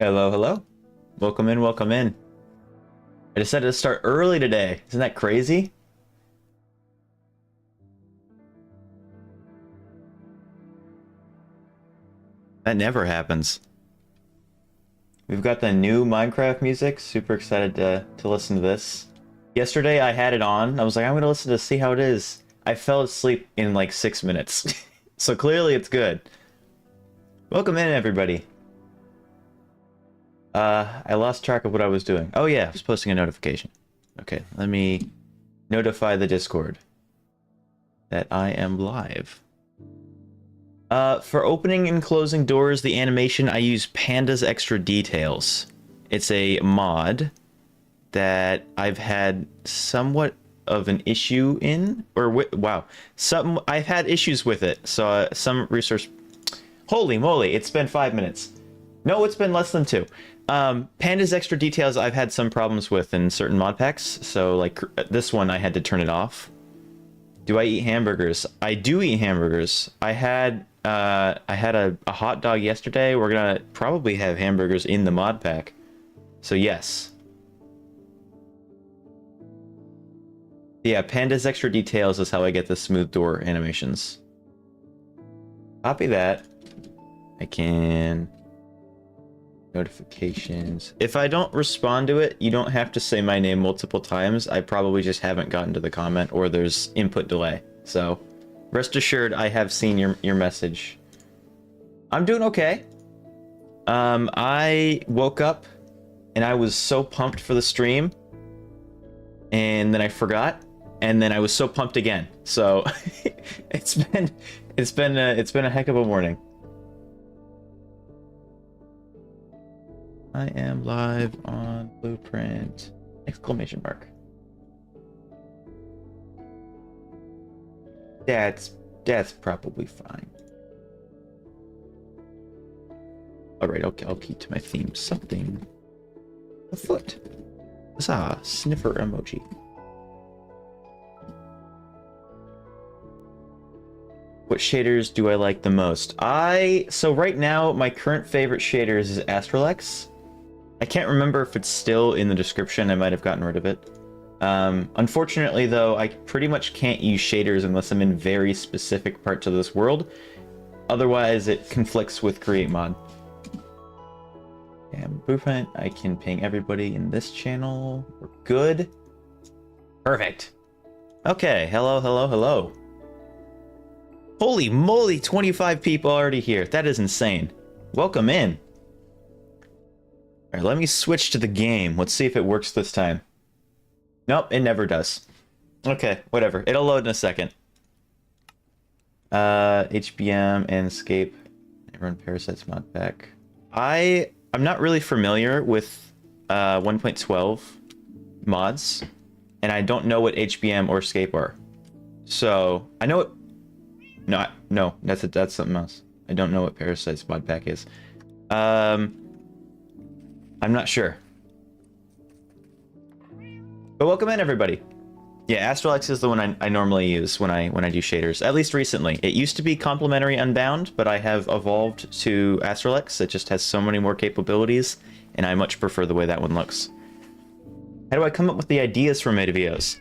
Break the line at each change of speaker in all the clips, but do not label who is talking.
Hello, hello. Welcome in, welcome in. I decided to start early today. Isn't that crazy? That never happens. We've got the new Minecraft music. Super excited to listen to this. Yesterday I had it on. I was like, I'm gonna listen to see how it is. I fell asleep in like 6 minutes. So clearly it's good. Welcome in, everybody. I lost track of what I was doing. Oh yeah, I was posting a notification. Okay, let me notify the Discord that I am live. For opening and closing doors, the animation, I use Panda's Extra Details. It's a mod that I've had somewhat of an issue in, or wow, I've had issues with it. So some resource. Holy moly! It's been 5 minutes. No, it's been less than 2. Panda's Extra Details I've had some problems with in certain mod packs, so like this one I had to turn it off. Do I eat hamburgers? I do eat hamburgers. I had a hot dog yesterday. We're gonna probably have hamburgers in the mod pack. So yes. Yeah, Panda's Extra Details is how I get the smooth door animations. Copy that. I can... Notifications. If I don't respond to it, you don't have to say my name multiple times. I probably just haven't gotten to the comment or there's input delay. So rest assured I have seen your message. I'm doing okay. I woke up and I was so pumped for the stream and then I forgot and then I was so pumped again. So it's been a heck of a morning. I am live on Blueprint! Exclamation mark. That's probably fine. Alright, I'll keep to my theme. Something afoot. Huzzah, sniffer emoji. What shaders do I like the most? So right now, my current favorite shaders is Astralex. I can't remember if it's still in the description. I might have gotten rid of it. Unfortunately, though, I pretty much can't use shaders unless I'm in very specific parts of this world. Otherwise, it conflicts with Create Mod. And Blueprint, I can ping everybody in this channel. We're good. Perfect. Okay, hello, hello, hello. Holy moly, 25 people already here. That is insane. Welcome in. All right, let me switch to the game. Let's see if it works this time. Nope, it never does. Okay, whatever. It'll load in a second. HBM and Escape. Run Parasites Modpack. I'm not really familiar with 1.12 mods, and I don't know what HBM or Escape are. So I know it. No, that's something else. I don't know what Parasites Modpack is. I'm not sure. But welcome in, everybody. Yeah, Astralex is the one I normally use when I do shaders, at least recently. It used to be Complementary Unbound, but I have evolved to Astralex. It just has so many more capabilities, and I much prefer the way that one looks. How do I come up with the ideas for my videos?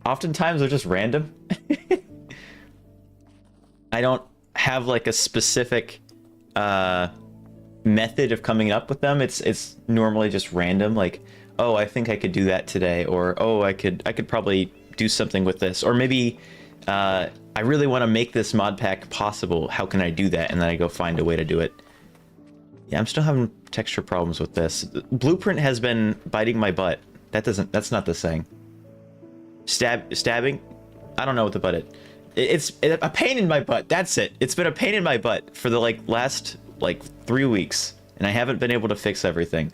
Oftentimes they're just random. I don't have like a specific method of coming up with them. It's normally just random, like, oh, I think I could do that today, or oh, I could probably do something with this, or maybe I really want to make this mod pack possible. How can I do that? And then I go find a way to do it. Yeah, I'm still having texture problems with this. Blueprint has been biting my butt. That's not the saying. Stabbing? I don't know what the butt is. It's a pain in my butt. That's it. It's been a pain in my butt for the last 3 weeks, and I haven't been able to fix everything.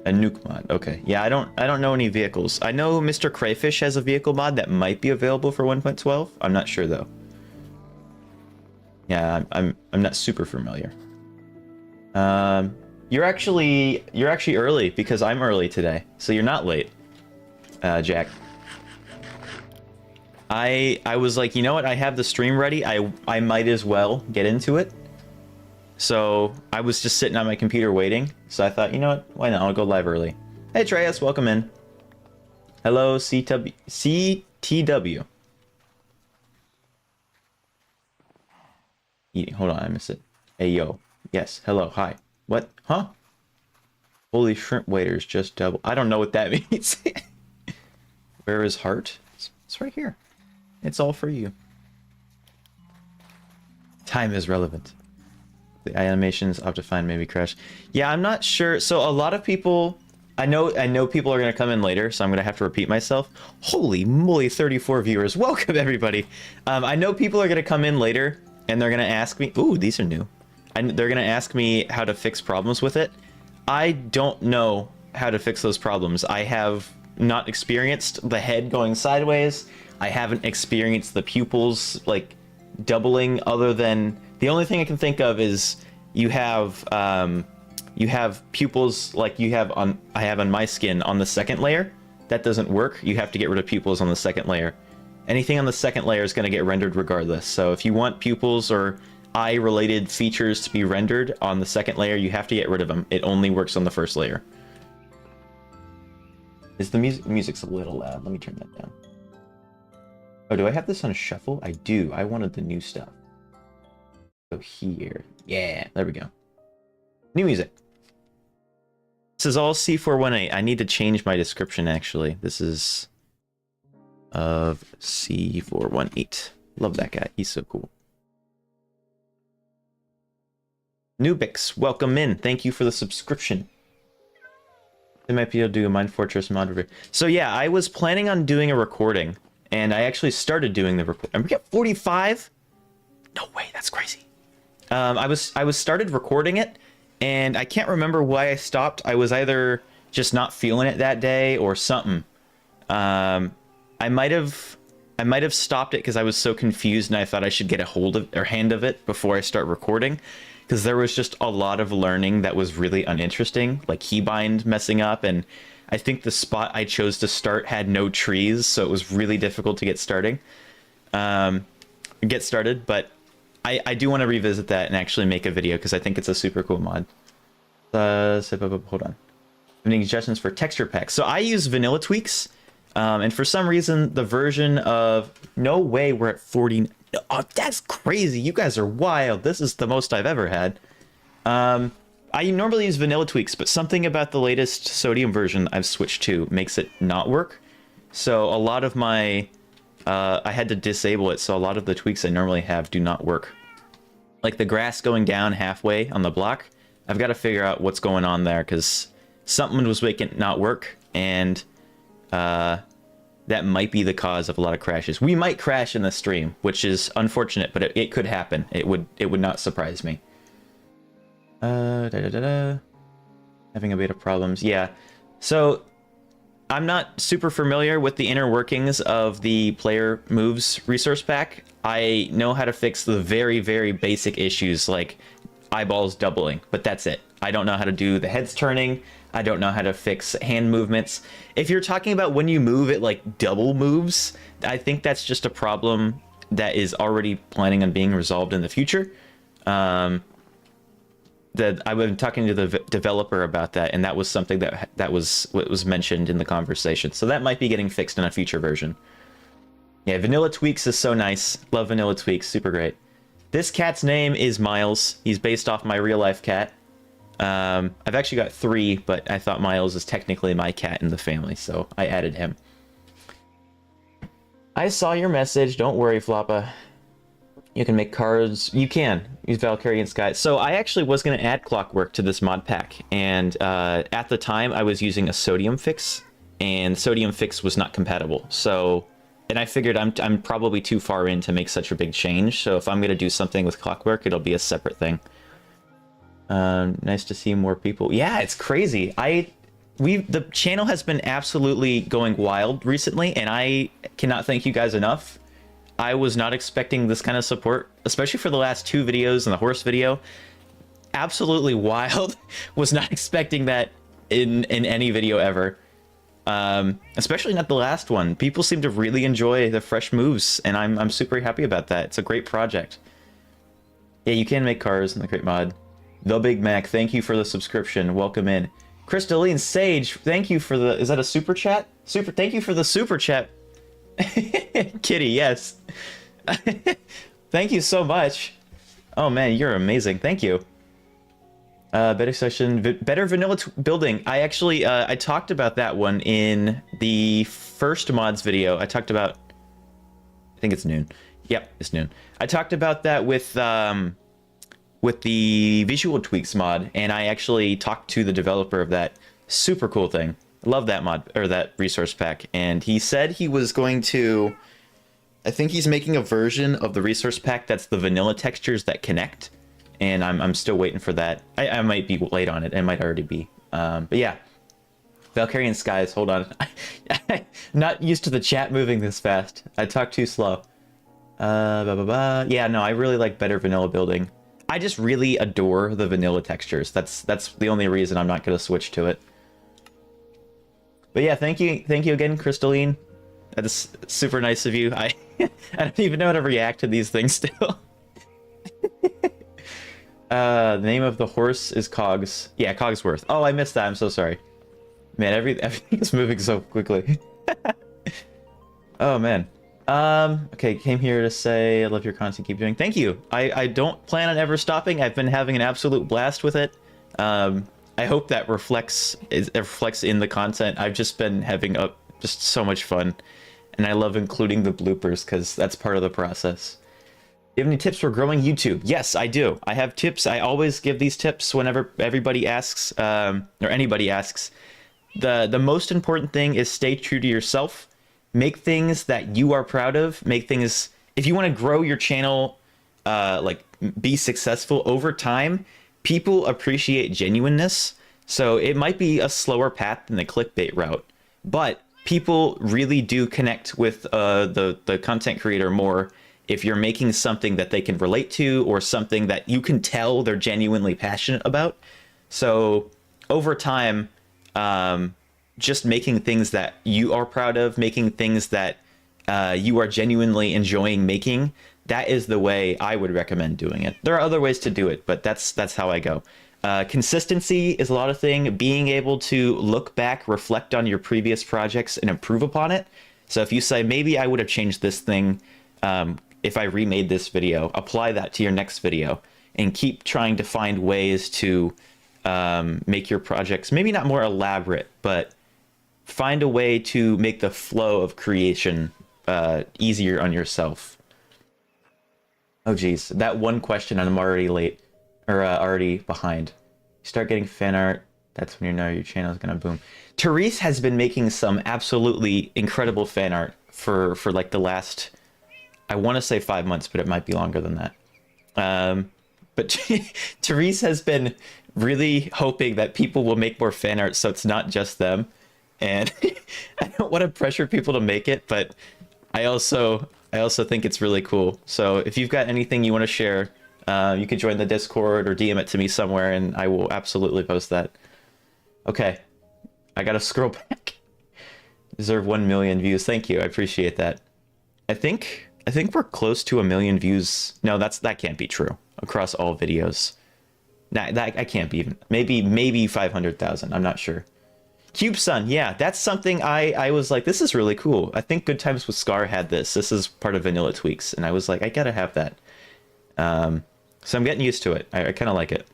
A nuke mod. Okay. Yeah, I don't know any vehicles. I know Mr. Crayfish has a vehicle mod that might be available for 1.12. I'm not sure though. Yeah, I'm not super familiar. You're actually early because I'm early today, so you're not late, Jack. I was like, you know what? I have the stream ready. I might as well get into it. So I was just sitting on my computer waiting. So I thought, you know what? Why not? I'll go live early. Hey, Treyas, welcome in. Hello, CTW. Hold on, I missed it. Hey, yo. Yes, hello, hi. What? Huh? Holy shrimp waiters, just double. I don't know what that means. Where is heart? It's right here. It's all for you. Time is relevant. The animations Optifine maybe crash. Yeah, I'm not sure. So a lot of people, I know people are gonna come in later, so I'm gonna have to repeat myself. Holy moly, 34 viewers. Welcome everybody. I know people are gonna come in later and they're gonna ask me, ooh, these are new. They're gonna ask me how to fix problems with it. I don't know how to fix those problems. I have not experienced the head going sideways. I haven't experienced the pupils like doubling, other than the only thing I can think of is you have pupils like I have on my skin on the second layer. That doesn't work. You have to get rid of pupils on the second layer. Anything on the second layer is going to get rendered regardless. So if you want pupils or eye related features to be rendered on the second layer, you have to get rid of them. It only works on the first layer. Is the music's a little loud? Let me turn that down. Oh, do I have this on a shuffle? I do. I wanted the new stuff. So here. Yeah, there we go. New music. This is all C418. I need to change my description, actually. This is of C418. Love that guy. He's so cool. Nubix, welcome in. Thank you for the subscription. They might be able to do a Mind Fortress mod review. So yeah, I was planning on doing a recording, and I actually started doing the record. And we got 45? No way, that's crazy. I was started recording it, and I can't remember why I stopped. I was either just not feeling it that day or something. I might have stopped it because I was so confused, and I thought I should get a hold of or hand of it before I start recording, because there was just a lot of learning that was really uninteresting, like keybind messing up, and I think the spot I chose to start had no trees, so it was really difficult to get started. But I do want to revisit that and actually make a video because I think it's a super cool mod. Hold on. Any suggestions for texture packs? So I use vanilla tweaks, and for some reason the version of no way we're at 40. Oh, that's crazy! You guys are wild. This is the most I've ever had. I normally use vanilla tweaks, but something about the latest sodium version I've switched to makes it not work. So a lot of my I had to disable it, so a lot of the tweaks I normally have do not work. Like the grass going down halfway on the block, I've got to figure out what's going on there, because something was making it not work, and that might be the cause of a lot of crashes. We might crash in the stream, which is unfortunate, but it could happen. It would not surprise me. Having a bit of problems. Yeah. So I'm not super familiar with the inner workings of the player moves resource pack. I know how to fix the very, very basic issues like eyeballs doubling, but that's it. I don't know how to do the heads turning. I don't know how to fix hand movements. If you're talking about when you move it like double moves, I think that's just a problem that is already planning on being resolved in the future. That I've been talking to the developer about that, and that was something that was what was mentioned in the conversation. So that might be getting fixed in a future version. Yeah, Vanilla Tweaks is so nice. Love Vanilla Tweaks, super great. This cat's name is Miles. He's based off my real life cat. I've actually got 3, but I thought Miles is technically my cat in the family, so I added him. I saw your message. Don't worry, Floppa. You can make cards. You can use Valkyrie and Sky. So I actually was going to add Clockwork to this mod pack, and at the time I was using a sodium fix, and sodium fix was not compatible. So, and I figured I'm probably too far in to make such a big change. So if I'm going to do something with Clockwork, it'll be a separate thing. Nice to see more people. Yeah, it's crazy. The channel has been absolutely going wild recently, and I cannot thank you guys enough. I was not expecting this kind of support, especially for the last 2 videos and the horse video. Absolutely wild. Was not expecting that in any video ever. Especially not the last one. People seem to really enjoy the fresh moves, and I'm super happy about that. It's a great project. Yeah, you can make cars in the crate mod. The Big Mac, thank you for the subscription. Welcome in. Crystalline Sage, thank you for the... Is that a super chat? Thank you for the super chat. Kitty, yes. Thank you so much. Oh man, you're amazing. Thank you. Better session, better vanilla building. I actually, I talked about that one in the first mods video. I talked about... I think it's noon. Yep, it's noon. I talked about that with the visual tweaks mod, and I actually talked to the developer of that. Super cool thing. Love that mod, or that resource pack. And he said he was going to... I think he's making a version of the resource pack that's the vanilla textures that connect. And I'm still waiting for that. I might be late on it. It might already be. But yeah. Valkyrian Skies, hold on. Not used to the chat moving this fast. I talk too slow. Yeah, no, I really like better vanilla building. I just really adore the vanilla textures. That's the only reason I'm not going to switch to it. But yeah, thank you again, Crystalline. That's super nice of you. I don't even know how to react to these things still. The name of the horse is Cogs. Yeah, Cogsworth. Oh, I missed that. I'm so sorry. Man, everything is moving so quickly. Oh man. Okay, came here to say I love your content, keep doing. Thank you. I don't plan on ever stopping. I've been having an absolute blast with it. I hope that reflects in the content. I've just been having just so much fun, and I love including the bloopers because that's part of the process. Do you have any tips for growing YouTube? Yes, I do. I have tips. I always give these tips whenever everybody asks, or anybody asks. The most important thing is stay true to yourself. Make things that you are proud of. Make things, if you want to grow your channel, like be successful over time, people appreciate genuineness. So it might be a slower path than the clickbait route, but people really do connect with the content creator more if you're making something that they can relate to or something that you can tell they're genuinely passionate about. So over time, just making things that you are proud of, making things that you are genuinely enjoying making, that is the way I would recommend doing it. There are other ways to do it, but that's how I go. Consistency is a lot of thing. Being able to look back, reflect on your previous projects, and improve upon it. So if you say, maybe I would have changed this thing if I remade this video, apply that to your next video, and keep trying to find ways to make your projects maybe not more elaborate, but find a way to make the flow of creation easier on yourself. Oh geez, that one question and I'm already late, or already behind. You start getting fan art, that's when you know your channel is gonna boom. Therese has been making some absolutely incredible fan art for like the last, I want to say 5 months, but it might be longer than that. But Therese has been really hoping that people will make more fan art so it's not just them. And I don't want to pressure people to make it, but I also think it's really cool. So if you've got anything you want to share, you can join the Discord or DM it to me somewhere and I will absolutely post that. Okay, I gotta scroll back. Deserve 1 million views. Thank you, I appreciate that. I think we're close to 1 million views. No, that can't be true across all videos. Nah, that I can't be even. Maybe 500,000. I'm not sure. CubeSun, yeah, that's something I was like, this is really cool. I think Good Times with Scar had this. This is part of Vanilla Tweaks, and I was like, I gotta have that. So I'm getting used to it. I kind of like it.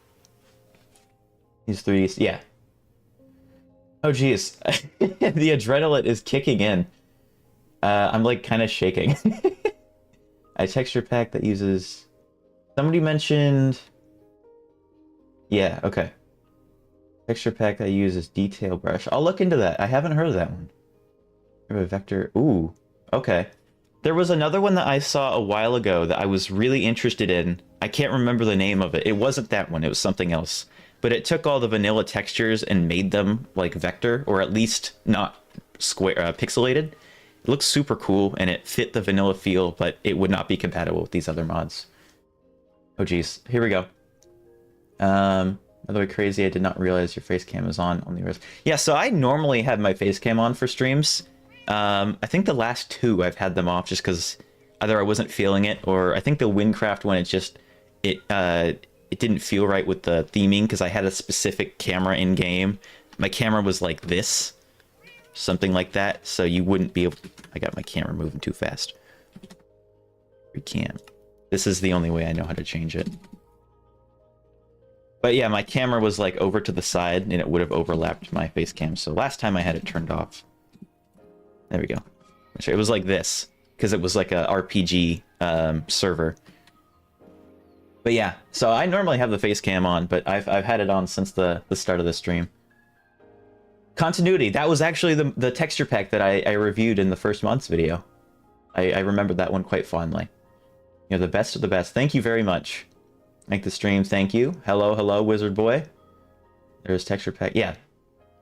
These three, yeah. Oh geez, the adrenaline is kicking in. I'm like kind of shaking. A texture pack that uses... Somebody mentioned... Yeah, okay. Texture pack that uses detail brush. I'll look into that. I haven't heard of that one. A vector... Ooh, okay. There was another one that I saw a while ago that I was really interested in. I can't remember the name of it. It wasn't that one. It was something else. But it took all the vanilla textures and made them like vector, or at least not square pixelated. It looks super cool, and it fit the vanilla feel, but it would not be compatible with these other mods. Oh geez, here we go. By the way, crazy, I did not realize your face cam is on the rest. Yeah, so I normally have my face cam on for streams. I think the last 2 I've had them off just because either I wasn't feeling it, or I think the Windcraft one, it didn't feel right with the theming because I had a specific camera in game. My camera was like this, something like that, so you wouldn't be able to... I got my camera moving too fast. We can't. This is the only way I know how to change it. But yeah, my camera was like over to the side and it would have overlapped my face cam. So last time I had it turned off. There we go. It was like this because it was like a RPG server. But yeah, so I normally have the face cam on, but I've had it on since the start of the stream. Continuity. That was actually the texture pack that I reviewed in the first month's video. I remember that one quite fondly. You're the best of the best. Thank you very much. Make the stream, thank you. Hello, hello, Wizard Boy. There's texture pack. Yeah.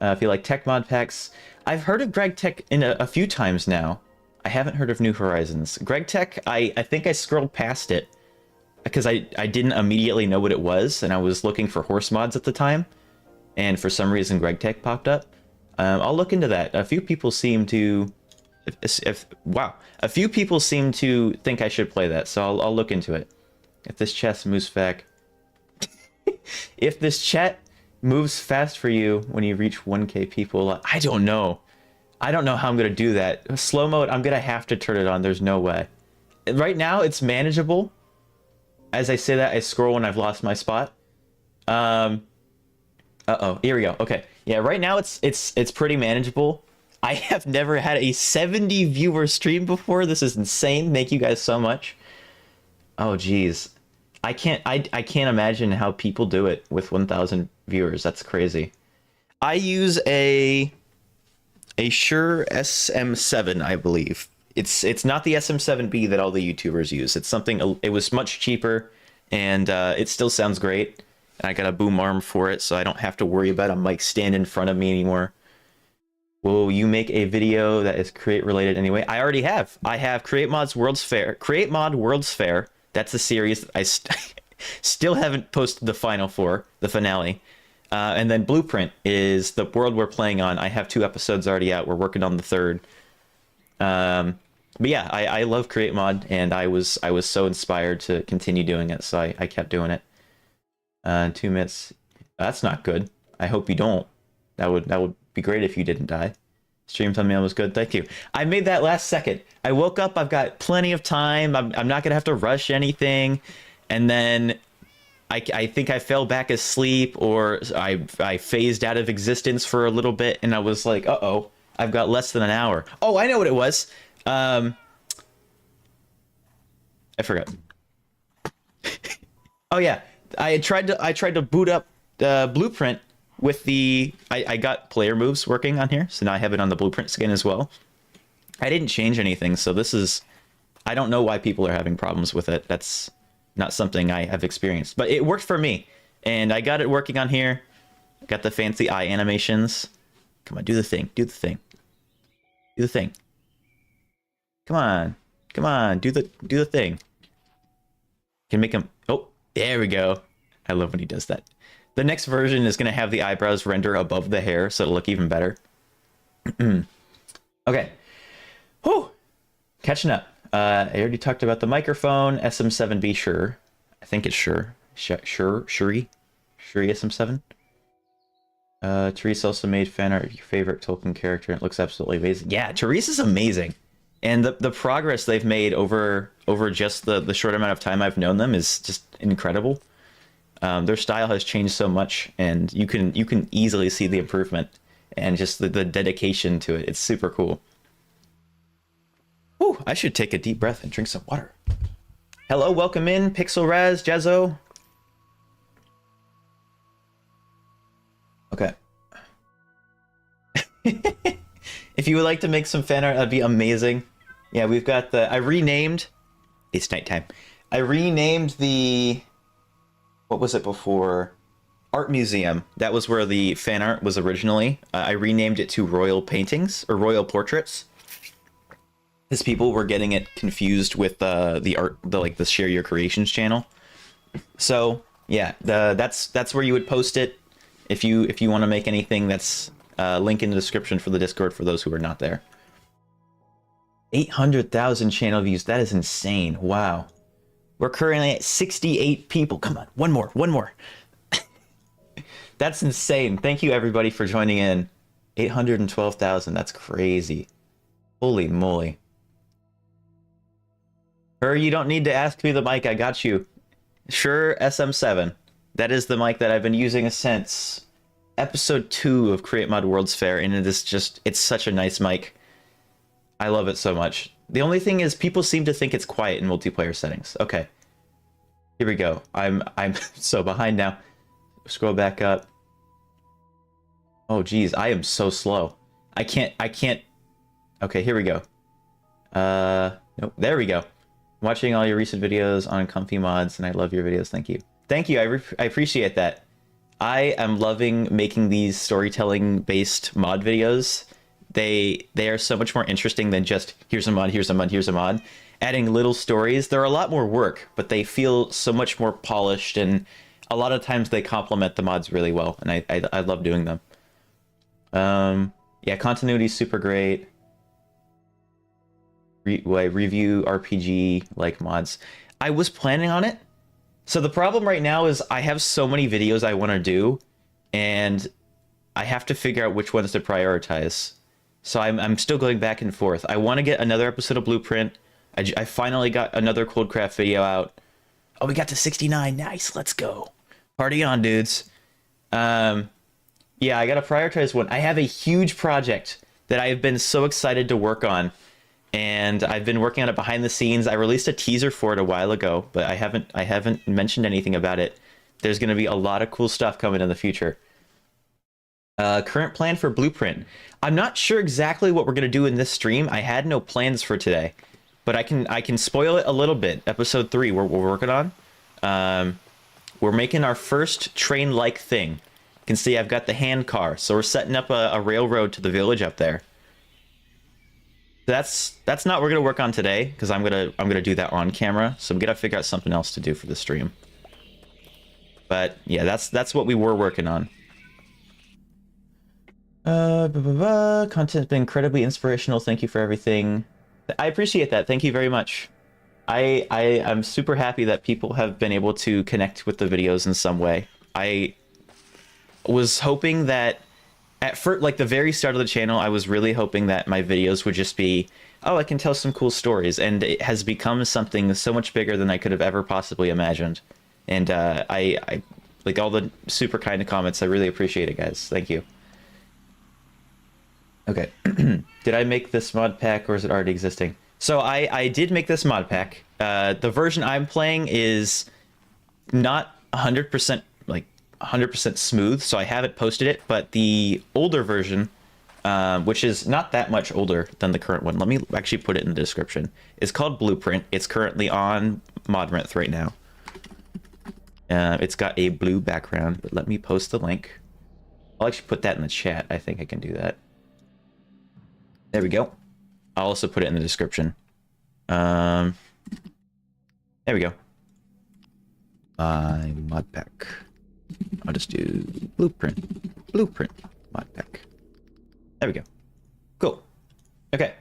If you like tech mod packs, I've heard of Greg Tech in a few times now. I haven't heard of New Horizons. Greg Tech, I think I scrolled past it because I didn't immediately know what it was, and I was looking for horse mods at the time, and for some reason Greg Tech popped up. I'll look into that. A few people seem to... wow. A few people seem to think I should play that, so I'll look into it. If this chest moves back... If this chat moves fast for you when you reach 1k people... I don't know. I don't know how I'm going to do that. Slow mode, I'm going to have to turn it on. There's no way. Right now, it's manageable. As I say that, I scroll when I've lost my spot. Uh-oh. Here we go. Okay. Yeah, right now, it's pretty manageable. I have never had a 70 viewer stream before. This is insane. Thank you guys so much. Oh, geez. I can't imagine how people do it with 1,000 viewers. That's crazy. I use a Shure SM7, I believe. It's not the SM7B that all the YouTubers use. It's something, it was much cheaper, and it still sounds great. And I got a boom arm for it, so I don't have to worry about a mic stand in front of me anymore. Will you make a video that is Create related anyway? I already have. I have Create Mod World's Fair. That's a series I still haven't posted the the finale. And then Blueprint is the world we're playing on. I have 2 episodes already out. We're working on the 3rd. But yeah, I love Create Mod, and I was so inspired to continue doing it, so I kept doing it. 2 minutes. That's not good. I hope you don't. That would be great if you didn't die. Stream thumbnail was good. Thank you. I made that last second. I woke up. I've got plenty of time. I'm not gonna have to rush anything. And then I think I fell back asleep, or I phased out of existence for a little bit, and I was like, uh-oh, I've got less than an hour. Oh, I know what it was. I forgot. Oh yeah, I tried to boot up Blueprint with the... I got player moves working on here, so now I have it on the Blueprint skin as well. I didn't change anything, so this is... I don't know why people are having problems with it. That's not something I have experienced, but it worked for me, and I got it working on here. Got the fancy eye animations. Come on, do the thing, do the thing, do the thing. Come on, come on, do the thing. Can make him... Oh, there we go. I love when he does that. The next version is going to have the eyebrows render above the hair, so it'll look even better. Okay. Whew. Catching up. I already talked about the microphone. SM7B, sure. I think it's sure. Shuri SM7. Therese also made fan art of your favorite Tolkien character, and it looks absolutely amazing. Yeah, Therese is amazing. And the progress they've made over just the short amount of time I've known them is just incredible. Their style has changed so much, and you can easily see the improvement and just the dedication to it. It's super cool. Ooh, I should take a deep breath and drink some water. Hello, welcome in, Pixel Raz, Jazzo. Okay. If you would like to make some fan art, that'd be amazing. Yeah, we've got I renamed... It's nighttime. I renamed the... What was it before? Art Museum. That was where the fan art was originally. I renamed it to Royal Paintings, or Royal Portraits. Because people were getting it confused with the art, the Share Your Creations channel. So, yeah, that's where you would post it. If you want to make anything, that's link in the description for the Discord for those who are not there. 800,000 channel views. That is insane. Wow. We're currently at 68 people. Come on, one more, one more. That's insane. Thank you everybody for joining in. 812,000. That's crazy. Holy moly. You don't need to ask me the mic. I got you. Sure, SM7. That is the mic that I've been using since episode 2 of Create Mod World's Fair, and it's such a nice mic. I love it so much. The only thing is people seem to think it's quiet in multiplayer settings. Okay. Here we go. I'm so behind now. Scroll back up. Oh geez, I am so slow. I can't. Okay, here we go. Nope, there we go. Watching all your recent videos on comfy mods, and I love your videos. Thank you. Thank you. I appreciate that. I am loving making these storytelling based mod videos. They are so much more interesting than just here's a mod, here's a mod, here's a mod. Adding little stories, they're a lot more work, but they feel so much more polished, and a lot of times they complement the mods really well, and I love doing them. Yeah, continuity is super great. Review RPG like mods. I was planning on it. So the problem right now is I have so many videos I want to do, and I have to figure out which ones to prioritize. So I'm still going back and forth. I want to get another episode of Blueprint. I finally got another Coldcraft video out. Oh, we got to 69. Nice. Let's go. Party on, dudes. Yeah, I got to prioritize one. I have a huge project that I have been so excited to work on, and I've been working on it behind the scenes. I released a teaser for it a while ago, but I haven't mentioned anything about it. There's going to be a lot of cool stuff coming in the future. Current plan for Blueprint. I'm not sure exactly what we're going to do in this stream. I had no plans for today, but I can spoil it a little bit. Episode 3 we're working on. We're making our first train-like thing. You can see I've got the hand car, so we're setting up a railroad to the village up there. That's not what we're gonna work on today, because I'm gonna do that on camera. So I'm gonna figure out something else to do for the stream. But yeah, that's what we were working on. Content's been incredibly inspirational. Thank you for everything. I appreciate that. Thank you very much. I'm super happy that people have been able to connect with the videos in some way. I was hoping that at first, like the very start of the channel, I was really hoping that my videos would just be, oh, I can tell some cool stories, and it has become something so much bigger than I could have ever possibly imagined. And I like all the super kind of comments. I really appreciate it, guys. Thank you. Okay. Did I make this mod pack, or is it already existing? So I did make this mod pack. The version I'm playing is not 100% like 100% smooth, so I haven't posted it, but the older version, which is not that much older than the current one, let me actually put it in the description, is called Blueprint. It's currently on Modrinth right now. It's got a blue background, but let me post the link. I'll actually put that in the chat. I think I can do that. There we go. I'll also put it in the description. There we go. My mod pack. I'll just do Blueprint mod pack. There we go. Cool. Okay.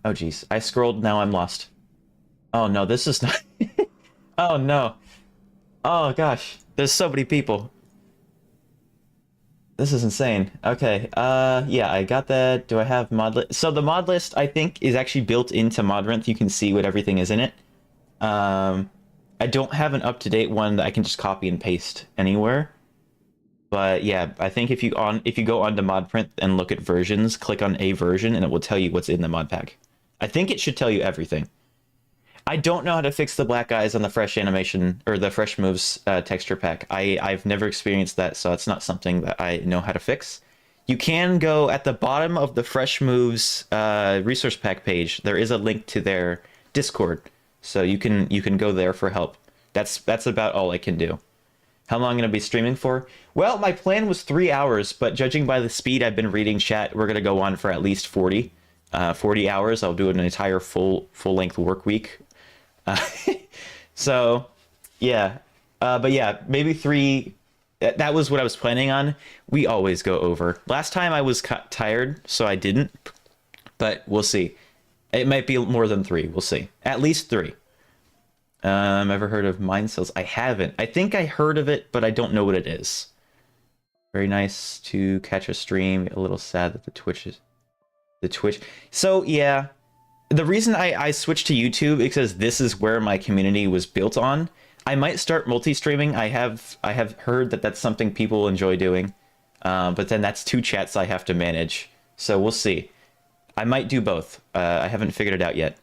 Oh geez, I scrolled, now I'm lost. Oh no, this is not... Oh no. Oh gosh, there's so many people. This is insane. Okay, yeah, I got that. Do I have mod list? So the mod list, I think, is actually built into Modrinth. You can see what everything is in it. I don't have an up-to-date one that I can just copy and paste anywhere. But yeah, I think if you go onto Modprint and look at versions, click on a version and it will tell you what's in the mod pack. I think it should tell you everything. I don't know how to fix the black eyes on the fresh animation or the fresh moves texture pack. I've never experienced that, so it's not something that I know how to fix. You can go at the bottom of the fresh moves resource pack page. There is a link to their Discord, so you can go there for help. That's about all I can do. How long am I going to be streaming for? Well, my plan was 3 hours, but judging by the speed I've been reading chat, we're going to go on for at least 40 hours. I'll do an entire full-length work week. So, yeah. But yeah, maybe 3... That was what I was planning on. We always go over. Last time I was tired, so I didn't. But we'll see. It might be more than 3. We'll see. At least 3. Ever heard of Mind Cells? I haven't. I think I heard of it, but I don't know what it is. Very nice to catch a stream. A little sad that the Twitch. So yeah, the reason I switched to YouTube is because this is where my community was built on. I might start multi-streaming. I have heard that that's something people enjoy doing, but then that's 2 chats I have to manage. So we'll see. I might do both. I haven't figured it out yet.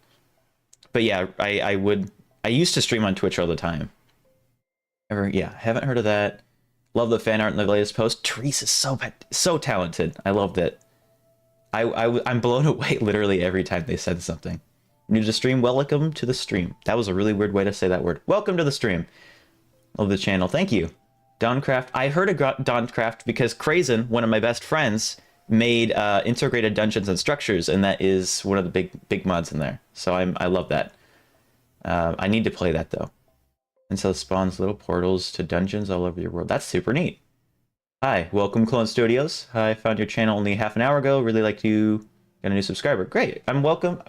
But yeah, I used to stream on Twitch all the time. Yeah, haven't heard of that. Love the fan art in the latest post. Therese is so talented. I loved it. I'm blown away literally every time they said something. New to stream, welcome to the stream. That was a really weird way to say that word. Welcome to the stream. Love the channel. Thank you. Dancraft. I heard of Dancraft because Krazen, one of my best friends, made integrated dungeons and structures, and that is one of the big mods in there. So I love that. I need to play that though. And so it spawns little portals to dungeons all over your world. That's super neat. Hi, welcome Clone Studios. I found your channel only half an hour ago. Really like you. Got a new subscriber. Great. I'm welcome.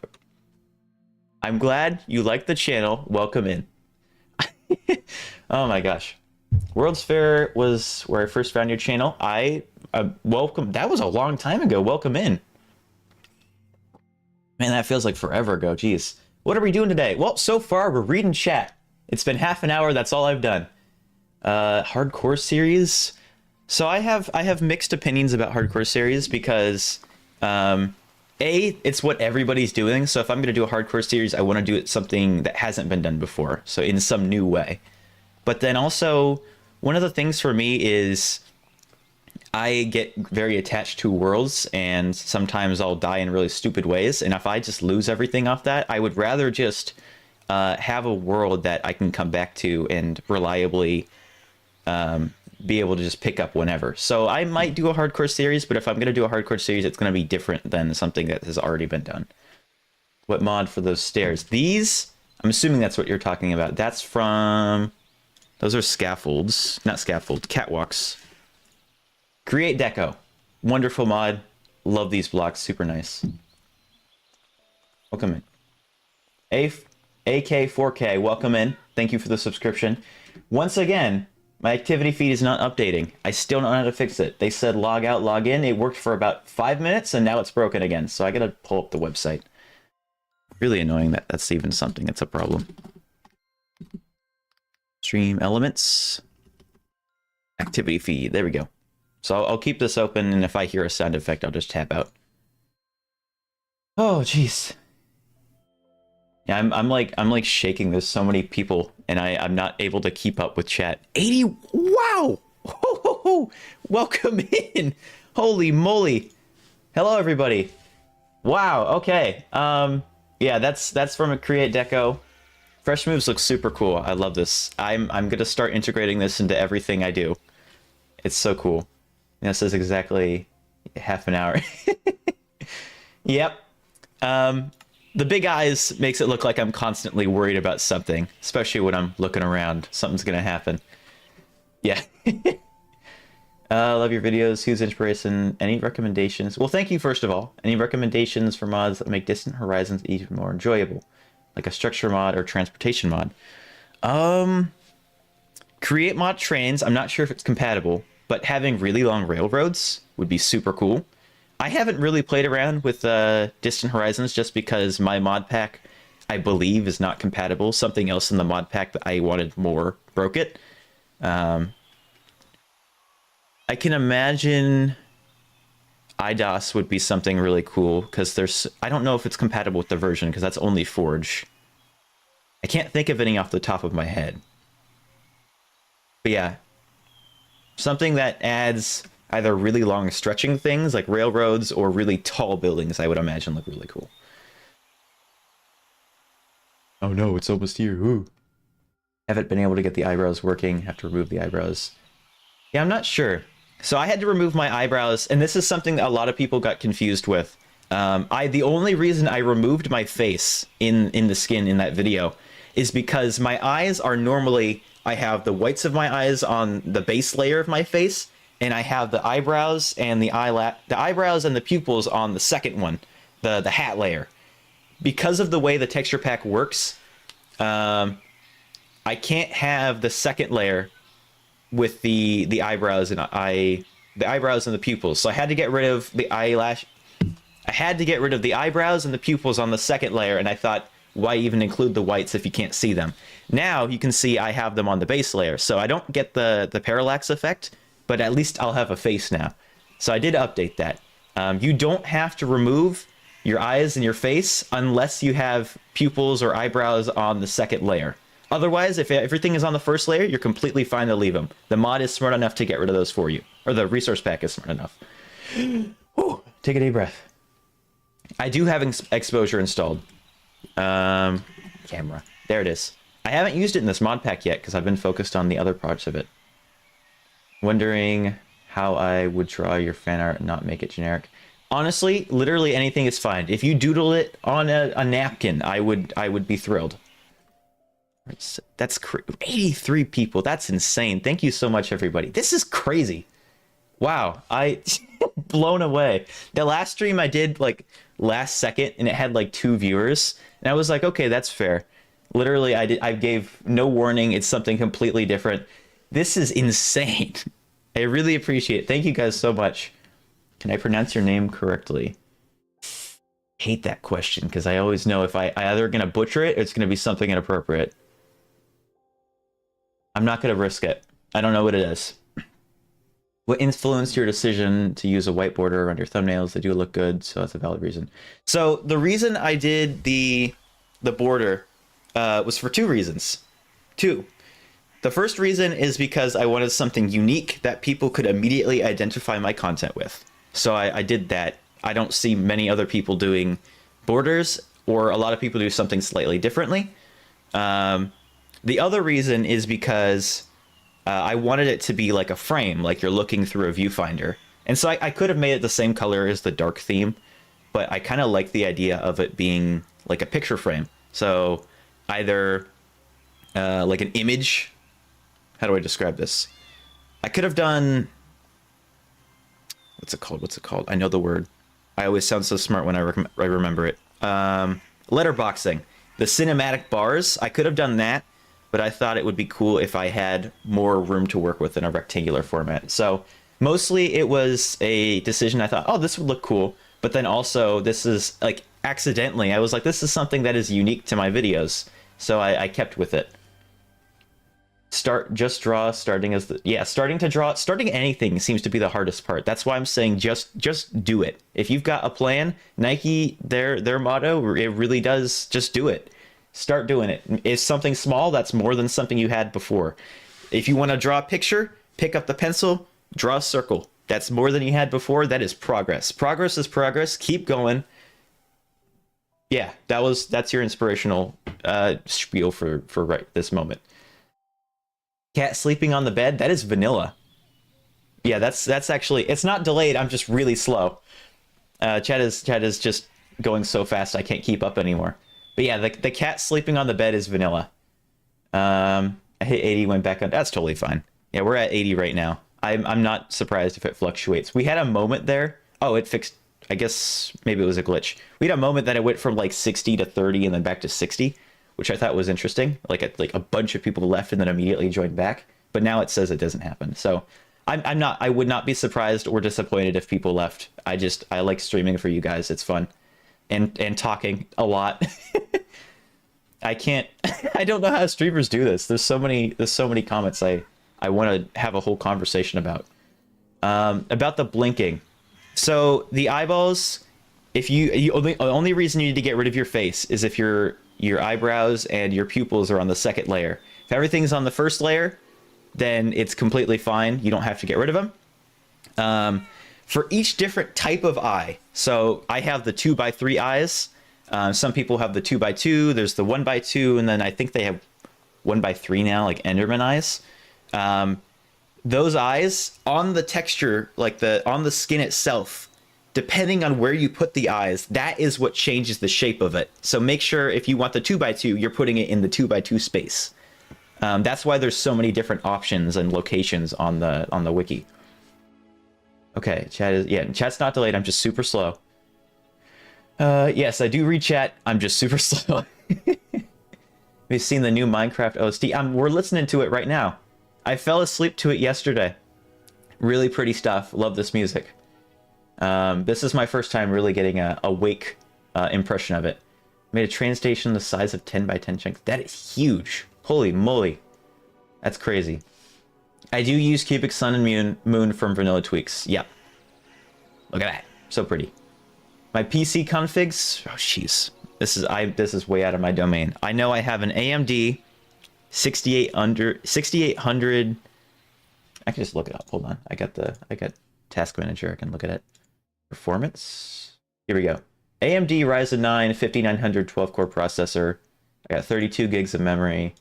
I'm glad you like the channel. Welcome in. Oh my gosh. World's Fair was where I first found your channel. Welcome. That was a long time ago. Welcome in. Man, that feels like forever ago. Jeez. What are we doing today? Well, so far we're reading chat. It's been half an hour. That's all I've done. Hardcore series. So I have mixed opinions about hardcore series because, it's what everybody's doing. So if I'm going to do a hardcore series, I want to do it something that hasn't been done before. So in some new way. But then also, one of the things for me is I get very attached to worlds, and sometimes I'll die in really stupid ways. And if I just lose everything off that, I would rather just have a world that I can come back to and reliably be able to just pick up whenever. So I might do a hardcore series, but if I'm going to do a hardcore series, it's going to be different than something that has already been done. What mod for those stairs? These, I'm assuming that's what you're talking about. That's from, those are scaffolds, not scaffold, catwalks. Create Deco. Wonderful mod. Love these blocks, super nice. Welcome in. AK4K, welcome in. Thank you for the subscription. Once again, my activity feed is not updating. I still don't know how to fix it. They said log out, log in. It worked for about 5 minutes, and now it's broken again. So I gotta pull up the website. Really annoying that that's even something. It's a problem. Stream elements. Activity feed. There we go. So I'll keep this open, and if I hear a sound effect, I'll just tap out. Oh, jeez. Yeah, I'm like shaking. There's so many people, and I'm not able to keep up with chat. 80. Wow. Ho, ho, ho. Welcome in. Holy moly. Hello, everybody. Wow. Okay. Yeah, that's from a Create Deco. Fresh Moves looks super cool. I love this. I'm gonna start integrating this into everything I do. It's so cool. This is exactly half an hour. Yep. The big eyes makes it look like I'm constantly worried about something, especially when I'm looking around. Something's gonna happen. Yeah. Love your videos. Who's inspiration? Any recommendations? Well, thank you, first of all. Any recommendations for mods that make Distant Horizons even more enjoyable? Like a structure mod or transportation mod? Create mod trains. I'm not sure if it's compatible, but having really long railroads would be super cool. I haven't really played around with Distant Horizons just because my mod pack, I believe, is not compatible. Something else in the mod pack that I wanted more broke it. I can imagine IDOS would be something really cool because I don't know if it's compatible with the version because that's only Forge. I can't think of any off the top of my head. But yeah, something that adds either really long stretching things like railroads or really tall buildings, I would imagine look really cool. Oh no, it's almost here. Ooh. Haven't been able to get the eyebrows working. Have to remove the eyebrows. Yeah, I'm not sure. So I had to remove my eyebrows, and this is something that a lot of people got confused with. The only reason I removed my face in the skin in that video is because my eyes are normally, I have the whites of my eyes on the base layer of my face, and I have the eyebrows and the eyebrows and the pupils on the second one, the hat layer. Because of the way the texture pack works, I can't have the second layer with the eyebrows and the eyebrows and the pupils. So I had to get rid of the eyelash. I had to get rid of the eyebrows and the pupils on the second layer, and I thought, why even include the whites if you can't see them? Now you can see I have them on the base layer, so I don't get the parallax effect, but at least I'll have a face now. So I did update that. You don't have to remove your eyes and your face unless you have pupils or eyebrows on the second layer. Otherwise, if everything is on the first layer, you're completely fine to leave them. The mod is smart enough to get rid of those for you, or the resource pack is smart enough. Whew, take a deep breath. I do have exposure installed. Camera. There it is. I haven't used it in this mod pack yet because I've been focused on the other parts of it. Wondering how I would draw your fan art and not make it generic. Honestly, literally anything is fine. If you doodle it on a napkin, I would be thrilled. That's 83 people. That's insane. Thank you so much, everybody. This is crazy. Wow, I blown away. The last stream I did like last second, and it had like 2 viewers, and I was like, okay, that's fair. Literally, I gave no warning. It's something completely different. This is insane. I really appreciate it. Thank you guys so much. Can I pronounce your name correctly? Hate that question because I always know if I either gonna butcher it or it's gonna be something inappropriate. I'm not gonna risk it. I don't know what it is. What influenced your decision to use a white border around your thumbnails? They do look good, so that's a valid reason. So the reason I did the border was for 2 reasons. 2. The first reason is because I wanted something unique that people could immediately identify my content with. So I did that. I don't see many other people doing borders, or a lot of people do something slightly differently. The other reason is because I wanted it to be like a frame, like you're looking through a viewfinder. And so I could have made it the same color as the dark theme, but I kind of like the idea of it being like a picture frame. So either like an image. How do I describe this? I could have done... What's it called? I know the word. I always sound so smart when I remember it. Letterboxing. The cinematic bars, I could have done that, but I thought it would be cool if I had more room to work with in a rectangular format. So mostly it was a decision I thought, oh, this would look cool. But then also this is like accidentally, I was like, this is something that is unique to my videos. So I kept with it. Starting anything seems to be the hardest part. That's why I'm saying just do it. If you've got a plan, Nike, their motto, it really does just do it. Start doing it. If something small, that's more than something you had before. If you want to draw a picture, pick up the pencil, draw a circle. That's more than you had before. That is progress. Progress is progress. Keep going. Yeah, that's your inspirational spiel for right this moment. Cat sleeping on the bed, that is vanilla. Yeah, that's actually, it's not delayed, I'm just really slow. Chat is just going so fast I can't keep up anymore. But yeah, the cat sleeping on the bed is vanilla. I hit 80, went back on, that's totally fine. Yeah, we're at 80 right now. I'm not surprised if it fluctuates. We had a moment there, oh, it fixed, I guess maybe it was a glitch. We had a moment that it went from like 60 to 30 and then back to 60. Which I thought was interesting. Like a bunch of people left and then immediately joined back. But now it says it doesn't happen. So I would not be surprised or disappointed if people left. I like streaming for you guys. It's fun. And talking a lot. I don't know how streamers do this. There's so many comments I want to have a whole conversation about. About the blinking. So the eyeballs, if you only reason you need to get rid of your face is if your eyebrows and your pupils are on the second layer. If everything's on the first layer, then it's completely fine. You don't have to get rid of them. For each different type of eye, so I have the 2x3 eyes. Some people have the 2x2. There's the 1x2, and then I think they have 1x3 now, like Enderman eyes. Those eyes on the texture, like on the skin itself, depending on where you put the eyes, that is what changes the shape of it. So make sure if you want the 2x2, you're putting it in the 2x2 space. That's why there's so many different options and locations on the wiki. Okay, chat's not delayed. I'm just super slow. Yes, I do read chat. I'm just super slow. We've seen the new Minecraft OST. We're listening to it right now. I fell asleep to it yesterday. Really pretty stuff. Love this music. This is my first time really getting a awake impression of it. Made a train station the size of 10 by 10 chunks. That is huge. Holy moly. That's crazy. I do use Cubic Sun and Moon from Vanilla Tweaks. Yeah. Look at that. So pretty. My PC configs. Oh, jeez. This is way out of my domain. I know I have an AMD 6800. I can just look it up. Hold on. I got Task Manager. I can look at it. Performance. Here we go. AMD Ryzen 9 5900 12-core processor. I got 32 gigs of memory.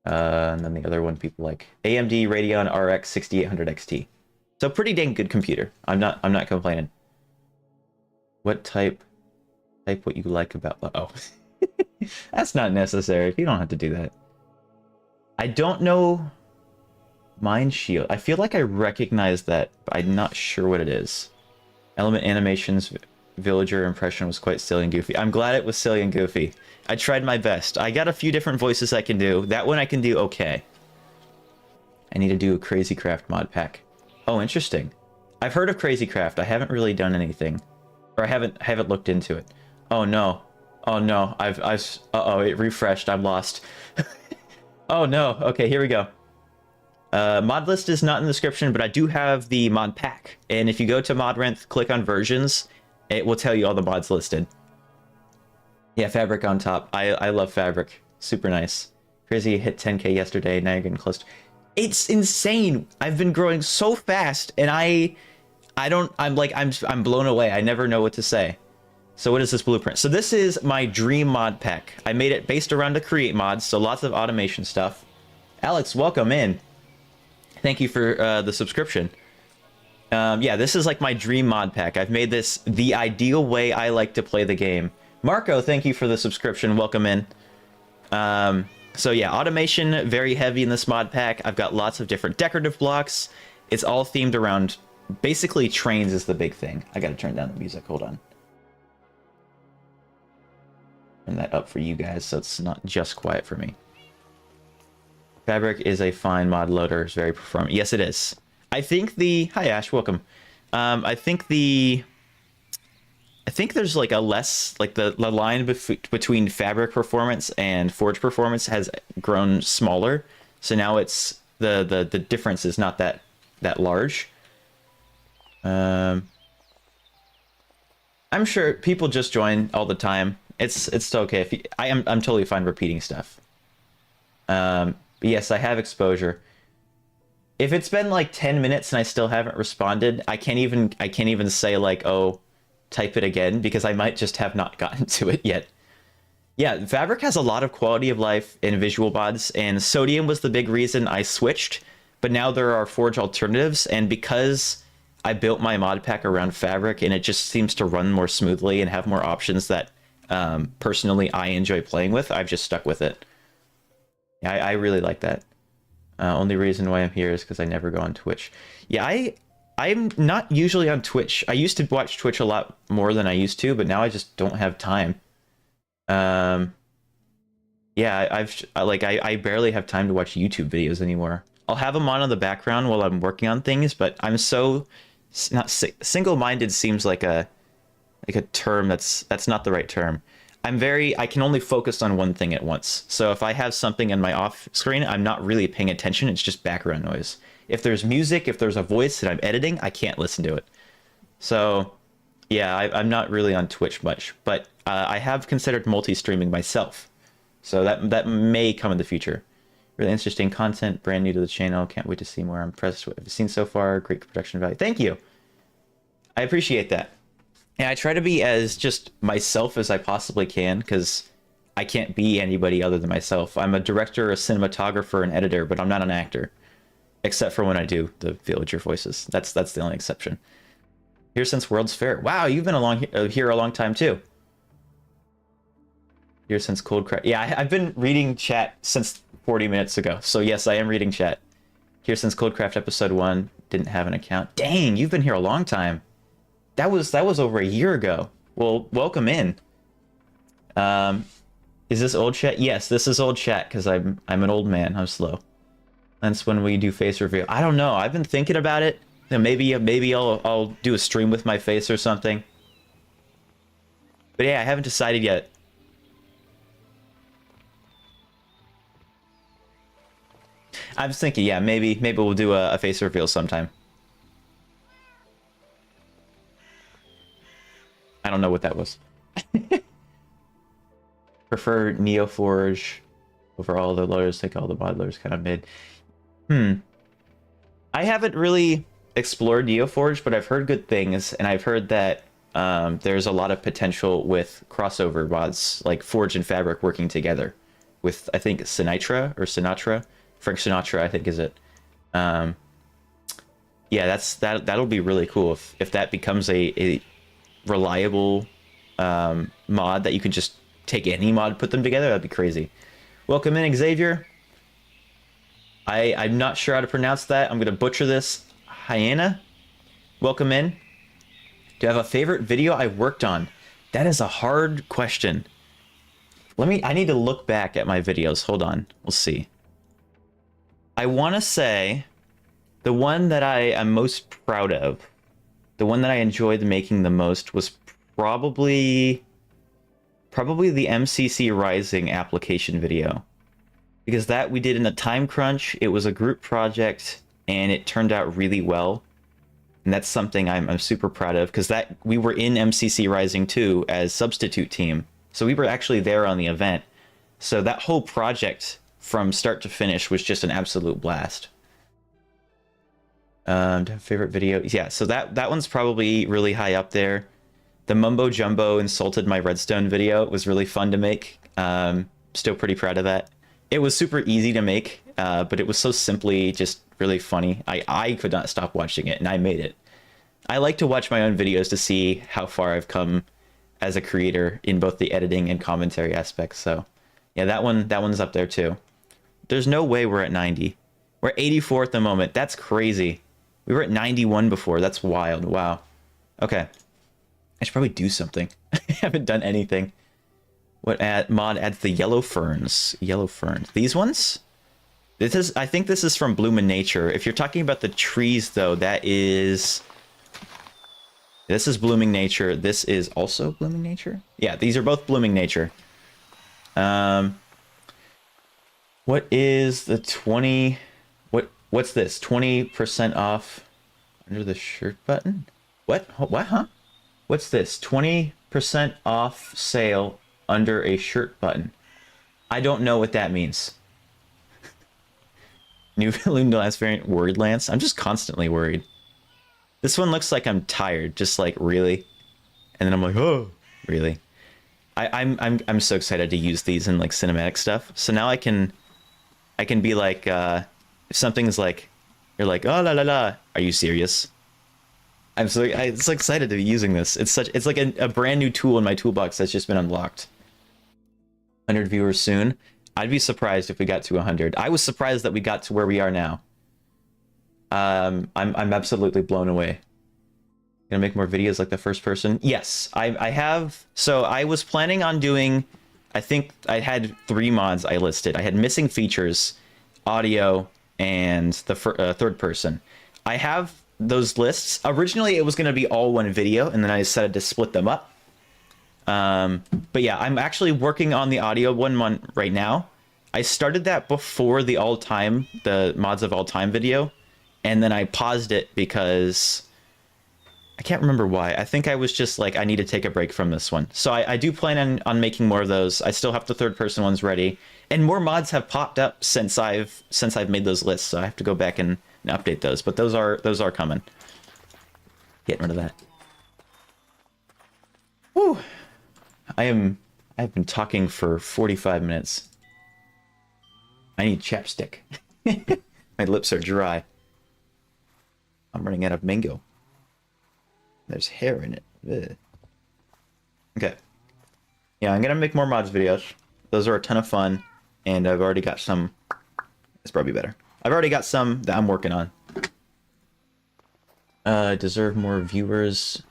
And then the other one people like AMD Radeon RX 6800 XT. So pretty dang good computer. I'm not complaining. What type what you like about... Oh. That's not necessary. You don't have to do that. I don't know Mind Shield. I feel like I recognize that, but I'm not sure what it is. Element Animations Villager impression was quite silly and goofy. I'm glad it was silly and goofy. I tried my best. I got a few different voices I can do. That one I can do okay. I need to do a Crazy Craft mod pack. Oh, interesting. I've heard of Crazy Craft. I haven't really done anything. Or I haven't looked into it. Oh no. Oh no. Uh-oh, it refreshed. I'm lost. Oh no. Okay, here we go. Mod list is not in the description, but I do have the mod pack. And if you go to Modrinth, click on versions, it will tell you all the mods listed. Yeah, Fabric on top. I love Fabric. Super nice. Crazy hit 10k yesterday. Now you're getting close to... It's insane. I've been growing so fast, and I'm blown away. I never know what to say. So what is this blueprint? So this is my dream mod pack. I made it based around the create mods, so lots of automation stuff. Alex, welcome in. Thank you for the subscription. Yeah, this is like my dream mod pack. I've made this the ideal way I like to play the game. Marco, thank you for the subscription. Welcome in. So yeah, automation, very heavy in this mod pack. I've got lots of different decorative blocks. It's all themed around... Basically, trains is the big thing. I gotta turn down the music. Hold on. Turn that up for you guys so it's not just quiet for me. Fabric is a fine mod loader. It's very performant. Yes, it is. I think the... Hi, Ash. Welcome. I think there's like a less... Like the line between Fabric performance and Forge performance has grown smaller. So now it's... The difference is not that large. I'm sure people just join all the time. It's still okay. If I'm totally fine repeating stuff. But yes, I have exposure. If it's been like 10 minutes and I still haven't responded, I can't even say like, oh, type it again, because I might just have not gotten to it yet. Yeah, Fabric has a lot of quality of life in visual mods, and Sodium was the big reason I switched, but now there are Forge alternatives, and because I built my mod pack around Fabric and it just seems to run more smoothly and have more options that personally I enjoy playing with, I've just stuck with it. Yeah, I really like that. Only reason why I'm here is because I never go on Twitch. Yeah, I'm not usually on Twitch. I used to watch Twitch a lot more than I used to, but now I just don't have time. Yeah, I barely have time to watch YouTube videos anymore. I'll have them on in the background while I'm working on things, but I'm so not single-minded seems like a term that's not the right term. I can only focus on one thing at once. So if I have something in my off screen, I'm not really paying attention. It's just background noise. If there's music, if there's a voice that I'm editing, I can't listen to it. So yeah, I'm not really on Twitch much, but I have considered multi-streaming myself. So that may come in the future. Really interesting content, brand new to the channel. Can't wait to see more. I'm impressed with what I've seen so far. Great production value. Thank you. I appreciate that. And I try to be as just myself as I possibly can, because I can't be anybody other than myself. I'm a director, a cinematographer, an editor, but I'm not an actor. Except for when I do the villager voices. That's the only exception. Here since World's Fair. Wow, you've been here a long time too. Here since Coldcraft. Yeah, I've been reading chat since 40 minutes ago. So yes, I am reading chat. Here since Coldcraft episode 1. Didn't have an account. Dang, you've been here a long time. That was over a year ago. Well, welcome in. Is this old chat? Yes, this is old chat because I'm an old man. I'm slow. That's when we do face reveal. I don't know. I've been thinking about it. You know, maybe I'll do a stream with my face or something. But yeah, I haven't decided yet. I was thinking, yeah, maybe we'll do a face reveal sometime. I don't know what that was. Prefer Neoforge over all the loaders. Take all the mod loaders kind of mid. I haven't really explored Neoforge, but I've heard good things, and I've heard that there's a lot of potential with crossover mods, like Forge and Fabric working together with, I think, Sinatra or Sinatra. Frank Sinatra, I think, is it. Yeah, that'll be really cool if that becomes a reliable mod that you can just take any mod, put them together. That'd be crazy. Welcome in, Xavier. I'm not sure how to pronounce that. I'm gonna butcher this. Hyena. Welcome in. Do you have a favorite video I worked on? That is a hard question. I need to look back at my videos. Hold on. We'll see. I want to say the one that I am most proud of, the one that I enjoyed making the most was probably the MCC Rising application video. Because that we did in a time crunch, it was a group project, and it turned out really well. And that's something I'm super proud of, because that we were in MCC Rising 2 as substitute team. So we were actually there on the event. So that whole project from start to finish was just an absolute blast. Favorite video? Yeah, so that one's probably really high up there. The Mumbo Jumbo Insulted My Redstone video was really fun to make. Still pretty proud of that. It was super easy to make, but it was so simply just really funny. I could not stop watching it, and I made it. I like to watch my own videos to see how far I've come as a creator in both the editing and commentary aspects. So yeah, that one's up there too. There's no way we're at 90. We're at 84 at the moment. That's crazy. We were at 91 before. That's wild. Wow. Okay. I should probably do something. I haven't done anything. What mod adds the yellow ferns? Yellow ferns. These ones? I think this is from Bloom in Nature. If you're talking about the trees, though, this is Blooming Nature. This is also Blooming Nature? Yeah, these are both Blooming Nature. What is the 20... What's this? 20% off under the shirt button? What, huh? What's this? 20% off sale under a shirt button. I don't know what that means. New Loom Lance variant, worried Lance? I'm just constantly worried. This one looks like I'm tired, just like, really? And then I'm like, oh, really? I'm so excited to use these in like cinematic stuff. So now I can be like, if something's like, you're like, oh la la la, are you serious? I'm so excited to be using this. It's like a brand new tool in my toolbox that's just been unlocked. 100 viewers soon. I'd be surprised if we got to 100. I was surprised that we got to where we are now. I'm absolutely blown away. Gonna make more videos like the first person. Yes, I have. So I was planning on doing, I think I had 3 mods I listed. I had missing features, audio, and the third person. I have those lists. Originally it was going to be all one video, and then I decided to split them up. But yeah, I'm actually working on the audio one right now. I started that before the mods of all time video, and then I paused it because I can't remember why. I think I was just like, I need to take a break from this one. So I do plan on making more of those. I still have the third person ones ready, and more mods have popped up since I've made those lists. So I have to go back and update those, but those are coming. Getting rid of that. Whew. I've been talking for 45 minutes. I need chapstick. My lips are dry. I'm running out of mango. There's hair in it. Ugh. Okay. Yeah, I'm gonna make more mods videos. Those are a ton of fun, and I've already got some. It's probably better. I've already got some that I'm working on. Deserve more viewers.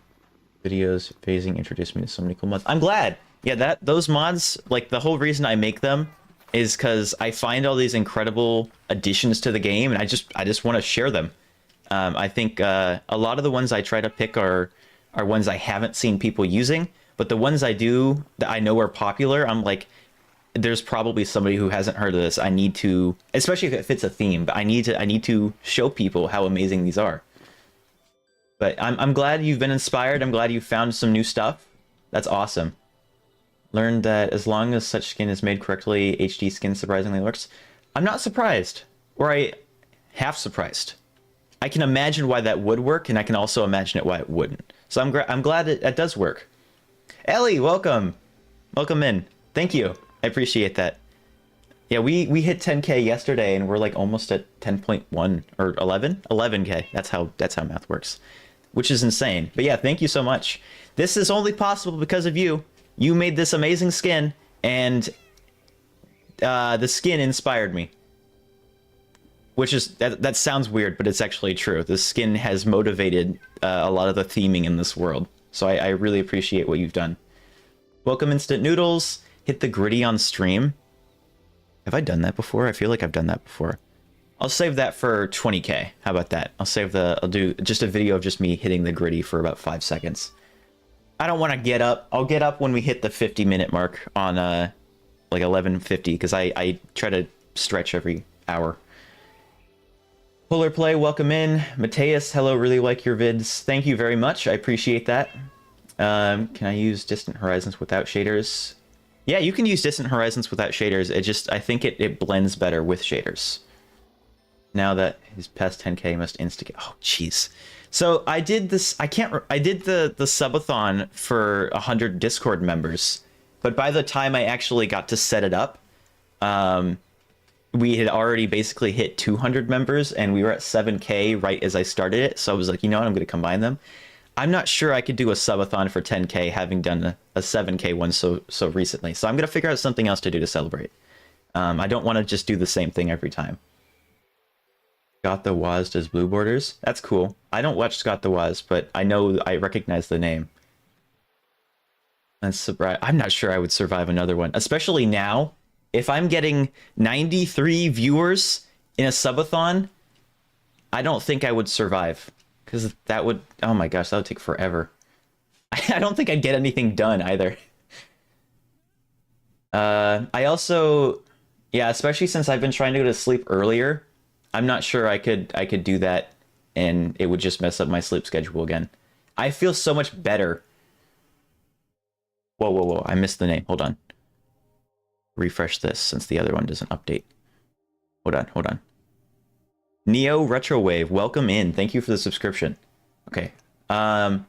Videos phasing introduced me to so many cool mods. I'm glad. Yeah, those mods, like the whole reason I make them is because I find all these incredible additions to the game, and I just want to share them. I think a lot of the ones I try to pick are ones I haven't seen people using, but the ones I do that I know are popular, I'm like, there's probably somebody who hasn't heard of this. I need to, especially if it fits a theme, but I need to show people how amazing these are. But I'm glad you've been inspired. I'm glad you found some new stuff. That's awesome. Learned that as long as such skin is made correctly, HD skin surprisingly works. I'm not surprised, or I half surprised. I can imagine why that would work, and I can also imagine why it wouldn't. So I'm glad it does work. Ellie, welcome. Welcome in. Thank you. I appreciate that. Yeah, we hit 10K yesterday, and we're like almost at 10.1 or 11? 11K. That's how math works, which is insane. But yeah, thank you so much. This is only possible because of you. You made this amazing skin, and the skin inspired me. Which is, that sounds weird, but it's actually true. The skin has motivated a lot of the theming in this world. So I really appreciate what you've done. Welcome, Instant Noodles. Hit the gritty on stream. Have I done that before? I feel like I've done that before. I'll save that for 20K. How about that? I'll do just a video of just me hitting the gritty for about 5 seconds. I don't want to get up. I'll get up when we hit the 50-minute mark on like 11:50, because I try to stretch every hour. Polar Play, welcome in. Mateus, hello, really like your vids. Thank you very much. I appreciate that. Can I use Distant Horizons without shaders? Yeah, you can use Distant Horizons without shaders. I think it blends better with shaders. Now that he's past 10K, he must instigate. Oh, jeez. So I did this. I did the subathon for 100 Discord members, but by the time I actually got to set it up, we had already basically hit 200 members, and we were at 7K right as I started it. So I was like, you know what, I'm going to combine them. I'm not sure I could do a subathon for 10K, having done a 7K one so recently. So I'm going to figure out something else to do to celebrate. I don't want to just do the same thing every time. Scott the Waz does blue borders. That's cool. I don't watch Scott the Waz, but I recognize the name. That's surprising. I'm not sure I would survive another one, especially now. If I'm getting 93 viewers in a subathon, I don't think I would survive, because that would, oh my gosh, that would take forever. I don't think I'd get anything done either. I also, yeah, especially since I've been trying to go to sleep earlier, I'm not sure I could do that, and it would just mess up my sleep schedule again. I feel so much better. Whoa, I missed the name. Hold on. Refresh this since the other one doesn't update. Hold on. Neo Retrowave, welcome in. Thank you for the subscription. Okay. I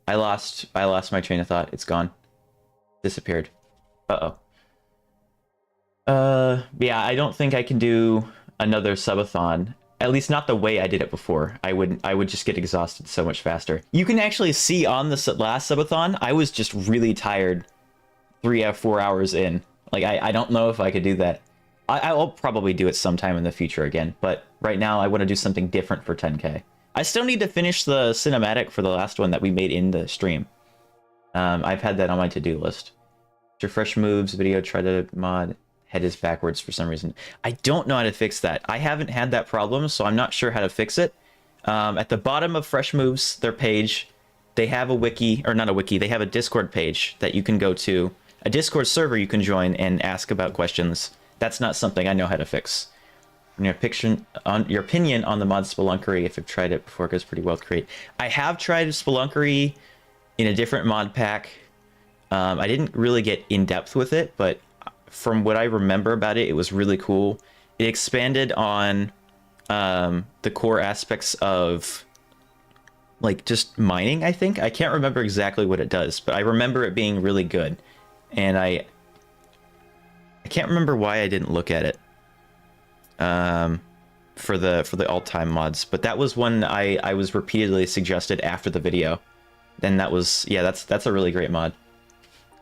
lost my train of thought. It's gone. Disappeared. Uh-oh. Yeah, I don't think I can do another subathon. At least not the way I did it before. I would just get exhausted so much faster. You can actually see on the last subathon, I was just really tired 3 or 4 hours in. Like, I don't know if I could do that. I'll probably do it sometime in the future again, but right now I want to do something different for 10K. I still need to finish the cinematic for the last one that we made in the stream. I've had that on my to-do list. Your fresh moves video, try to mod head is backwards for some reason. I don't know how to fix that. I haven't had that problem, so I'm not sure how to fix it. At the bottom of Fresh Moves, their page, they have a wiki, or not a wiki, they have a Discord page that you can go to, a Discord server you can join and ask about questions. That's not something I know how to fix. And your opinion on the mod Spelunkery, if you've tried it before, it goes pretty well to create. I have tried Spelunkery in a different mod pack. I didn't really get in depth with it, but from what I remember about it, it was really cool. It expanded on the core aspects of like just mining, I think. I can't remember exactly what it does, but I remember it being really good. And I can't remember why I didn't look at it for the all-time mods, but that was one I was repeatedly suggested after the video. And that was, yeah, that's a really great mod.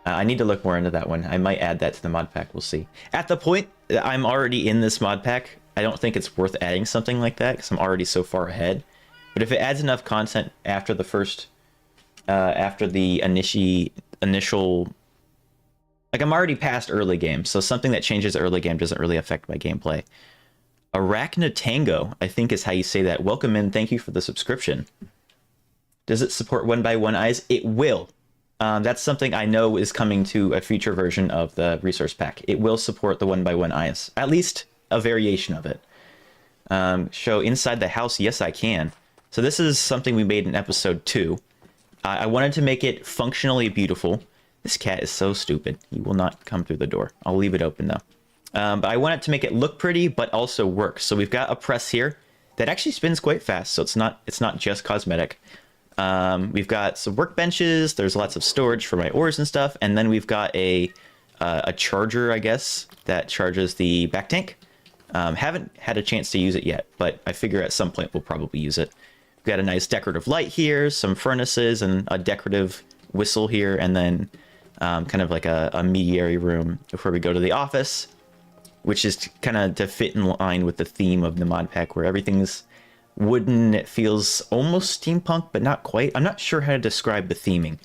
I need to look more into that one. I might add that to the mod pack. We'll see. At the point I'm already in this mod pack, I don't think it's worth adding something like that because I'm already so far ahead. But if it adds enough content after the first, after the initial Like, I'm already past early game, so something that changes early game doesn't really affect my gameplay. Arachnatango, I think is how you say that. Welcome in, thank you for the subscription. Does it support 1x1 eyes? It will. That's something I know is coming to a future version of the resource pack. It will support the 1x1 eyes, at least a variation of it. Show inside the house, yes I can. So this is something we made in episode 2. I wanted to make it functionally beautiful. This cat is so stupid. He will not come through the door. I'll leave it open though. But I wanted to make it look pretty, but also work. So we've got a press here that actually spins quite fast. So it's not just cosmetic. We've got some workbenches. There's lots of storage for my ores and stuff. And then we've got a charger, I guess, that charges the back tank. Haven't had a chance to use it yet, but I figure at some point we'll probably use it. We've got a nice decorative light here, some furnaces, and a decorative whistle here, and then kind of like a mediary room before we go to the office, which is kind of to fit in line with the theme of the mod pack, where everything's wooden. It feels almost steampunk, but not quite. I'm not sure how to describe the theming,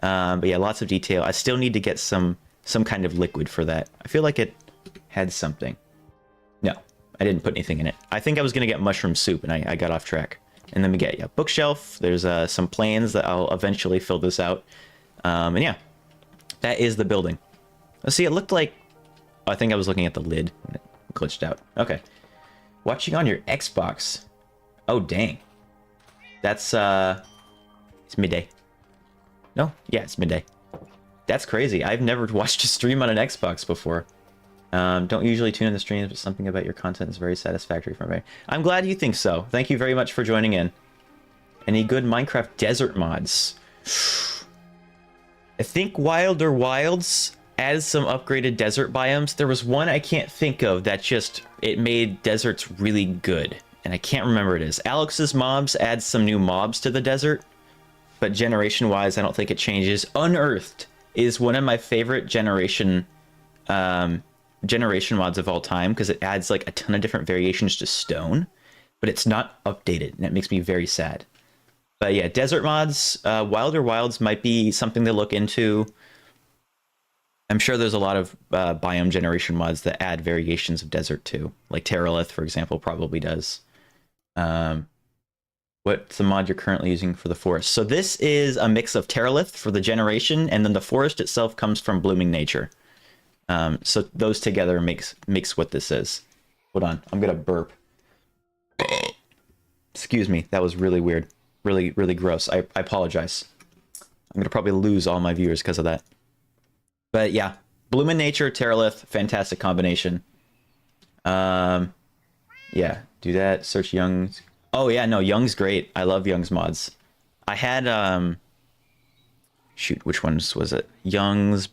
but yeah, lots of detail. I still need to get some kind of liquid for that. I feel like it had something. No, I didn't put anything in it. I think I was gonna get mushroom soup, and I got off track. And then we get a bookshelf. There's some plans that I'll eventually fill this out. And yeah, that is the building. Let's see, it looked like... Oh, I think I was looking at the lid and it glitched out. Okay. Watching on your Xbox. Oh, dang. That's, it's midday. No? Yeah, it's midday. That's crazy. I've never watched a stream on an Xbox before. Don't usually tune in the streams, but something about your content is very satisfactory for me. I'm glad you think so. Thank you very much for joining in. Any good Minecraft desert mods? I think Wilder Wilds adds some upgraded desert biomes. There was one I can't think of that just, it made deserts really good. And I can't remember what it is. Alex's mobs adds some new mobs to the desert, but generation-wise, I don't think it changes. Unearthed is one of my favorite generation mods of all time, because it adds like a ton of different variations to stone, but it's not updated, and it makes me very sad. But yeah, desert mods, Wilder Wilds might be something to look into. I'm sure there's a lot of biome generation mods that add variations of desert too, like Terralith, for example, probably does. What's the mod you're currently using for the forest? So this is a mix of Terralith for the generation, and then the forest itself comes from Blooming Nature. So those together makes what this is. Hold on, I'm gonna burp. Excuse me, that was really weird. Really, really gross. I apologize. I'm gonna probably lose all my viewers because of that. But yeah, Blooming Nature, Terralith, fantastic combination. Yeah, do that, search Young's. Oh yeah, no, Young's great. I love Young's mods. I had, shoot, which ones was it? Young's,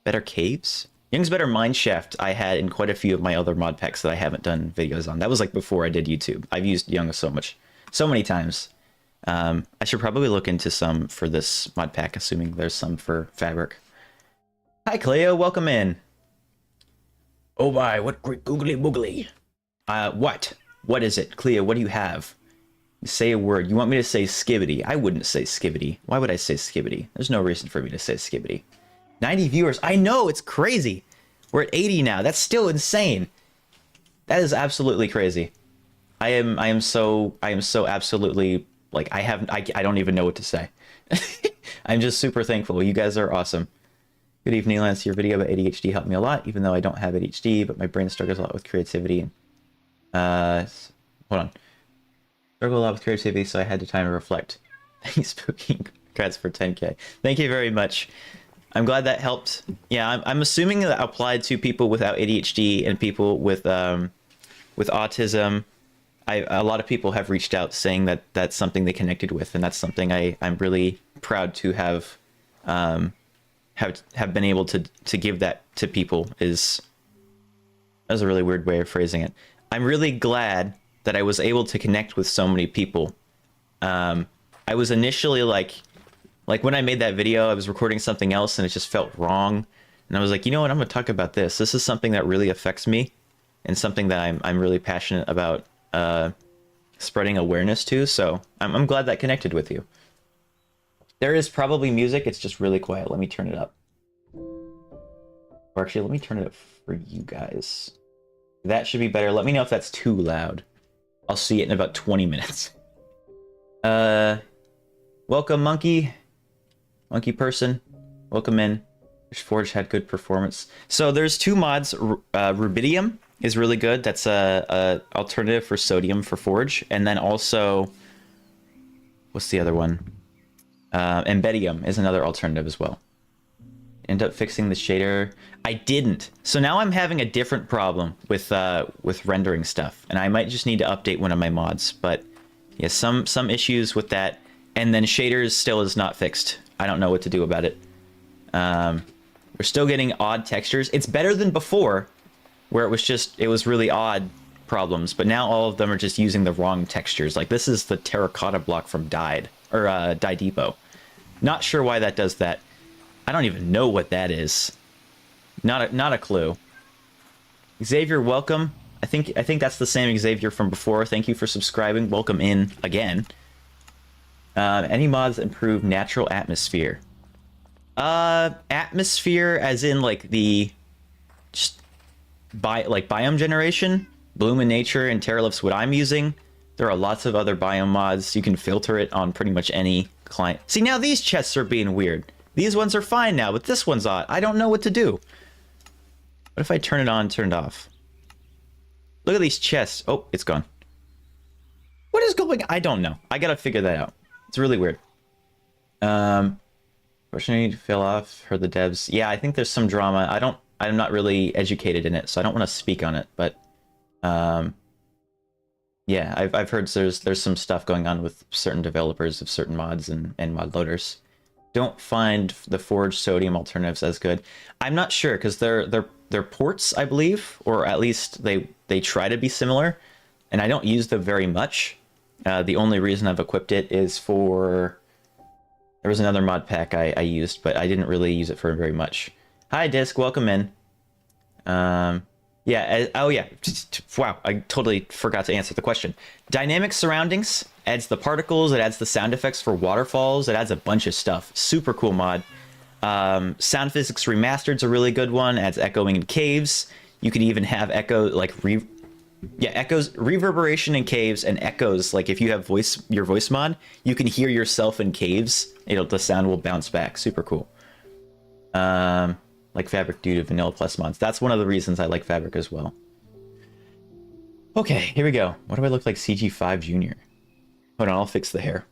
Better Caves? Young's Better Mineshaft I had in quite a few of my other mod packs that I haven't done videos on. That was like before I did YouTube. I've used Young so many times. I should probably look into some for this mod pack, assuming there's some for Fabric. Hi Cleo, welcome in. Oh my, what great googly boogly. What? What is it? Cleo, what do you have? Say a word. You want me to say skibbity? I wouldn't say skibbity. Why would I say skibbity? There's no reason for me to say skibbity. 90 viewers. I know, it's crazy. We're at 80 now. That's still insane. That is absolutely crazy. I am so absolutely, like, I don't even know what to say. I'm just super thankful. You guys are awesome. Good evening, Laynce. Your video about ADHD helped me a lot, even though I don't have ADHD, but my brain struggles a lot with creativity. Hold on. Struggle a lot with creativity, so I had the time to reflect. Thanks, Spooky. Congrats for 10K. Thank you very much. I'm glad that helped. Yeah, I'm assuming that applied to people without ADHD and people with autism. A lot of people have reached out saying that that's something they connected with, and that's something I'm really proud to have been able to give that to people. That was a really weird way of phrasing it. I'm really glad that I was able to connect with so many people. I was initially like when I made that video, I was recording something else and it just felt wrong. And I was like, you know what, I'm gonna talk about this. This is something that really affects me and something that I'm really passionate about spreading awareness to. So I'm glad that connected with you. There is probably music, it's just really quiet. Let me turn it up. Or actually, let me turn it up for you guys. That should be better. Let me know if that's too loud. I'll see it in about 20 minutes. Welcome, Monkey. Monkey person. Welcome in. Forge had good performance. So there's two mods. Rubidium is really good. That's a alternative for sodium for Forge. And then also, what's the other one? Embedium is another alternative as well. End up fixing the shader. I didn't. So now I'm having a different problem with rendering stuff, and I might just need to update one of my mods. But yeah, some issues with that, and then shaders still is not fixed. I don't know what to do about it. We're still getting odd textures. It's better than before, where it was really odd problems, but now all of them are just using the wrong textures. Like this is the terracotta block from Dyed or Dye Depot. Not sure why that does that. I don't even know what that is. Not a clue. Xavier, welcome. I think that's the same Xavier from before. Thank you for subscribing. Welcome in again. Any mods improve natural atmosphere? Atmosphere as in like the biome generation. Bloom in Nature and Terralif's what I'm using. There are lots of other biome mods. You can filter it on pretty much any client. See, now these chests are being weird. These ones are fine now, but this one's odd. I don't know what to do. What if I turn it on, turn it off? Look at these chests. Oh, it's gone. What is going on? I don't know. I gotta figure that out. It's really weird. Fortunately, fell off. Heard the devs. Yeah, I think there's some drama. I'm not really educated in it, so I don't want to speak on it. But yeah, I've heard there's some stuff going on with certain developers of certain mods and mod loaders. Don't find the Forge sodium alternatives as good. I'm not sure because they're ports, I believe, or at least they try to be similar, and I don't use them very much. The only reason I've equipped it is for there was another mod pack I used, but I didn't really use it for very much. Hi, Disc, welcome in. Yeah, oh yeah, wow, I totally forgot to answer the question. Dynamic surroundings adds the particles, it adds the sound effects for waterfalls, it adds a bunch of stuff. Super cool mod. Sound Physics Remastered's a really good one, adds echoing in caves. You can even have echo, like, echoes, reverberation in caves, and echoes, like if you have your voice mod, you can hear yourself in caves, the sound will bounce back. Super cool. Like Fabric due to Vanilla Plus mods. That's one of the reasons I like Fabric as well. Okay, here we go. What do I look like CG5 Junior? Hold on, I'll fix the hair.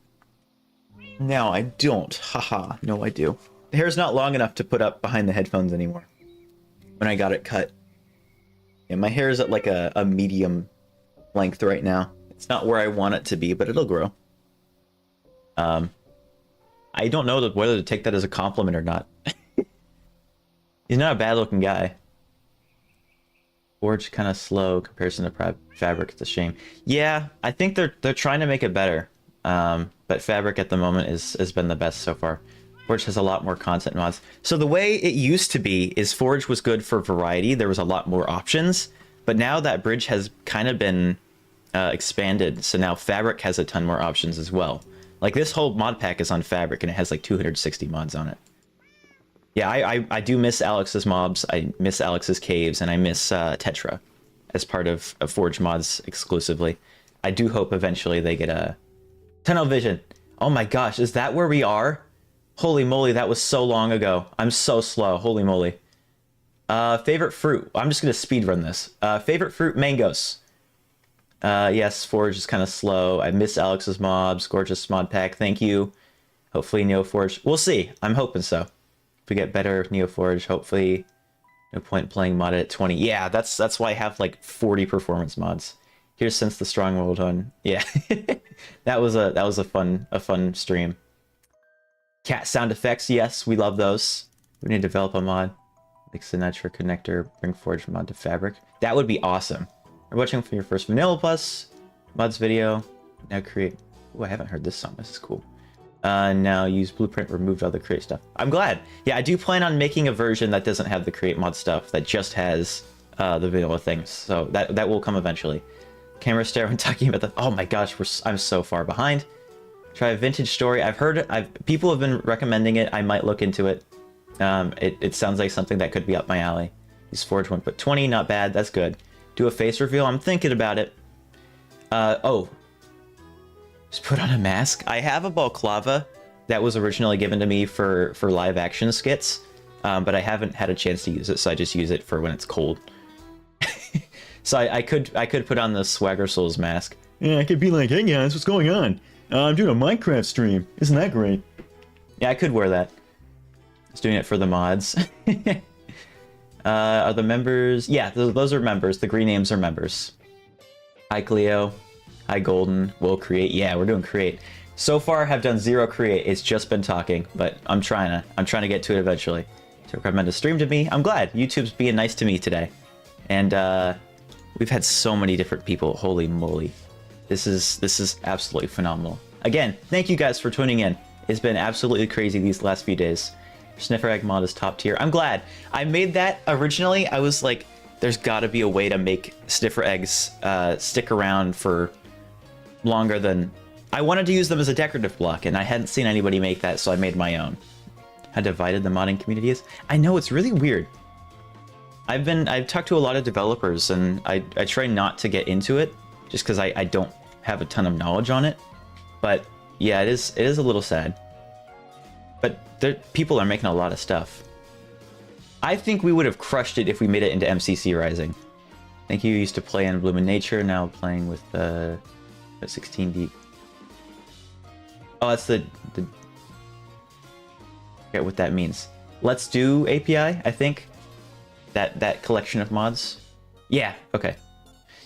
No, I don't. Haha, no I do. The hair's not long enough to put up behind the headphones anymore. When I got it cut. Yeah, my hair is at like a medium length right now. It's not where I want it to be, but it'll grow. I don't know whether to take that as a compliment or not. He's not a bad-looking guy. Forge kind of slow comparison to Fabric. It's a shame. Yeah, I think they're trying to make it better. But Fabric at the moment has been the best so far. Forge has a lot more content mods. So the way it used to be is Forge was good for variety. There was a lot more options. But now that bridge has kind of been expanded. So now Fabric has a ton more options as well. Like this whole mod pack is on Fabric and it has like 260 mods on it. Yeah, I do miss Alex's mobs, I miss Alex's caves, and I miss Tetra as part of Forge mods exclusively. I do hope eventually they get a tunnel vision. Oh my gosh, is that where we are? Holy moly, that was so long ago. I'm so slow, holy moly. Favorite fruit, I'm just gonna speedrun this. Favorite fruit, mangoes. Yes, Forge is kind of slow. I miss Alex's mobs, gorgeous mod pack, thank you. Hopefully NeoForge, we'll see, I'm hoping so. If we get better NeoForge, hopefully no point playing modded at 20. Yeah, that's why I have like 40 performance mods. Here's Since the Stronghold one. Yeah. that was a fun stream. Cat sound effects, yes, we love those. We need to develop a mod. Like Sinatra connector, bring Forge mod to Fabric. That would be awesome. We're watching for your first Vanilla Plus mods video. Now create. Oh, I haven't heard this song. This is cool. Now use Blueprint, removed all the create stuff. I'm glad. Yeah, I do plan on making a version that doesn't have the create mod stuff, that just has the vanilla things. So that will come eventually. Camera stare when talking about the. Oh my gosh, I'm so far behind. Try a vintage story. I've heard it. People have been recommending it. I might look into it. It sounds like something that could be up my alley. Use Forge 1, but 20, not bad. That's good. Do a face reveal. I'm thinking about it. Oh. Just put on a mask. I have a balaclava that was originally given to me for live action skits, but I haven't had a chance to use it, so I just use it for when it's cold. So I could put on the Swagger Souls mask. Yeah, I could be like, hey guys, what's going on? I'm doing a Minecraft stream. Isn't that great? Yeah, I could wear that. I was doing it for the mods. Are the members? Yeah, those are members. The green names are members. Hi Cleo. Hi Golden. We'll create. Yeah, we're doing create. So far, have done 0 create. It's just been talking, but I'm trying to get to it eventually. To recommend a stream to me. I'm glad YouTube's being nice to me today, and we've had so many different people. Holy moly, this is absolutely phenomenal. Again, thank you guys for tuning in. It's been absolutely crazy these last few days. Sniffer Egg mod is top tier. I'm glad. I made that originally. I was like, there's got to be a way to make Sniffer Eggs stick around for longer than... I wanted to use them as a decorative block, and I hadn't seen anybody make that, so I made my own. How divided the modding community is. I know, it's really weird. I've talked to a lot of developers, and I try not to get into it, just because I don't have a ton of knowledge on it. But yeah, it is a little sad. But people are making a lot of stuff. I think we would have crushed it if we made it into MCC Rising. Thank you. Used to play in Bloom in Nature, now playing with 16 Deep. Oh, that's the I forget what that means. Let's Do API, I think. That collection of mods. Yeah, okay.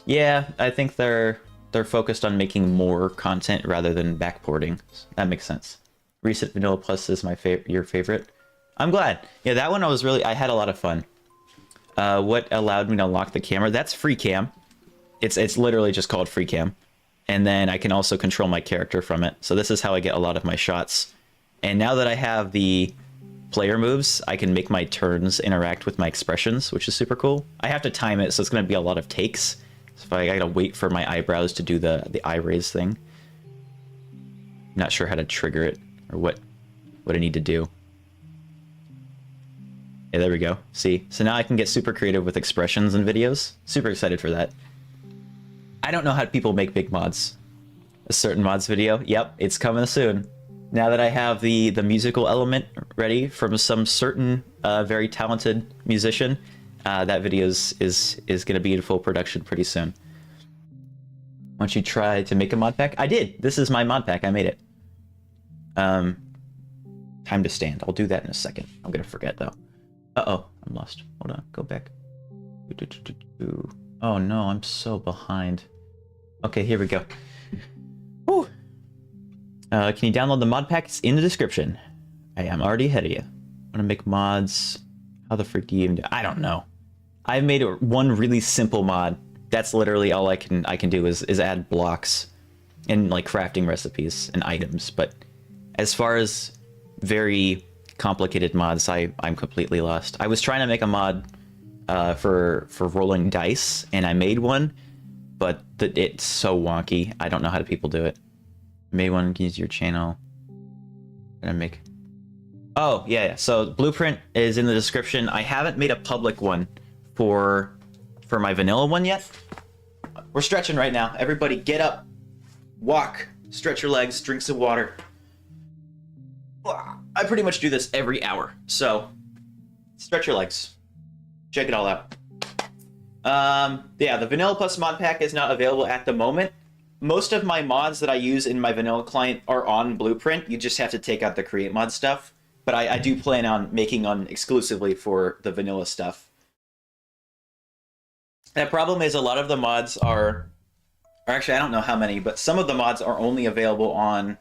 Yeah, I think they're focused on making more content rather than backporting. That makes sense. Reset Vanilla Plus is your favorite. I'm glad. Yeah, that one I had a lot of fun. What allowed me to unlock the camera? That's free cam. It's literally just called free cam. And then I can also control my character from it. So this is how I get a lot of my shots. And now that I have the player moves, I can make my turns interact with my expressions, which is super cool. I have to time it, so it's going to be a lot of takes. So I gotta wait for my eyebrows to do the eye raise thing. Not sure how to trigger it or what I need to do. Yeah, there we go. See? So now I can get super creative with expressions and videos. Super excited for that. I don't know how people make big mods. A certain mods video. Yep, it's coming soon. Now that I have the musical element ready from some certain very talented musician, that video is going to be in full production pretty soon. Why don't you try to make a mod pack? I did. This is my mod pack. I made it. Time to stand. I'll do that in a second. I'm going to forget though. Uh-oh, I'm lost. Hold on, go back. Oh no, I'm so behind. Okay, here we go. Woo! Can you download the mod pack? It's in the description. I am already ahead of you. Want to make mods? How the frick do you even do? I don't know. I made one really simple mod. That's literally all I can do is add blocks and like crafting recipes and items. But as far as very complicated mods, I'm completely lost. I was trying to make a mod for rolling dice, and I made one, but it's so wonky. I don't know how people do it. I made one. Use your channel. Gonna make. Oh yeah. So blueprint is in the description. I haven't made a public one for my vanilla one yet. We're stretching right now. Everybody, get up, walk, stretch your legs, drink some water. I pretty much do this every hour, so stretch your legs. Check it all out. Yeah, the Vanilla Plus mod pack is not available at the moment. Most of my mods that I use in my vanilla client are on Blueprint. You just have to take out the create mod stuff. But I do plan on making one exclusively for the vanilla stuff. That problem is a lot of the mods are actually, I don't know how many, but some of the mods are only available on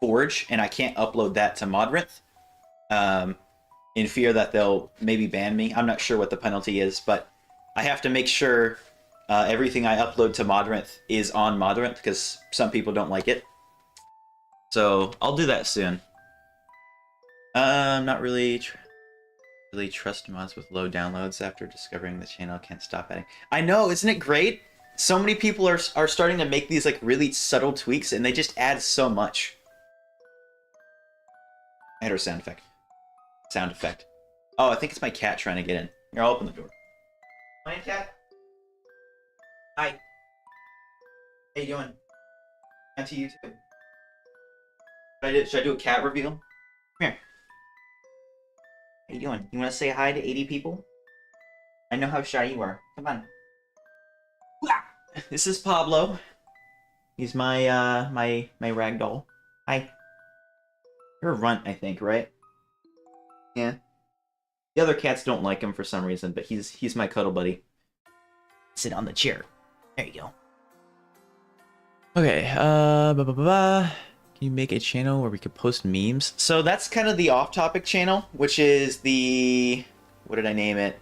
Forge, and I can't upload that to Modrinth. In fear that they'll maybe ban me. I'm not sure what the penalty is, but I have to make sure everything I upload to Modrinth is on Modrinth, because some people don't like it. So I'll do that soon. Not really trust mods with low downloads after discovering the channel can't stop adding. I know, isn't it great? So many people are starting to make these like really subtle tweaks, and they just add so much. Header sound effect. Sound effect. Oh, I think it's my cat trying to get in. Here, I'll open the door. Hi, cat. Hi. How you doing? And to you too. Should I do a cat reveal? Come here. How you doing? You want to say hi to 80 people? I know how shy you are. Come on. This is Pablo. He's my my ragdoll. Hi. You're a runt, I think, right? Yeah. The other cats don't like him for some reason, but he's my cuddle buddy. Sit on the chair. There you go. Okay, Can you make a channel where we could post memes? So that's kind of the off-topic channel, which is the... What did I name it?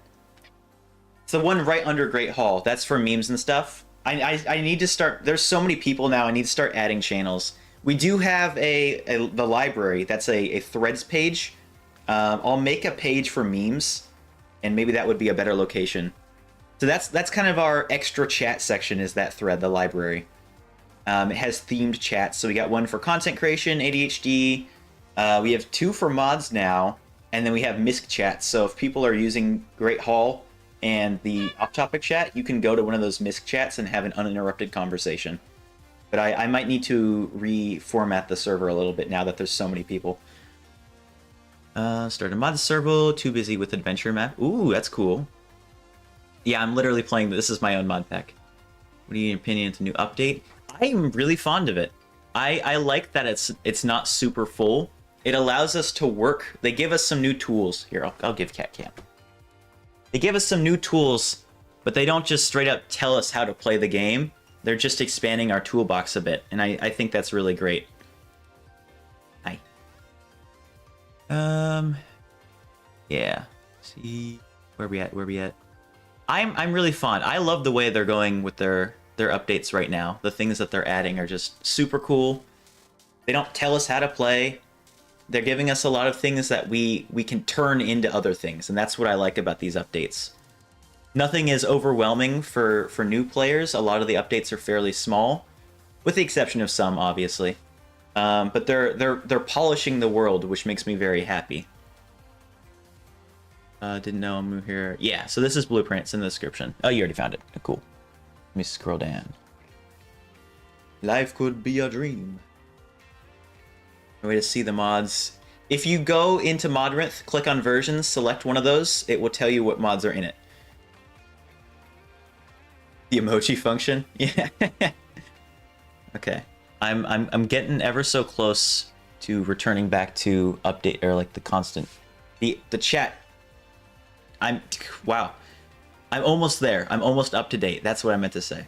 It's the one right under Great Hall. That's for memes and stuff. I need to start... There's so many people now, I need to start adding channels. We do have the library. That's a threads page. I'll make a page for memes, and maybe that would be a better location. So that's kind of our extra chat section, is that thread, the library. It has themed chats, so we got one for content creation, ADHD. We have 2 for mods now, and then we have misc chats. So if people are using Great Hall and the off-topic chat, you can go to one of those misc chats and have an uninterrupted conversation. But I might need to reformat the server a little bit now that there's so many people. Start a mod server, too busy with adventure map. Ooh, that's cool. Yeah, I'm literally playing, this is my own mod pack. What are your opinion to new update? I'm really fond of it. I like that it's not super full. It allows us to work. They give us some new tools. Here, I'll give Cat Cam. They give us some new tools, but they don't just straight up tell us how to play the game. They're just expanding our toolbox a bit, and I think that's really great. Hi. Yeah. See, where we at? I'm really fond. I love the way they're going with their updates right now. The things that they're adding are just super cool. They don't tell us how to play. They're giving us a lot of things that we can turn into other things, and that's what I like about these updates. Nothing is overwhelming for new players. A lot of the updates are fairly small, with the exception of some, obviously. But they're polishing the world, which makes me very happy. Didn't know I'm here. Yeah, so this is Blueprint. It's in the description. Oh, you already found it. Oh, cool. Let me scroll down. Life could be a dream. A way to see the mods. If you go into Modrinth, click on versions, select one of those, it will tell you what mods are in it. The emoji function? Yeah. Okay. I'm getting ever so close to returning back to update, or like the constant. The chat. Wow. I'm almost there. I'm almost up to date. That's what I meant to say.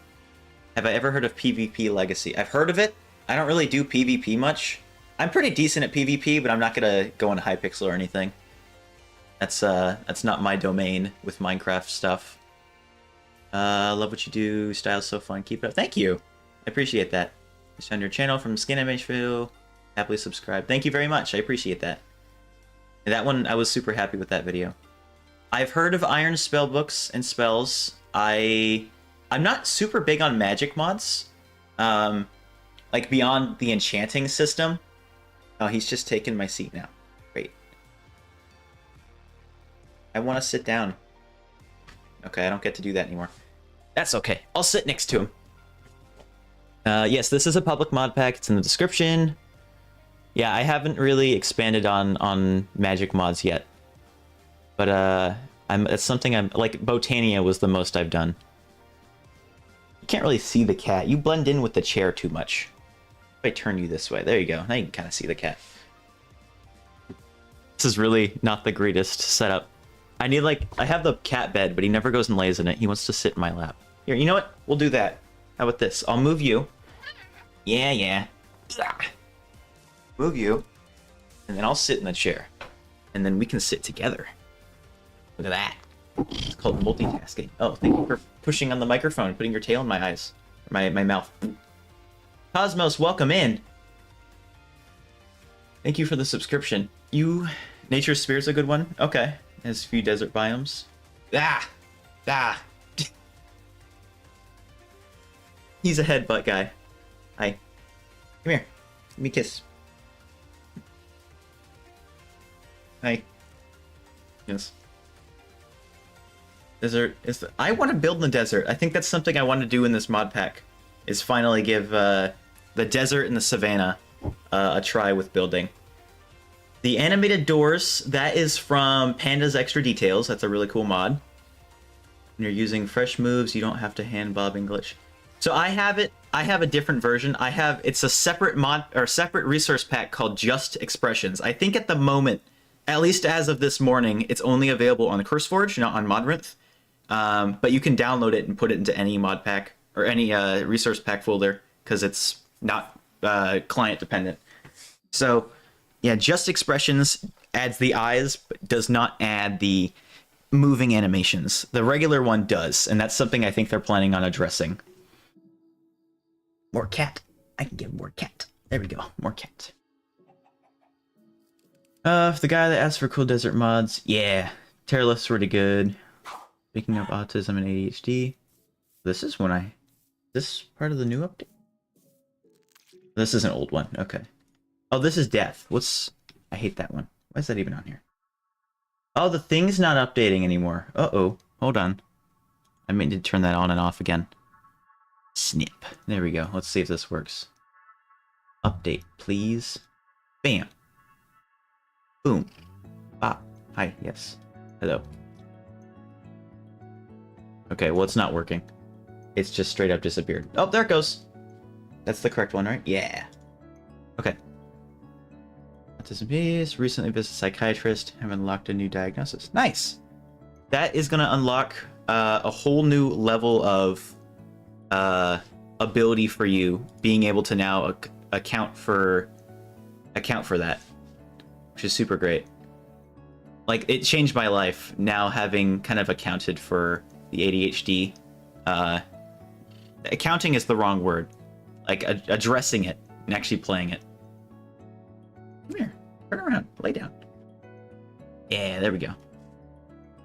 Have I ever heard of PvP Legacy? I've heard of it. I don't really do PvP much. I'm pretty decent at PvP, but I'm not gonna go into Hypixel or anything. That's not my domain with Minecraft stuff. Love what you do. Style's so fun. Keep it up. Thank you. I appreciate that. Just found your channel from Skin Image Video. Happily subscribe. Thank you very much. I appreciate that. And that one, I was super happy with that video. I've heard of Iron spellbooks and spells. I'm not super big on magic mods. Like beyond the enchanting system. Oh, he's just taking my seat now. Great. I want to sit down. Okay, I don't get to do that anymore. That's okay. I'll sit next to him. Yes, this is a public mod pack. It's in the description. Yeah, I haven't really expanded on magic mods yet. But it's something I'm like. Botania was the most I've done. You can't really see the cat. You blend in with the chair too much. If I turn you this way, there you go. Now you can kind of see the cat. This is really not the greatest setup. I need I have the cat bed, but he never goes and lays in it. He wants to sit in my lap. Here, you know what? We'll do that. How about this? I'll move you. Yeah. Move you. And then I'll sit in the chair. And then we can sit together. Look at that. It's called multitasking. Oh, thank you for pushing on the microphone, putting your tail in my eyes. My mouth. Cosmos, welcome in. Thank you for the subscription. Nature Spear's a good one? Okay. Has a few desert biomes. He's a headbutt guy. Hi. Come here. Let me kiss. Hi. Yes. Desert is. I want to build in the desert. I think that's something I want to do in this mod pack. Is finally give the desert and the savannah a try with building. The animated doors, that is from Panda's Extra Details. That's a really cool mod. When you're using fresh moves, you don't have to hand bob and glitch. So I have it. I have a different version. It's a separate mod or separate resource pack called Just Expressions. I think at the moment, at least as of this morning, it's only available on CurseForge, not on Modrinth. But you can download it and put it into any mod pack or any resource pack folder because it's not client dependent. So yeah, Just Expressions adds the eyes, but does not add the moving animations. The regular one does, and that's something I think they're planning on addressing. More cat. I can give more cat. There we go. More cat. The guy that asked for cool desert mods. Yeah. Terralift's really good. Speaking of autism and ADHD. This is this part of the new update? This is an old one. Okay. Oh, this is death. I hate that one. Why is that even on here? Oh, the thing's not updating anymore. Uh-oh. Hold on. I meant to turn that on and off again. Snip. There we go. Let's see if this works. Update, please. Bam. Boom. Ah. Hi. Yes. Hello. Okay, well, it's not working. It's just straight up disappeared. Oh, there it goes. That's the correct one, right? Yeah. Okay. Autism base. Recently visited a psychiatrist. Have unlocked a new diagnosis. Nice. That is going to unlock a whole new level of ability for you, being able to now account for that, which is super great. Like, it changed my life now, having kind of accounted for the ADHD. Accounting is the wrong word. Like, addressing it and actually playing it. Come here. Turn around. Lay down. Yeah, there we go.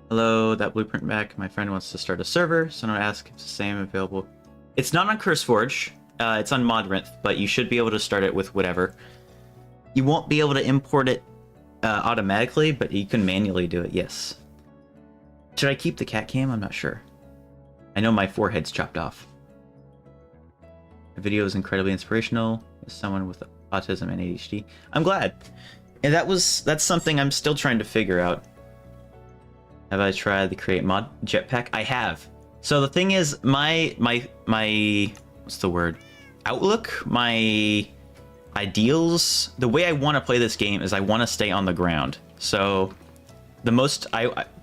Hello, that blueprint back. My friend wants to start a server, so I'm gonna ask if it's the same available. It's not on CurseForge. It's on Modrinth, but you should be able to start it with whatever. You won't be able to import it automatically, but you can manually do it, yes. Should I keep the cat cam? I'm not sure. I know my forehead's chopped off. The video is incredibly inspirational. As someone with autism and ADHD. I'm glad. And that's something I'm still trying to figure out. Have I tried the create mod jetpack? I have. So the thing is, my what's the word? Outlook, my ideals, the way I want to play this game is I want to stay on the ground. So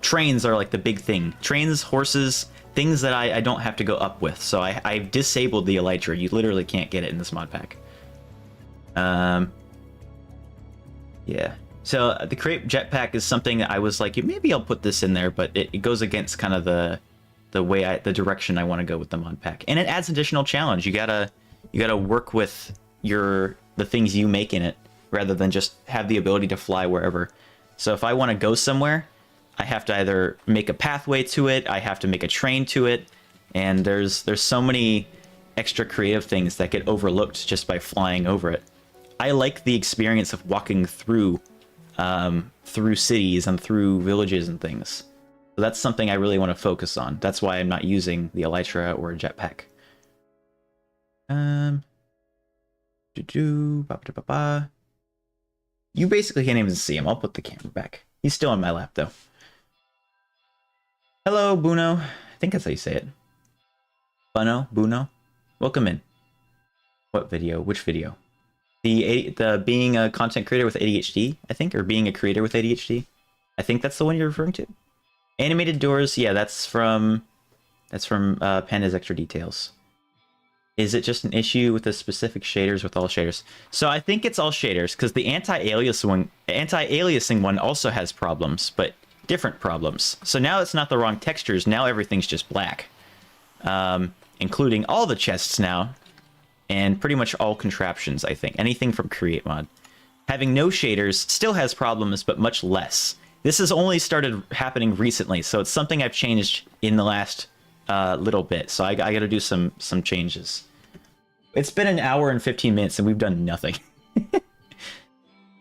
trains are like the big thing. Trains, horses, things that I don't have to go up with. So I've disabled the elytra. You literally can't get it in this mod pack. Yeah. So the create jetpack is something that I was like, maybe I'll put this in there, but it goes against kind of the direction I want to go with the mod pack, and it adds additional challenge. You gotta work with the things you make in it rather than just have the ability to fly wherever. So if I want to go somewhere, I have to either make a pathway to it, I have to make a train to it, and there's so many extra creative things that get overlooked just by flying over it. I like the experience of walking through cities and through villages and things. So that's something I really want to focus on. That's why I'm not using the elytra or a jetpack. You basically can't even see him. I'll put the camera back. He's still on my lap though. Hello, Buno. I think that's how you say it. Buno. Welcome in. What video? Which video? The being a content creator with ADHD, I think, or being a creator with ADHD. I think that's the one you're referring to. Animated doors, yeah, that's from Panda's Extra Details. Is it just an issue with the specific shaders with all shaders? So I think it's all shaders, because the anti-aliasing one also has problems, but different problems. So now it's not the wrong textures, now everything's just black. Including all the chests now, and pretty much all contraptions, I think. Anything from Create Mod. Having no shaders still has problems, but much less. This has only started happening recently, so it's something I've changed in the last little bit. So I gotta do some changes. It's been an hour and 15 minutes, and we've done nothing.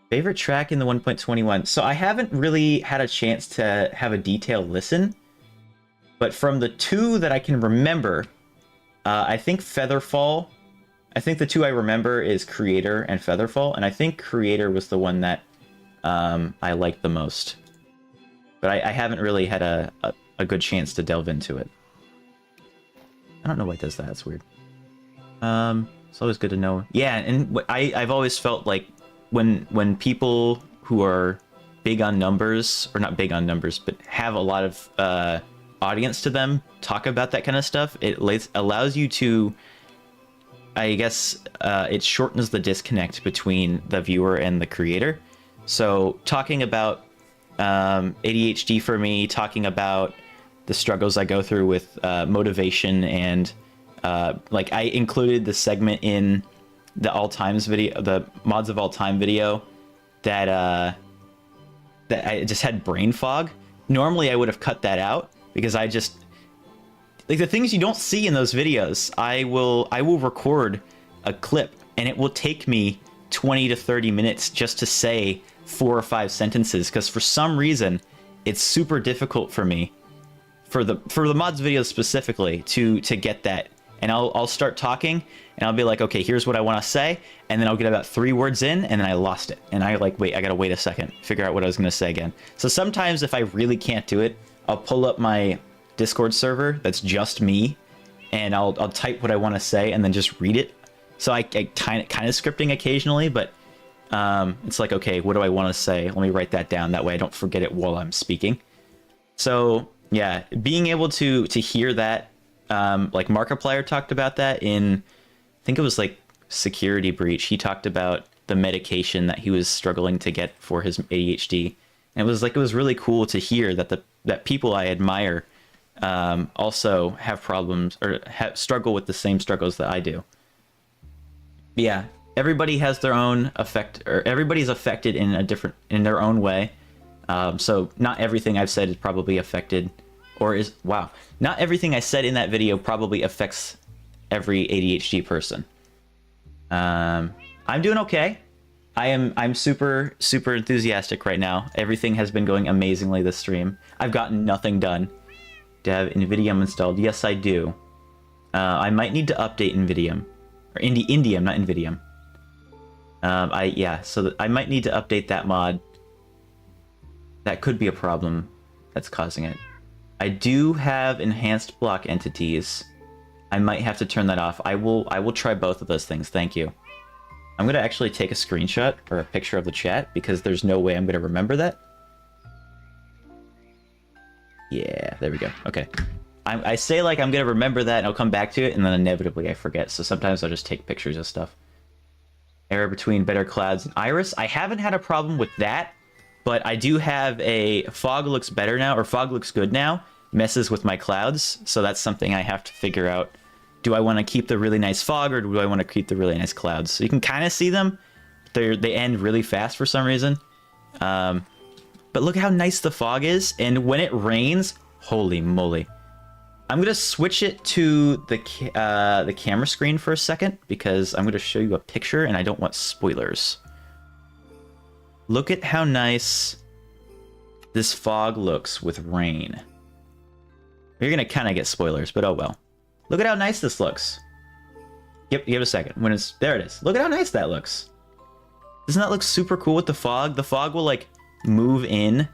Favorite track in the 1.21. So I haven't really had a chance to have a detailed listen, But from the two that I can remember, I think Featherfall. I think the two I remember is Creator and Featherfall, and I think Creator was the one that I liked the most. But I haven't really had a good chance to delve into it. I don't know why it does that. It's weird. It's always good to know. Yeah, and I've always felt like when people who are big on numbers, or not big on numbers, but have a lot of audience to them talk about that kind of stuff, it allows you to, I guess, it shortens the disconnect between the viewer and the creator. So talking about ADHD for me, talking about the struggles I go through with motivation, and like I included the segment in the all times video, the mods of all time video, that that I just had brain fog. Normally I would have cut that out because I just, like, the things you don't see in those videos, I will record a clip and it will take me 20 to 30 minutes just to say 4 or 5 sentences, because for some reason it's super difficult for me, for the mods videos specifically, to get that. And I'll start talking and I'll be like, okay, here's what I want to say, and then I'll get about 3 words in and then I lost it, and I like, wait, I gotta wait a second, figure out what I was gonna say again. So sometimes if I really can't do it, I'll pull up my Discord server that's just me, and I'll type what I want to say and then just read it. So I kind of scripting occasionally, but it's like, okay, what do I want to say? Let me write that down. That way I don't forget it while I'm speaking. So yeah, being able to hear that, like Markiplier talked about that in, I think it was like Security Breach. He talked about the medication that he was struggling to get for his ADHD. And it was really cool to hear that people I admire also have problems, or struggle with the same struggles that I do. Yeah, everybody has their own effect, or everybody's affected in their own way. So not everything I've said is probably affected, or is, wow, not everything I said in that video probably affects every ADHD person. I'm doing okay. I'm super enthusiastic right now. Everything has been going amazingly this stream. I've gotten nothing done. Do I have Individuum installed? Yes, I do. I might need to update Individuum, or Indium, not Individuum. So I might need to update that mod. That could be a problem that's causing it. I do have enhanced block entities. I might have to turn that off. I will try both of those things. Thank you. I'm gonna actually take a screenshot or a picture of the chat, because there's no way I'm gonna remember that. Yeah, there we go. Okay. I say like I'm gonna remember that and I'll come back to it, and then inevitably I forget. So sometimes I'll just take pictures of stuff. Error between Better Clouds and Iris. I haven't had a problem with that, but I do have a fog looks better now, or fog looks good now. Messes with my clouds, so that's something I have to figure out. Do I want to keep the really nice fog, or do I want to keep the really nice clouds? So you can kind of see them. They end really fast for some reason. But look how nice the fog is, and when it rains, holy moly. I'm gonna switch it to the camera screen for a second, because I'm gonna show you a picture and I don't want spoilers. Look at how nice this fog looks with rain. You're gonna kind of get spoilers, but oh well. Look at how nice this looks. Give it a second. When it's there, it is. Look at how nice that looks. Doesn't that look super cool with the fog? The fog will like move in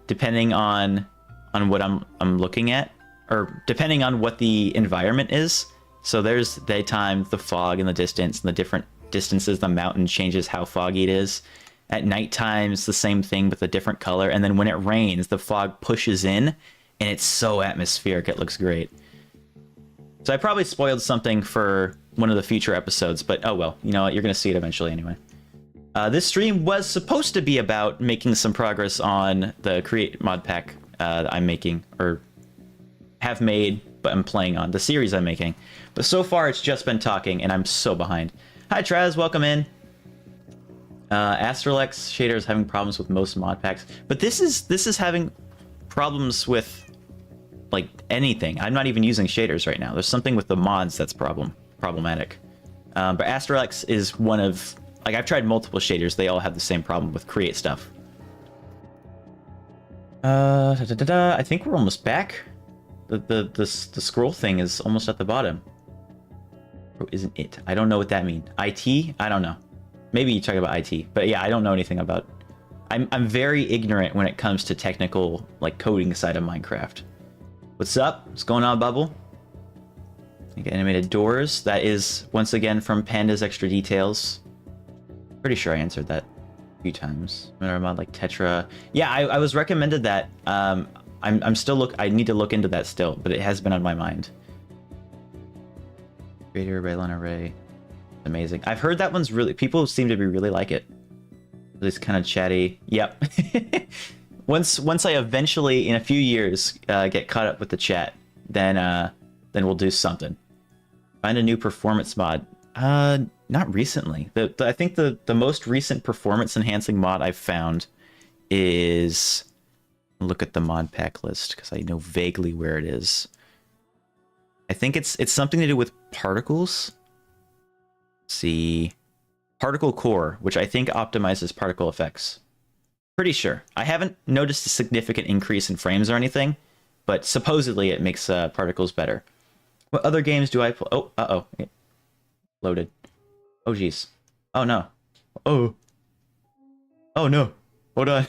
depending on what I'm looking at, or depending on what the environment is. So there's daytime, the fog in the distance, and the different distances the mountain changes how foggy it is. At nighttime, it's the same thing with a different color. And then when it rains, the fog pushes in, and it's so atmospheric. It looks great. So I probably spoiled something for one of the future episodes, but oh well. You know what? You're going to see it eventually anyway. This stream was supposed to be about making some progress on the Create Modpack that I'm making, or have made, but I'm playing on. The series I'm making. But so far, it's just been talking, and I'm so behind. Hi, Traz. Welcome in. Astralex shader is having problems with most mod packs, but this is having problems with like anything. I'm not even using shaders right now. There's something with the mods that's problematic. But Astralex is one of, like, I've tried multiple shaders. They all have the same problem with create stuff. I think we're almost back. The scroll thing is almost at the bottom. Or isn't it? I don't know what that means. IT? I don't know. Maybe you talk about IT, but yeah, I don't know anything about. I'm very ignorant when it comes to technical, like, coding side of Minecraft. What's up? What's going on, Bubble? You get animated doors. That is once again from Panda's Extra Details. Pretty sure I answered that a few times. Another mod like Tetra. Yeah, I was recommended that. I'm still I need to look into that still, but it has been on my mind. Creator Raylon Array. Amazing. I've heard that one's really, people seem to be really like it. It's kind of chatty. Yep. Once I eventually, in a few years, get caught up with the chat, then we'll do something. Find a new performance mod. Not recently. I think the most recent performance enhancing mod I've found is, look at the Modpack list because I know vaguely where it is. I think it's something to do with particles. Let's see, particle core, which I think optimizes particle effects. Pretty sure. I haven't noticed a significant increase in frames or anything, but supposedly it makes particles better. What other games do I play? Oh, uh-oh. Loaded. Oh, jeez. Oh, no. Oh. Oh, no. Hold on.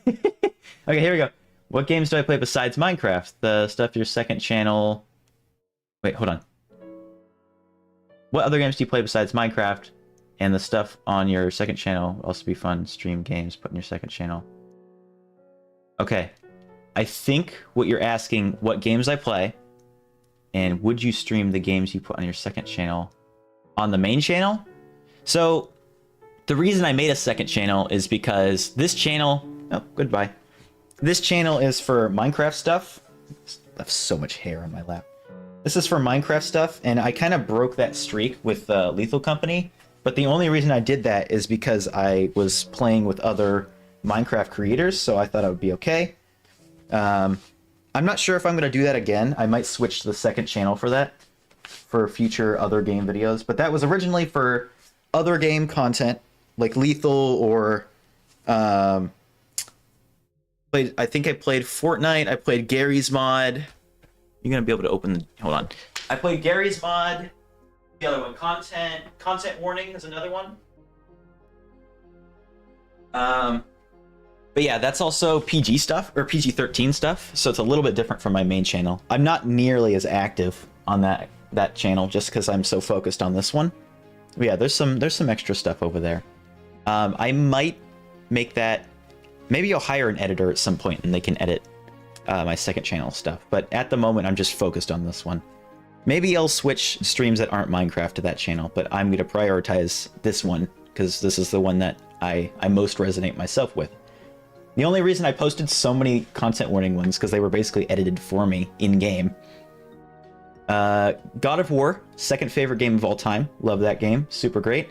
Okay, here we go. What games do I play besides Minecraft? The stuff your second channel... Wait, hold on. What other games do you play besides Minecraft? And the stuff on your second channel will also be fun. Stream games put in your second channel. Okay. I think what you're asking, what games I play, and would you stream the games you put on your second channel on the main channel? So, the reason I made a second channel is because this channel... Oh, goodbye. This channel is for Minecraft stuff. I have so much hair on my lap. This is for Minecraft stuff, and I kind of broke that streak with Lethal Company. But the only reason I did that is because I was playing with other Minecraft creators, so I thought it would be okay. I'm not sure if I'm going to do that again. I might switch to the second channel for that, for future other game videos. But that was originally for other game content, like Lethal or... I think I played Fortnite, I played Gary's mod. You're going to be able to open the... Hold on. I played Gary's mod. The other one, content warning is another one. But yeah, that's also PG stuff, or PG-13 stuff, so it's a little bit different from my main channel. I'm not nearly as active on that channel just because I'm so focused on this one. But yeah, there's some extra stuff over there. I might make that... Maybe I'll hire an editor at some point and they can edit my second channel stuff. But at the moment, I'm just focused on this one. Maybe I'll switch streams that aren't Minecraft to that channel, but I'm going to prioritize this one because this is the one that I most resonate myself with. The only reason I posted so many content warning ones because they were basically edited for me in-game. God of War, second favorite game of all time. Love that game. Super great.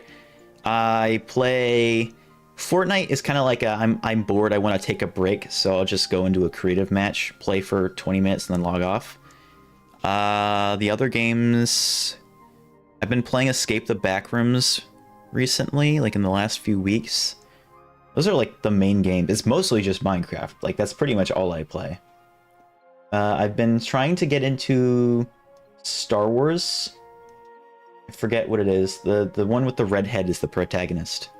I play... Fortnite is kind of like I'm bored, I want to take a break, so I'll just go into a creative match, play for 20 minutes, and then log off. The other games... I've been playing Escape the Backrooms recently, like in the last few weeks. Those are like the main games. It's mostly just Minecraft. Like, that's pretty much all I play. I've been trying to get into Star Wars. I forget what it is. The one with the red head is the protagonist.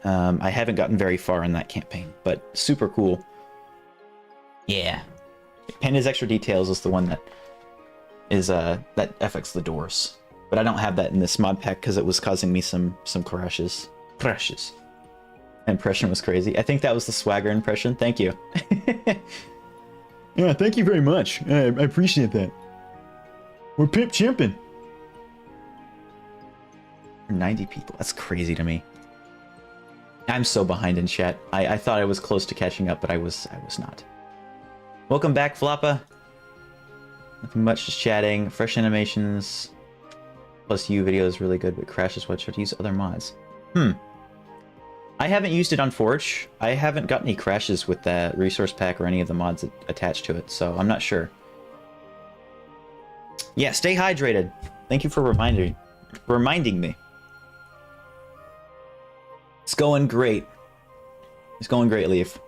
I haven't gotten very far in that campaign, but super cool. Yeah. Panda's Extra Details is the one that is that affects the doors. But I don't have that in this mod pack because it was causing me some crashes. Crashes. Impression was crazy. I think that was the swagger impression. Thank you. Yeah, thank you very much. I appreciate that. We're pimp chimping. 90 people. That's crazy to me. I'm so behind in chat. I thought I was close to catching up, but I was not. Welcome back, Floppa. Nothing much, just chatting. Fresh animations. Plus you video is really good, but crashes what should use other mods. I haven't used it on Forge. I haven't got any crashes with that resource pack or any of the mods attached to it, so I'm not sure. Yeah, stay hydrated. Thank you for reminding me. It's going great. It's going great, Leaf.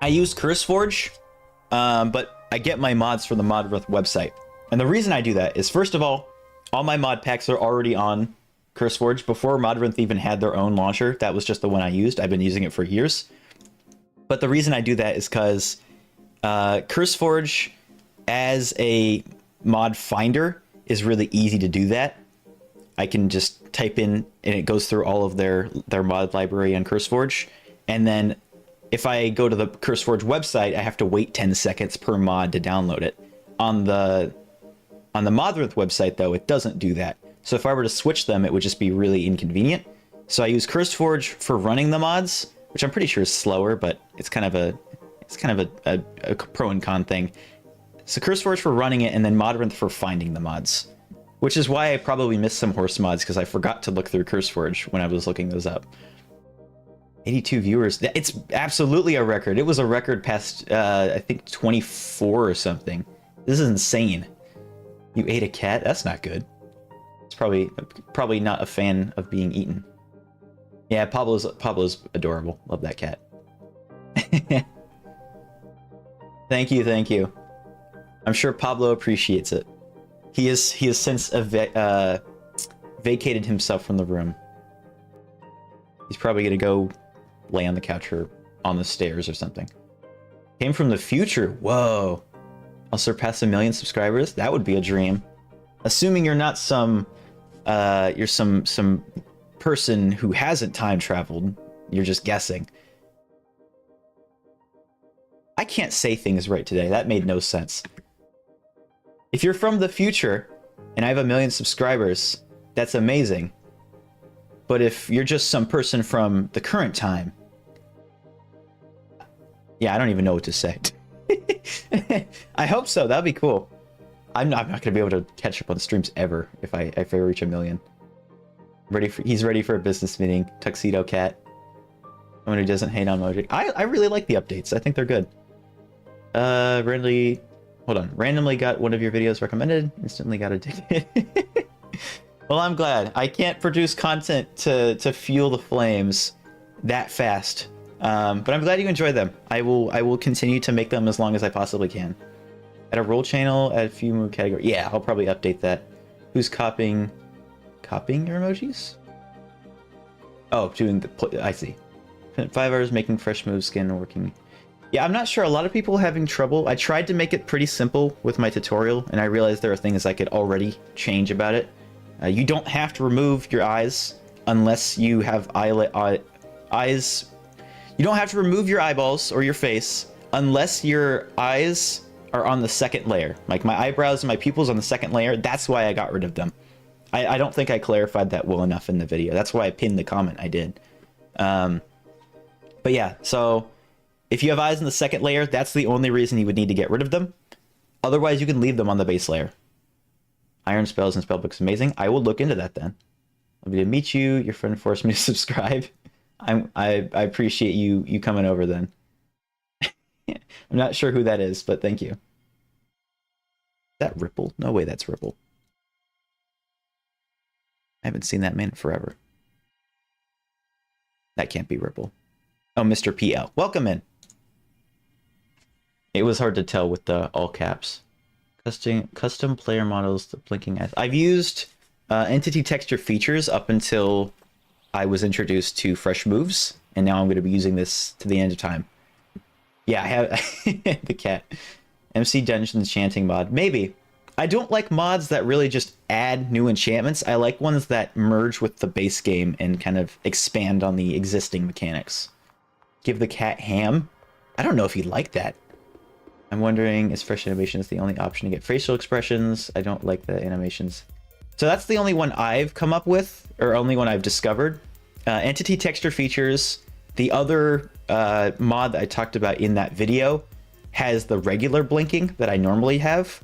I use CurseForge, but I get my mods from the Modpack website. And the reason I do that is, first of all my mod packs are already on CurseForge. Before Modpack even had their own launcher, that was just the one I used. I've been using it for years. But the reason I do that is because CurseForge as a mod finder is really easy to do that. I can just type in and it goes through all of their mod library on CurseForge. And then if I go to the CurseForge website, I have to wait 10 seconds per mod to download it. On the Modpack website, though, it doesn't do that. So if I were to switch them, it would just be really inconvenient. So I use CurseForge for running the mods, which I'm pretty sure is slower, but it's kind of a pro and con thing. So CurseForge for running it, and then Modpack for finding the mods, which is why I probably missed some horse mods, because I forgot to look through CurseForge when I was looking those up. 82 viewers. It's absolutely a record. It was a record past, I think 24 or something. This is insane. You ate a cat? That's not good. It's probably not a fan of being eaten. Yeah, Pablo's adorable. Love that cat. Thank you. I'm sure Pablo appreciates it. He has since vacated himself from the room. He's probably gonna go lay on the couch or on the stairs or something. Came from the future. Whoa. I'll surpass 1 million subscribers. That would be a dream. Assuming you're not some person who hasn't time traveled. You're just guessing. I can't say things right today. That made no sense. If you're from the future and I have 1 million subscribers, that's amazing. But if you're just some person from the current time, yeah, I don't even know what to say. I hope so. That'd be cool. I'm not gonna be able to catch up on streams ever if I reach 1 million. He's ready for a business meeting. Tuxedo cat. Someone who doesn't hate on Moji. I really like the updates. I think they're good. Randomly got one of your videos recommended. Instantly got addicted. Well, I'm glad. I can't produce content to fuel the flames that fast. But I'm glad you enjoy them. I will continue to make them as long as I possibly can. Add a roll channel, add a few move categories. Yeah, I'll probably update that. Who's copying your emojis? Oh, doing the I see. 5 hours making fresh move skin working. Yeah, I'm not sure. A lot of people are having trouble. I tried to make it pretty simple with my tutorial, and I realized there are things I could already change about it. You don't have to remove your eyes unless you have eyes. You don't have to remove your eyeballs or your face unless your eyes are on the second layer. Like my eyebrows and my pupils on the second layer. That's why I got rid of them. I don't think I clarified that well enough in the video. That's why I pinned the comment I did. But yeah, so if you have eyes in the second layer, that's the only reason you would need to get rid of them. Otherwise, you can leave them on the base layer. Iron spells and spellbooks amazing. I will look into that then. I'll be to meet you. Your friend forced me to subscribe. I appreciate you coming over then. I'm not sure who that is, but thank you. Is that Ripple? No way that's Ripple. I haven't seen that man forever. That can't be Ripple. Oh, Mr. PL. Welcome in. It was hard to tell with the all caps. Custom player models, the blinking eyes. I've used entity texture features up until I was introduced to fresh moves, and now I'm going to be using this to the end of time. Yeah, I have the cat. MC Dungeons Enchanting mod. Maybe. I don't like mods that really just add new enchantments. I like ones that merge with the base game and kind of expand on the existing mechanics. Give the cat ham? I don't know if he'd like that. I'm wondering, is fresh animations the only option to get facial expressions? I don't like the animations. So that's the only one I've come up with, or only one I've discovered. Entity texture features. The other mod that I talked about in that video has the regular blinking that I normally have,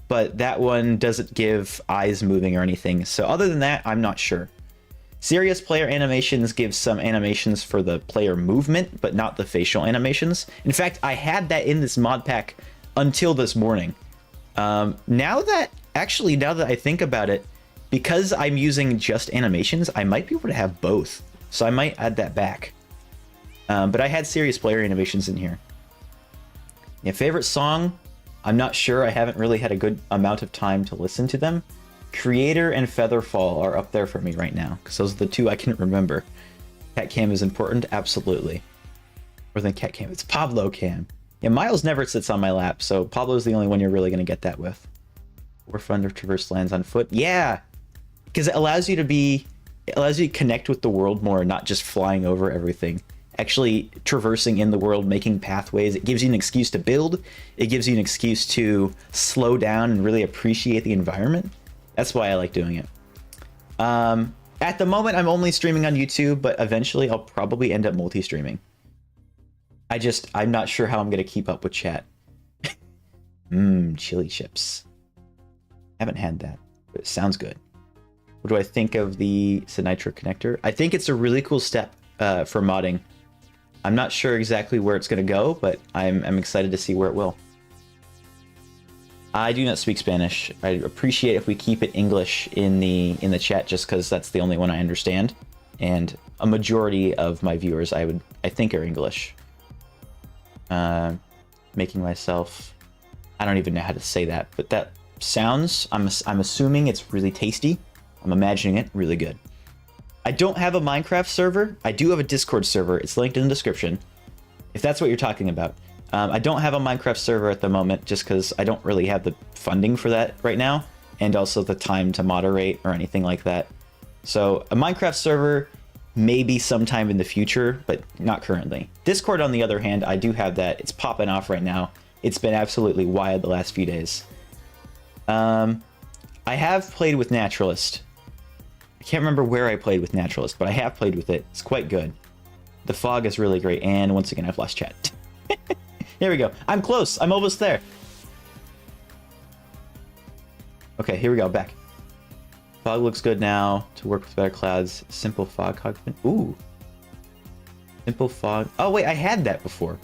but that one doesn't give eyes moving or anything. So other than that, I'm not sure. Serious player animations give some animations for the player movement, but not the facial animations. In fact, I had that in this mod pack until this morning. Now that I think about it, because I'm using just animations, I might be able to have both. So I might add that back. But I had serious player animations in here. Yeah, favorite song? I'm not sure. I haven't really had a good amount of time to listen to them. Creator and Featherfall are up there for me right now, because those are the two I can remember. Cat Cam is important, absolutely. More than Cat Cam, it's Pablo Cam. Yeah, Miles never sits on my lap, so Pablo's the only one you're really going to get that with. More fun to traverse lands on foot. Yeah, because it allows you to connect with the world more, not just flying over everything. Actually traversing in the world, making pathways. It gives you an excuse to build. It gives you an excuse to slow down and really appreciate the environment. That's why I like doing it. At the moment, I'm only streaming on YouTube, but eventually I'll probably end up multi-streaming. I'm not sure how I'm going to keep up with chat. Chili chips. Haven't had that, but it sounds good. What do I think of the Sinitro connector? I think it's a really cool step for modding. I'm not sure exactly where it's going to go, but I'm excited to see where it will. I do not speak Spanish. I appreciate if we keep it English in the chat, just because that's the only one I understand, and a majority of my viewers I think are English. Making myself, I don't even know how to say that, but that sounds, I'm assuming it's really tasty. I'm imagining it really good. I don't have a Minecraft server. I do have a Discord server. It's linked in the description, if that's what you're talking about. I don't have a Minecraft server at the moment, just because I don't really have the funding for that right now, and also the time to moderate or anything like that. So a Minecraft server, maybe sometime in the future, but not currently. Discord, on the other hand, I do have that. It's popping off right now. It's been absolutely wild the last few days. I have played with Naturalist. I can't remember where I played with Naturalist, but I have played with it. It's quite good. The fog is really great, and once again, I've lost chat. Here we go. I'm close. I'm almost there. Okay, here we go. Back. Fog looks good now. To work with better clouds. Simple fog. Ooh. Simple fog. Oh, wait. I had that before.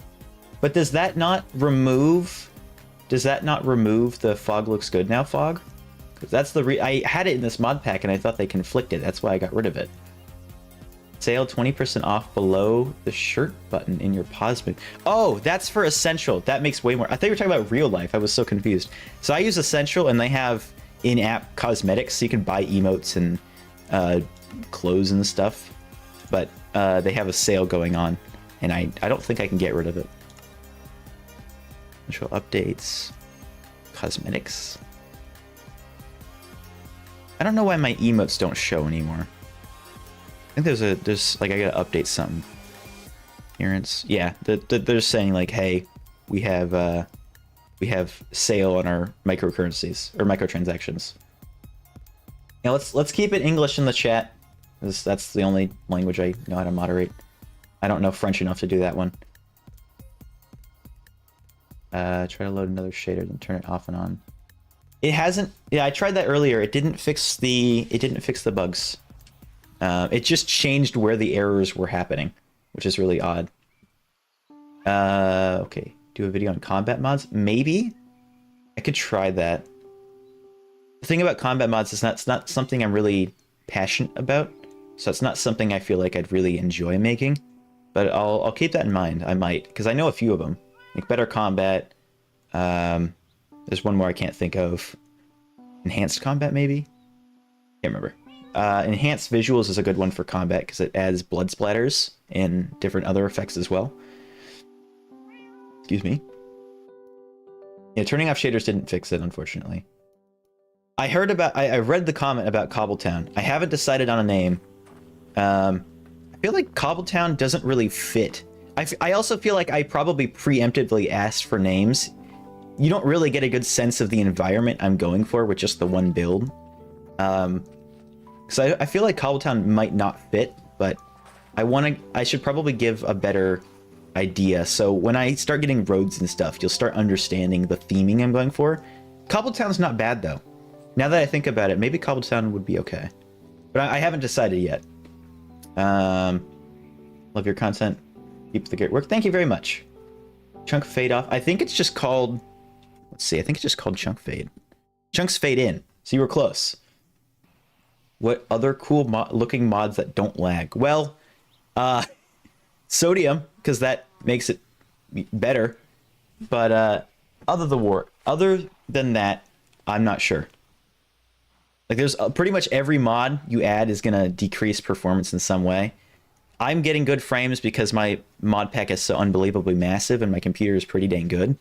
But does that not remove... Does that not remove the fog looks good now fog? Because that's the I had it in this mod pack and I thought they conflicted. That's why I got rid of it. Sale 20% off below the shirt button in your pause menu. Oh, that's for Essential. That makes way more. I thought you were talking about real life. I was so confused. So I use Essential and they have in-app cosmetics, so you can buy emotes and clothes and stuff. But they have a sale going on and I don't think I can get rid of it. Essential updates. Cosmetics. I don't know why my emotes don't show anymore. I think there's like, I gotta update something. Appearance. Yeah, they're saying like, hey, we have sale on our microcurrencies or microtransactions. Yeah, let's keep it English in the chat, because that's the only language I know how to moderate. I don't know French enough to do that one. Try to load another shader, then turn it off and on. It hasn't. Yeah, I tried that earlier. It didn't fix the bugs. It just changed where the errors were happening, which is really odd. Okay, do a video on combat mods. Maybe I could try that. The thing about combat mods is it's not something I'm really passionate about, so it's not something I feel like I'd really enjoy making. But I'll keep that in mind. I might, because I know a few of them. Like Better Combat. There's one more I can't think of. Enhanced Combat, maybe? Can't remember. Enhanced Visuals is a good one for combat because it adds blood splatters and different other effects as well. Excuse me. Yeah, turning off shaders didn't fix it, unfortunately. I read the comment about Cobbletown. I haven't decided on a name. I feel like Cobbletown doesn't really fit. I also feel like I probably preemptively asked for names. You don't really get a good sense of the environment I'm going for with just the one build. Because I feel like Cobbletown might not fit, but I should probably give a better idea. So when I start getting roads and stuff, you'll start understanding the theming I'm going for. Cobbletown's not bad though. Now that I think about it, maybe Cobbletown would be okay. But I haven't decided yet. Love your content. Keep the great work. Thank you very much. Chunk fade off. I think it's just called... Let's see. I think it's just called chunk fade. Chunks fade in. So you were close. What other cool looking mods that don't lag? Well, Sodium, because that makes it better. But Other than that, I'm not sure. Like, there's pretty much every mod you add is gonna decrease performance in some way. I'm getting good frames because my mod pack is so unbelievably massive and my computer is pretty dang good,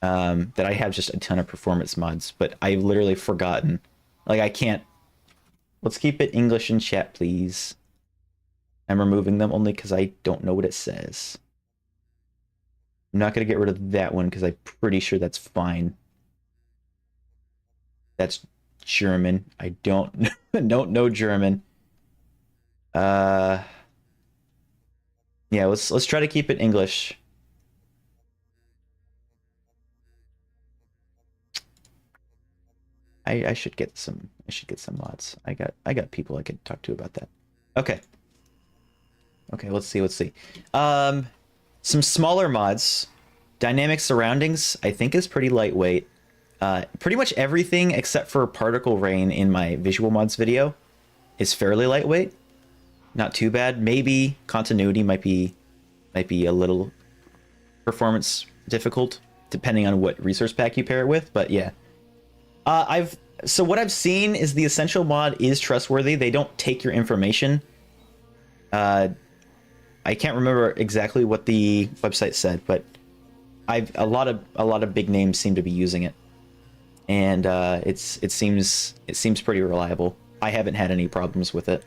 that I have just a ton of performance mods, but I've literally forgotten. Like, I can't... Let's keep it English in chat, please. I'm removing them only because I don't know what it says. I'm not going to get rid of that one because I'm pretty sure that's fine. That's German. I don't know German. Yeah, let's try to keep it English. I should get some mods. I got people I could talk to about that. Okay. Okay, let's see. Some smaller mods. Dynamic surroundings, I think, is pretty lightweight. Pretty much everything except for particle rain in my visual mods video is fairly lightweight. Not too bad. Maybe continuity might be a little performance difficult depending on what resource pack you pair it with, but yeah. So what I've seen is the essential mod is trustworthy. They don't take your information. I can't remember exactly what the website said, but a lot of big names seem to be using it, and it seems pretty reliable. I haven't had any problems with it,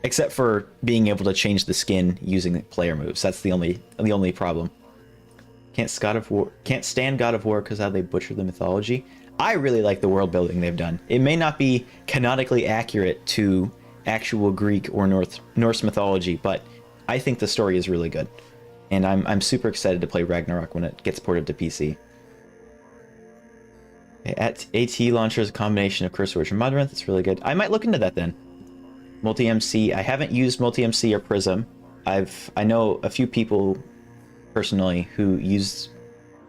except for being able to change the skin using player moves. That's the only problem. Can't stand God of War because how they butcher the mythology. I really like the world building they've done. It may not be canonically accurate to actual Greek or Norse mythology, but I think the story is really good, and I'm super excited to play Ragnarok when it gets ported to PC. At AT launcher is a combination of CurseForge and Modpack. It's really good. I might look into that then. Multi-MC. I haven't used Multi-MC or Prism. I know a few people personally who use.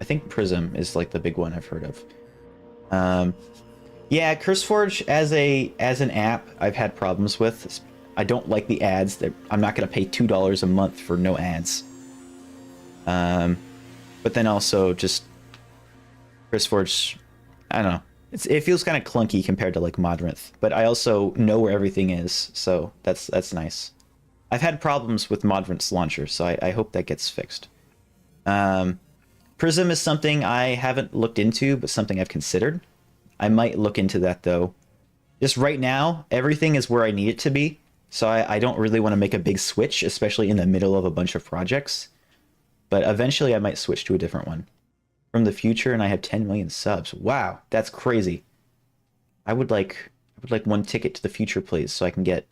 I think Prism is like the big one I've heard of. Yeah, CurseForge as an app I've had problems with. I don't like the ads. I'm not going to pay $2 a month for no ads. But then also just CurseForge, I don't know. It feels kind of clunky compared to like Modrinth, but I also know where everything is, so that's nice. I've had problems with Modrinth's launcher, so I hope that gets fixed. Prism is something I haven't looked into, but something I've considered. I might look into that though. Just right now, everything is where I need it to be. So I don't really want to make a big switch, especially in the middle of a bunch of projects. But eventually I might switch to a different one. From the future, and I have 10 million subs. Wow, that's crazy. I would like one ticket to the future, please, so I can get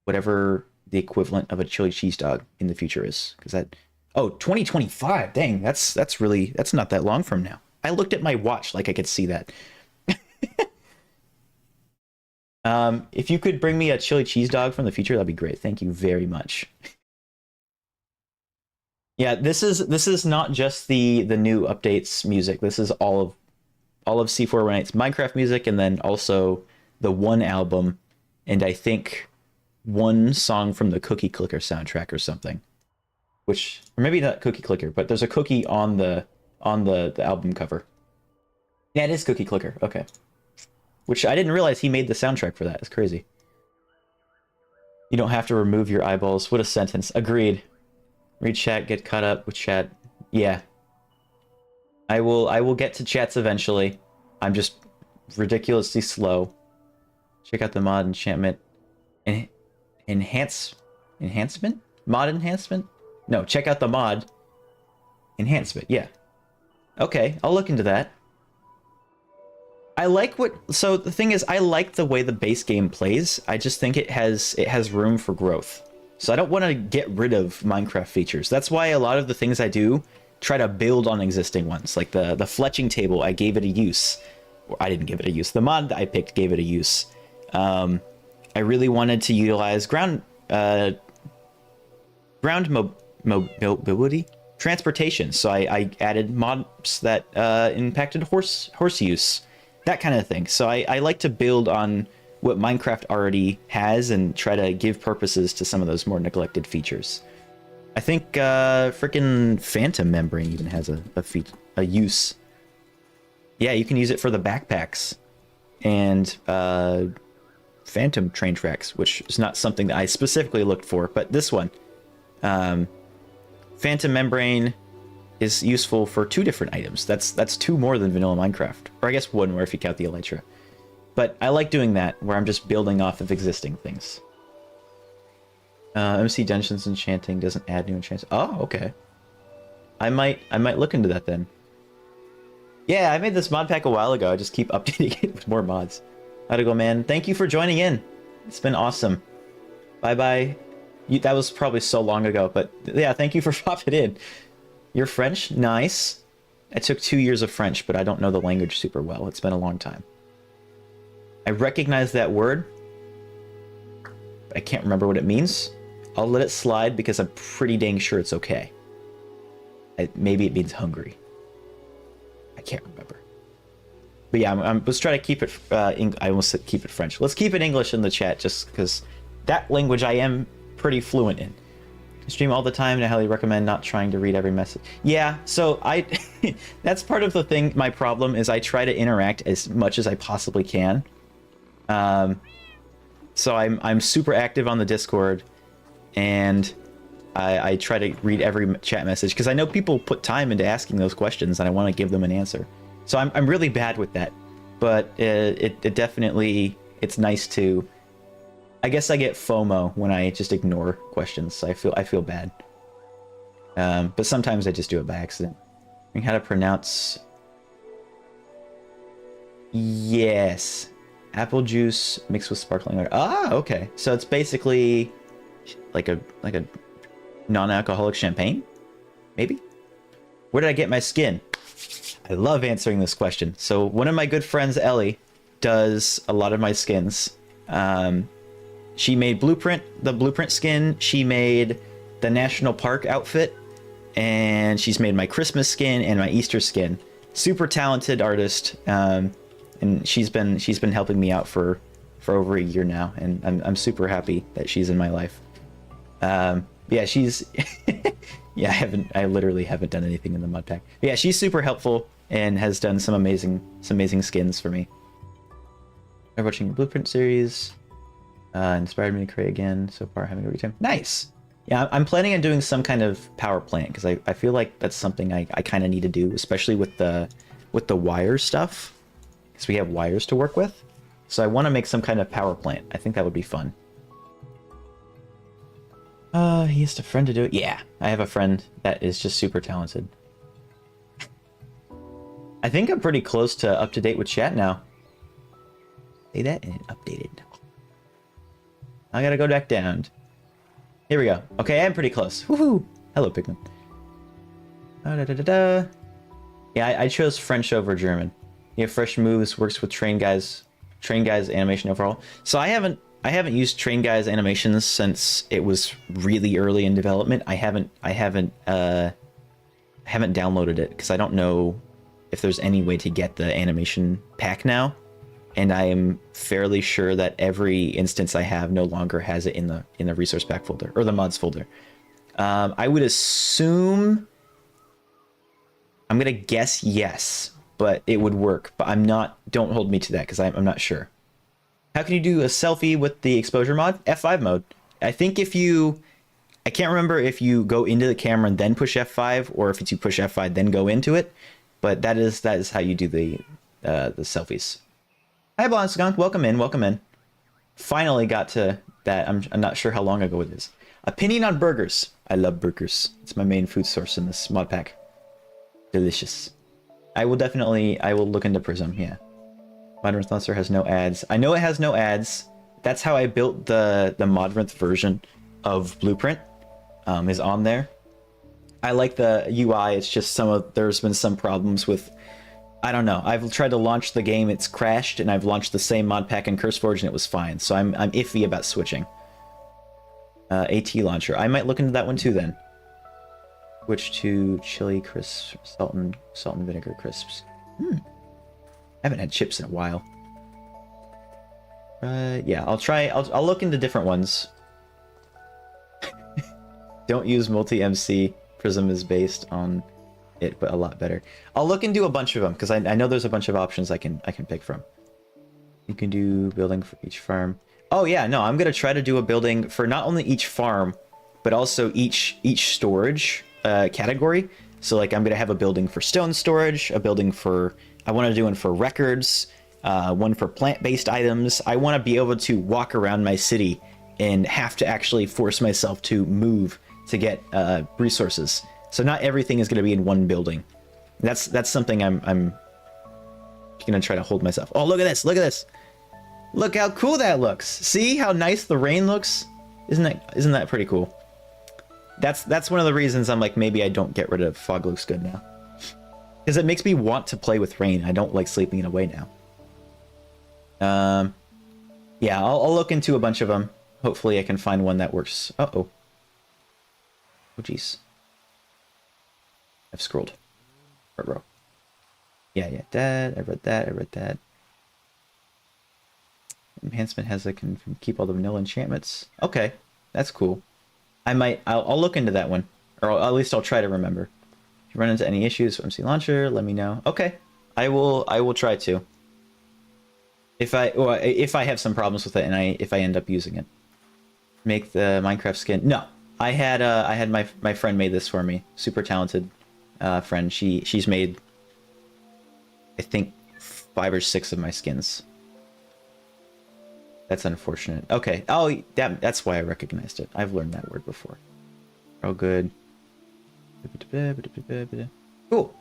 whatever the equivalent of a chili cheese dog in the future is. Because that... Oh, 2025. Dang, that's not that long from now. I looked at my watch like I could see that. If you could bring me a chili cheese dog from the future, that'd be great. Thank you very much. Yeah, this is not just the new updates music. This is all of C418's Minecraft music, and then also the one album, and I think one song from the Cookie Clicker soundtrack or something. Or maybe not Cookie Clicker, but there's a cookie on the album cover. Yeah, it is Cookie Clicker. Okay. Which I didn't realize he made the soundtrack for that. It's crazy. You don't have to remove your eyeballs. What a sentence. Agreed. Read chat, get caught up with chat. Yeah. I will get to chats eventually. I'm just ridiculously slow. Check out the mod enchantment. Enhancement? Mod enhancement? No, check out the mod enhancement. Yeah. Okay, I'll look into that. So the thing is, I like the way the base game plays. I just think it has room for growth. So I don't want to get rid of Minecraft features. That's why a lot of the things I do try to build on existing ones. Like the fletching table, I gave it a use. Or I didn't give it a use. The mod that I picked gave it a use. I really wanted to utilize ground mobility, transportation. So I added mods that impacted horse use. That kind of thing. So I like to build on what Minecraft already has and try to give purposes to some of those more neglected features. I think freaking Phantom Membrane even has a use. Yeah, you can use it for the backpacks and phantom train tracks, which is not something that I specifically looked for, but this one, phantom membrane, is useful for 2 different items. That's 2 more than vanilla Minecraft, or I guess 1 more if you count the elytra. But I like doing that, where I'm just building off of existing things. MC Dungeons enchanting doesn't add new enchants. Oh, okay. I might look into that then. Yeah, I made this mod pack a while ago. I just keep updating it with more mods. How'd it go, man? Thank you for joining in. It's been awesome. Bye-bye. That was probably so long ago, but yeah, thank you for popping in. You're French? Nice. I took 2 years of French, but I don't know the language super well. It's been a long time. I recognize that word. I can't remember what it means. I'll let it slide because I'm pretty dang sure it's okay. Maybe it means hungry. I can't remember. But yeah, let's try to keep it, I almost said keep it French. Let's keep it English in the chat, just because that language I am pretty fluent in. I stream all the time, and I highly recommend not trying to read every message. Yeah, so that's part of the thing, my problem, is I try to interact as much as I possibly can. So I'm super active on the Discord, and I try to read every chat message, because I know people put time into asking those questions, and I want to give them an answer. So I'm really bad with that, but it definitely, it's nice to, I guess I get FOMO when I just ignore questions. I feel bad. But sometimes I just do it by accident. How to pronounce? Yes, apple juice mixed with sparkling water. Ah, okay. So it's basically like a non-alcoholic champagne, maybe. Where did I get my skin? I love answering this question. So one of my good friends, Ellie, does a lot of my skins. She made the Blueprint skin. She made the National Park outfit, and she's made my Christmas skin and my Easter skin. Super talented artist, and she's been helping me out for over a year now, and I'm super happy that she's in my life. Yeah, she's yeah, I literally haven't done anything in the mod pack. But yeah, she's super helpful and has done some amazing skins for me. I'm watching the Blueprint series. Inspired me to create again. So far, having a great time. Nice. Yeah, I'm planning on doing some kind of power plant, because I feel like that's something I kind of need to do, especially with the wire stuff, because we have wires to work with. So I want to make some kind of power plant. I think that would be fun. He has a friend to do it. Yeah, I have a friend that is just super talented. I think I'm pretty close to up to date with chat now. Say that and it updated. I gotta go back down. Here we go. Okay, I'm pretty close. Woohoo! Hello, Pigman. Yeah, I chose French over German. You have fresh moves, works with Train Guys animation overall. So I haven't used Train Guys animations since it was really early in development. I haven't downloaded it because I don't know if there's any way to get the animation pack now. And I am fairly sure that every instance I have no longer has it in the resource pack folder or the mods folder. I would assume, I'm gonna guess yes, but it would work. But I'm not. Don't hold me to that because I'm not sure. How can you do a selfie with the exposure mod? F5 mode. I think I can't remember if you go into the camera and then push F5, or if it's you push F5 then go into it. But that is how you do the selfies. Hi, Blonde Skunk. Welcome in. Welcome in. Finally got to that. I'm not sure how long ago it is. Opinion on burgers. I love burgers. It's my main food source in this mod pack. Delicious. I will look into Prism. Yeah. Modern Lancer has no ads. I know it has no ads. That's how I built the Modrinth version of Blueprint. Is on there. I like the UI. It's just there's been some problems with. I don't know. I've tried to launch the game, it's crashed, and I've launched the same mod pack in CurseForge, and it was fine. So I'm iffy about switching. AT launcher. I might look into that one too then. Switch to chili crisps, salt and vinegar crisps. I haven't had chips in a while. Yeah, I'll look into different ones. Don't use multi-MC. Prism is based on it, but a lot better. I'll look into a bunch of them because I know there's a bunch of options I can pick from. You can do building for each farm. Oh yeah, no, I'm gonna try to do a building for not only each farm, but also each storage category. So like I'm gonna have a building for stone storage, a building for, I want to do one for records, one for plant-based items. I want to be able to walk around my city and have to actually force myself to move to get resources. So not everything is going to be in one building. That's something I'm gonna try to hold myself. Oh, look at this! Look at this! Look how cool that looks! See how nice the rain looks? Isn't that pretty cool? That's one of the reasons I'm like, maybe I don't get rid of fog looks good now, because it makes me want to play with rain. I don't like sleeping it away now. Yeah, I'll look into a bunch of them. Hopefully I can find one that works. Uh-oh. Oh, jeez. I've scrolled. Bro. Yeah, I read that. Enhancement has a can keep all the vanilla enchantments. Okay, that's cool. I'll look into that one. Or at least I'll try to remember. If you run into any issues with MC Launcher, let me know. Okay. I will try to. If I have some problems with it and if I end up using it. Make the Minecraft skin. No. I had my friend made this for me. Super talented friend. She's made, I think, 5 or 6 of my skins. That's unfortunate. Okay. Oh, that's why I recognized it. I've learned that word before. Oh, good. Cool.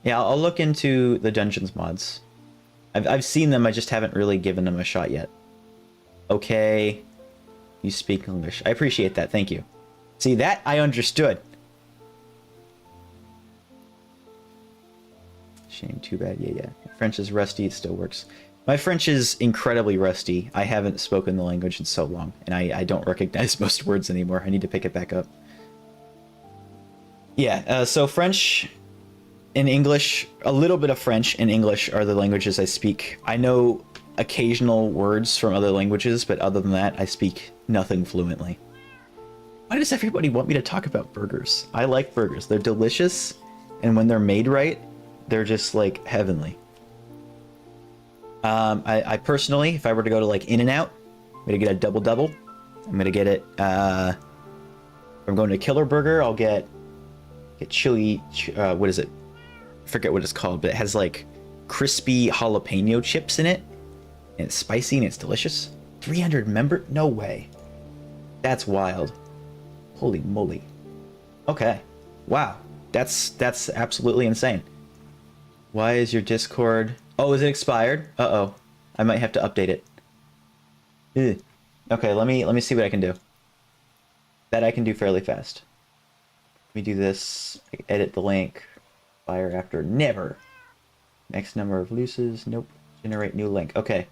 Yeah, I'll look into the dungeons mods. I've seen them. I just haven't really given them a shot yet. Okay. You speak English. I appreciate that. Thank you. See, that I understood. Shame. Too bad. Yeah. French is rusty. It still works. My French is incredibly rusty. I haven't spoken the language in so long, and I don't recognize most words anymore. I need to pick it back up. Yeah, so French and English, a little bit of French and English are the languages I speak. I know occasional words from other languages, but other than that, I speak nothing fluently. Why does everybody want me to talk about burgers? I like burgers. They're delicious, and when they're made right, they're just like heavenly. I personally, if I were to go to like In-N-Out, I'm gonna get a double. I'm gonna get it. If I'm going to Killer Burger, I'll get chili. What is it? I forget what it's called, but it has like crispy jalapeno chips in it, and it's spicy and it's delicious. 300 member? No way. That's wild. Holy moly. Okay. Wow. That's absolutely insane. Why is your Discord? Oh, is it expired? Uh-oh. I might have to update it. Ugh. Okay, let me see what I can do. That I can do fairly fast. Let me do this. Edit the link. Fire after. Never. Next number of looses. Nope. Generate new link. Okay.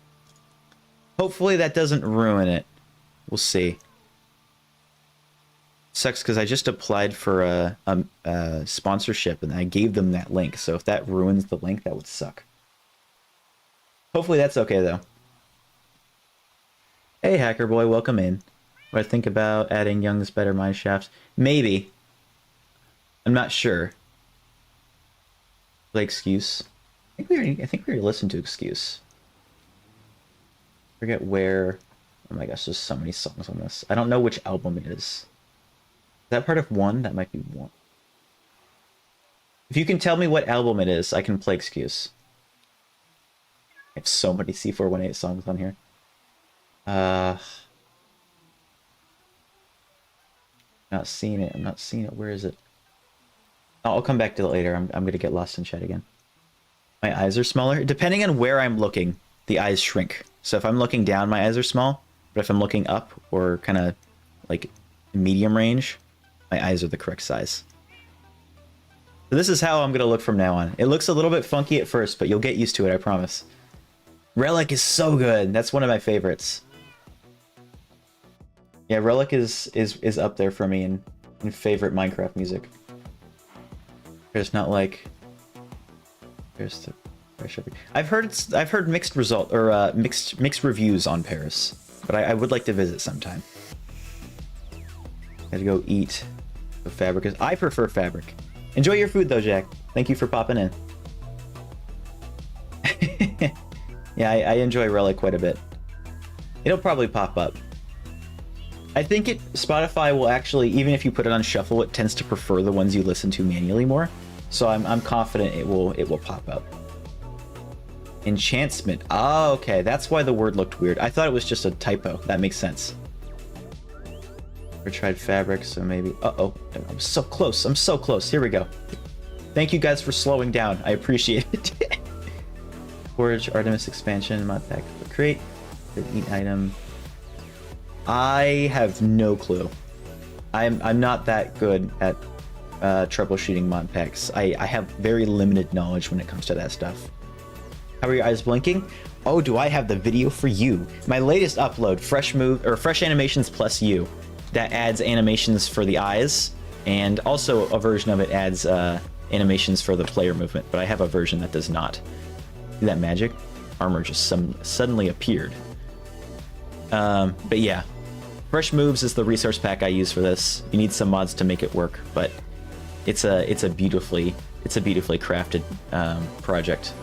Hopefully that doesn't ruin it. We'll see. Sucks because I just applied for a sponsorship and I gave them that link. So if that ruins the link, that would suck. Hopefully that's okay though. Hey Hacker Boy, welcome in. What I think about adding Young's Better Mine Shafts? Maybe. I'm not sure. Play Excuse. I think we already listened to Excuse. Forget where. Oh my gosh, there's so many songs on this. I don't know which album it is. Is that part of 1? That might be 1. If you can tell me what album it is, I can play Excuse. I have so many C418 songs on here. Not seeing it. I'm not seeing it. Where is it? I'll come back to it later. I'm gonna get lost in chat again. My eyes are smaller. Depending on where I'm looking, the eyes shrink. So if I'm looking down, my eyes are small. But if I'm looking up or kind of like medium range, my eyes are the correct size. So this is how I'm gonna look from now on. It looks a little bit funky at first, but you'll get used to it, I promise. Relic is so good. That's one of my favorites. Yeah, Relic is up there for me in favorite Minecraft music. There's not like there's the I've heard mixed result or mixed reviews on Paris, but I would like to visit sometime. Gotta go eat. The Fabric is. I prefer Fabric. Enjoy your food though, Jack. Thank you for popping in. Yeah, I enjoy Relic quite a bit. It'll probably pop up. I think Spotify will actually, even if you put it on shuffle, it tends to prefer the ones you listen to manually more. So I'm confident it will pop up. Enchantment. Oh, okay. That's why the word looked weird. I thought it was just a typo. That makes sense. Never tried fabric, so maybe. Uh-oh. I'm so close. I'm so close. Here we go. Thank you guys for slowing down. I appreciate it. Forge, Artemis expansion, Modpack for create. Eat item. I have no clue. I'm not that good at troubleshooting mod packs. I have very limited knowledge when it comes to that stuff. How are your eyes blinking? Oh, do I have the video for you? My latest upload, Fresh Animations Plus You, that adds animations for the eyes, and also a version of it adds animations for the player movement, but I have a version that does not. See that magic? Armor just suddenly appeared. But yeah, Fresh Moves is the resource pack I use for this. You need some mods to make it work, but it's a beautifully crafted project.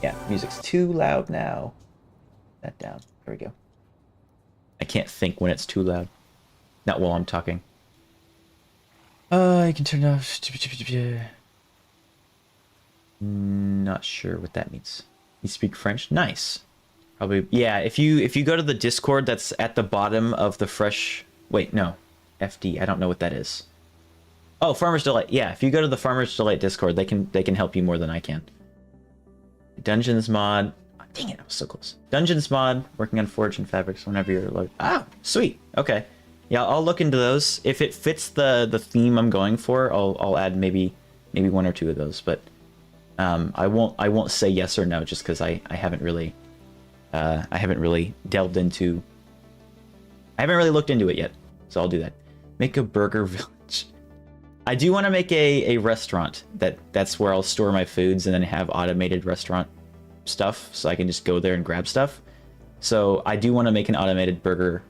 Yeah, music's too loud now. That down. There we go. I can't think when it's too loud. Not while I'm talking. You can turn it off. Not sure what that means. You speak French? Nice. Probably, yeah, if you go to the Discord that's at the bottom of the Fresh... Wait, no. FD, I don't know what that is. Oh, Farmer's Delight. Yeah, if you go to the Farmer's Delight Discord, they can help you more than I can. Dungeons mod. Oh, dang it, I was so close. Dungeons mod, working on Forge and Fabrics whenever you're like, ah, sweet. Okay. Yeah, I'll look into those. If it fits the theme I'm going for, I'll add maybe one or two of those, but I won't say yes or no just because I haven't really delved into. I haven't really looked into it yet, so I'll do that. Make a burger village. I do want to make a restaurant that's where I'll store my foods and then have automated restaurant stuff, so I can just go there and grab stuff. So I do want to make an automated burger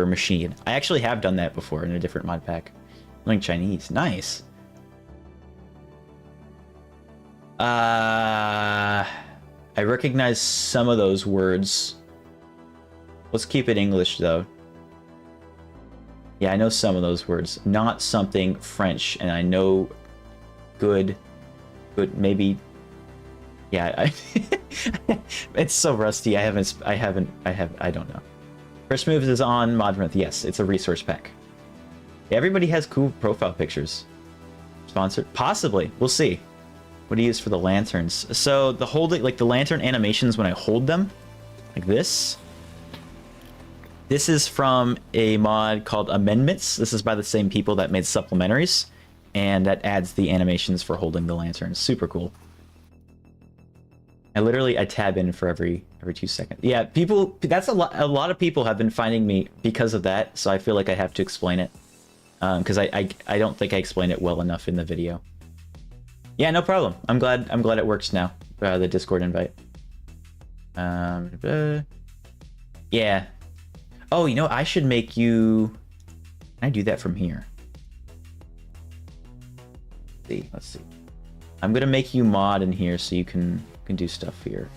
machine. I actually have done that before in a different mod pack. Learning Chinese, nice. I recognize some of those words. Let's keep it English though. Yeah, I know some of those words. Not something French, and I know good maybe. Yeah, it's so rusty. I don't know. First Moves is on Modpack. Yes, it's a resource pack. Everybody has cool profile pictures. Sponsored? Possibly. We'll see. What do you use for the lanterns? So the holding, like the lantern animations when I hold them, like this. This is from a mod called Amendments. This is by the same people that made supplementaries, and that adds the animations for holding the lanterns. Super cool. I tab in for every 2 seconds. Yeah, people. That's a lot of people have been finding me because of that. So I feel like I have to explain it, because I don't think I explained it well enough in the video. Yeah, no problem. I'm glad it works now. The Discord invite. Yeah. Oh, you know, I should make you. Can I do that from here? Let's see. I'm gonna make you mod in here so you can do stuff here.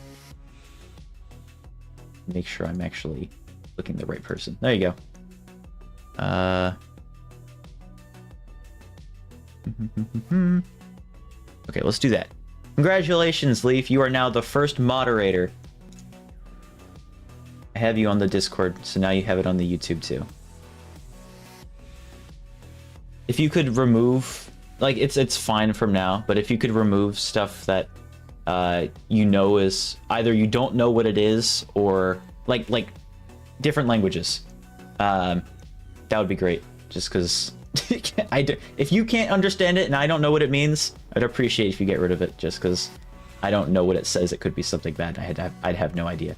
Make sure I'm actually looking the right person. There you go. Okay, let's do that. Congratulations, Leaf. You are now the first moderator. I have you on the Discord, so now you have it on the YouTube too. If you could remove, like, it's fine from now, but if you could remove stuff that you know is either you don't know what it is or like different languages, that would be great. Just because if you can't understand it and I don't know what it means, I'd appreciate if you get rid of it. Just because I don't know what it says, it could be something bad. I'd have no idea.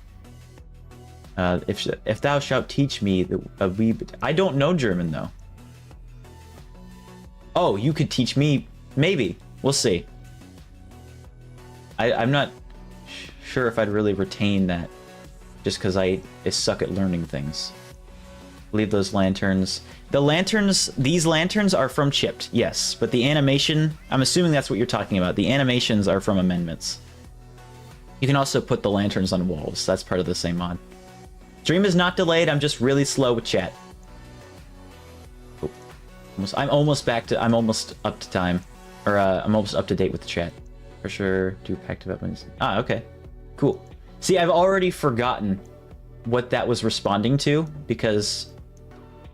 If thou shalt teach me a wee bit. I don't know German though. Oh, you could teach me. Maybe. We'll see. I'm not sure if I'd really retain that, just because I suck at learning things. believe those lanterns. These lanterns are from Chipped, yes, but the animation, I'm assuming that's what you're talking about. The animations are from amendments. You can also put the lanterns on walls. That's part of the same mod. Stream is not delayed. I'm just really slow with chat. Oh, I'm almost up to time, or I'm almost up to date with the chat. For sure, do pack developments. Ah, okay, cool. See, I've already forgotten what that was responding to because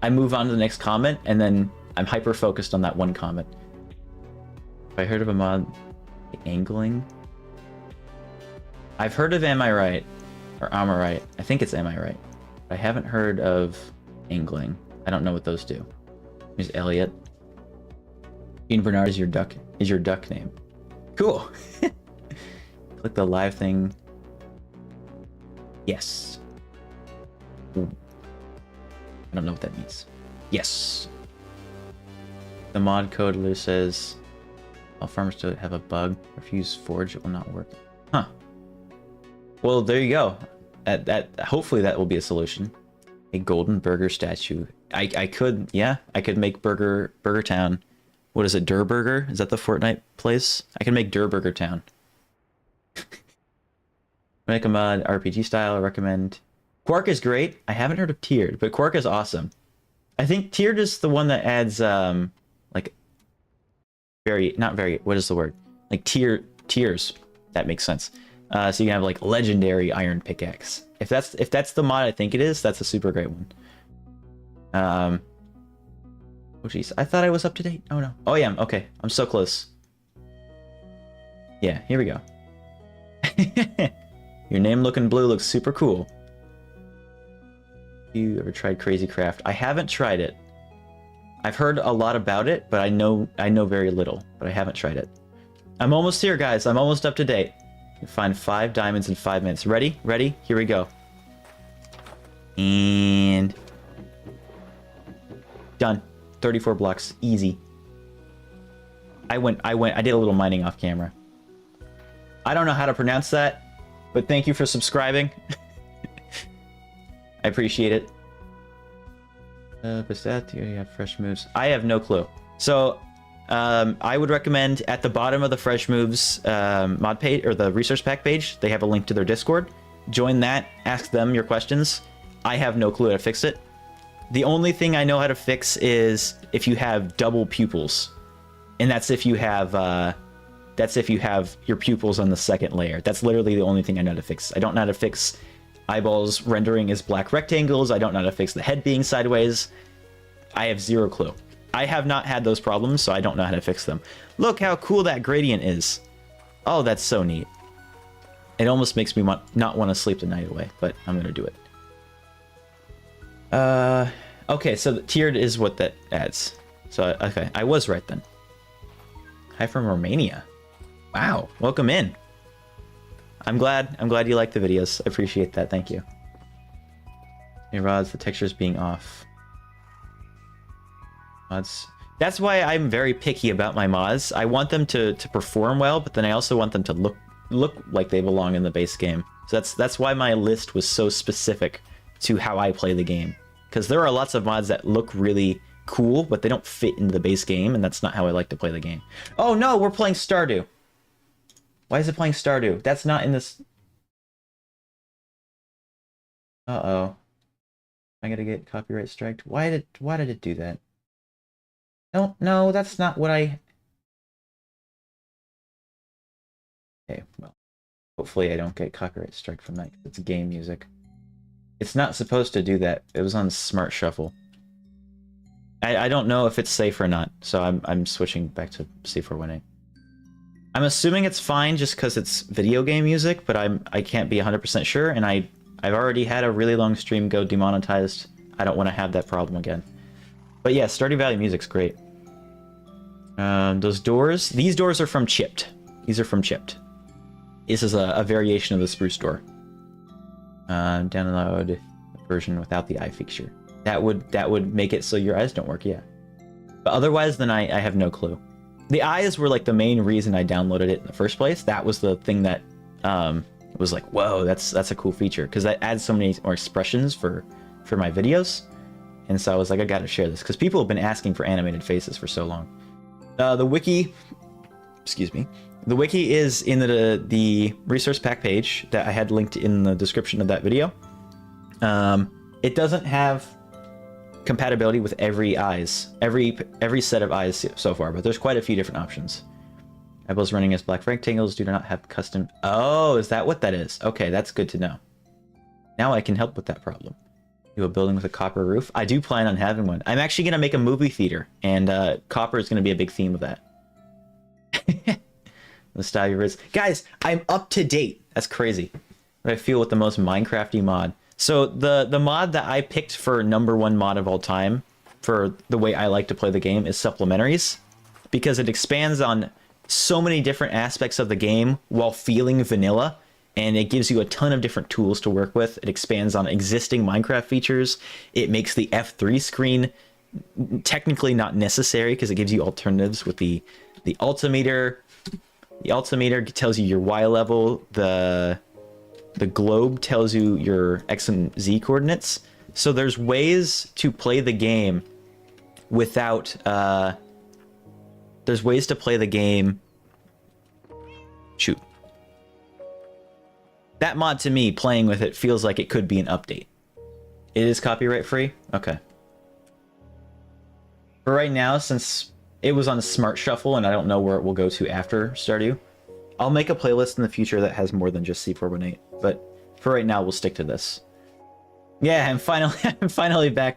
I move on to the next comment and then I'm hyper focused on that one comment. I heard of a mod, angling. I've heard of Am I Right? Or Am I Right? I think it's Am I Right? I haven't heard of angling. I don't know what those do. There's Elliot. Jean Bernard is your duck name. Cool. Click the live thing. Yes. Ooh. I don't know what that means. Yes. The mod coder says all farmers still have a bug. Refuse forge, it will not work. Huh. Well, there you go. Hopefully that will be a solution. A golden burger statue. I could make Burger Town. What is it, Durr Burger? Is that the Fortnite place? I can make Durr Burger Town. Make a mod RPG style. I recommend. Quark is great. I haven't heard of Tiered, but Quark is awesome. I think Tiered is the one that adds like what is the word? Like tiers. That makes sense. So you can have like legendary iron pickaxe. If that's the mod I think it is, that's a super great one. Oh jeez, I thought I was up to date. Oh no. Oh yeah, okay. I'm so close. Yeah, here we go. Your name looking blue looks super cool. You ever tried Crazy Craft? I haven't tried it. I've heard a lot about it, but I know very little, but I haven't tried it. I'm almost here, guys. I'm almost up to date. You find 5 diamonds in 5 minutes. Ready? Ready? Here we go. And done. 34 blocks. Easy. I did a little mining off camera. I don't know how to pronounce that, but thank you for subscribing. I appreciate it. Bastet, you have fresh moves. I have no clue. So, I would recommend at the bottom of the Fresh Moves mod page, or the resource pack page, they have a link to their Discord. Join that, ask them your questions. I have no clue how to fix it. The only thing I know how to fix is if you have double pupils. And that's if you have your pupils on the second layer. That's literally the only thing I know how to fix. I don't know how to fix eyeballs rendering as black rectangles. I don't know how to fix the head being sideways. I have zero clue. I have not had those problems, so I don't know how to fix them. Look how cool that gradient is. Oh, that's so neat. It almost makes me not want to sleep the night away, but I'm going to do it. Okay, so the tiered is what that adds. So, okay, I was right then. Hi from Romania. Wow, welcome in. I'm glad you like the videos. I appreciate that, thank you. Hey Rods, the texture's being off. Mods. That's why I'm very picky about my mods. I want them to perform well, but then I also want them to look like they belong in the base game. So that's why my list was so specific to how I play the game. Because there are lots of mods that look really cool, but they don't fit into the base game, and that's not how I like to play the game. Oh no, we're playing Stardew. Why is it playing Stardew? That's not in this... Uh-oh. I gotta get copyright striked. Why did it do that? No, that's not what I... Okay, well. Hopefully I don't get copyright strike from that. It's game music. It's not supposed to do that. It was on Smart Shuffle. I don't know if it's safe or not, so I'm switching back to C418. I'm assuming it's fine just because it's video game music, but I can't be 100% sure, and I've already had a really long stream go demonetized. I don't want to have that problem again. But yeah, Stardew Valley music's great. Those doors, these doors are from Chipped. These are from Chipped. This is a variation of the Spruce door. Download a version without the eye feature. That would make it so your eyes don't work, yeah. But otherwise, then I have no clue. The eyes were like the main reason I downloaded it in the first place. That was the thing that was like, whoa, that's a cool feature, because that adds so many more expressions for my videos, And so I was like, I gotta share this because people have been asking for animated faces for so long. The wiki, excuse me, the wiki is in the resource pack page that I had linked in the description of that video. It doesn't have compatibility with every set of eyes so far, but there's quite a few different options. Apples running as black rectangles do not have custom. Oh, is that what that is? Okay, that's good to know. Now I can help with that problem. Do a building with a copper roof. I do plan on having one. I'm actually gonna make a movie theater, and copper is gonna be a big theme of that. The style your wrist. Guys, I'm up to date. That's crazy. But I feel with the most Minecrafty mod. So the mod that I picked for #1 mod of all time for the way I like to play the game is supplementaries, because it expands on so many different aspects of the game while feeling vanilla, and it gives you a ton of different tools to work with. It expands on existing Minecraft features. It makes the F3 screen technically not necessary because it gives you alternatives with the altimeter. The altimeter tells you your Y level. The globe tells you your X and Z coordinates. So there's ways to play the game without there's ways to play the game. Shoot. That mod to me, playing with it, feels like it could be an update. It is copyright free? Okay. For right now, since it was on a Smart Shuffle and I don't know where it will go to after Stardew, I'll make a playlist in the future that has more than just C418. But for right now, we'll stick to this. Yeah, I'm finally back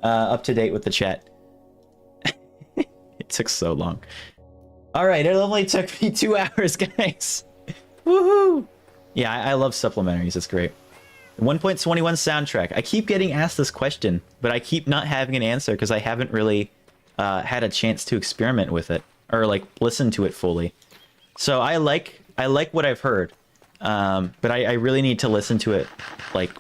up to date with the chat. It took so long. All right, it only took me 2 hours, guys. Woohoo! Yeah, I love supplementaries. It's great. 1.21 soundtrack. I keep getting asked this question, but I keep not having an answer because I haven't really had a chance to experiment with it or like listen to it fully. So I like what I've heard, but I really need to listen to it like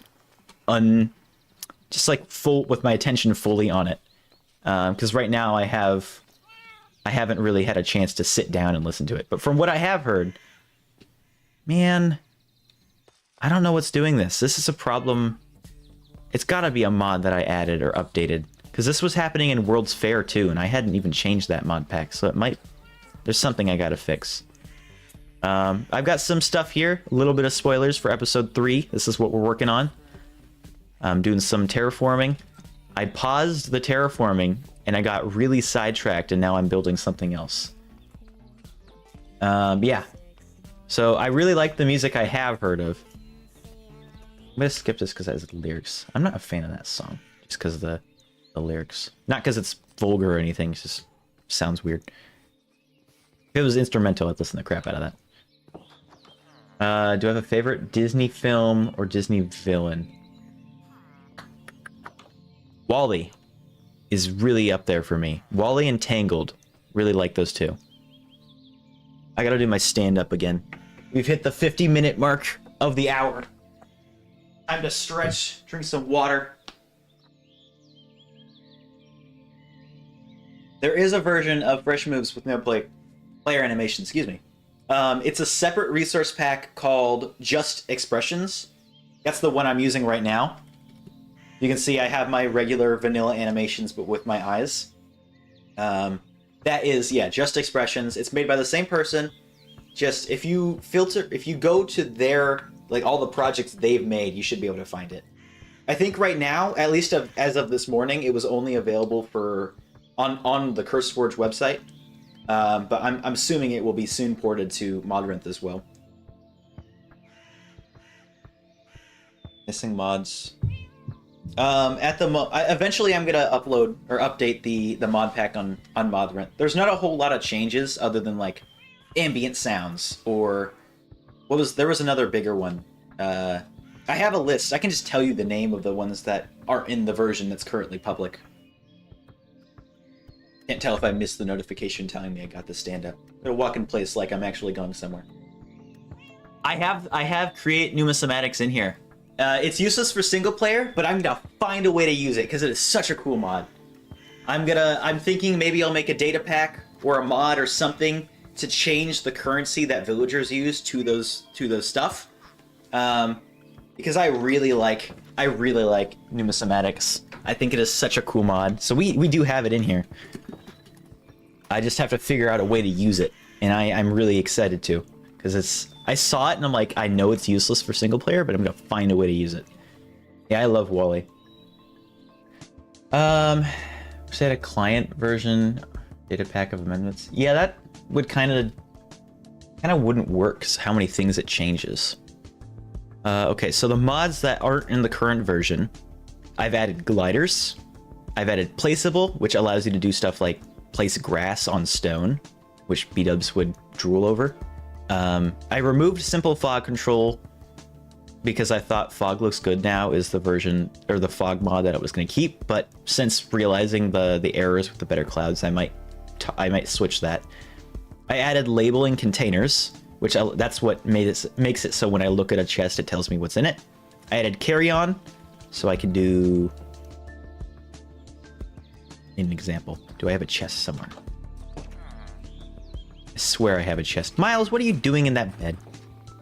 just like full with my attention fully on it, because right now I haven't really had a chance to sit down and listen to it. But from what I have heard, man, I don't know what's doing this. This is a problem. It's got to be a mod that I added or updated, because this was happening in World's Fair too, and I hadn't even changed that mod pack, so it might. There's something I gotta fix. I've got some stuff here, a little bit of spoilers for episode 3. This is what we're working on. I'm doing some terraforming. I paused the terraforming and I got really sidetracked, and now I'm building something else. Yeah. So I really like the music I have heard of. I'm gonna skip this because it has lyrics. I'm not a fan of that song, just because of the lyrics. Not because it's vulgar or anything, it just sounds weird. If it was instrumental, I'd listen to the crap out of that. Do I have a favorite Disney film or Disney villain? WALL-E is really up there for me. WALL-E and Tangled. Really like those two. I gotta do my stand-up again. We've hit the 50-minute mark of the hour. Time to stretch, drink some water. There is a version of Fresh Moves with no player animation, excuse me. It's a separate resource pack called Just Expressions. That's the one I'm using right now. You can see I have my regular vanilla animations, but with my eyes. That is, yeah, Just Expressions. It's made by the same person. Just, if you go to their, like, all the projects they've made, you should be able to find it. I think right now, at least as of this morning, it was only available on the CurseForge website. But I'm assuming it will be soon ported to Modrinth as well. Missing mods. Eventually I'm gonna upload or update the mod pack on Modrinth. There's not a whole lot of changes other than like ambient sounds or there was another bigger one. I have a list. I can just tell you the name of the ones that are in the version that's currently public. Can't tell if I missed the notification telling me I got the stand-up. It'll walk in place like I'm actually going somewhere. I have create numismatics in here. It's useless for single player, but I'm gonna find a way to use it because it is such a cool mod. I'm thinking maybe I'll make a data pack or a mod or something to change the currency that villagers use to those stuff. Because I really like I really like numismatics. I think it is such a cool mod. So we do have it in here. I just have to figure out a way to use it, and I'm really excited to, because I saw it and I'm like, I know it's useless for single player, but I'm gonna find a way to use it. Yeah, I love Wally. Say a client version data pack of amendments. Yeah, that would kind of wouldn't work, 'cause how many things it changes. Okay, so the mods that aren't in the current version, I've added gliders. I've added placeable, which allows you to do stuff like place grass on stone, which B-dubs would drool over. I removed simple fog control because I thought fog looks good now is the version, or the fog mod that I was going to keep, but since realizing the errors with the better clouds, I might switch that. I added labeling containers, which that's what makes it so when I look at a chest, it tells me what's in it. I added carry-on, so I can do an example. Do I have a chest somewhere? I swear I have a chest. Miles, what are you doing in that bed?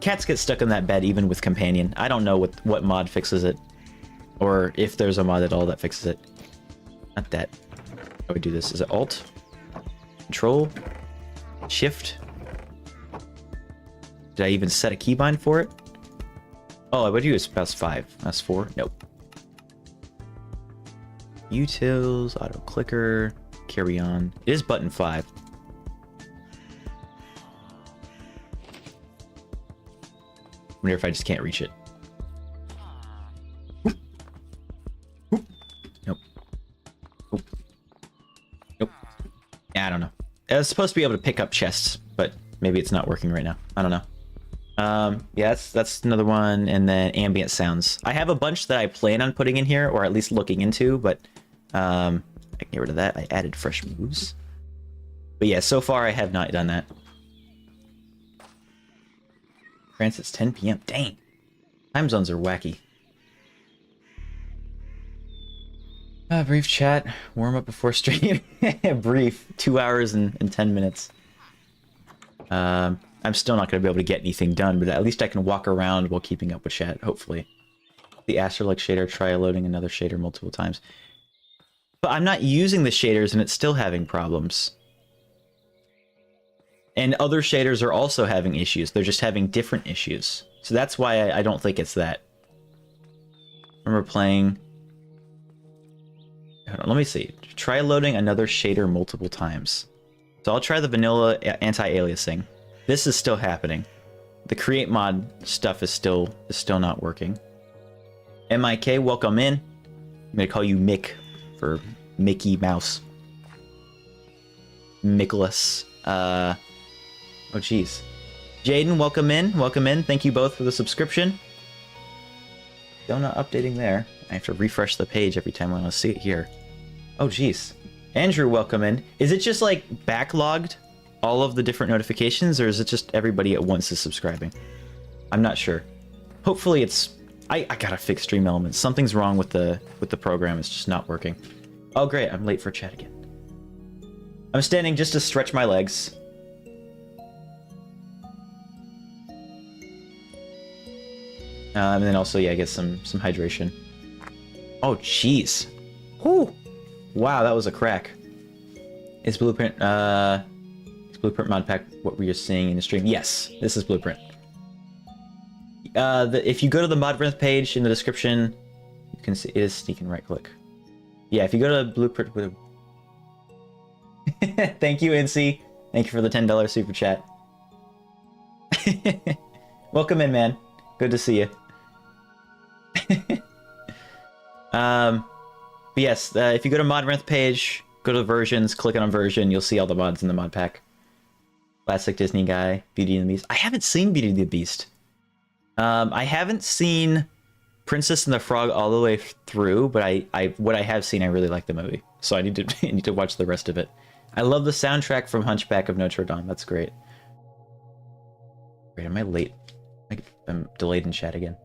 Cats get stuck in that bed even with companion. I don't know what mod fixes it, or if there's a mod at all that fixes it. Not that. How do we do this? Is it Alt? Control? Shift? Did I even set a keybind for it? Oh, I would use press 5. Press 4? Nope. Utils, auto clicker, carry on. It is button 5. Wonder if I just can't reach it. Oop. Oop. Nope. Oop. Nope. Yeah, I don't know. I was supposed to be able to pick up chests, but maybe it's not working right now. I don't know. Yeah, that's another one, and then ambient sounds. I have a bunch that I plan on putting in here, or at least looking into, but I can get rid of that. I added fresh moves. But yeah, so far I have not done that. France, it's 10 p.m. Dang. Time zones are wacky. Brief chat. Warm up before stream. Brief. 2 hours and 10 minutes. I'm still not going to be able to get anything done, but at least I can walk around while keeping up with chat, hopefully. The Astrolux shader, try loading another shader multiple times. But I'm not using the shaders and it's still having problems. And other shaders are also having issues. They're just having different issues. So that's why I don't think it's that. I remember playing... Hold on, let me see. Try loading another shader multiple times. So I'll try the vanilla anti-aliasing. This is still happening. The create mod stuff is still not working. MIK, welcome in. I'm gonna call you Mick for Mickey Mouse. Nicholas. Oh jeez. Jaden, welcome in. Welcome in. Thank you both for the subscription. Still not updating there. I have to refresh the page every time I want to see it here. Oh jeez. Andrew, welcome in. Is it just like backlogged all of the different notifications, or is it just everybody at once is subscribing? I'm not sure. Hopefully it's... I gotta fix Stream Elements. Something's wrong with the program. It's just not working. Oh great, I'm late for chat again. I'm standing just to stretch my legs. And then also, yeah, get some hydration. Oh jeez. Whew. Wow, that was a crack. Is Blueprint Modpack what we are seeing in the stream? Yes, this is Blueprint. If you go to the Modpack page in the description, you can see it is sneak and right click. Yeah, if you go to Blueprint with a... Thank you, NC. Thank you for the $10 super chat. Welcome in, man. Good to see you. But yes, if you go to Modpack page, go to versions, click on version, you'll see all the mods in the mod pack. Classic Disney guy, Beauty and the Beast. I haven't seen Beauty and the Beast. I haven't seen Princess and the Frog all the way through, but what I have seen, I really like the movie. So I need to watch the rest of it. I love the soundtrack from Hunchback of Notre Dame. That's great. Wait, am I late? I'm delayed in chat again.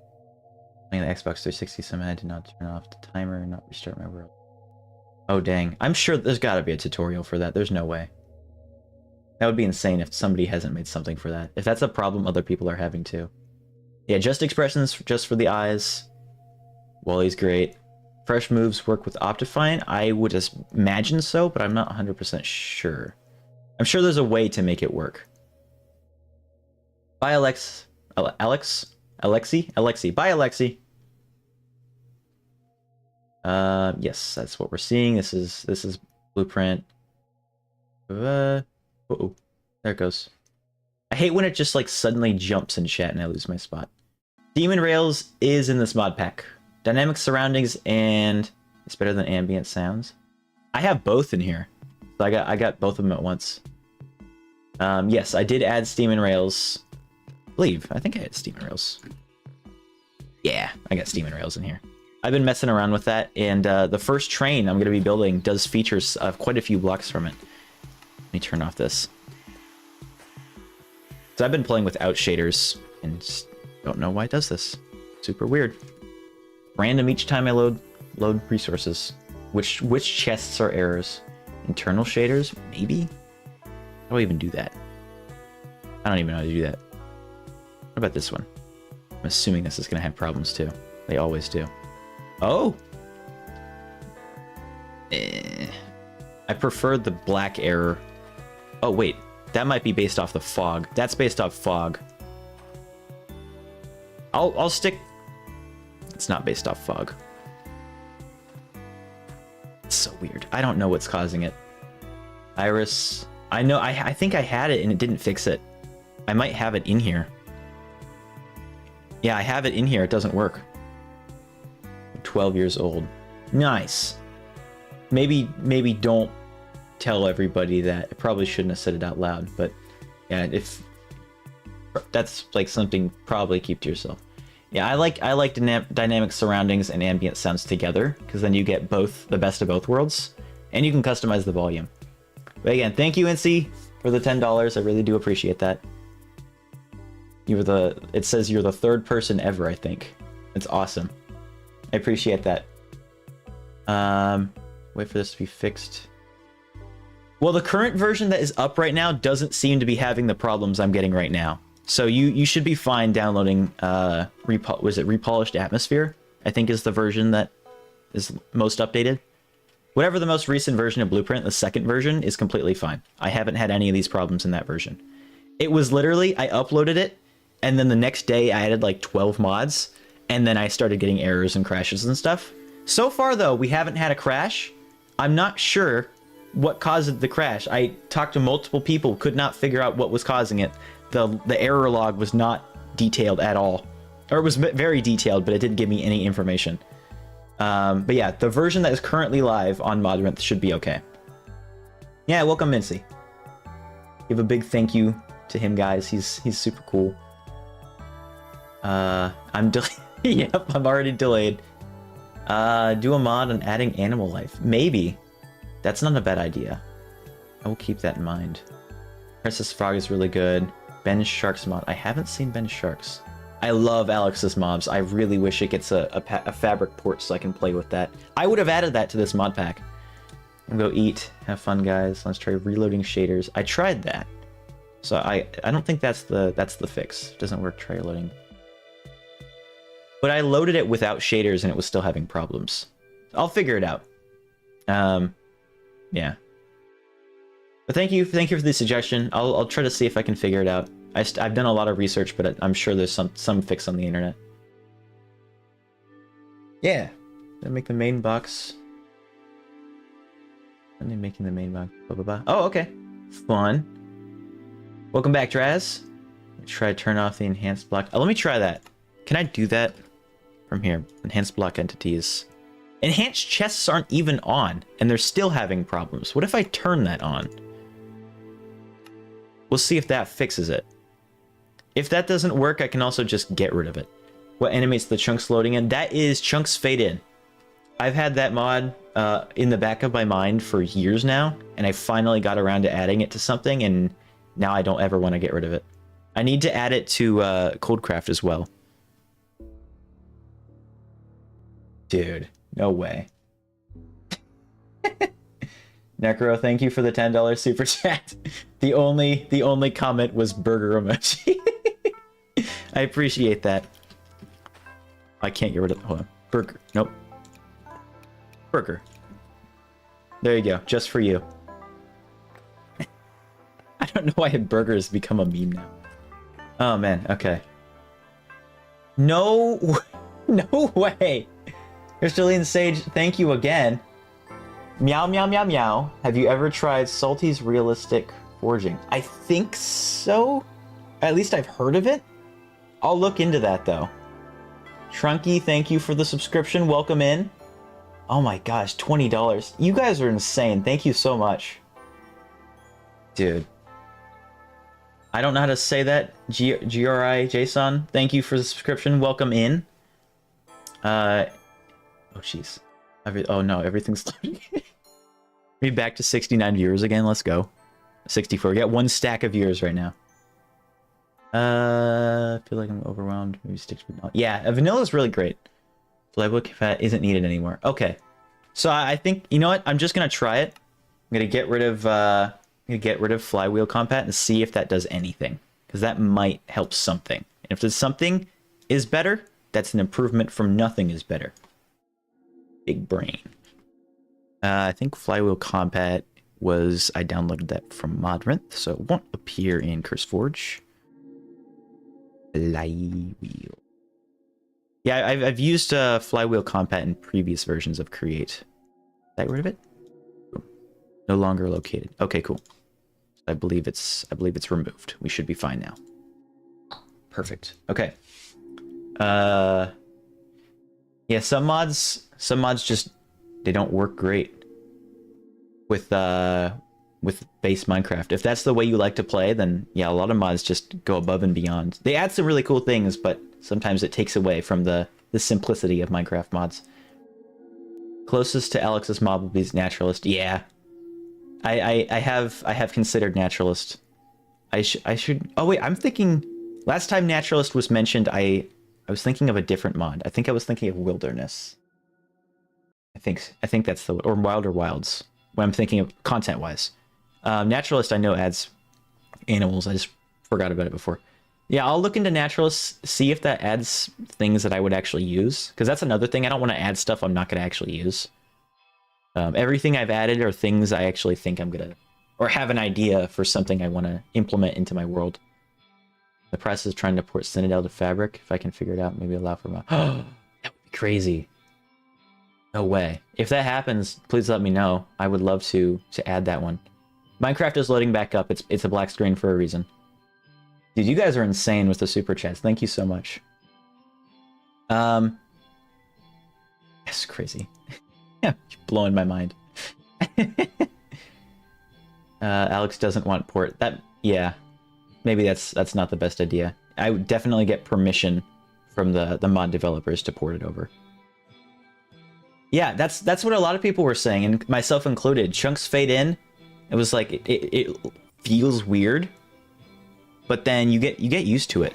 Playing the Xbox 360, somehow I did not turn off the timer and not restart my world. Oh dang. I'm sure there's gotta be a tutorial for that. There's no way. That would be insane if somebody hasn't made something for that. If that's a problem other people are having too. Yeah, just expressions just for the eyes. Wally's great. Fresh moves work with Optifine? I would just imagine so, but I'm not 100% sure. I'm sure there's a way to make it work. Bye, Alexi. Bye, Alexi. Yes, that's what we're seeing. This is blueprint. Uh-oh. There it goes. I hate when it just like suddenly jumps in chat and I lose my spot. Demon Rails is in this mod pack. Dynamic surroundings and it's better than ambient sounds. I have both in here. So I got both of them at once. Yes, I did add Steam and Rails. I think I had Steam and Rails. Yeah, I got Steam and Rails in here. I've been messing around with that, and the first train I'm going to be building does feature quite a few blocks from it. Let me turn off this. So I've been playing without shaders, and just don't know why it does this. Super weird. Random each time I load resources. Which chests are errors? Internal shaders? Maybe? How do I even do that? I don't even know how to do that. What about this one? I'm assuming this is going to have problems too. They always do. Oh! I prefer the black error. Oh, wait. That might be based off the fog. That's based off fog. I'll stick... It's not based off fog. It's so weird. I don't know what's causing it. Iris... I know, I think I had it and it didn't fix it. I might have it in here. Yeah, I have it in here. It doesn't work. I'm 12 years old. Nice. Maybe don't tell everybody that. I probably shouldn't have said it out loud, but yeah, if that's like something probably keep to yourself. Yeah, I like dynamic surroundings and ambient sounds together because then you get both the best of both worlds, and you can customize the volume. But again, thank you, NC, for the $10. I really do appreciate that. It says you're the third person ever, I think. It's awesome. I appreciate that. Wait for this to be fixed. Well, the current version that is up right now doesn't seem to be having the problems I'm getting right now. So you should be fine downloading, was it Repolished Atmosphere? I think is the version that is most updated. Whatever the most recent version of Blueprint, the second version, is completely fine. I haven't had any of these problems in that version. It was literally, I uploaded it, and then the next day I added like 12 mods, and then I started getting errors and crashes and stuff. So far, though, we haven't had a crash. I'm not sure what caused the crash. I talked to multiple people, could not figure out what was causing it. The error log was not detailed at all. Or it was very detailed, but it didn't give me any information. But yeah, the version that is currently live on Modpack should be okay. Yeah, welcome Mincy. Give a big thank you to him, guys. He's super cool. I'm delayed. Yep, I'm already delayed. Do a mod on adding animal life. Maybe. That's not a bad idea. I will keep that in mind. Princess Frog is really good. Ben Shark's mod. I haven't seen Ben Shark's. I love Alex's mobs. I really wish it gets a fabric port so I can play with that. I would have added that to this mod pack. And go eat. Have fun, guys. Let's try reloading shaders. I tried that. So I don't think that's the fix. It doesn't work, try loading. But I loaded it without shaders and it was still having problems. I'll figure it out. Yeah. But thank you for the suggestion. I'll try to see if I can figure it out. I've done a lot of research, but I'm sure there's some fix on the internet. Yeah. Did I make the main box? When are they making the main box? Blah, blah, blah. Oh, okay. Fun. Welcome back, Draz. Try to turn off the enhanced block. Oh, let me try that. Can I do that from here? Enhanced block entities. Enhanced chests aren't even on, and they're still having problems. What if I turn that on? We'll see if that fixes it. If that doesn't work, I can also just get rid of it. What animates the chunks loading in? That is chunks fade in. I've had that mod in the back of my mind for years now, and I finally got around to adding it to something, and now I don't ever want to get rid of it. I need to add it to Coldcraft as well. Dude, no way. Necro, thank you for the $10 super chat. The only comment was burger emoji. I appreciate that. I can't get rid of it. Hold on. Burger. Nope. Burger. There you go. Just for you. I don't know why burger has become a meme now. Oh, man. Okay. No. No way. Crystalline Sage, thank you again. Meow, meow, meow, meow. Have you ever tried Salty's Realistic Forging? I think so. At least I've heard of it. I'll look into that, though. Trunky, thank you for the subscription. Welcome in. Oh my gosh, $20. You guys are insane. Thank you so much. Dude. I don't know how to say that. GRI Jason, thank you for the subscription. Welcome in. Oh, jeez. Oh no, everything's loading. Maybe back to 69 viewers again. Let's go. 64. We got one stack of viewers right now. I feel like I'm overwhelmed. Maybe stick to vanilla. Yeah, vanilla is really great. Flywheel fat isn't needed anymore. Okay, so I think, you know what? I'm just gonna try it. I'm gonna get rid of flywheel compat and see if that does anything, because that might help something. And if there's something is better, that's an improvement from nothing is better. Big brain. I think flywheel compat was, I downloaded that from Modrinth, so it won't appear in CurseForge. Flywheel. Yeah, I've used flywheel compat in previous versions of Create. Did I get rid of it? No longer located. Okay, cool. I believe it's removed. We should be fine now. Perfect. Okay. Yeah, some mods just, they don't work great with base Minecraft. If that's the way you like to play, then yeah, a lot of mods just go above and beyond. They add some really cool things, but sometimes it takes away from the simplicity of Minecraft mods. Closest to Alex's mob will be Naturalist. Yeah. I have considered Naturalist. I should. Oh wait, I'm thinking. Last time Naturalist was mentioned, I was thinking of a different mod. I think I was thinking of Wilderness. I think that's the, or Wilder Wilds. When I'm thinking of content wise, Naturalist I know adds animals. I just forgot about it before. Yeah, I'll look into Naturalist, see if that adds things that I would actually use, because that's another thing. I don't want to add stuff I'm not going to actually use. Everything I've added are things I actually think I'm gonna, or have an idea for something I want to implement into my world. The press is trying to port Citadel to Fabric. If I can figure it out, maybe allow for my... Oh, that would be crazy. No way. If that happens, please let me know. I would love to add that one. Minecraft is loading back up. It's a black screen for a reason. Dude, you guys are insane with the super chats. Thank you so much. That's crazy. You're blowing my mind. Alex doesn't want port. That, yeah. Maybe that's not the best idea. I would definitely get permission from the mod developers to port it over. Yeah, that's what a lot of people were saying, and myself included. Chunks fade in. It was like it feels weird, but then you get used to it,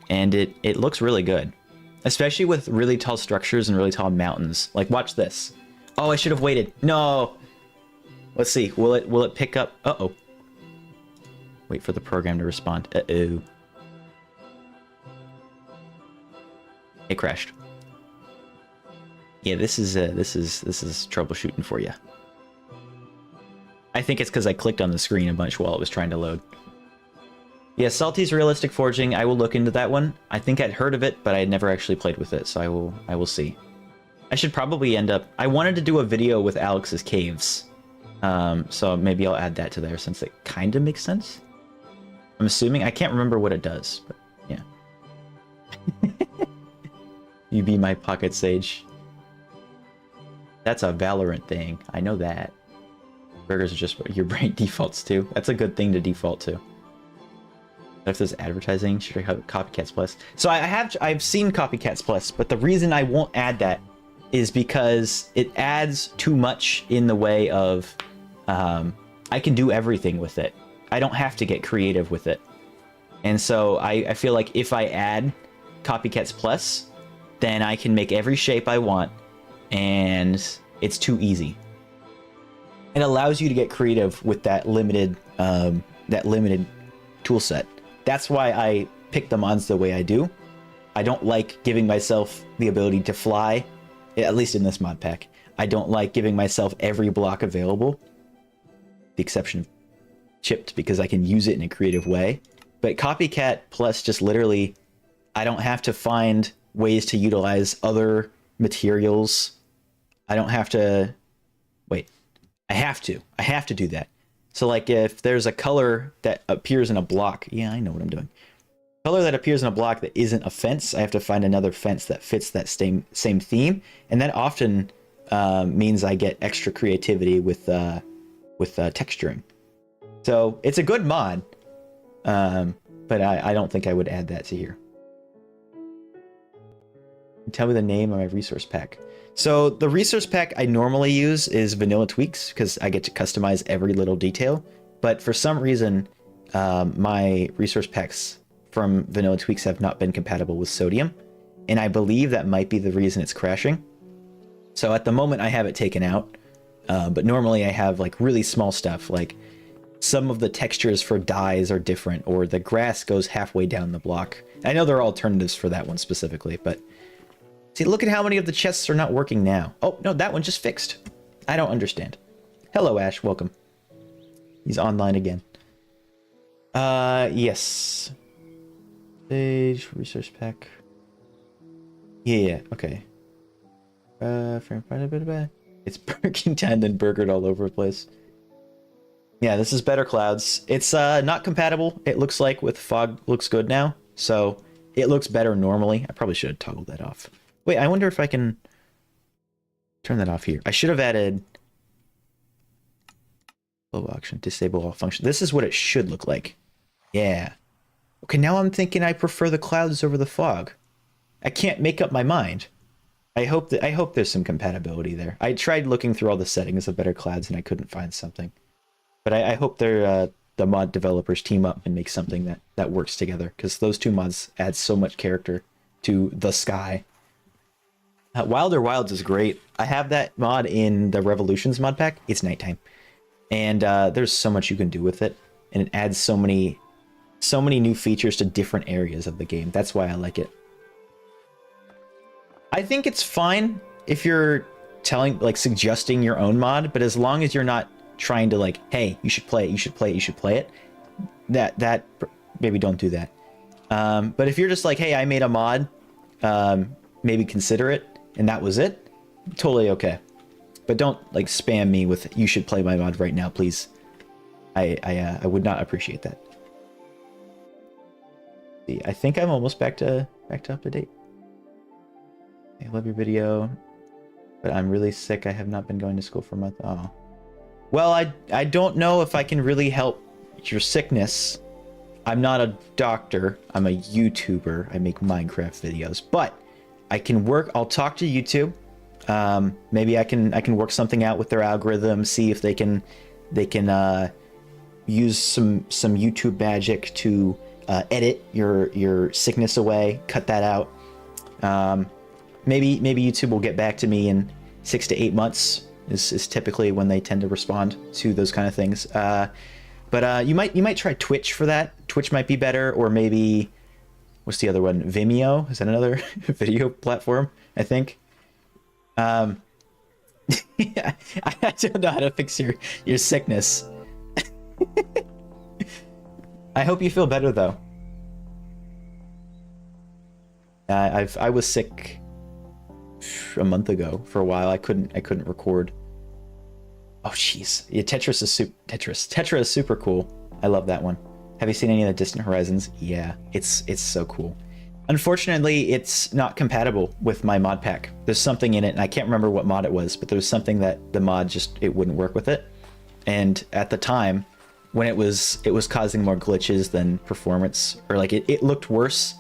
and it looks really good, especially with really tall structures and really tall mountains. Like, watch this. Oh, I should have waited. No. Let's see. Will it pick up? Uh-oh. Wait for the program to respond. Uh-oh. It crashed. Yeah, this is troubleshooting for you. I think it's because I clicked on the screen a bunch while it was trying to load. Yeah, Salty's Realistic Forging. I will look into that one. I think I'd heard of it, but I had never actually played with it, so I will see. I should probably end up... I wanted to do a video with Alex's caves. So maybe I'll add that to there since it kind of makes sense. I'm assuming. I can't remember what it does, but yeah. You be my pocket sage. That's a Valorant thing. I know that. Burgers are just what your brain defaults to. That's a good thing to default to. If there's advertising, should I have Copycats Plus? So I've seen Copycats Plus, but the reason I won't add that is because it adds too much in the way of I can do everything with it. I don't have to get creative with it. And so I feel like if I add Copycats Plus, then I can make every shape I want, and it's too easy. It allows you to get creative with that limited tool set. That's why I pick the mods the way I do. I don't like giving myself the ability to fly At least in this mod pack. I don't like giving myself every block available, the exception of chipped, because I can use it in a creative way. But Copycat Plus just literally, I don't have to find ways to utilize other materials. I don't have to, wait, I have to do that. So like if there's a color that appears in a block, yeah, I know what I'm doing. Color that appears in a block that isn't a fence, I have to find another fence that fits that same theme, and that often means I get extra creativity with texturing. So it's a good mod, but I don't think I would add that to here. Tell me the name of my resource pack. So the resource pack I normally use is Vanilla Tweaks because I get to customize every little detail. But for some reason, my resource packs from Vanilla Tweaks have not been compatible with Sodium. And I believe that might be the reason it's crashing. So at the moment I have it taken out. But normally I have like really small stuff, like some of the textures for dyes are different, or the grass goes halfway down the block. I know there are alternatives for that one specifically, but see, look at how many of the chests are not working now. Oh, no, that one just fixed. I don't understand. Hello, Ash. Welcome. He's online again. Yes. Stage, resource pack. Yeah, okay. It's Burger Time and burgered all over the place. Yeah, this is Better Clouds. It's not compatible, it looks like, with fog. Looks good now. So it looks better normally. I probably should have toggled that off. Wait, I wonder if I can turn that off here. I should have added globe auction, disable all functions. This is what it should look like. Yeah. Okay, now I'm thinking I prefer the clouds over the fog. I can't make up my mind. I hope there's some compatibility there. I tried looking through all the settings of Better Clouds and I couldn't find something. But I hope they're the mod developers team up and make something that works together, because those two mods add so much character to the sky. Wilder Wilds is great. I have that mod in the Revolutions mod pack. It's nighttime. And there's so much you can do with it. And it adds so many new features to different areas of the game. That's why I like it. I think it's fine if you're suggesting your own mod, but as long as you're not trying to like, hey, you should play it, you should play it, you should play it, that maybe don't do that. But if you're just like, hey, I made a mod, maybe consider it, and that was it, totally okay. But don't like spam me with you should play my mod right now, please. I would not appreciate that. See, I think I'm almost back to up to date. I love your video, but I'm really sick. I have not been going to school for a month. Oh. Well, I don't know if I can really help your sickness. I'm not a doctor. I'm a YouTuber. I make Minecraft videos, but I can work. I'll talk to YouTube. Maybe I can work something out with their algorithm. See if they can use some YouTube magic to edit your sickness away. Cut that out. Maybe YouTube will get back to me in 6 to 8 months. Is typically when they tend to respond to those kind of things. But you might try Twitch for that. Twitch might be better, or maybe what's the other one? Vimeo, is that another video platform? I think. Yeah, I don't know how to fix your sickness. I hope you feel better though. I was sick a month ago for a while. I couldn't record. Oh jeez. Yeah, Tetra is super cool. I love that one. Have you seen any of the Distant Horizons? Yeah, it's so cool. Unfortunately, it's not compatible with my mod pack. There's something in it, and I can't remember what mod it was, but there was something that the mod it wouldn't work with it. And at the time, when it was causing more glitches than performance, or like it looked worse.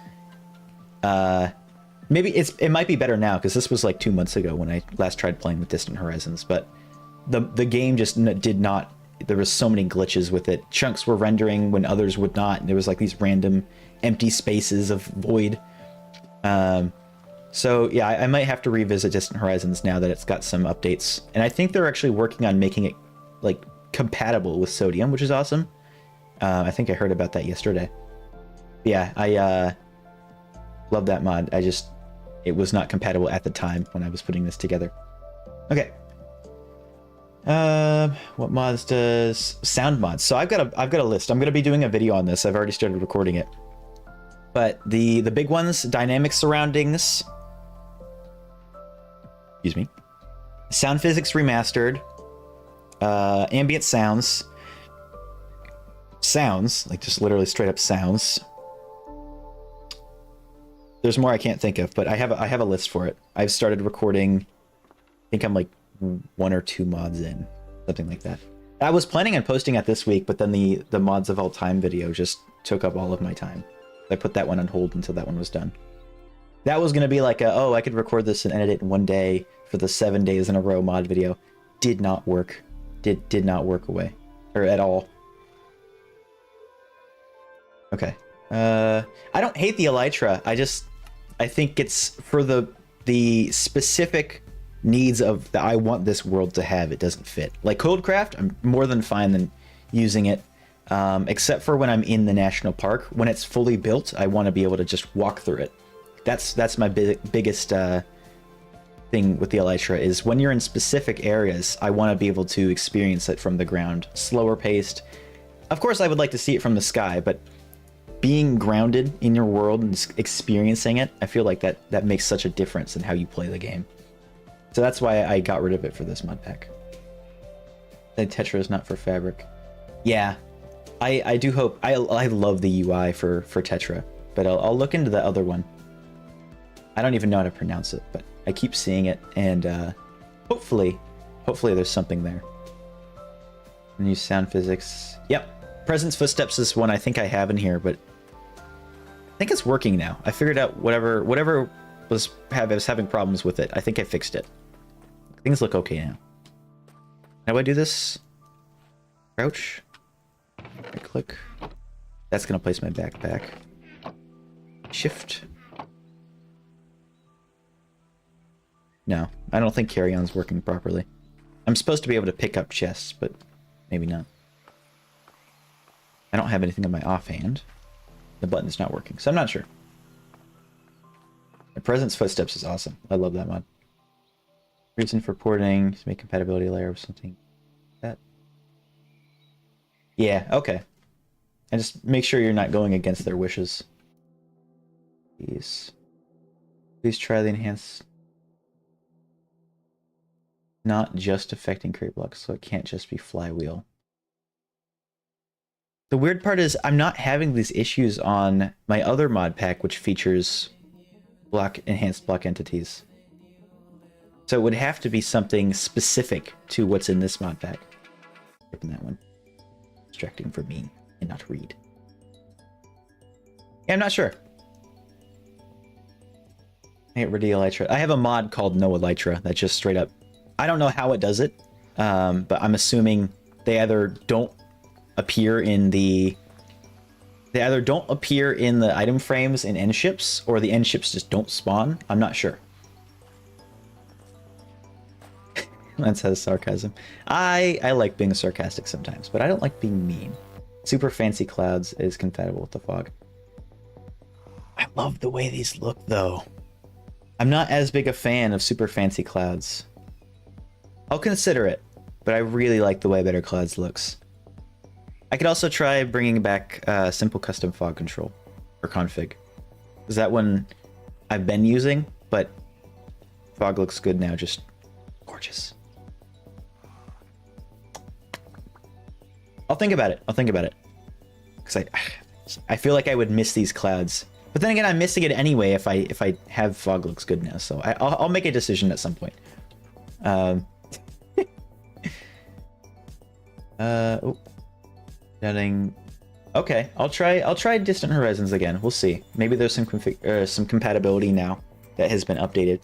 Maybe it might be better now, because this was like 2 months ago when I last tried playing with Distant Horizons, but the game just did not. There was so many glitches with it. Chunks were rendering when others would not, and there was like these random empty spaces of void. So yeah, I might have to revisit Distant Horizons now that it's got some updates, and I think they're actually working on making it like compatible with Sodium, which is awesome. I think I heard about that yesterday. Yeah, I love that mod. it was not compatible at the time when I was putting this together. Okay. What mods does sound mods? So I've got a list. I'm gonna be doing a video on this. I've already started recording it. But the big ones: dynamic surroundings. Excuse me. Sound physics remastered. Ambient sounds. Sounds, like just literally straight up sounds. There's more I can't think of, but I have a list for it. I've started recording. I think I'm like 1 or 2 mods in, something like that. I was planning on posting it this week, but then the mods of all time video just took up all of my time. I put that one on hold until that one was done. That was gonna be like I could record this and edit it in 1 day for the 7 days in a row mod video. Did not work. Did not work away, or at all. Okay. I don't hate the elytra. I think it's for the specific needs of that I want this world to have. It doesn't fit. Like Codecraft, I'm more than fine than using it, except for when I'm in the national park. When it's fully built, I want to be able to just walk through it. That's my biggest thing with the elytra, is when you're in specific areas, I want to be able to experience it from the ground, slower paced. Of course, I would like to see it from the sky, but being grounded in your world and experiencing it, I feel like that makes such a difference in how you play the game. So that's why I got rid of it for this mod pack. The Tetra is not for Fabric. Yeah, I do hope. I love the UI for Tetra, but I'll look into the other one. I don't even know how to pronounce it, but I keep seeing it, and hopefully there's something there. New sound physics. Yep, Presence Footsteps is one I think I have in here, but I think it's working now. I figured out whatever was having problems with it. I think I fixed it. Things look okay now. How do I do this? Crouch. Right click. That's gonna place my backpack. Shift. No, I don't think carry-on's working properly. I'm supposed to be able to pick up chests, but maybe not. I don't have anything in my offhand. The button's not working, so I'm not sure. The Presence Footsteps is awesome. I love that mod. Reason for porting to make compatibility layer or something like that. Yeah, okay. And just make sure you're not going against their wishes. Please try the enhanced. Not just affecting crate blocks, so it can't just be flywheel. The weird part is I'm not having these issues on my other mod pack, which features enhanced block entities. So it would have to be something specific to what's in this mod pack. Open that one. Distracting for me and not read. Yeah, I'm not sure. I get rid of the elytra. I have a mod called No Elytra that just straight up. I don't know how it does it, but I'm assuming they either don't appear in the item frames in end ships, or the end ships just don't spawn. I'm not sure. Laynce has sarcasm. I like being sarcastic sometimes, but I don't like being mean. Super fancy clouds is compatible with the fog. I love the way these look, though. I'm not as big a fan of super fancy clouds. I'll consider it, but I really like the way Better Clouds looks. I could also try bringing back simple custom fog control or config. Is that one I've been using, but fog looks good now, just gorgeous. I'll think about it. Because I feel like I would miss these clouds. But then again, I'm missing it anyway if I have fog looks good now. So I'll make a decision at some point. Oh, setting. Okay, I'll try Distant Horizons again. We'll see. Maybe there's some compatibility now that has been updated.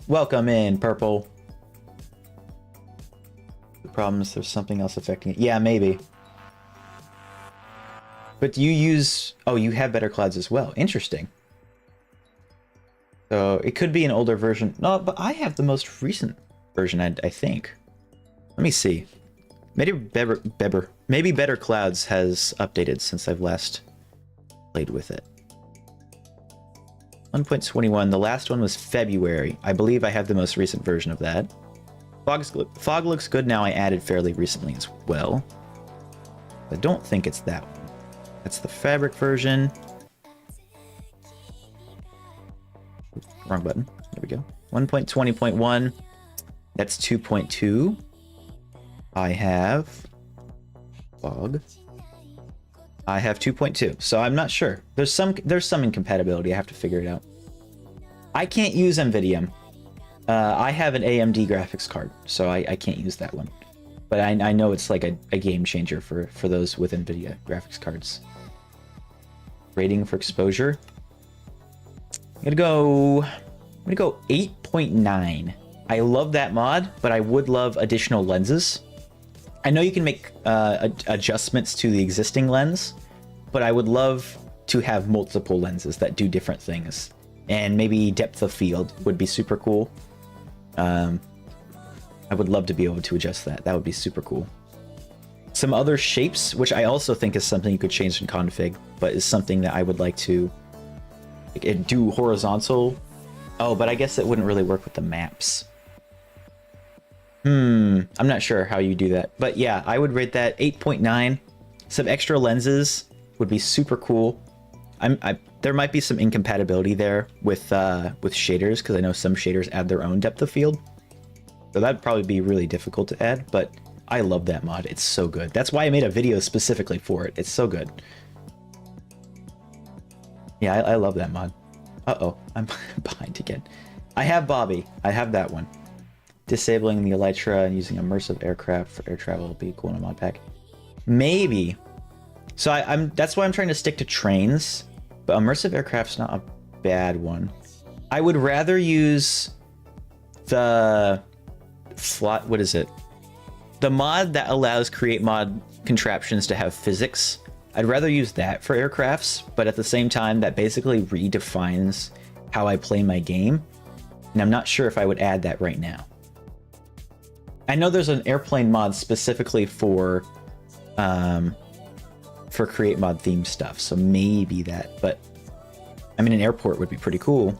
Welcome in, Purple. The problem is there's something else affecting it. Yeah, maybe. But do you use... Oh, you have Better Clouds as well. Interesting. So it could be an older version. No, but I have the most recent version, I think. Let me see. Maybe Better Clouds has updated since I've last played with it. 1.21. The last one was February. I believe I have the most recent version of that. Fog looks good now. I added fairly recently as well. I don't think it's that one. That's the fabric version. Wrong button. There we go. 1.20.1. That's 2.2. I have fog. I have 2.2. So I'm not sure. There's some incompatibility. I have to figure it out. I can't use NVIDIA. I have an AMD graphics card, so I can't use that one. But I know it's like a game changer for those with NVIDIA graphics cards. Rating for exposure. I'm gonna go 8.9. I love that mod, but I would love additional lenses. I know you can make adjustments to the existing lens, but I would love to have multiple lenses that do different things. And maybe depth of field would be super cool. I would love to be able to adjust that. That would be super cool. Some other shapes, which I also think is something you could change in config, but is something that I would like to do horizontal. Oh, but I guess it wouldn't really work with the maps. I'm not sure how you do that. But yeah, I would rate that 8.9. Some extra lenses would be super cool. There might be some incompatibility there with shaders, because I know some shaders add their own depth of field. So that'd probably be really difficult to add, but I love that mod. It's so good. That's why I made a video specifically for it. It's so good. Yeah, I love that mod. Uh-oh, I'm behind again. I have Bobby. I have that one. Disabling the Elytra and using immersive aircraft for air travel will be cool in a mod pack. Maybe. So that's why I'm trying to stick to trains, but immersive aircraft's not a bad one. I would rather use the what is it? The mod that allows create mod contraptions to have physics. I'd rather use that for aircrafts, but at the same time, that basically redefines how I play my game. And I'm not sure if I would add that right now. I know there's an airplane mod specifically for create mod theme stuff, so maybe that, but I mean, an airport would be pretty cool.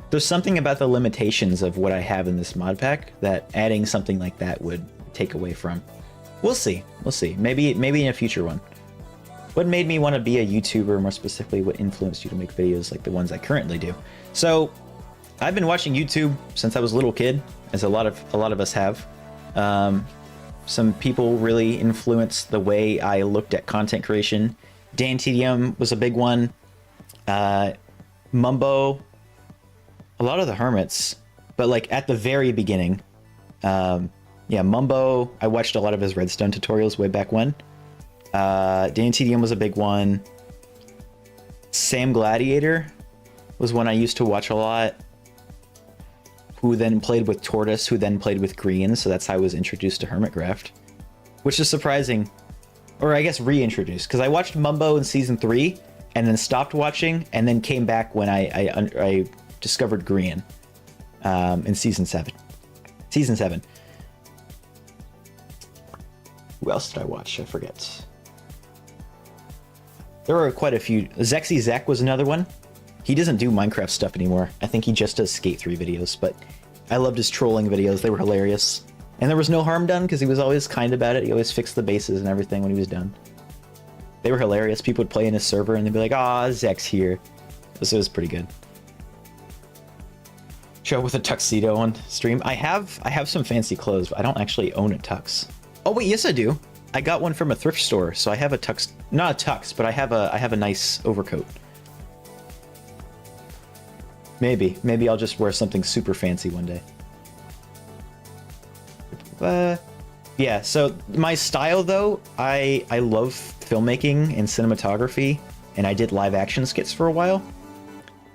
There's something about the limitations of what I have in this mod pack that adding something like that would take away from. We'll see. We'll see. Maybe in a future one. What made me want to be a YouTuber, more specifically, what influenced you to make videos like the ones I currently do? So, I've been watching YouTube since I was a little kid, as a lot of us have. Some people really influenced the way I looked at content creation. Dan TDM was a big one. Mumbo, a lot of the Hermits, but like at the very beginning. Yeah, Mumbo, I watched a lot of his Redstone tutorials way back when. Dan TDM was a big one. Sam Gladiator was one I used to watch a lot. Who then played with Tortoise, who then played with Green, so that's how I was introduced to Hermitcraft. Which is surprising. Or I guess reintroduced, because I watched Mumbo in Season 3, and then stopped watching, and then came back when I discovered Green in Season 7. Season 7. Who else did I watch? I forget. There were quite a few. Zexy Zach was another one. He doesn't do Minecraft stuff anymore. I think he just does Skate 3 videos, but I loved his trolling videos. They were hilarious. And there was no harm done because he was always kind about it. He always fixed the bases and everything when he was done. They were hilarious. People would play in his server and they'd be like, "Ah, Zach's here." So it was pretty good. Show with a tuxedo on stream. I have some fancy clothes, but I don't actually own a tux. Oh wait, yes I do. I got one from a thrift store, so I have a tux. Not a tux, but I have a nice overcoat. Maybe I'll just wear something super fancy one day. Yeah, so my style though, I love filmmaking and cinematography, and I did live action skits for a while.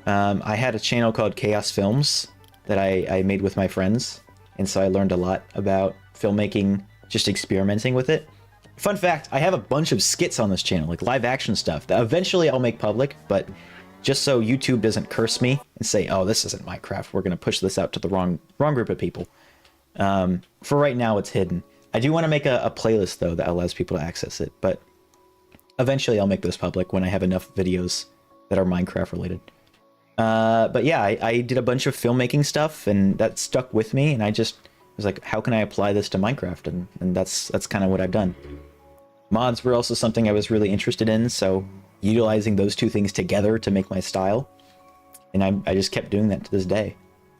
I had a channel called Chaos Films that I made with my friends, and so I learned a lot about filmmaking, just experimenting with it. Fun fact, I have a bunch of skits on this channel, like live action stuff, that eventually I'll make public, but just so YouTube doesn't curse me and say, "Oh, this isn't Minecraft, we're going to push this out to the wrong group of people." For right now, it's hidden. I do want to make a playlist, though, that allows people to access it, but eventually I'll make those public when I have enough videos that are Minecraft related. But yeah, I did a bunch of filmmaking stuff, and that stuck with me, and I just was like, how can I apply this to Minecraft? And that's kind of what I've done. Mods were also something I was really interested in, so utilizing those two things together to make my style, and I just kept doing that to this day.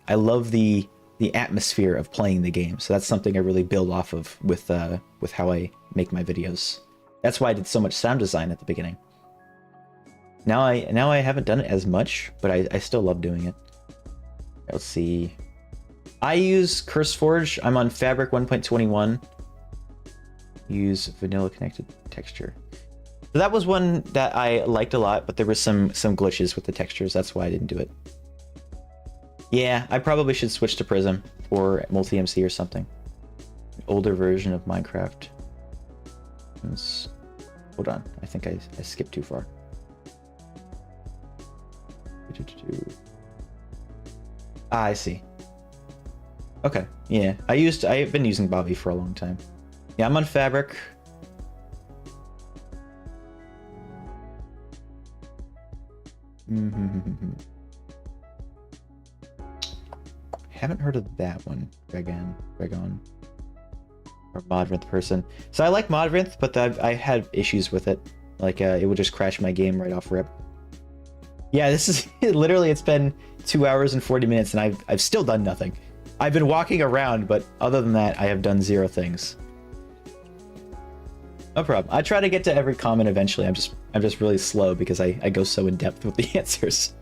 I love the atmosphere of playing the game, so that's something I really build off of with how I make my videos. That's why I did so much sound design at the beginning. Now I haven't done it as much, but I still love doing it. Let's see. I use CurseForge. I'm on Fabric 1.21. Use vanilla connected texture. So that was one that I liked a lot, but there was some glitches with the textures. That's why I didn't do it. Yeah, I probably should switch to Prism or Multi-MC or something. An older version of Minecraft. Hold on, I think I skipped too far. Ah, I see. Okay, yeah. I've been using Bobby for a long time. Yeah, I'm on Fabric. Haven't heard of that one, Dragon. Or Modrinth person. So I like Modrinth, but I had issues with it. Like, it would just crash my game right off rip. Yeah, this is literally, it's been 2 hours and 40 minutes, and I've still done nothing. I've been walking around, but other than that, I have done 0 things. No problem. I try to get to every comment eventually. I'm just really slow because I go so in depth with the answers.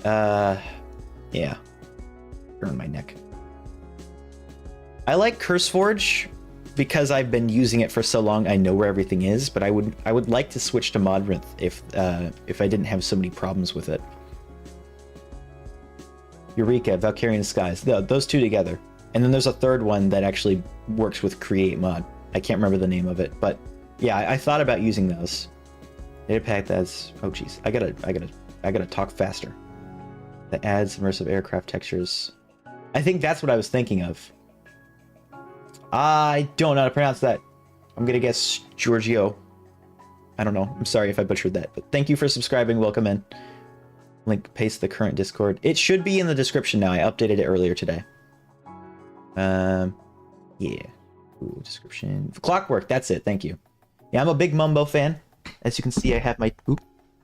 Yeah. Burn my neck. I like CurseForge because I've been using it for so long. I know where everything is, but I would like to switch to Modrinth if I didn't have so many problems with it. Eureka, Valkyrian Skies, those two together, and then there's a third one that actually works with Create Mod. I can't remember the name of it, but yeah, I thought about using those. Data pack that's oh geez, I gotta talk faster. That adds immersive aircraft textures. I think that's what I was thinking of. I don't know how to pronounce that. I'm gonna guess Giorgio. I don't know. I'm sorry if I butchered that, but thank you for subscribing. Welcome in. Link paste the current Discord. It should be in the description now. I updated it earlier today. Yeah. Ooh, description. Clockwork. That's it. Thank you. Yeah, I'm a big Mumbo fan. As you can see, I have my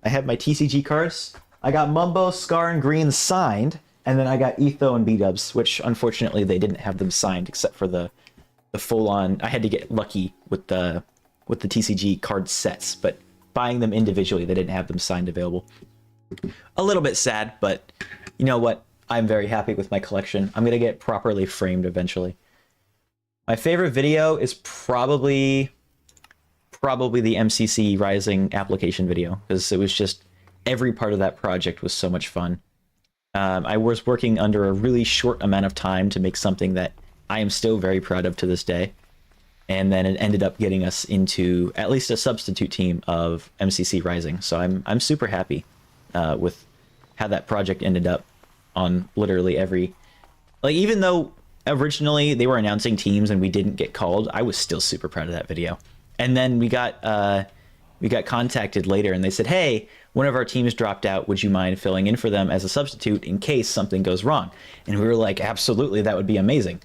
TCG cards. I got Mumbo, Scar, and Green signed, and then I got Etho and B-Dubs, which unfortunately they didn't have them signed except for the full-on. I had to get lucky with the TCG card sets, but buying them individually, they didn't have them signed available. A little bit sad, but you know what? I'm very happy with my collection. I'm gonna get properly framed eventually. My favorite video is probably the MCC Rising application video, because it was just every part of that project was so much fun. I was working under a really short amount of time to make something that I am still very proud of to this day. And then it ended up getting us into at least a substitute team of MCC Rising. So I'm super happy with how that project ended up on literally every... Like, even though originally they were announcing teams and we didn't get called, I was still super proud of that video. And then we got contacted later and they said, hey, one of our teams dropped out. Would you mind filling in for them as a substitute in case something goes wrong? And we were like, absolutely, that would be amazing.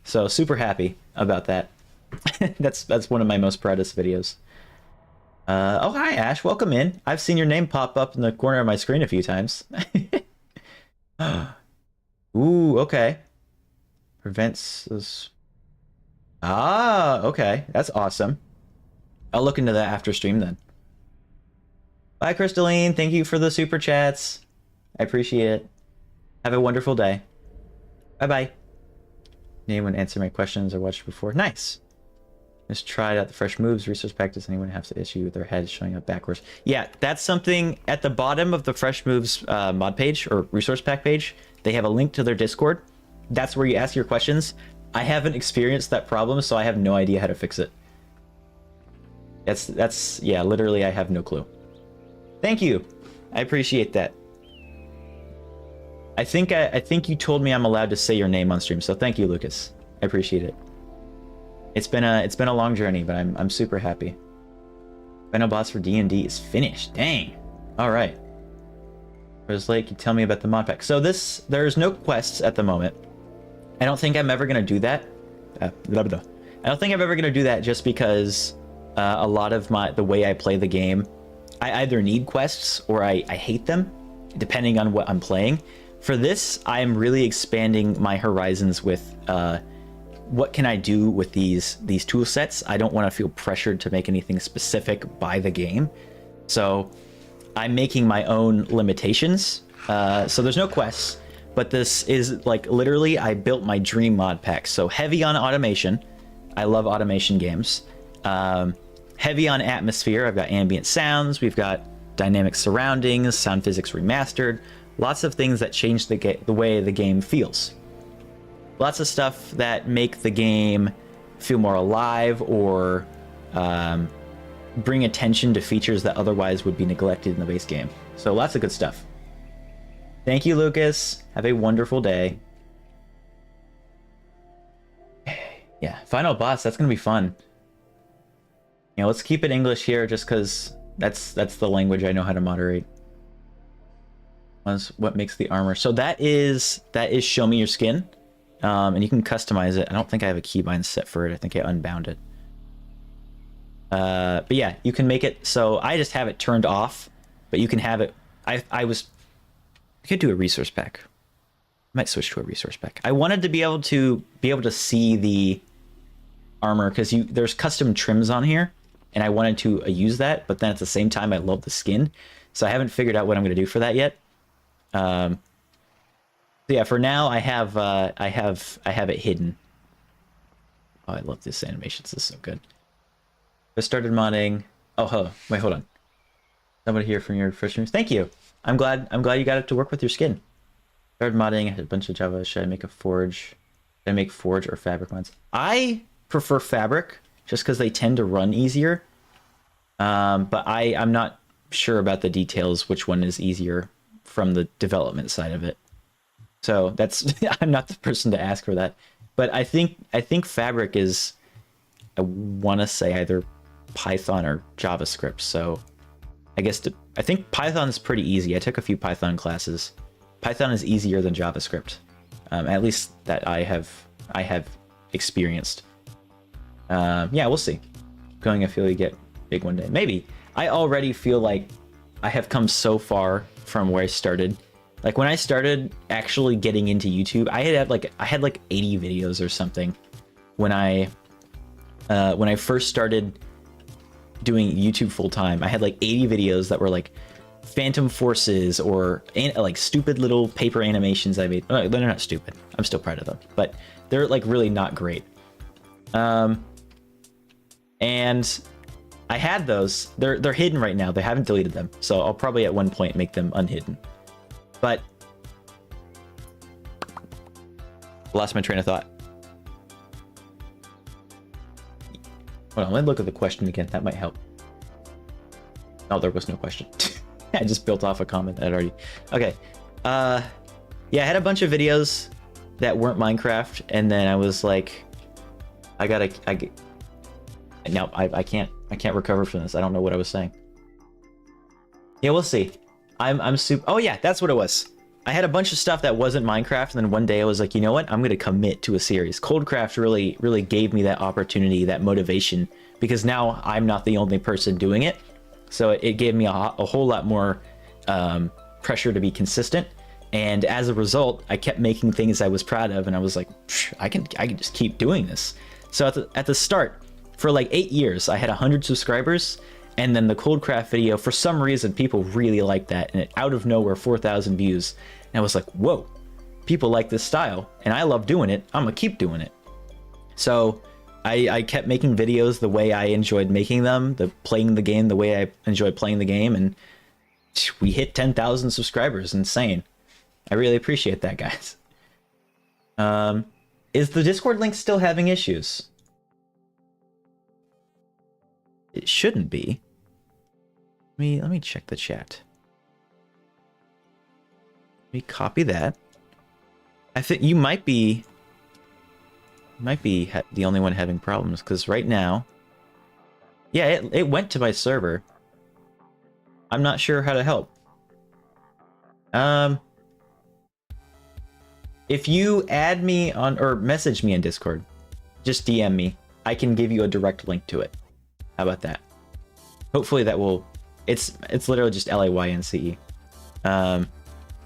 So super happy about that. That's one of my most proudest videos. Oh, hi, Ash. Welcome in. I've seen your name pop up in the corner of my screen a few times. Ooh, okay. Prevents those... Ah, okay. That's awesome. I'll look into that after stream then. Bye, Crystalline. Thank you for the super chats. I appreciate it. Have a wonderful day. Bye-bye. Anyone answer my questions or watched before? Nice. Just tried out the fresh moves, resource pack. Does anyone have to issue with their head showing up backwards? Yeah, that's something at the bottom of the fresh moves mod page or resource pack page. They have a link to their Discord. That's where you ask your questions. I haven't experienced that problem, so I have no idea how to fix it. That's yeah, literally I have no clue. Thank you. I appreciate that. I think you told me I'm allowed to say your name on stream, so thank you, Lucas. I appreciate it. It's been a long journey, but I'm super happy. Final boss for D&D is finished. Dang. All right. Rose Lake, you tell me about the mod pack. So there's no quests at the moment. I don't think I'm ever gonna do that. I don't think I'm ever gonna do that just because a lot of the way I play the game, I either need quests or I hate them, depending on what I'm playing. For this, I'm really expanding my horizons with what can I do with these tool sets. I don't want to feel pressured to make anything specific by the game. So I'm making my own limitations. So there's no quests, but this is like literally I built my dream mod pack. So heavy on automation. I love automation games. Heavy on atmosphere. I've got ambient sounds. We've got dynamic surroundings, sound physics remastered. Lots of things that change the way the game feels. Lots of stuff that make the game feel more alive or bring attention to features that otherwise would be neglected in the base game. So lots of good stuff. Thank you, Lucas. Have a wonderful day. Yeah, final boss. That's gonna be fun. You know, let's keep it English here, just because that's the language I know how to moderate. What makes the armor? So that is show me your skin, and you can customize it. I don't think I have a keybind set for it. I think I unbound it. But yeah, you can make it so I just have it turned off, but you can have it. I could do a resource pack. I might switch to a resource pack. I wanted to be able to see the armor because there's custom trims on here, and I wanted to use that. But then at the same time, I love the skin, so I haven't figured out what I'm going to do for that yet. So yeah, for now I have it hidden. Oh, I love this animation. This is so good. I started modding. Oh, wait, hold on. Somebody here from your first streams. Thank you. I'm glad you got it to work with your skin. Started modding. I had a bunch of Java. Should I make a forge? Should I make forge or fabric mods? I prefer fabric just because they tend to run easier. But I'm not sure about the details. Which one is easier from the development side of it? So that's I'm not the person to ask for that. But I think fabric is, I want to say either Python or JavaScript. So I guess I think Python is pretty easy. I took a few Python classes. Python is easier than JavaScript, at least that I have experienced. Yeah, we'll see. I feel you get big one day. Maybe. I already feel like I have come so far from where I started. Like when I started actually getting into YouTube, I had like 80 videos or something when I first started doing YouTube full time. I had like 80 videos that were like Phantom Forces or like stupid little paper animations I made. They're not stupid. I'm still proud of them, but they're like really not great. And I had those. They're hidden right now. They haven't deleted them, so I'll probably at one point make them unhidden. But lost my train of thought. Hold on, let me look at the question again. That might help. Oh, there was no question. I just built off a comment that already. Okay. Yeah, I had a bunch of videos that weren't Minecraft, and then I was like, I can't recover from this. I don't know what I was saying. Yeah, we'll see. I'm super. Oh yeah, that's what it was. I had a bunch of stuff that wasn't Minecraft, and then one day I was like, you know what? I'm gonna commit to a series. Coldcraft really gave me that opportunity, that motivation, because now I'm not the only person doing it. So it gave me a whole lot more pressure to be consistent. And as a result, I kept making things I was proud of, and I was like, I can just keep doing this. So at the start, for like 8 years, I had 100 subscribers, and then the Coldcraft video, for some reason, people really liked that, and out of nowhere, 4,000 views. And I was like, whoa, people like this style, and I love doing it. I'm gonna keep doing it. So I kept making videos the way I enjoyed making them, playing the game the way I enjoyed playing the game, and we hit 10,000 subscribers. Insane. I really appreciate that, guys. Is the Discord link still having issues? It shouldn't be. Let me check the chat. Let me copy that. I think you might be the only one having problems, because right now, yeah, it went to my server. I'm not sure how to help. Um, if you add me on or message me in Discord, just DM me. I can give you a direct link to it. How about that? Hopefully that will. It's literally just Laynce.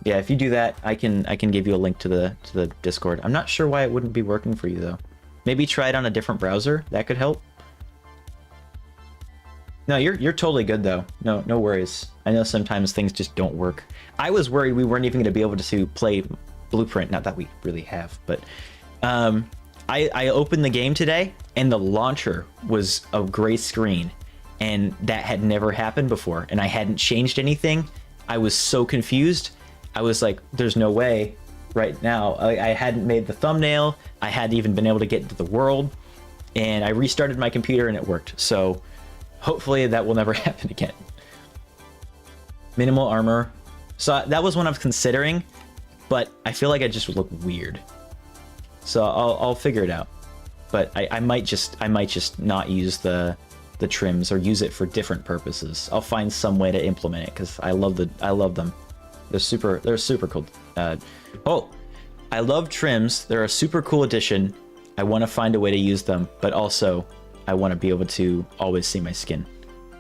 Yeah, if you do that, I can give you a link to the Discord. I'm not sure why it wouldn't be working for you though. Maybe try it on a different browser. That could help. No, you're totally good though. No worries. I know sometimes things just don't work. I was worried we weren't even going to be able to play Blueprint. Not that we really have, but I opened the game today and the launcher was a gray screen, and that had never happened before. And I hadn't changed anything. I was so confused. I was like, "There's no way." Right now, I hadn't made the thumbnail. I hadn't even been able to get into the world, and I restarted my computer and it worked. So hopefully that will never happen again. Minimal armor. So that was one I was considering, but I feel like I just would look weird. So I'll figure it out. But I might just not use the trims or use it for different purposes. I'll find some way to implement it because I love them. They're super cool. Oh, I love trims. They're a super cool addition. I want to find a way to use them, but also I want to be able to always see my skin.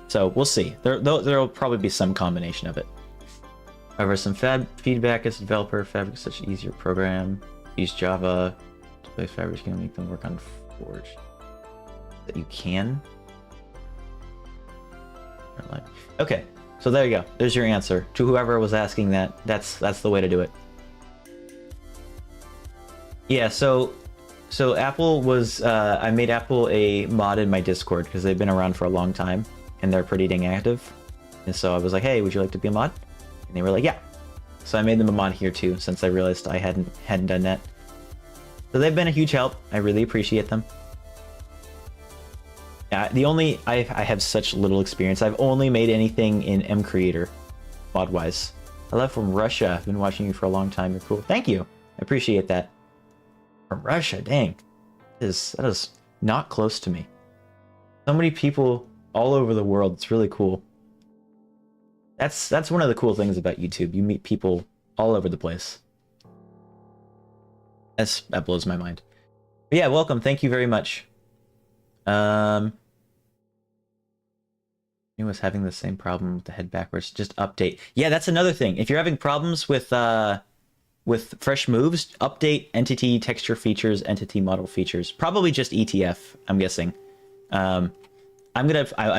So we'll see. There'll probably be some combination of it. However, some feedback as a developer. Fabric is such an easier program. Use Java to play Fabric. You can make them work on Forge. That you can. Okay, so there you go. There's your answer to whoever was asking that. That's the way to do it. Yeah. So Apple was. I made Apple a mod in my Discord because they've been around for a long time and they're pretty dang active. And so I was like, "Hey, would you like to be a mod?" And they were like, "Yeah." So I made them a mod here too, since I realized I hadn't done that. So they've been a huge help. I really appreciate them. I have such little experience. I've only made anything in M Creator, mod wise. I love from Russia. I've been watching you for a long time. You're cool. Thank you. I appreciate that. From Russia, dang. That is not close to me. So many people all over the world. It's really cool. That's one of the cool things about YouTube. You meet people all over the place. That blows my mind. But yeah, welcome. Thank you very much. He was having the same problem with the head backwards. Just update. Yeah, that's another thing. If you're having problems with fresh moves, update entity texture features, entity model features. Probably just ETF, I'm guessing. I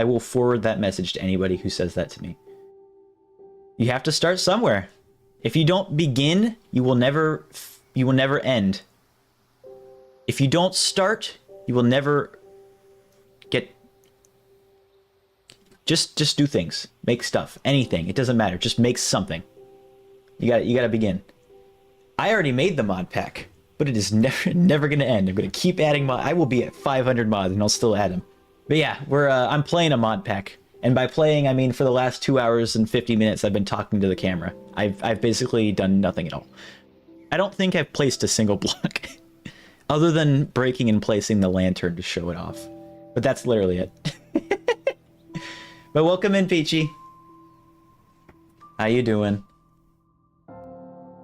will forward that message to anybody who says that to me. You have to start somewhere. If you don't begin, you will never end. If you don't start, you will never get. Just do things. Make stuff. Anything. It doesn't matter. Just make something. You gotta begin. I already made the mod pack, but it is never gonna end. I'm gonna keep adding mod. I will be at 500 mods and I'll still add them. But yeah, I'm playing a mod pack. And by playing, I mean for the last 2 hours and 50 minutes I've been talking to the camera. I've basically done nothing at all. I don't think I've placed a single block. Other than breaking and placing the lantern to show it off. But that's literally it. But welcome in, Peachy. How you doing?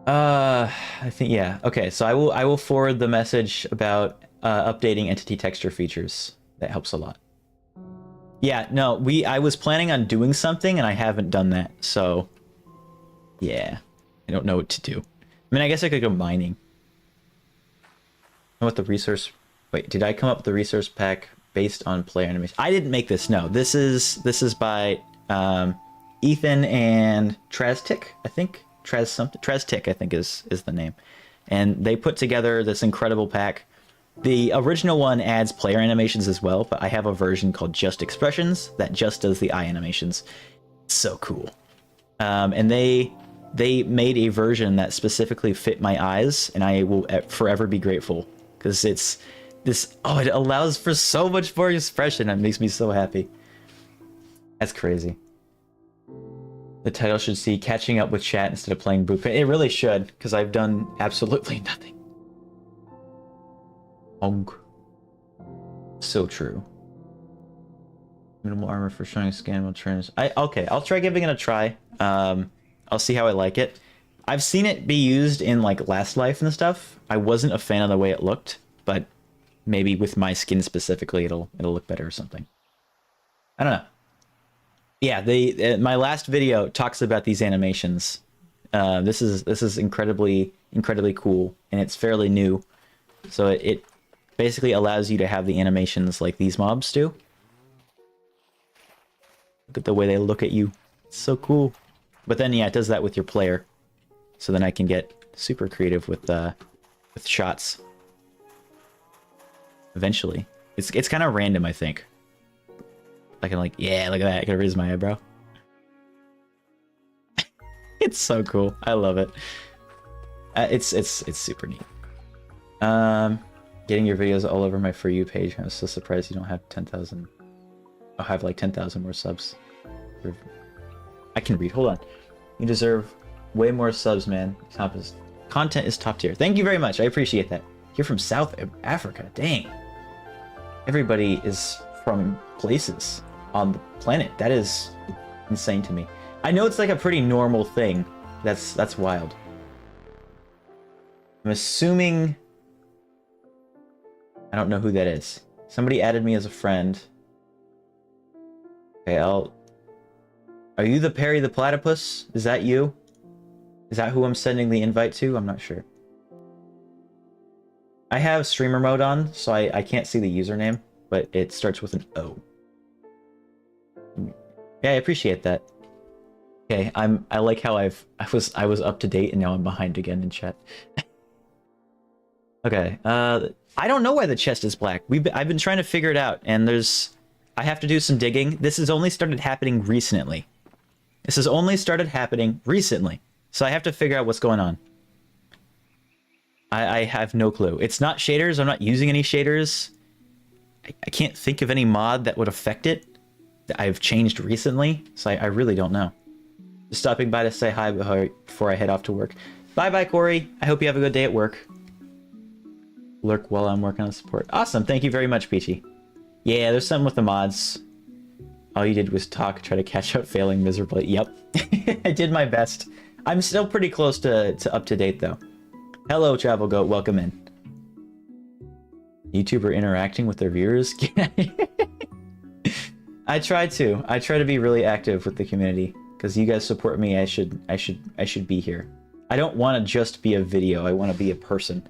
I think, yeah. Okay, so I will forward the message about updating entity texture features. That helps a lot. Yeah, no, I was planning on doing something and I haven't done that. So yeah, I don't know what to do. I mean, I guess I could go mining. What the resource? Wait, did I come up with the resource pack based on player animation? I didn't make this. No, this is by Ethan and Traztic, I think. Traztic, I think is the name. And they put together this incredible pack. The original one adds player animations as well, but I have a version called Just Expressions that just does the eye animations. It's so cool. And they made a version that specifically fit my eyes, and I will forever be grateful because it allows for so much more expression. It makes me so happy. That's crazy. The title should see catching up with chat instead of playing Blueprint. It really should, because I've done absolutely nothing. So true. Minimal armor for showing scan while turns. Okay, I'll try giving it a try. I'll see how I like it. I've seen it be used in like Last Life and stuff. I wasn't a fan of the way it looked, but maybe with my skin specifically, it'll look better or something. I don't know. Yeah, my last video talks about these animations. This is incredibly cool, and it's fairly new. So it basically allows you to have the animations like these mobs do. Look at the way they look at you. It's so cool. But then yeah, it does that with your player. So then I can get super creative with shots. Eventually. It's kind of random, I think. I can like, yeah, look at that. I can raise my eyebrow. It's so cool. I love it. It's super neat. Getting your videos all over my For You page. I'm so surprised you don't have 10,000. I'll have like 10,000 more subs. I can read. Hold on. You deserve way more subs, man. Content is top tier. Thank you very much. I appreciate that. You're from South Africa. Dang. Everybody is from places on the planet. That is insane to me. I know it's like a pretty normal thing. That's wild. I'm assuming... I don't know who that is. Somebody added me as a friend. Okay, Are you the Perry the Platypus? Is that you? Is that who I'm sending the invite to? I'm not sure. I have streamer mode on, so I can't see the username, but it starts with an O. Yeah, I appreciate that. Okay, I like how I was up to date and now I'm behind again in chat. Okay, I don't know why the chest is black. I've been trying to figure it out, and I have to do some digging. This has only started happening recently. This has only started happening recently, so I have to figure out what's going on. I have no clue. It's not shaders. I'm not using any shaders. I can't think of any mod that would affect it that I've changed recently, so I really don't know. Just stopping by to say hi before I head off to work. Bye-bye, Corey. I hope you have a good day at work. Lurk while I'm working on support. Awesome. Thank you very much, Peachy. Yeah, there's something with the mods. All you did was talk, try to catch up, failing miserably. Yep. I did my best. I'm still pretty close to up to date, though. Hello, Travel Goat. Welcome in. YouTuber interacting with their viewers? I try to be really active with the community because you guys support me. I should be here. I don't want to just be a video. I want to be a person.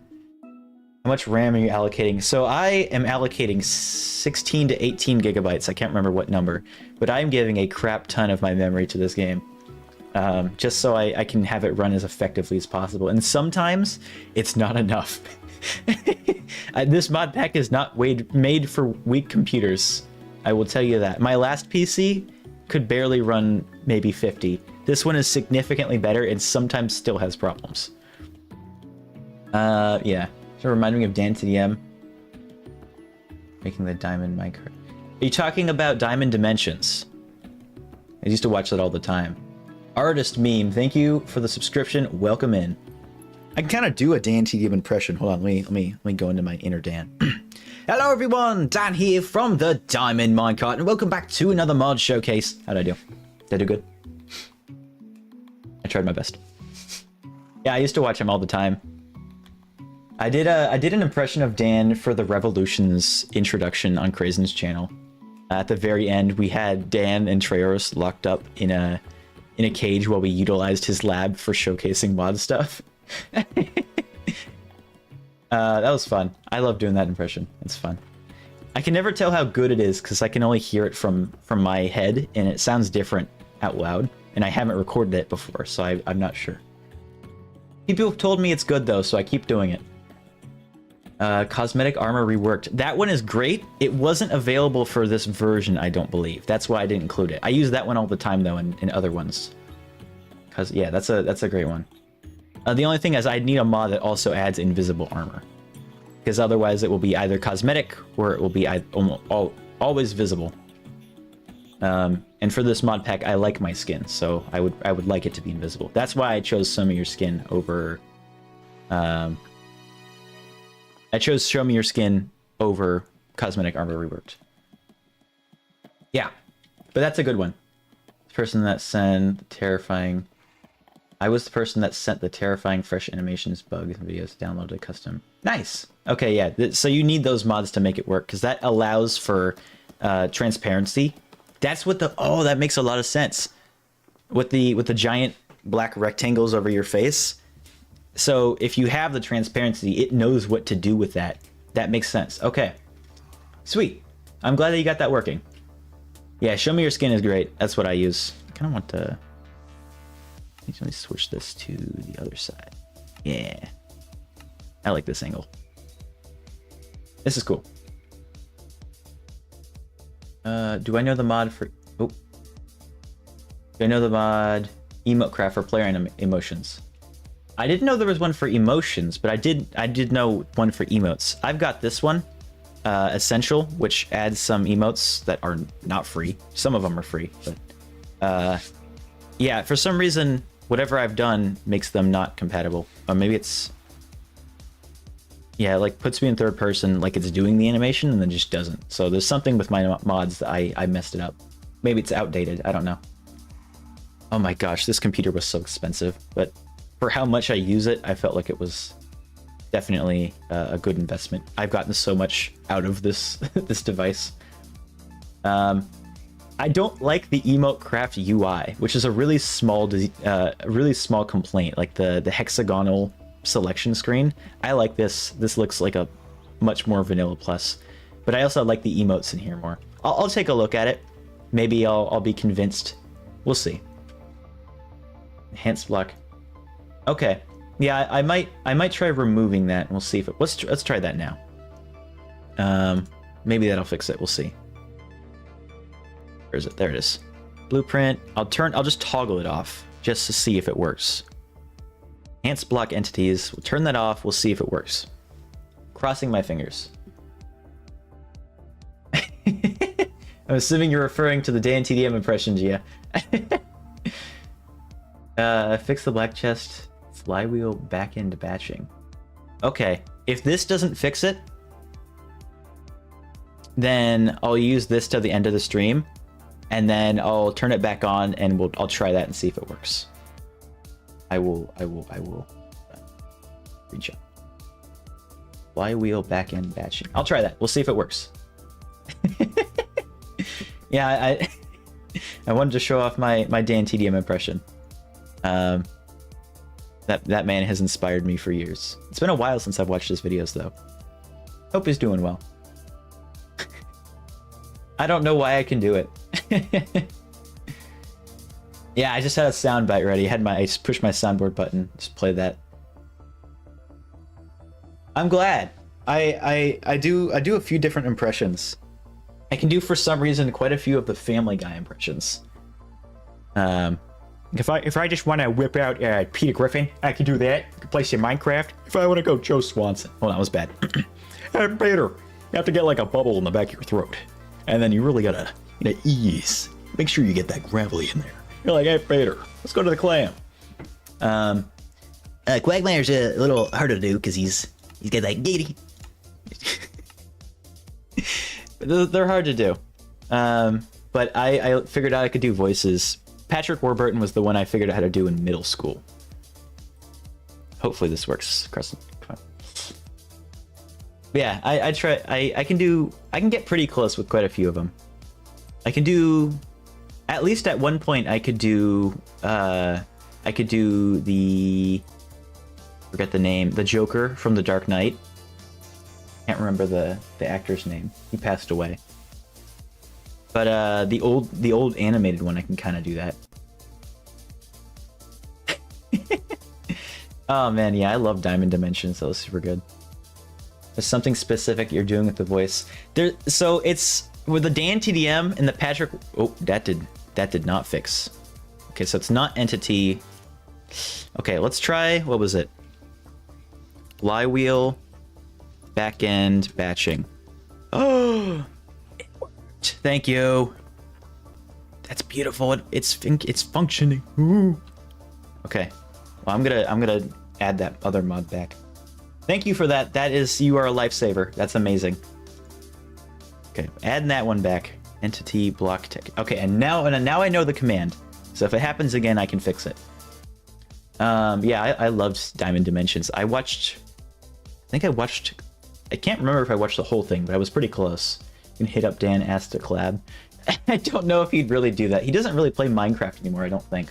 How much RAM are you allocating? So I am allocating 16 to 18 gigabytes. I can't remember what number, but I'm giving a crap ton of my memory to this game. Just so I can have it run as effectively as possible. And sometimes it's not enough. This mod pack is not made for weak computers. I will tell you that. My last PC could barely run maybe 50. This one is significantly better and sometimes still has problems. Yeah. So reminding me of Dan TDM. Making the diamond minecart. Are you talking about Diamond Dimensions? I used to watch that all the time. Artist Meme, thank you for the subscription. Welcome in. I can kind of do a Dan TDM impression. Hold on, let me go into my inner Dan. Hello everyone, Dan here from the Diamond Minecart, and welcome back to another mod showcase. How'd I do? Did I do good? I tried my best. Yeah, I used to watch him all the time. I did an impression of Dan for the Revolutions introduction on Krazen's channel. At the very end, we had Dan and Treoris locked up in a cage while we utilized his lab for showcasing mod stuff. That was fun. I love doing that impression. It's fun. I can never tell how good it is because I can only hear it from my head, and it sounds different out loud. And I haven't recorded it before, so I'm not sure. People have told me it's good though, so I keep doing it. Cosmetic armor reworked. That one is great. It wasn't available for this version, I don't believe. That's why I didn't include it. I use that one all the time though in other ones. Cause yeah, that's a great one. The only thing is I'd need a mod that also adds invisible armor. Because otherwise it will be either cosmetic or it will be always visible. And for this mod pack, I like my skin, so I would like it to be invisible. That's why I chose Some of Your Skin over. I chose Show Me Your Skin over Cosmetic Armor Reworked. Yeah, but that's a good one. The person that sent terrifying I was the person that sent the terrifying fresh animations bug videos downloaded custom. Nice. Okay, yeah. So you need those mods to make it work because that allows for transparency. That's what the that makes a lot of sense with the giant black rectangles over your face. So if you have the transparency, it knows what to do with that. That makes sense. Okay, sweet. I'm glad that you got that working. Yeah, show me your skin is great. That's what I use. I kind of want to. Let me switch this to the other side. Yeah, I like this angle. This is cool. Do I know the mod for? Oh, do I know the mod emote craft for player emotions? I didn't know there was one for emotions, but I did know one for emotes. I've got this one, Essential, which adds some emotes that are not free. Some of them are free, but yeah, for some reason, whatever I've done makes them not compatible. Or maybe it's, yeah, it like puts me in third person, like it's doing the animation and then just doesn't. So there's something with my mods that I messed it up. Maybe it's outdated. I don't know. Oh my gosh, this computer was so expensive, but for how much I use it, I felt like it was definitely a good investment. I've gotten so much out of this this device. I don't like the emote craft UI, which is a really small complaint, like the hexagonal selection screen. I like this. This looks like a much more vanilla plus, but I also like the emotes in here more. I'll take a look at it. Maybe I'll be convinced. We'll see. Enhanced block. Okay. Yeah, I might try removing that and we'll see if it. Let's try that now. Maybe that'll fix it. We'll see. Where is it? There it is. Blueprint. I'll just toggle it off just to see if it works. Enhanced block entities. We'll turn that off. We'll see if it works. Crossing my fingers. I'm assuming you're referring to the Dan TDM impression, Gia. Fix the black chest. Flywheel back-end batching. Okay, if this doesn't fix it, then I'll use this to the end of the stream, and then I'll turn it back on, and I'll try that and see if it works. I will reach out. Flywheel back-end batching. I'll try that. We'll see if it works. Yeah, I wanted to show off my Dan TDM impression. That man has inspired me for years. It's been a while since I've watched his videos, though. Hope he's doing well. I don't know why I can do it. Yeah, I just had a sound bite ready. I just pushed my soundboard button. Just play that. I'm glad. I do a few different impressions. I can do, for some reason, quite a few of the Family Guy impressions. If I just want to whip out Peter Griffin, I can do that. I can play some Minecraft. If I want to go Joe Swanson. Oh, that was bad. Hey, Peter, you have to get like a bubble in the back of your throat. And then you really gotta ease. Make sure you get that gravelly in there. You're like, hey, Peter, let's go to the clam.
Quagmire's a little harder to do because he's got that giddy.
They're hard to do. But I figured out I could do voices. Patrick Warburton was the one I figured out how to do in middle school. Hopefully this works, Crescent. Come on. But yeah, I try. I can get pretty close with quite a few of them. I can do, at least at one point, I could do the, forget the name, the Joker from The Dark Knight. Can't remember the actor's name. He passed away. But the old animated one, I can kind of do that. Oh man, yeah, I love Diamond Dimensions. That was super good. There's something specific you're doing with the voice. So it's with the Dan TDM and the Patrick. Oh, that did not fix. Okay, so it's not entity. Okay, let's try. What was it? Flywheel, backend batching. Oh. Thank you. That's beautiful. It's functioning. Ooh. Okay. Well, I'm gonna add that other mod back. Thank you for that. You are a lifesaver. That's amazing. Okay, adding that one back. Entity block tech. Okay, and now I know the command. So if it happens again, I can fix it. Yeah, I loved Diamond Dimensions. I can't remember if I watched the whole thing, but I was pretty close. You can hit up Dan, ask to collab. I don't know if he'd really do that. He doesn't really play Minecraft anymore, I don't think.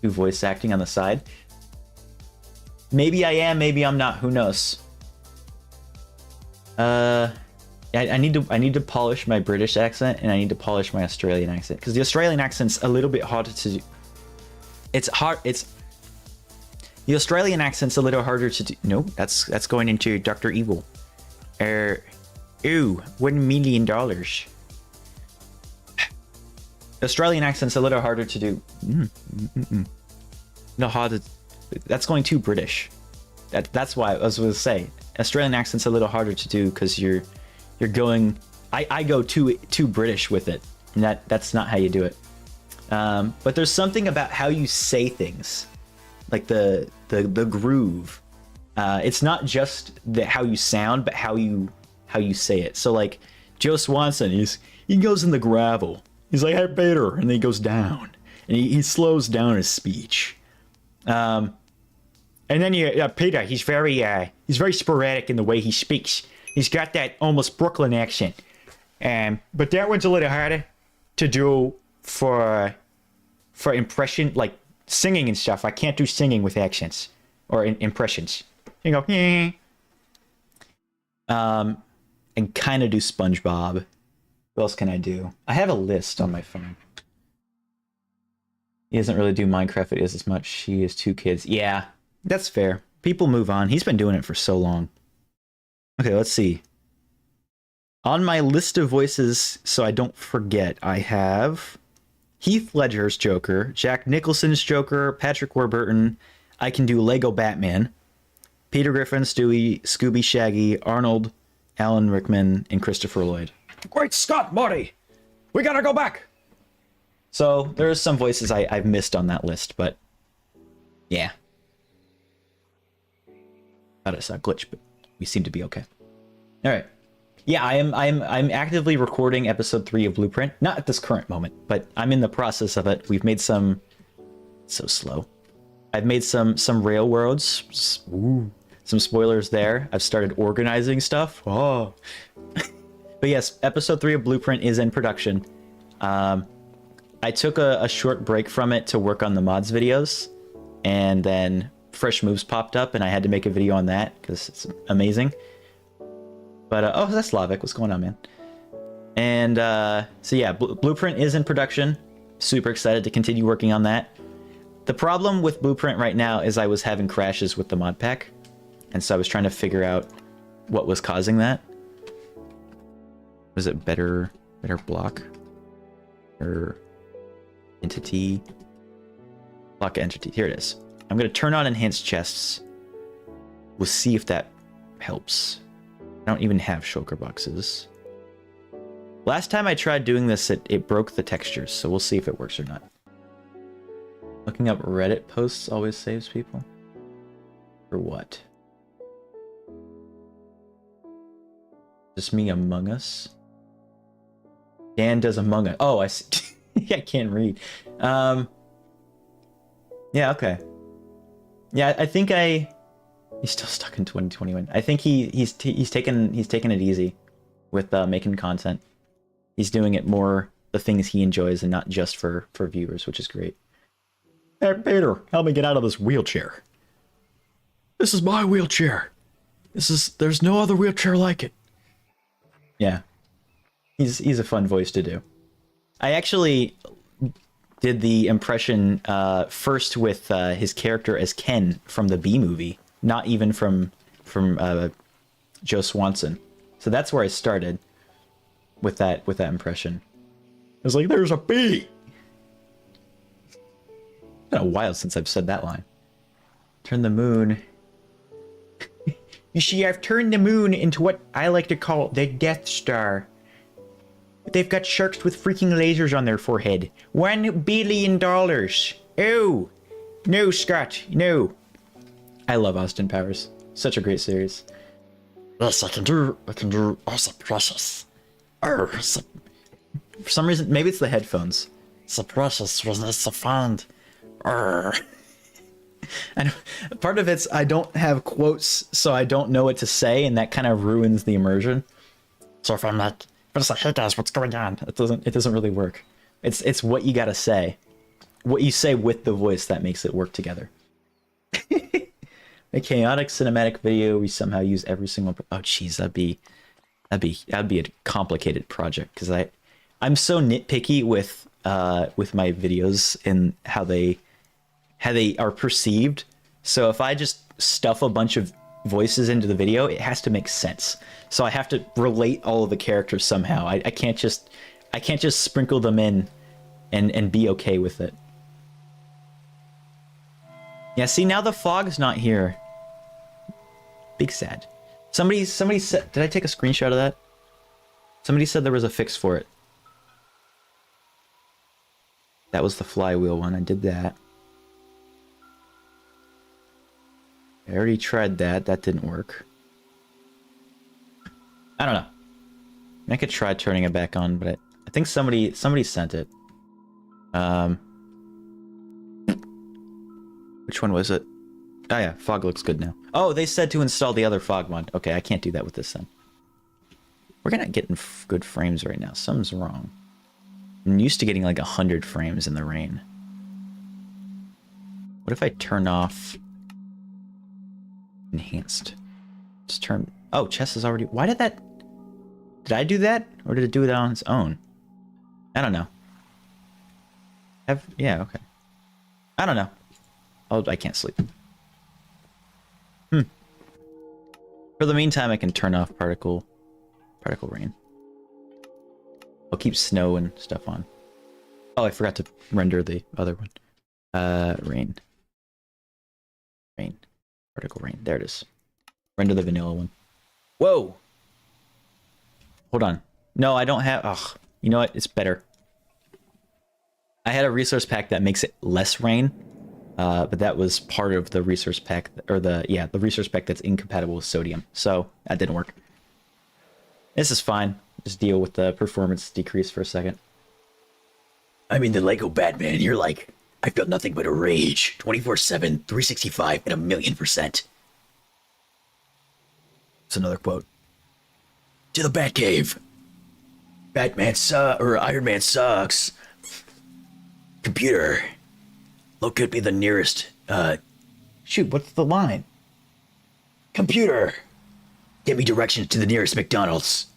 Do voice acting on the side. Maybe I am, maybe I'm not, who knows? I need to polish my British accent, and I need to polish my Australian accent, because the Australian accent's a little bit harder to do. The Australian accent's a little harder to do. No, that's going into Dr. Evil. Ooh, $1 million. The Australian accent's a little harder to do. No, harder. That's going too British. That's why I was going to say Australian accent's a little harder to do, because you're going. I go too British with it, and that's not how you do it. But there's something about how you say things, like the groove. It's not just how you sound, but how you say it. So like Joe Swanson, he goes in the gravel. He's like, "Hey Peter," and then he goes down, and he slows down his speech. And then Peter, he's very sporadic in the way he speaks. He's got that almost Brooklyn accent. But that one's a little harder to do for impression, like singing and stuff. I can't do singing with accents or impressions. You go, and kind of do SpongeBob. What else can I do? I have a list on my phone. He doesn't really do Minecraft videos as much. He has 2 kids. Yeah, that's fair. People move on. He's been doing it for so long. Okay, let's see. On my list of voices, so I don't forget, I have Heath Ledger's Joker, Jack Nicholson's Joker, Patrick Warburton. I can do Lego Batman, Peter Griffin, Stewie, Scooby, Shaggy, Arnold, Alan Rickman, and Christopher Lloyd. Great Scott, Marty! We gotta go back! So there's some voices I've missed on that list, but yeah. Thought I saw a glitch, but we seem to be okay. All right. Yeah, I'm actively recording episode 3 of Blueprint. Not at this current moment, but I'm in the process of it. We've made some... So slow. I've made some railroads. Ooh. Some spoilers there. I've started organizing stuff. Oh. But yes, episode 3 of Blueprint is in production. I took a short break from it to work on the mods videos, and then Fresh Moves popped up, and I had to make a video on that because it's amazing. But oh, that's Slavic. What's going on, man? And so yeah, Blueprint is in production. Super excited to continue working on that. The problem with Blueprint right now is I was having crashes with the Modpack, and so I was trying to figure out what was causing that. Was it better block or entity? Block entity. Here it is. I'm going to turn on enhanced chests. We'll see if that helps. I don't even have shulker boxes. Last time I tried doing this, it broke the textures, so we'll see if it works or not. Looking up Reddit posts always saves people? For what? Just me Among Us? Dan does Among Us. Oh, I see. I can't read. Yeah, okay. Yeah, I think he's still stuck in 2021. I think he's taken it easy with making content. He's doing it more the things he enjoys and not just for viewers, which is great. Hey Peter, help me get out of this wheelchair. This is my wheelchair. There's no other wheelchair like it. Yeah. He's a fun voice to do. I actually did the impression first with his character as Ken from the Bee Movie, not even from Joe Swanson. So that's where I started with that impression. I was like, "There's a bee." It's been a while since I've said that line. Turn the moon. You see, I've turned the moon into what I like to call the Death Star. They've got sharks with freaking lasers on their forehead. $1 billion. Oh, no, Scott, no. I love Austin Powers. Such a great series.
Yes, I can do awesome precious.
For some reason, maybe it's the headphones.
So precious was nice to find.
Part of it's I don't have quotes, so I don't know what to say, and that kind of ruins the immersion. So if I'm like, hey guys, what's going on? It doesn't really work. It's what you gotta say, what you say with the voice that makes it work together. A chaotic cinematic video. We somehow use every single. Oh, jeez, that'd be a complicated project because I'm so nitpicky with my videos and how they are perceived. So if I just stuff a bunch of voices into the video, it has to make sense. So I have to relate all of the characters somehow. I can't just sprinkle them in and be okay with it. Yeah, see, now the fog's not here. Big sad. Somebody said, did I take a screenshot of that? Somebody said there was a fix for it. That was the flywheel one. I did that. I already tried that. That didn't work. I don't know. I could try turning it back on, but I think somebody sent it. Which one was it? Oh yeah, fog looks good now. Oh, they said to install the other fog mod. Okay, I can't do that with this then. We're not getting good frames right now. Something's wrong. I'm used to getting like 100 frames in the rain. What if I turn off enhanced? Just turn. Oh, chess is already. Why did that? Did I do that, or did it do it on its own? I don't know. Yeah, okay. I don't know. I can't sleep. For the meantime, I can turn off particle rain. I'll keep snow and stuff on. Oh, I forgot to render the other one. Rain. Particle rain. There it is. Render the vanilla one. Whoa! Hold on. No, I don't have... Ugh. You know what? It's better. I had a resource pack that makes it less rain. But that was part of the resource pack, or the resource pack that's incompatible with sodium. So that didn't work. This is fine. Just deal with the performance decrease for a second.
I mean, the Lego Batman, you're like, I felt nothing but a rage. 24/7, 365, and 1,000,000%. It's another quote. To the Batcave. Iron Man sucks. Computer. Locate me the nearest,
Shoot, what's the line?
Computer. Get me directions to the nearest McDonald's.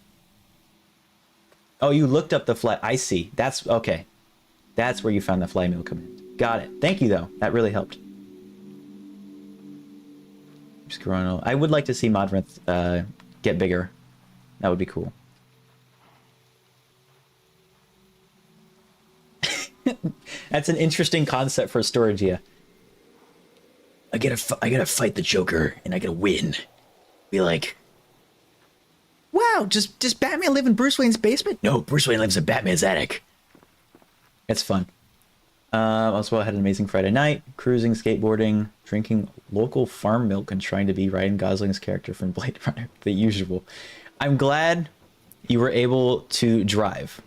Oh, you looked up the fly. I see. That's okay. That's where you found the flywheel command. Got it. Thank you, though. That really helped. Scroll. I would like to see Modpack get bigger. That would be cool. That's an interesting concept for storage, yeah.
I gotta fight the Joker, and I gotta win. Be like,
Wow, does Batman live in Bruce Wayne's basement?
no, Bruce Wayne lives in Batman's attic.
That's fun. Also, I had an amazing Friday night, cruising, skateboarding, drinking local farm milk, and trying to be Ryan Gosling's character from Blade Runner, the usual. I'm glad you were able to drive.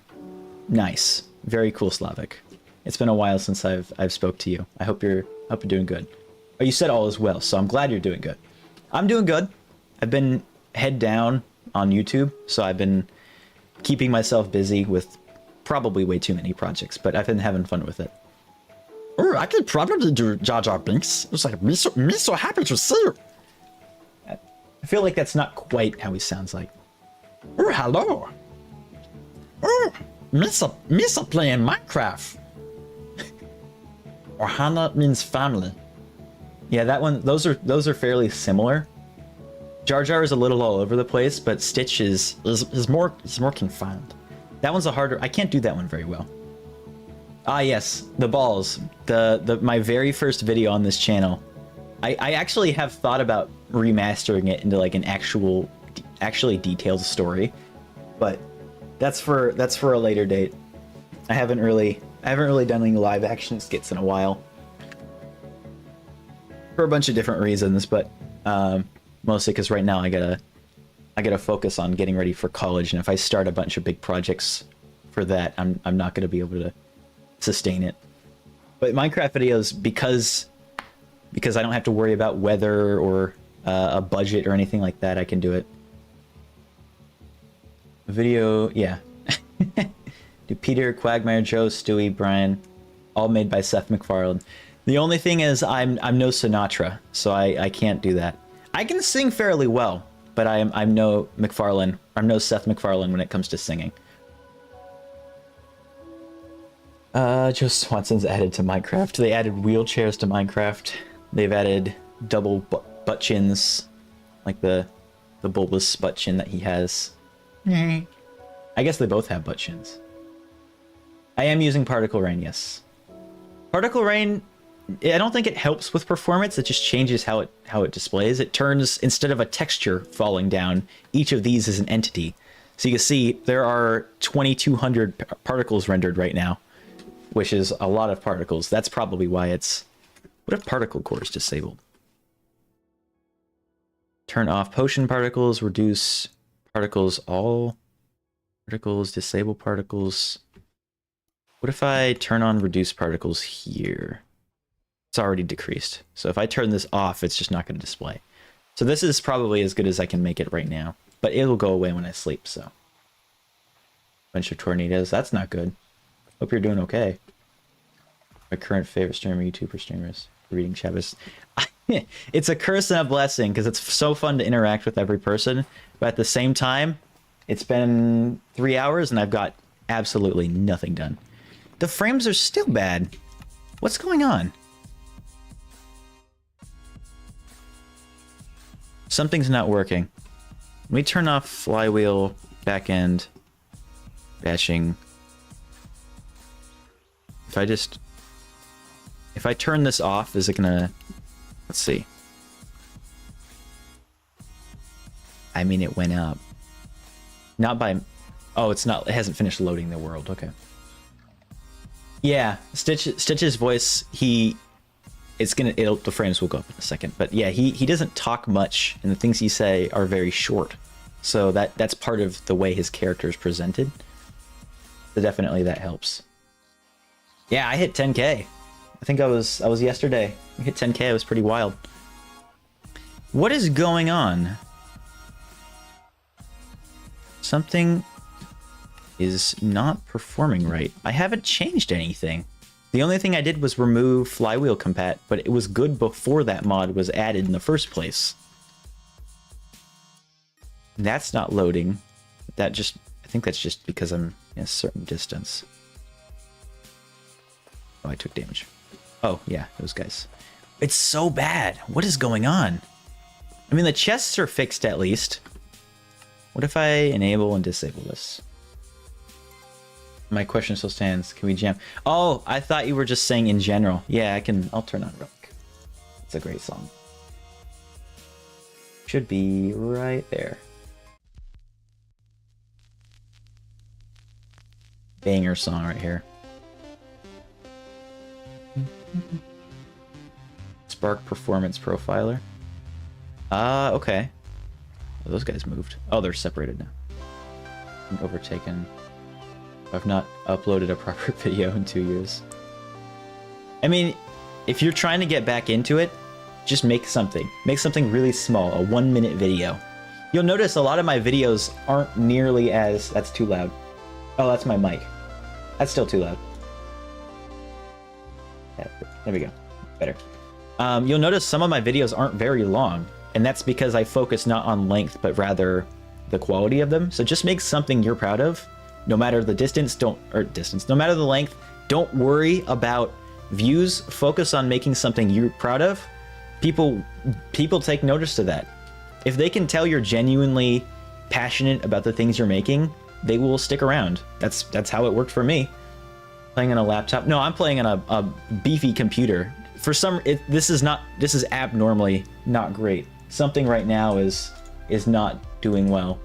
Nice. Very cool, Slavic. It's been a while since I've spoke to you. I hope you're doing good. Oh, you said all is well, so I'm glad you're doing good. I'm doing good. I've been head down on YouTube, so I've been keeping myself busy with probably way too many projects, but I've been having fun with it.
Oh, I could probably do Jar Jar Binks. It's like me so happy to see you.
I feel like that's not quite how he sounds like.
Oh, hello. Oh, Misa playing Minecraft. Ohana means family.
Yeah, that one. Those are fairly similar. Jar Jar is a little all over the place, but Stitch is
more confined.
that one's a harder. I can't do that one very well. Ah, yes, the balls. My very first video on this channel. I actually have thought about remastering it into like an actually detailed story, but that's for a later date. I haven't really done any live action skits in a while. For a bunch of different reasons, but mostly because right now I gotta focus on getting ready for college, and if I start a bunch of big projects for that, I'm not gonna be able to sustain it. But Minecraft videos, because because I don't have to worry about weather or a budget or anything like that. I can do it. Video, yeah. Do Peter, Quagmire, Joe, Stewie, Brian, all made by Seth MacFarlane. The only thing is I'm no Sinatra, so I can't do that. I can sing fairly well, but I'm no MacFarlane. I'm no Seth MacFarlane when it comes to singing. Joe Swanson's added to Minecraft. They added wheelchairs to Minecraft. They've added double butt chins, like the bulbous butt chin that he has. I guess they both have butt chins. I am using Particle Rain, yes. Particle Rain, I don't think it helps with performance. It just changes how it displays. It turns, instead of a texture falling down, each of these is an entity. So you can see there are 2,200 particles rendered right now, which is a lot of particles. That's probably why it's... What if particle core is disabled? Turn off potion particles, reduce particles, all particles, disable particles. What if I turn on reduce particles here? It's already decreased. So if I turn this off, it's just not going to display. So this is probably as good as I can make it right now, but it'll go away when I sleep, so. Bunch of tornadoes, that's not good. Hope you're doing okay. My current favorite streamer, YouTuber streamers, reading Chavez. It's a curse and a blessing because it's so fun to interact with every person, but at the same time, it's been 3 hours and I've got absolutely nothing done. The frames are still bad. What's going on? Something's not working. Let me turn off flywheel, backend, batching. If I turn this off, is it gonna... Let's see. I mean, it went up. Not by... Oh, it's not... It hasn't finished loading the world. Okay. Yeah, Stitch's voice, the frames will go up in a second. But yeah, he doesn't talk much, and the things he say are very short. So that's part of the way his character is presented. So definitely that helps. Yeah, I hit 10K. I think I was yesterday. I hit 10K. It was pretty wild. What is going on? Something is not performing right. I haven't changed anything. The only thing I did was remove flywheel compat, but it was good before that mod was added in the first place. That's not loading. I think that's just because I'm in a certain distance. Oh, I took damage. Oh, yeah, those guys. It's so bad. What is going on? I mean, the chests are fixed at least. What if I enable and disable this? My question still stands. Can we jam? Oh, I thought you were just saying in general. Yeah, I'll turn on Relic. It's a great song. Should be right there. Banger song right here. Spark Performance Profiler. Okay. Oh, those guys moved. Oh, they're separated now. I'm overtaken. I've not uploaded a proper video in 2 years. I mean, if you're trying to get back into it, just make something. Make something really small, a 1-minute video. You'll notice a lot of my videos aren't nearly as... That's too loud. Oh, that's my mic. That's still too loud. Yeah, there we go. Better. You'll notice some of my videos aren't very long, and that's because I focus not on length, but rather the quality of them. So just make something you're proud of. No matter the distance, no matter the length, don't worry about views. Focus on making something you're proud of. People take notice to that. If they can tell you're genuinely passionate about the things you're making, they will stick around. That's how it worked for me. Playing on a laptop? No, I'm playing on a beefy computer. For some, this is abnormally not great. Something right now is not doing well.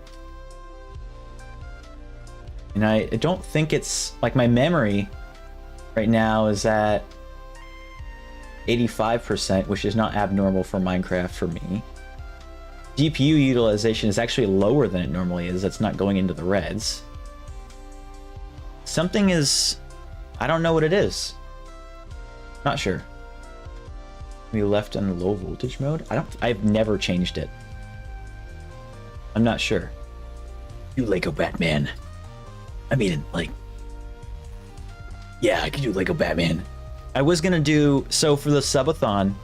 And I don't think it's like my memory right now is at 85%, which is not abnormal for Minecraft for me. GPU utilization is actually lower than it normally is. It's not going into the reds. Something is... I don't know what it is. Not sure. We left on low voltage mode. I've never changed it. I'm not sure.
You Lego Batman. I mean, like, yeah, I could do Lego Batman.
I was gonna do so for the subathon.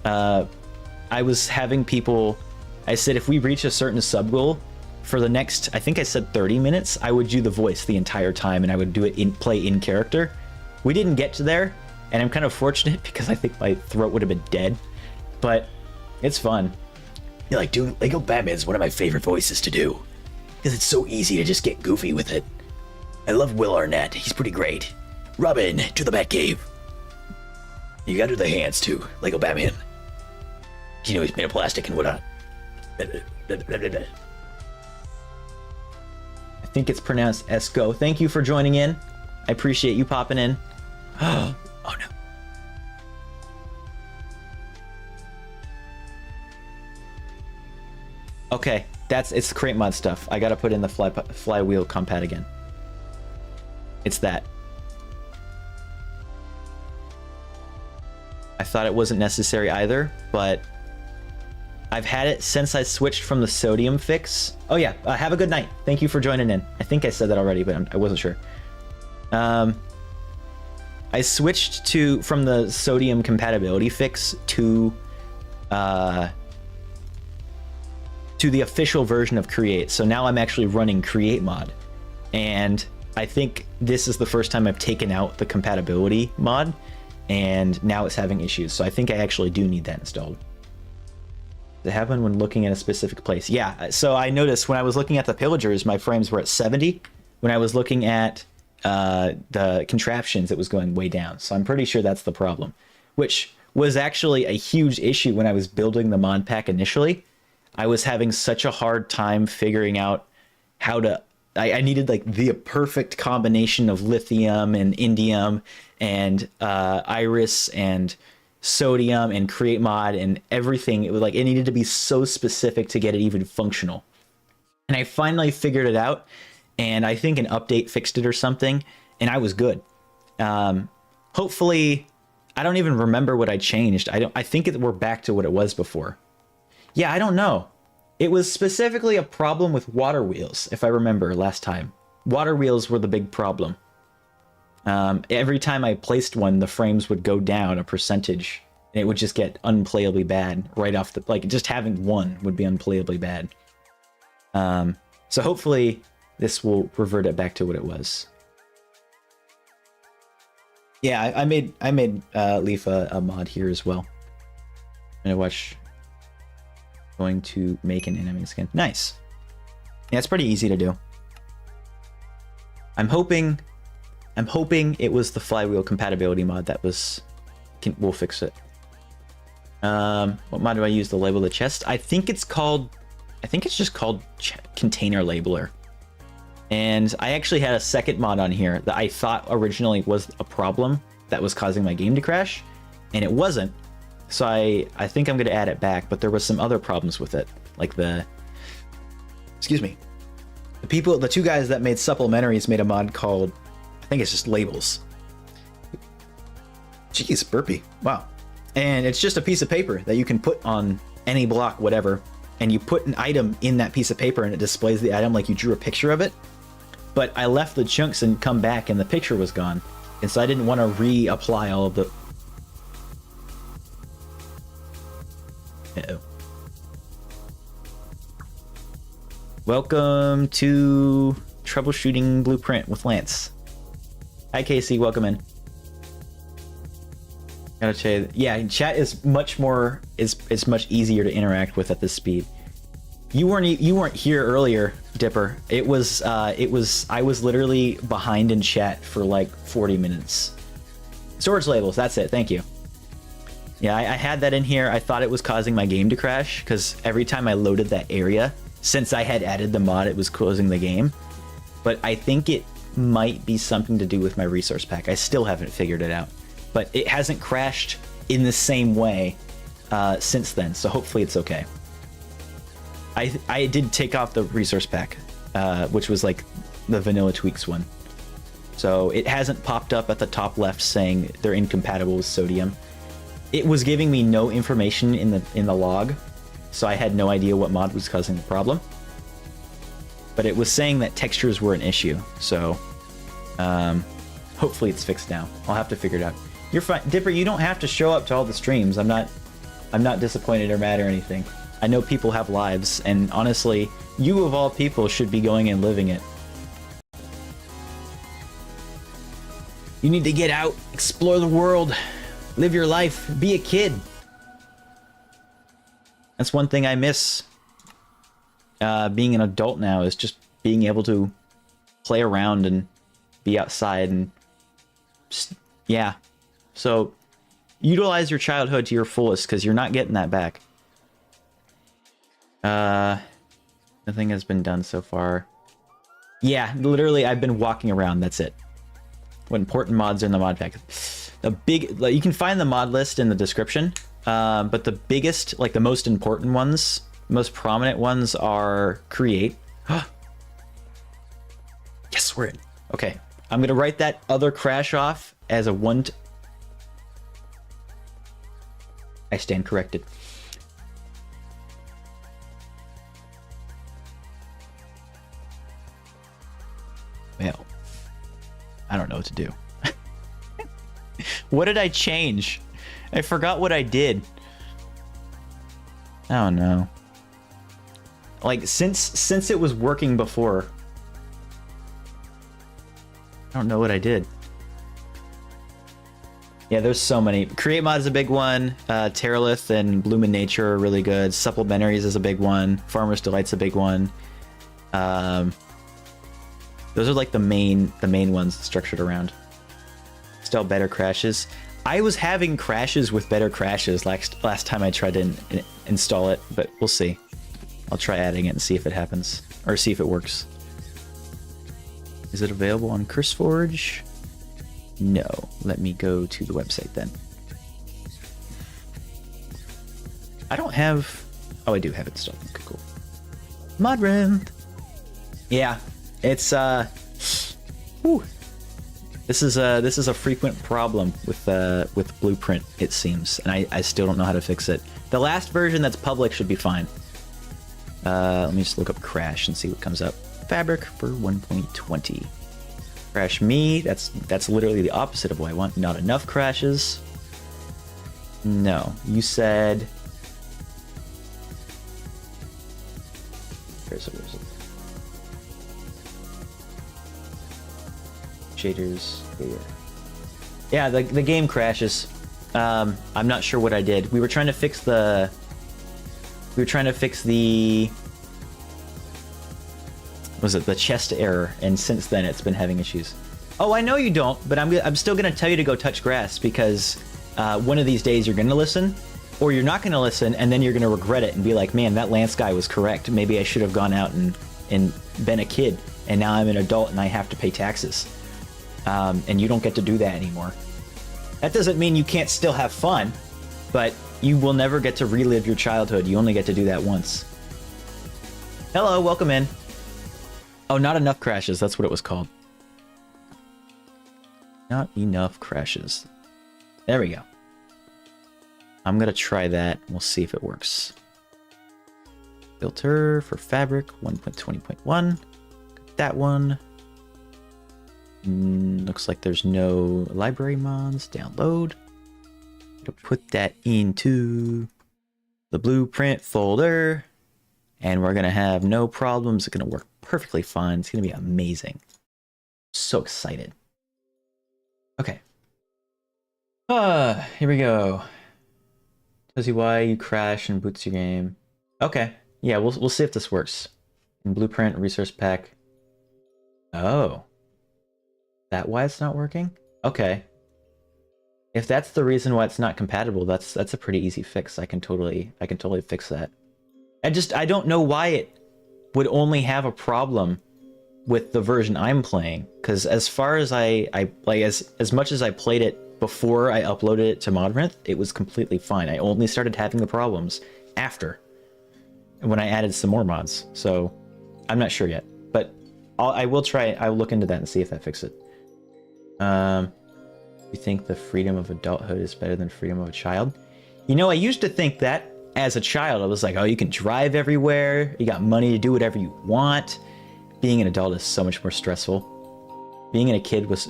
I was having people. I said if we reach a certain sub goal for the next, I think I said 30 minutes, I would do the voice the entire time, and I would do it play in character. We didn't get to there, and I'm kind of fortunate because I think my throat would have been dead. But it's fun.
Yeah, like doing Lego Batman is one of my favorite voices to do because it's so easy to just get goofy with it. I love Will Arnett. He's pretty great. Robin, to the Batcave. You gotta do the hands too, Lego Batman. You know he's made of plastic and whatnot.
I think it's pronounced Esco. Thank you for joining in. I appreciate you popping in.
Oh no.
Okay, it's the crate mod stuff. I gotta put in the flywheel compat again. It's that. I thought it wasn't necessary either, but I've had it since I switched from the sodium fix. Oh yeah, have a good night. Thank you for joining in. I think I said that already, but I wasn't sure. I switched from the sodium compatibility fix to the official version of Create. So now I'm actually running Create mod, and I think this is the first time I've taken out the compatibility mod, and now it's having issues. So I think I actually do need that installed. Does it happen when looking at a specific place? Yeah, so I noticed when I was looking at the pillagers, my frames were at 70. When I was looking at the contraptions, it was going way down. So I'm pretty sure that's the problem, which was actually a huge issue when I was building the mod pack initially. I was having such a hard time figuring out how to... I needed like the perfect combination of lithium and indium and iris and sodium and create mod and everything. It was like it needed to be so specific to get it even functional. And I finally figured it out, and I think an update fixed it or something, and I was good. Hopefully, I don't even remember what I changed. I think we're back to what it was before. Yeah, I don't know. It was specifically a problem with water wheels, if I remember last time. Water wheels were the big problem. Every time I placed one, the frames would go down a percentage, and it would just get unplayably bad right off the... Like, just having one would be unplayably bad. So hopefully this will revert it back to what it was. Yeah, I made Leaf a mod here as well. I'm gonna watch... Going to make an enemy skin. Nice. Yeah, it's pretty easy to do. I'm hoping it was the flywheel compatibility mod that will fix it. What mod do I use to label the chest? I think it's just called container labeler. And I actually had a second mod on here that I thought originally was a problem that was causing my game to crash, and it wasn't. So I think I'm going to add it back, but there was some other problems with it, like the two guys that made supplementaries made a mod called, I think it's just labels. Jeez, burpee. Wow. And it's just a piece of paper that you can put on any block, whatever, and you put an item in that piece of paper and it displays the item like you drew a picture of it. But I left the chunks and come back and the picture was gone. And so I didn't want to reapply all of the... Uh-oh. Welcome to Troubleshooting Blueprint with Laynce. Hi Casey, welcome in. Gotta say, yeah, chat is much more is much easier to interact with at this speed. You weren't here earlier, Dipper. I was literally behind in chat for like 40 minutes. Storage labels, that's it. Thank you. Yeah, I had that in here. I thought it was causing my game to crash because every time I loaded that area, since I had added the mod, it was closing the game. But I think it might be something to do with my resource pack. I still haven't figured it out. But it hasn't crashed in the same way since then, so hopefully it's okay. I did take off the resource pack, which was like the vanilla tweaks one. So it hasn't popped up at the top left saying they're incompatible with sodium. it was giving me no information in the log, so I had no idea what mod was causing the problem. But it was saying that textures were an issue, so hopefully it's fixed now. I'll have to figure it out. You're fine, Dipper. You don't have to show up to all the streams. I'm not disappointed or mad or anything. I know people have lives, and honestly, you of all people should be going and living it. You need to get out, explore the world, live your life, be a kid. That's one thing I miss. Being an adult now is just being able to play around and be outside and just, yeah. So utilize your childhood to your fullest, because you're not getting that back. Nothing has been done so far. Yeah, literally, I've been walking around. That's it. What important mods are in the mod pack? The big, like, you can find the mod list in the description. But the biggest, like the most important ones, most prominent ones are create. Yes, we're in. Okay, I'm gonna write that other crash off as a one. I stand corrected. Well, I don't know what to do. What did I change? I forgot what I did. Oh no. Like since it was working before. I don't know what I did. Yeah, there's so many. Create mod is a big one. Terralith and Bloom in Nature are really good. Supplementaries is a big one. Farmer's Delight's a big one. Those are like the main ones structured around. Still better crashes. I was having crashes with better crashes last time I tried to install it, but we'll see. I'll try adding it and see if it happens, or see if it works. Is it available on CurseForge? No. Let me go to the website then. I don't have... Oh, I do have it installed. Okay, cool. Modpack. Yeah, it's whew. This is a frequent problem with Blueprint, it seems, and I still don't know how to fix it. The last version that's public should be fine. Let me just look up Crash and see what comes up. Fabric for 1.20. Crash me. That's literally the opposite of what I want. Not enough crashes. No, you said. Where's it? Shaders here. Yeah, the game crashes. I'm not sure what I did. We were trying to fix the was it the chest error, and since then it's been having issues. Oh, I know you don't, but I'm still gonna tell you to go touch grass, because one of these days you're gonna listen, or you're not gonna listen, and then you're gonna regret it and be like, man, that Laynce guy was correct. Maybe I should have gone out and been a kid, and now I'm an adult and I have to pay taxes. And you don't get to do that anymore. That doesn't mean you can't still have fun, but you will never get to relive your childhood. You only get to do that once. Hello, welcome in. Oh, not enough crashes. That's what it was called. Not enough crashes. There we go. I'm gonna try that. We'll see if it works. Filter for fabric 1.20.1. That one. Looks like there's no library mods. Download. To put that into the Blueprint folder, and we're gonna have no problems. It's gonna work perfectly fine. It's gonna be amazing. So excited. Okay. Here we go. Tells you why you crash and boots your game. Okay. Yeah, we'll see if this works. In Blueprint resource pack. Oh. That why it's not working? Okay. If that's the reason why it's not compatible, that's a pretty easy fix. I can totally fix that. I don't know why it would only have a problem with the version I'm playing, because as far as I like, as much as I played it before I uploaded it to Modpack, it was completely fine. I only started having the problems after, when I added some more mods. So I'm not sure yet, but I will try. I'll look into that and see if that fixes it. You think the freedom of adulthood is better than freedom of a child? You know, I used to think that as a child. I was like, oh, you can drive everywhere. You got money to do whatever you want. Being an adult is so much more stressful. Being a kid was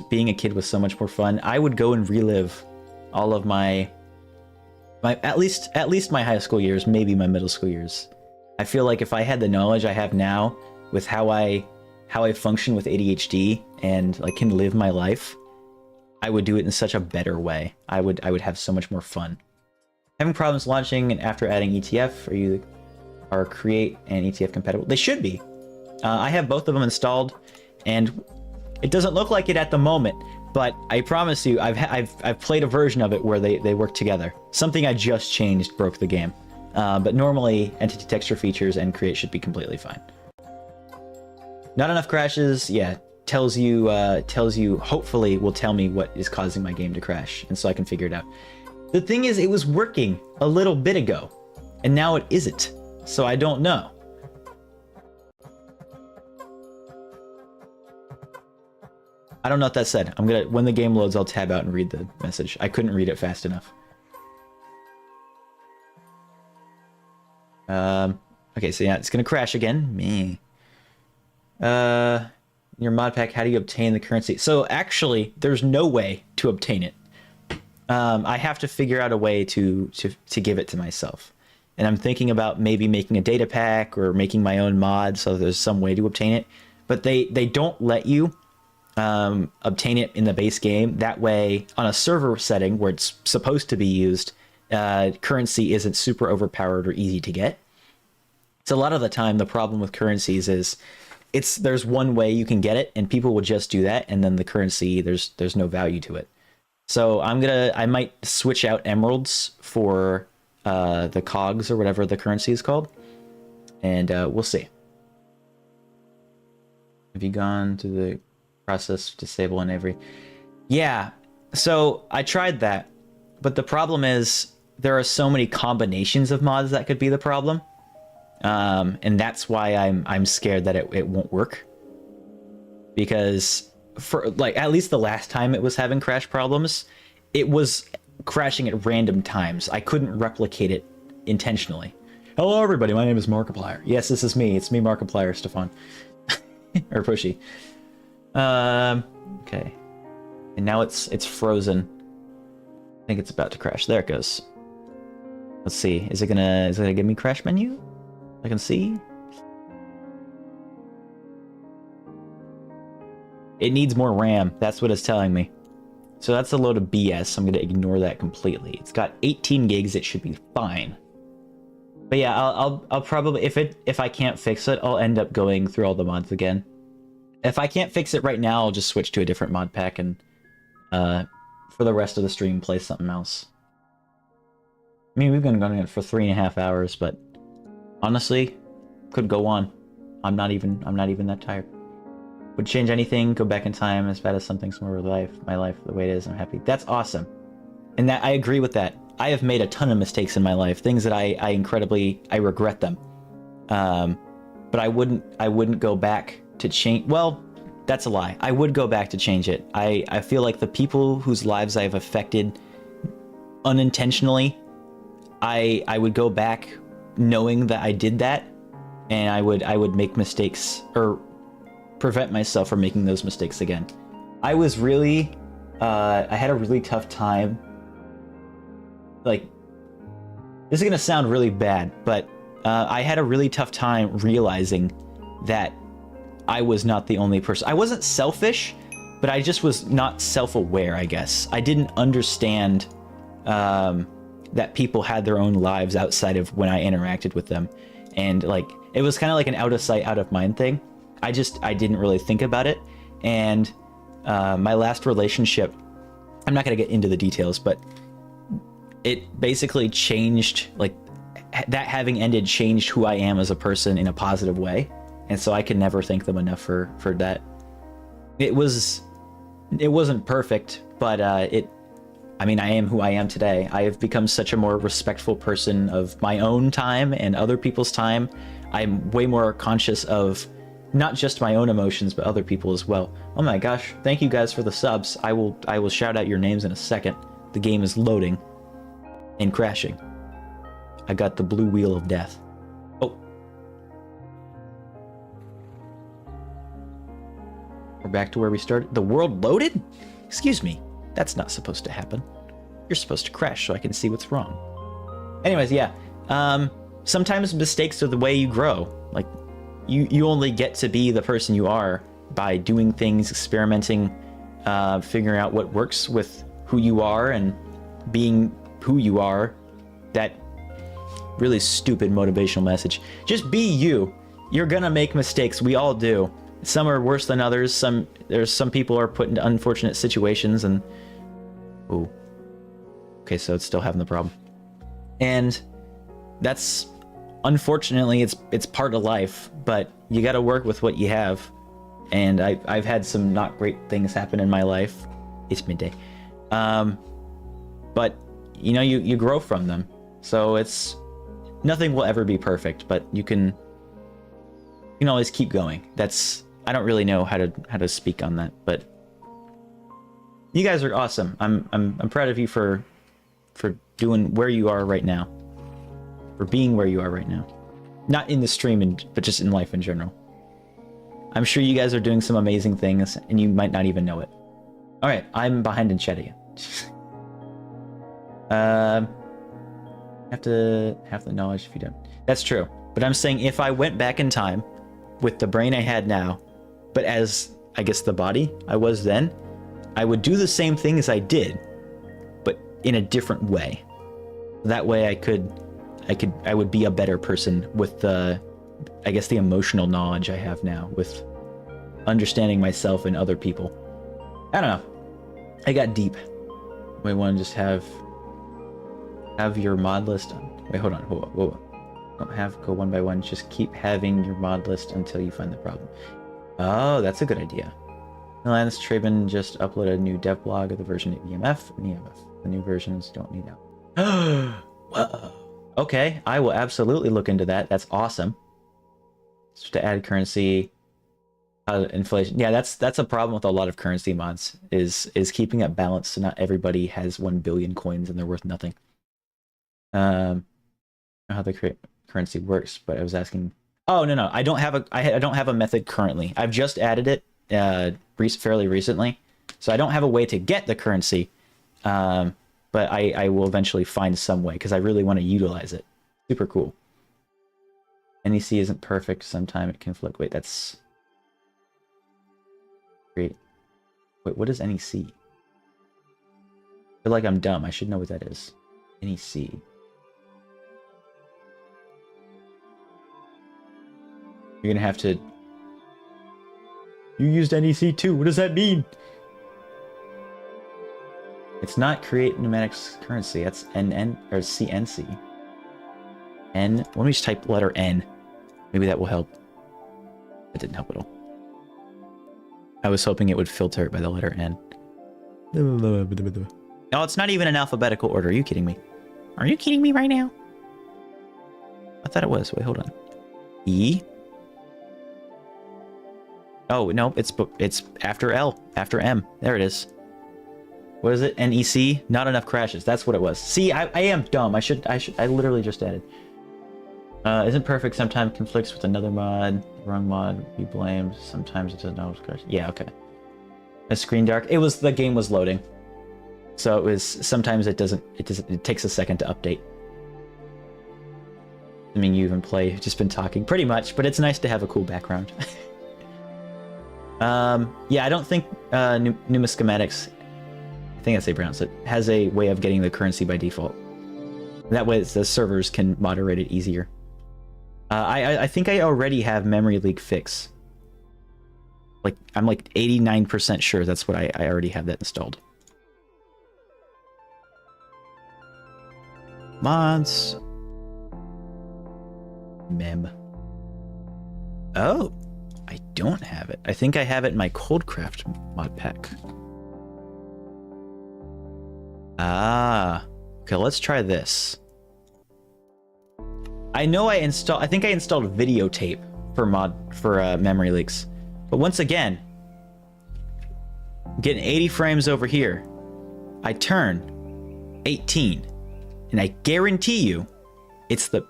so much more fun. I would go and relive all of my at least my high school years, maybe my middle school years. I feel like if I had the knowledge I have now with how I function with ADHD and like can live my life, I would do it in such a better way. I would have so much more fun. Having problems launching and after adding ETF, are Create and ETF compatible? They should be. I have both of them installed, and it doesn't look like it at the moment, but I promise you, I've played a version of it where they work together. Something I just changed broke the game, but normally entity texture features and Create should be completely fine. Not enough crashes, yeah. Tells you, hopefully will tell me what is causing my game to crash, and so I can figure it out. The thing is, it was working a little bit ago, and now it isn't, so I don't know. I don't know what that said. When the game loads, I'll tab out and read the message. I couldn't read it fast enough. Okay, so yeah, it's gonna crash again. Me. Your mod pack, how do you obtain the currency? So actually, there's no way to obtain it. I have to figure out a way to give it to myself. And I'm thinking about maybe making a data pack or making my own mod so there's some way to obtain it. But they don't let you obtain it in the base game. That way, on a server setting where it's supposed to be used, currency isn't super overpowered or easy to get. So a lot of the time, the problem with currencies is there's one way you can get it, and people will just do that, and then the currency, there's no value to it. So I might switch out emeralds for the cogs or whatever the currency is called, and we'll see. Have you gone to the process disable on every? Yeah, so I tried that, but the problem is there are so many combinations of mods that could be the problem, and that's why I'm scared that it won't work, because for like at least the last time it was having crash problems, it was crashing at random times. I couldn't replicate it intentionally. Hello everybody, my name is Markiplier. Yes, this is me. It's me, Markiplier, Stefan. Or Pushy. Okay. And now it's frozen. I think it's about to crash. There it goes. Let's see. Is it gonna give me crash menu? I can see. It needs more RAM. That's what it's telling me. So that's a load of BS. I'm going to ignore that completely. It's got 18 gigs. It should be fine. But yeah, I'll probably, if I can't fix it, I'll end up going through all the mods again. If I can't fix it right now, I'll just switch to a different mod pack and for the rest of the stream, play something else. I mean, we've been going for 3.5 hours, but honestly, could go on. I'm not even that tired. Would change anything, go back in time as bad as something similar to my life the way it is. I'm happy. That's awesome. And that I agree with that. I have made a ton of mistakes in my life, things that I regret them. But I wouldn't go back to change. Well, that's a lie. I would go back to change it. I feel like the people whose lives I've affected unintentionally, I would go back knowing that I did that, and I would make mistakes or prevent myself from making those mistakes again. I was really, I had a really tough time. Like, this is gonna sound really bad, but I had a really tough time realizing that I was not the only person. I wasn't selfish, but I just was not self-aware, I guess. I didn't understand that people had their own lives outside of when I interacted with them. And like, it was kind of like an out of sight, out of mind thing. I didn't really think about it. And my last relationship, I'm not going to get into the details, but it basically changed, like, that having ended changed who I am as a person in a positive way. And so I can never thank them enough for that. It wasn't perfect, but I mean, I am who I am today. I have become such a more respectful person of my own time and other people's time. I'm way more conscious of not just my own emotions, but other people as well. Oh my gosh, thank you guys for the subs. I will shout out your names in a second. The game is loading and crashing. I got the blue wheel of death. Oh. We're back to where we started. The world loaded? Excuse me. That's not supposed to happen. You're supposed to crash so I can see what's wrong. Anyways, yeah. Sometimes mistakes are the way you grow. Like, you only get to be the person you are by doing things, experimenting, figuring out what works with who you are and being who you are. That really stupid motivational message. Just be you. You're gonna make mistakes. We all do. Some are worse than others. Some people are put into unfortunate situations and... Ooh. Okay, so it's still having the problem. And that's... Unfortunately, it's part of life, but you gotta work with what you have. And I've had some not great things happen in my life. It's midday. But, you know, you grow from them. So it's... Nothing will ever be perfect, but you can always keep going. That's... I don't really know how to speak on that, but... You guys are awesome. I'm proud of you for doing where you are right now. For being where you are right now. Not in the stream, but just in life in general. I'm sure you guys are doing some amazing things, and you might not even know it. Alright, I'm behind in chat again. Have to have the knowledge if you don't. That's true. But I'm saying if I went back in time with the brain I had now, but as, I guess, the body I was then, I would do the same things I did, but in a different way. That way I would be a better person with the, I guess, the emotional knowledge I have now with understanding myself and other people. I don't know. I got deep. We want to just have your mod list. Wait, hold on. Whoa. Don't have go one by one. Just keep having your mod list until you find the problem. Oh, that's a good idea. Laynce Traben just uploaded a new dev blog of the version of EMF and EMF. The new versions don't need out. Whoa. Okay, I will absolutely look into that. That's awesome. Just to add currency, inflation. Yeah, that's a problem with a lot of currency mods. Is keeping it balanced so not everybody has 1 billion coins and they're worth nothing. I don't know how the currency works, but I was asking. Oh no, I don't have a method currently. I've just added it fairly recently, so I don't have a way to get the currency. But I will eventually find some way because I really want to utilize it. Super cool. NEC isn't perfect. Sometimes it can fluctuate. That's great. Wait, what is NEC? I feel like I'm dumb. I should know what that is. NEC. You're gonna have to... You used NEC too. What does that mean? It's not create pneumatic currency. That's NN or CNC. N. Why don't we just type letter N? Maybe that will help. That didn't help at all. I was hoping it would filter it by the letter N. No, it's not even in alphabetical order. Are you kidding me? Are you kidding me right now? I thought it was. Wait, hold on. E. Oh no, it's after L, after M. There it is. What is it? NEC? Not enough crashes. That's what it was. See, I am dumb. I literally just added. Isn't perfect. Sometimes conflicts with another mod. The wrong mod be blamed. Sometimes it doesn't always crash. Yeah, okay. A screen dark. The game was loading. So it was, sometimes it takes a second to update. I mean, you even play, just been talking pretty much, but it's nice to have a cool background. Yeah, I don't think Numismatics, I think that's how you pronounce it, has a way of getting the currency by default. That way the servers can moderate it easier. I think I already have memory leak fix. Like, I'm like 89% sure that's what I already have that installed. Mods. Mem. Oh, I don't have it. I think I have it in my Coldcraft mod pack. Ah, okay, let's try this. I know I think I installed videotape for memory leaks. But once again, I'm getting 80 frames over here. I turn 18, and I guarantee you, it's the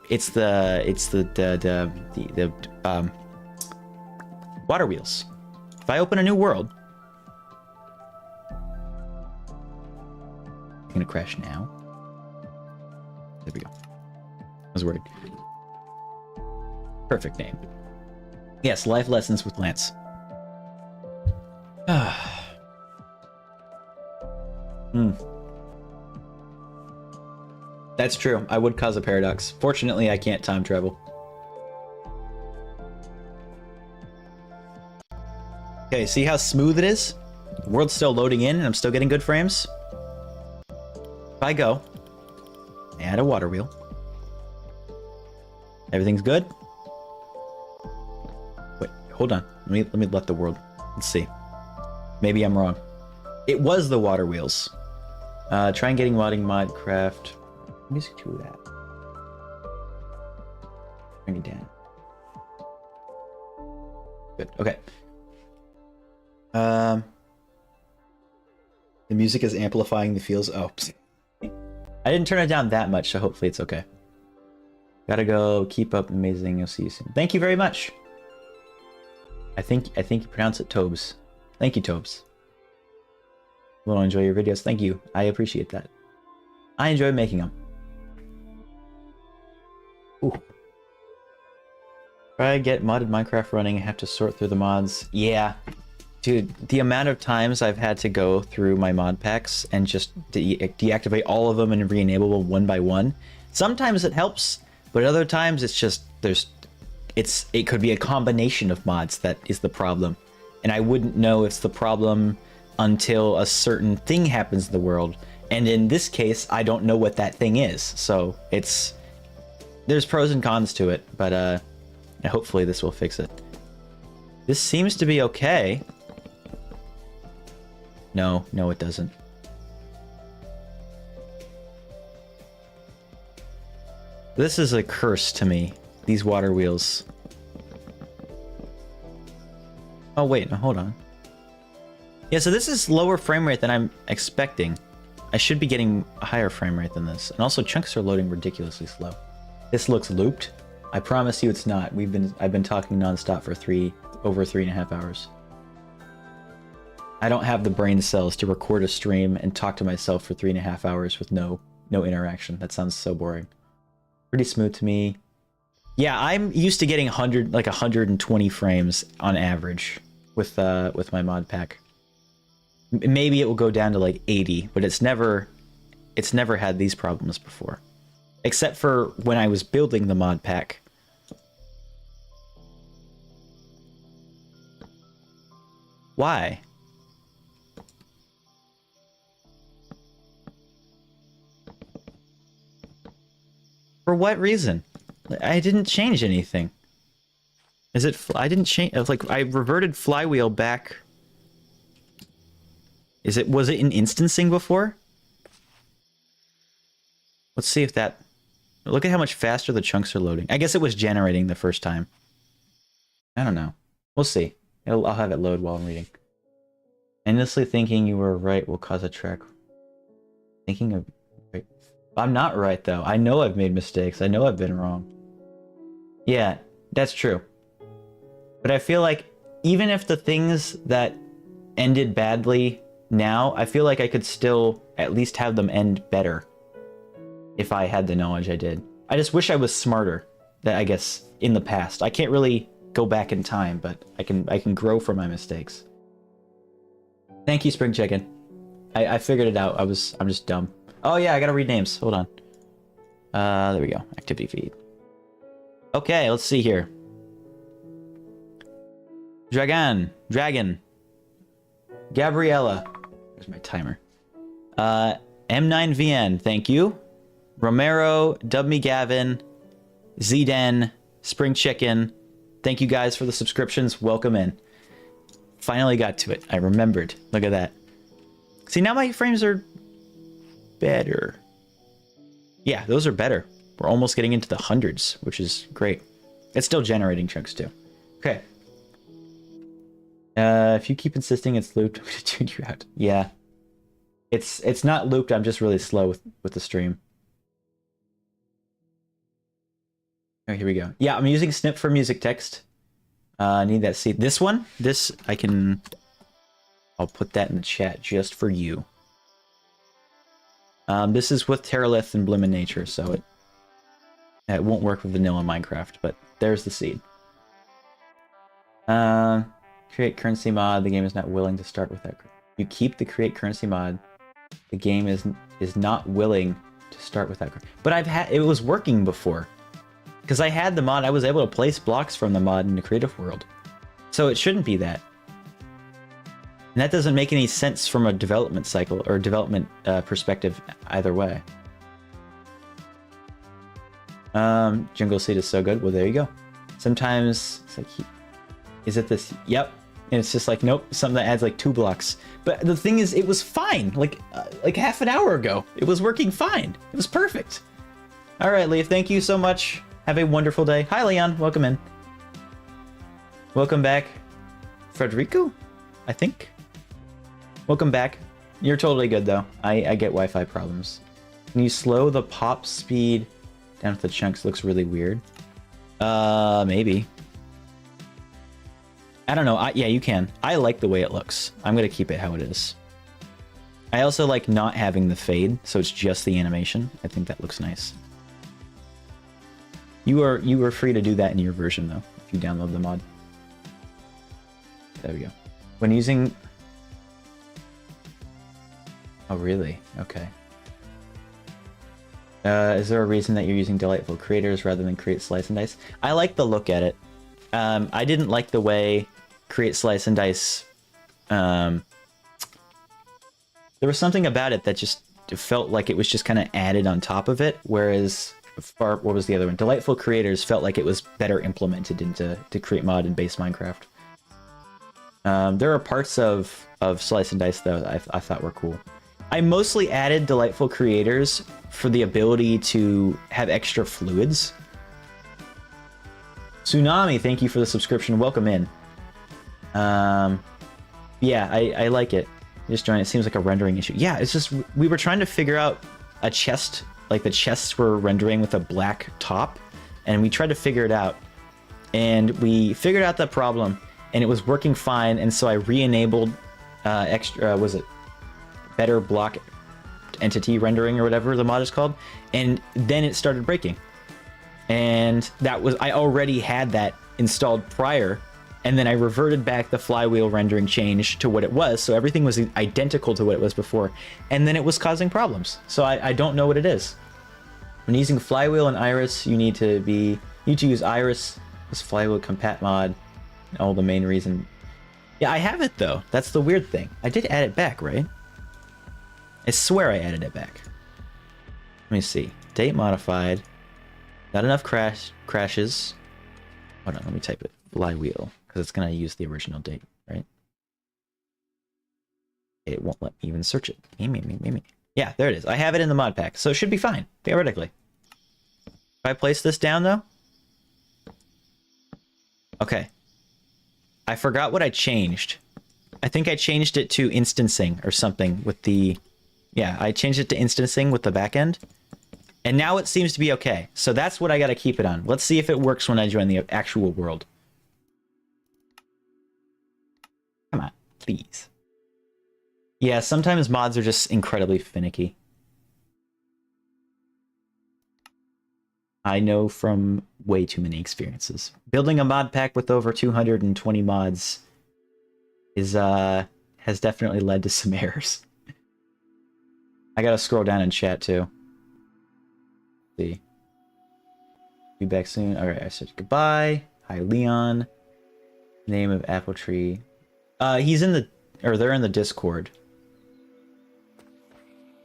water wheels. If I open a new world, I'm gonna crash now. There we go. I was worried. Perfect name. Yes, life lessons with Laynce. That's true. I would cause a paradox. Fortunately, I can't time travel. Okay, see how smooth it is? The world's still loading in and I'm still getting good frames. If I go, add a water wheel. Everything's good. Wait, hold on. Let me let the world. Let's see. Maybe I'm wrong. It was the water wheels. Try and getting modding Modcraft. Music to that. Bring it down. Good. Okay. The music is amplifying the feels. Oh, I didn't turn it down that much, so hopefully it's okay. Gotta go. Keep up. Amazing. I'll see you soon. Thank you very much. I think you pronounce it Tobes. Thank you, Tobes. Will enjoy your videos. Thank you. I appreciate that. I enjoy making them. Ooh. Try to get modded Minecraft running. I have to sort through the mods. Yeah. Dude, the amount of times I've had to go through my mod packs and just deactivate all of them and re-enable them one by one. Sometimes it helps, but other times it's just it could be a combination of mods that is the problem. And I wouldn't know it's the problem until a certain thing happens in the world. And in this case, I don't know what that thing is. So there's pros and cons to it, but hopefully this will fix it. This seems to be okay. No, it doesn't. This is a curse to me, these water wheels. Oh wait, no, hold on. Yeah, so this is lower frame rate than I'm expecting. I should be getting a higher frame rate than this. And also chunks are loading ridiculously slow. This looks looped. I promise you it's not. I've been talking nonstop for over 3.5 hours. I don't have the brain cells to record a stream and talk to myself for 3.5 hours with no interaction. That sounds so boring. Pretty smooth to me. Yeah, I'm used to getting 120 frames on average with my mod pack. Maybe it will go down to like 80, but it's never had these problems before. Except for when I was building the mod pack. Why? For what reason? I didn't change anything. Is it? I didn't change. Like I reverted flywheel back. Was it in instancing before? Let's see if that. Look at how much faster the chunks are loading. I guess it was generating the first time. I don't know. We'll see. I'll have it load while I'm reading. Endlessly thinking you were right will cause a track. Thinking of. Right. I'm not right though. I know I've made mistakes. I know I've been wrong. Yeah, that's true. But I feel like even if the things that ended badly now, I feel like I could still at least have them end better if I had the knowledge I did. I just wish I was smarter, that I guess, in the past. I can't really go back in time, but I can grow from my mistakes. Thank you, Spring Chicken. I figured it out. I'm just dumb. Oh yeah, I gotta read names. Hold on. There we go. Activity feed. Okay, let's see here. Dragon. Gabriella. There's my timer. M9VN, thank you. Romero, Dubme Gavin, Zden, Spring Chicken. Thank you guys for the subscriptions. Welcome in. Finally got to it. I remembered. Look at that. See, now my frames are better. Yeah, those are better. We're almost getting into the hundreds, which is great. It's still generating chunks too. Okay. If you keep insisting it's looped, I'm gonna tune you out. Yeah. It's not looped, I'm just really slow with the stream. Oh, here we go. Yeah, I'm using Snip for music text. I need that seed. This one, I'll put that in the chat just for you. This is with Terralith and Bloom in Nature, so it won't work with vanilla Minecraft, but there's the seed. Create currency mod. The game is not willing to start with that. You keep the create currency mod. The game is not willing to start with that. But it was working before. Because I had the mod, I was able to place blocks from the mod in the creative world. So it shouldn't be that. And that doesn't make any sense from a development cycle or development perspective either way. Jungle Seed is so good. Well, there you go. Sometimes it's like, is it this? Yep. And it's just like, nope, something that adds like 2 blocks. But the thing is, it was fine. Like half an hour ago, it was working fine. It was perfect. All right, Leaf, thank you so much. Have a wonderful day. Hi, Leon. Welcome in. Welcome back. Frederico, I think. Welcome back. You're totally good, though. I get Wi-Fi problems. Can you slow the pop speed down to the chunks? Looks really weird. Maybe. I don't know. Yeah, you can. I like the way it looks. I'm going to keep it how it is. I also like not having the fade, so it's just the animation. I think that looks nice. You are free to do that in your version, though, if you download the mod. There we go. When using... Oh, really? Okay. Is there a reason that you're using Delightful Creators rather than Create Slice and Dice? I like the look at it. I didn't like the way Create Slice and Dice... there was something about it that just felt like it was just kind of added on top of it, whereas... what was the other one? Delightful Creators felt like it was better implemented into Create Mod and base Minecraft. There are parts of Slice and Dice, though, that I thought were cool. I mostly added Delightful Creators for the ability to have extra fluids. Tsunami, thank you for the subscription. Welcome in. Yeah, I like it. Just join. It seems like a rendering issue. Yeah, it's just we were trying to figure out a chest, like the chests were rendering with a black top, and we tried to figure it out. And we figured out that problem, and it was working fine, and so I re-enabled was it better block entity rendering or whatever the mod is called, and then it started breaking. And that was, I already had that installed prior, and then I reverted back the flywheel rendering change to what it was, so everything was identical to what it was before, and then it was causing problems. So I don't know what it is. When using flywheel and iris, you need to use iris, this flywheel compat mod, all the main reason. Yeah, I have it though. That's the weird thing. I did add it back, right? I swear I added it back. Let me see. Date modified. Not enough crashes. Hold on, let me type it. Flywheel, because it's gonna use the original date, right? It won't let me even search it. Yeah, there it is. I have it in the mod pack, so it should be fine, theoretically. If I place this down, though... Okay. I forgot what I changed. I think I changed it to instancing or something with the... Yeah, I changed it to instancing with the backend. And now it seems to be okay. So that's what I gotta keep it on. Let's see if it works when I join the actual world. Come on, please. Yeah, sometimes mods are just incredibly finicky. I know from way too many experiences. Building a mod pack with over 220 mods is has definitely led to some errors. I gotta scroll down in chat too. See. Be back soon. Alright, I said goodbye. Hi Leon. Name of Apple Tree. He's in the, or they're in the Discord.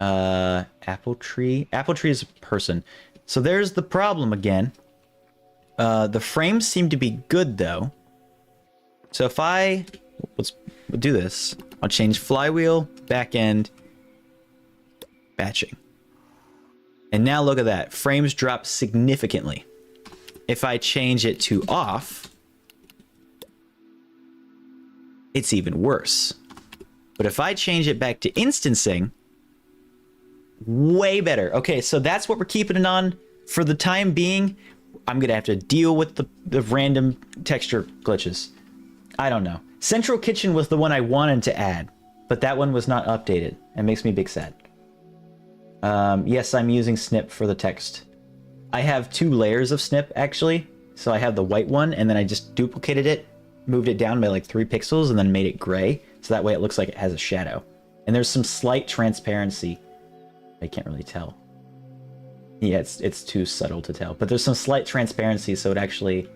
Apple Tree. Apple Tree is a person. So there's the problem again. The frames seem to be good though. So if let's do this. I'll change flywheel, backend, batching. And now look at that. Frames drop significantly. If I change it to off, it's even worse. But if I change it back to instancing, way better. Okay, so that's what we're keeping it on for the time being. I'm gonna have to deal with the random texture glitches. I don't know. Central Kitchen was the one I wanted to add, but that one was not updated. It makes me big sad. Yes, I'm using snip for the text. I have 2 layers of snip actually. So I have the white one, and then I just duplicated it, moved it down by like 3 pixels, and then made it gray. So that way it looks like it has a shadow. And there's some slight transparency. I can't really tell. Yeah, it's too subtle to tell. But there's some slight transparency, so it actually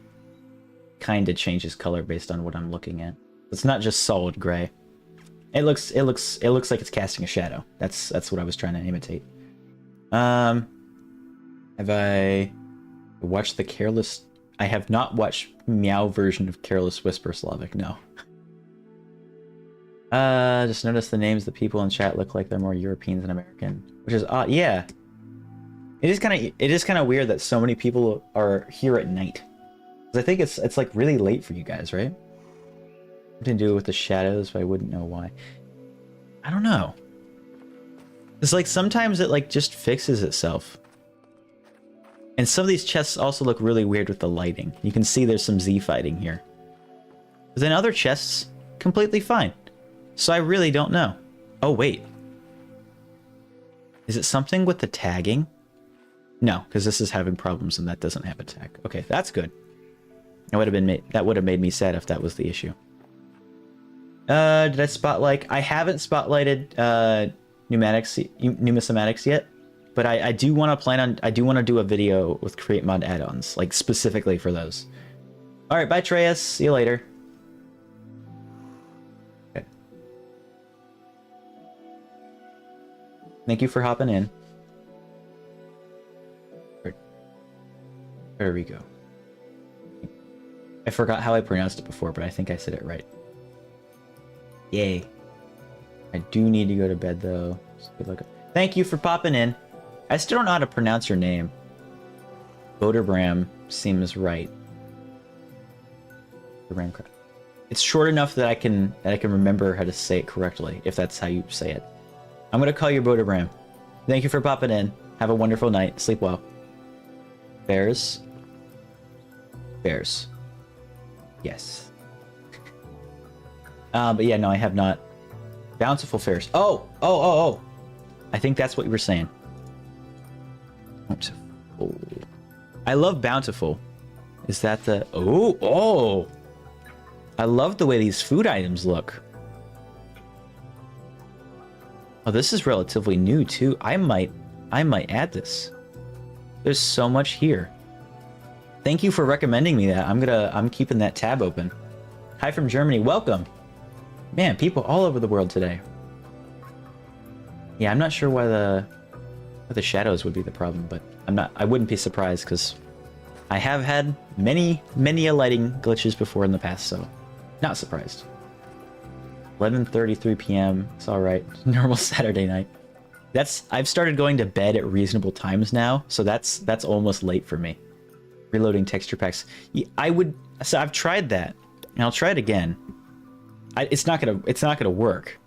kind of changes color based on what I'm looking at. It's not just solid gray. It looks like it's casting a shadow. That's what I was trying to imitate. Have I watched the Careless? I have not watched Meow version of Careless Whisper Slavic. No. Just notice the names of the people in chat look like they're more European than American, which is odd. Yeah. It is kind of weird that so many people are here at night. 'Cause I think it's like really late for you guys, right? Something to do with the shadows, but I wouldn't know why. I don't know. It's like sometimes it like just fixes itself. And some of these chests also look really weird with the lighting. You can see there's some Z fighting here. But then other chests, completely fine. So I really don't know. Oh, wait. Is it something with the tagging? No, because this is having problems and that doesn't have a tag. Okay, that's good. That would have made me sad if that was the issue. Did I spotlight? I haven't spotlighted numismatics yet. But I do want to do a video with create mod add-ons, like specifically for those. All right, bye Treyas. See you later. Okay. Thank you for hopping in. There we go. I forgot how I pronounced it before, but I think I said it right. Yay. I do need to go to bed though. So good luck. Thank you for popping in. I still don't know how to pronounce your name. Boderbram seems right. It's short enough that I can remember how to say it correctly, if that's how you say it. I'm gonna call you Boderbram. Thank you for popping in. Have a wonderful night. Sleep well. Bears. Bears. Yes. But yeah, no, I have not. Bountiful Fairs. Oh. I think that's what you were saying. Bountiful. I love Bountiful. Is that the... Oh! I love the way these food items look. Oh, this is relatively new too. I might add this. There's so much here. Thank you for recommending me that. I'm keeping that tab open. Hi from Germany. Welcome. Man, people all over the world today. Yeah, I'm not sure why the shadows would be the problem, but I wouldn't be surprised because I have had many lighting glitches before in the past, so not surprised. 11:33 p.m. It's all right. Normal Saturday night. I've started going to bed at reasonable times now, so that's almost late for me. Reloading texture packs. So I've tried that, and I'll try it again. It's not gonna work.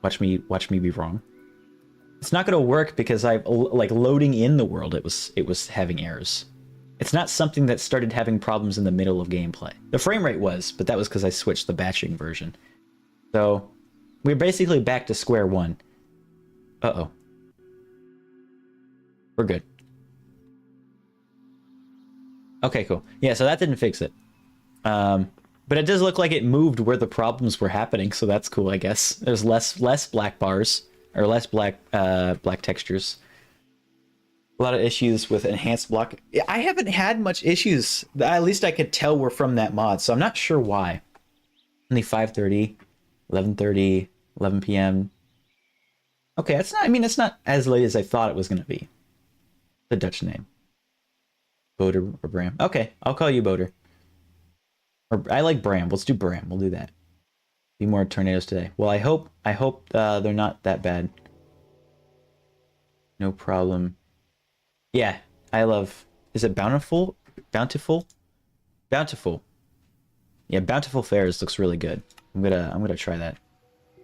Watch me be wrong. It's not gonna work because like loading in the world, it was having errors. It's not something that started having problems in the middle of gameplay. The frame rate was, but that was because I switched the batching version. So we're basically back to square one. Uh-oh. We're good. Okay, cool. Yeah, so that didn't fix it. But it does look like it moved where the problems were happening, so that's cool, I guess. There's less black bars, or less black textures. A lot of issues with enhanced block. I haven't had much issues. At least I could tell were from that mod, so I'm not sure why. Only 5:30, 11:30, 11 p.m. Okay, it's not as late as I thought it was going to be. The Dutch name. Boder or Bram. Okay, I'll call you Boder. Or I like Bram. Let's do Bram. We'll do that. Be more tornadoes today. Well, I hope they're not that bad. No problem. Yeah, I love... Is it Bountiful? Bountiful? Bountiful. Yeah, Bountiful Fairs looks really good. I'm gonna try that.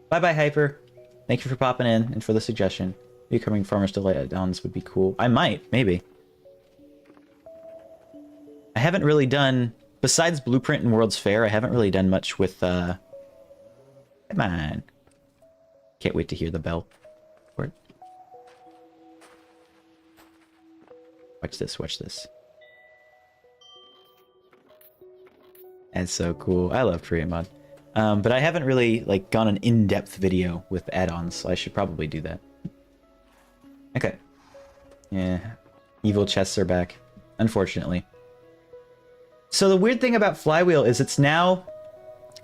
Bye bye Hyper. Thank you for popping in and for the suggestion. Becoming Farmer's Delight add-ons would be cool. I might, maybe. I haven't really done, besides Blueprint and World's Fair, I haven't really done much with come on. Can't wait to hear the bell. Word. Watch this, watch this. That's so cool. I love Create Mod. But I haven't really like gone an in-depth video with add-ons, so I should probably do that. Okay. Yeah. Evil chests are back, unfortunately. So the weird thing about Flywheel is it's not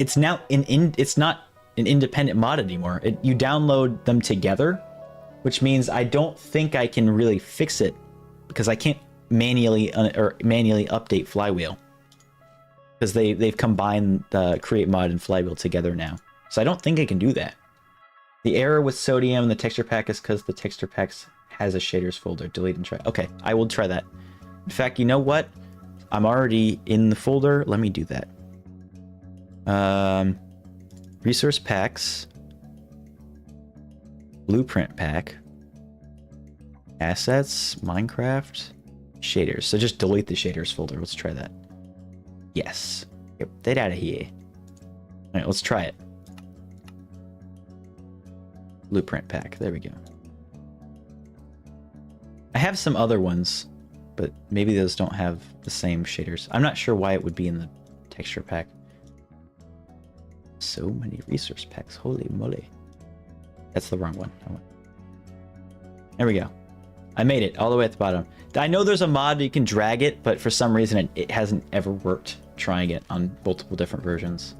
an independent mod anymore. You download them together, which means I don't think I can really fix it because I can't manually update Flywheel. Because they've combined the Create Mod and Flywheel together now. So I don't think I can do that. The error with Sodium and the texture pack is because the texture packs has a shaders folder. Delete and try. Okay, I will try that. In fact, you know what? I'm already in the folder. Let me do that. Resource packs. Blueprint pack. Assets. Minecraft. Shaders. So just delete the shaders folder. Let's try that. Yes. Get that out of here. All right, let's try it. Blueprint pack. There we go. I have some other ones, but maybe those don't have the same shaders. I'm not sure why it would be in the texture pack. So many resource packs. Holy moly. That's the wrong one. There we go. I made it all the way at the bottom. I know there's a mod you can drag it, but for some reason it hasn't ever worked trying it on multiple different versions.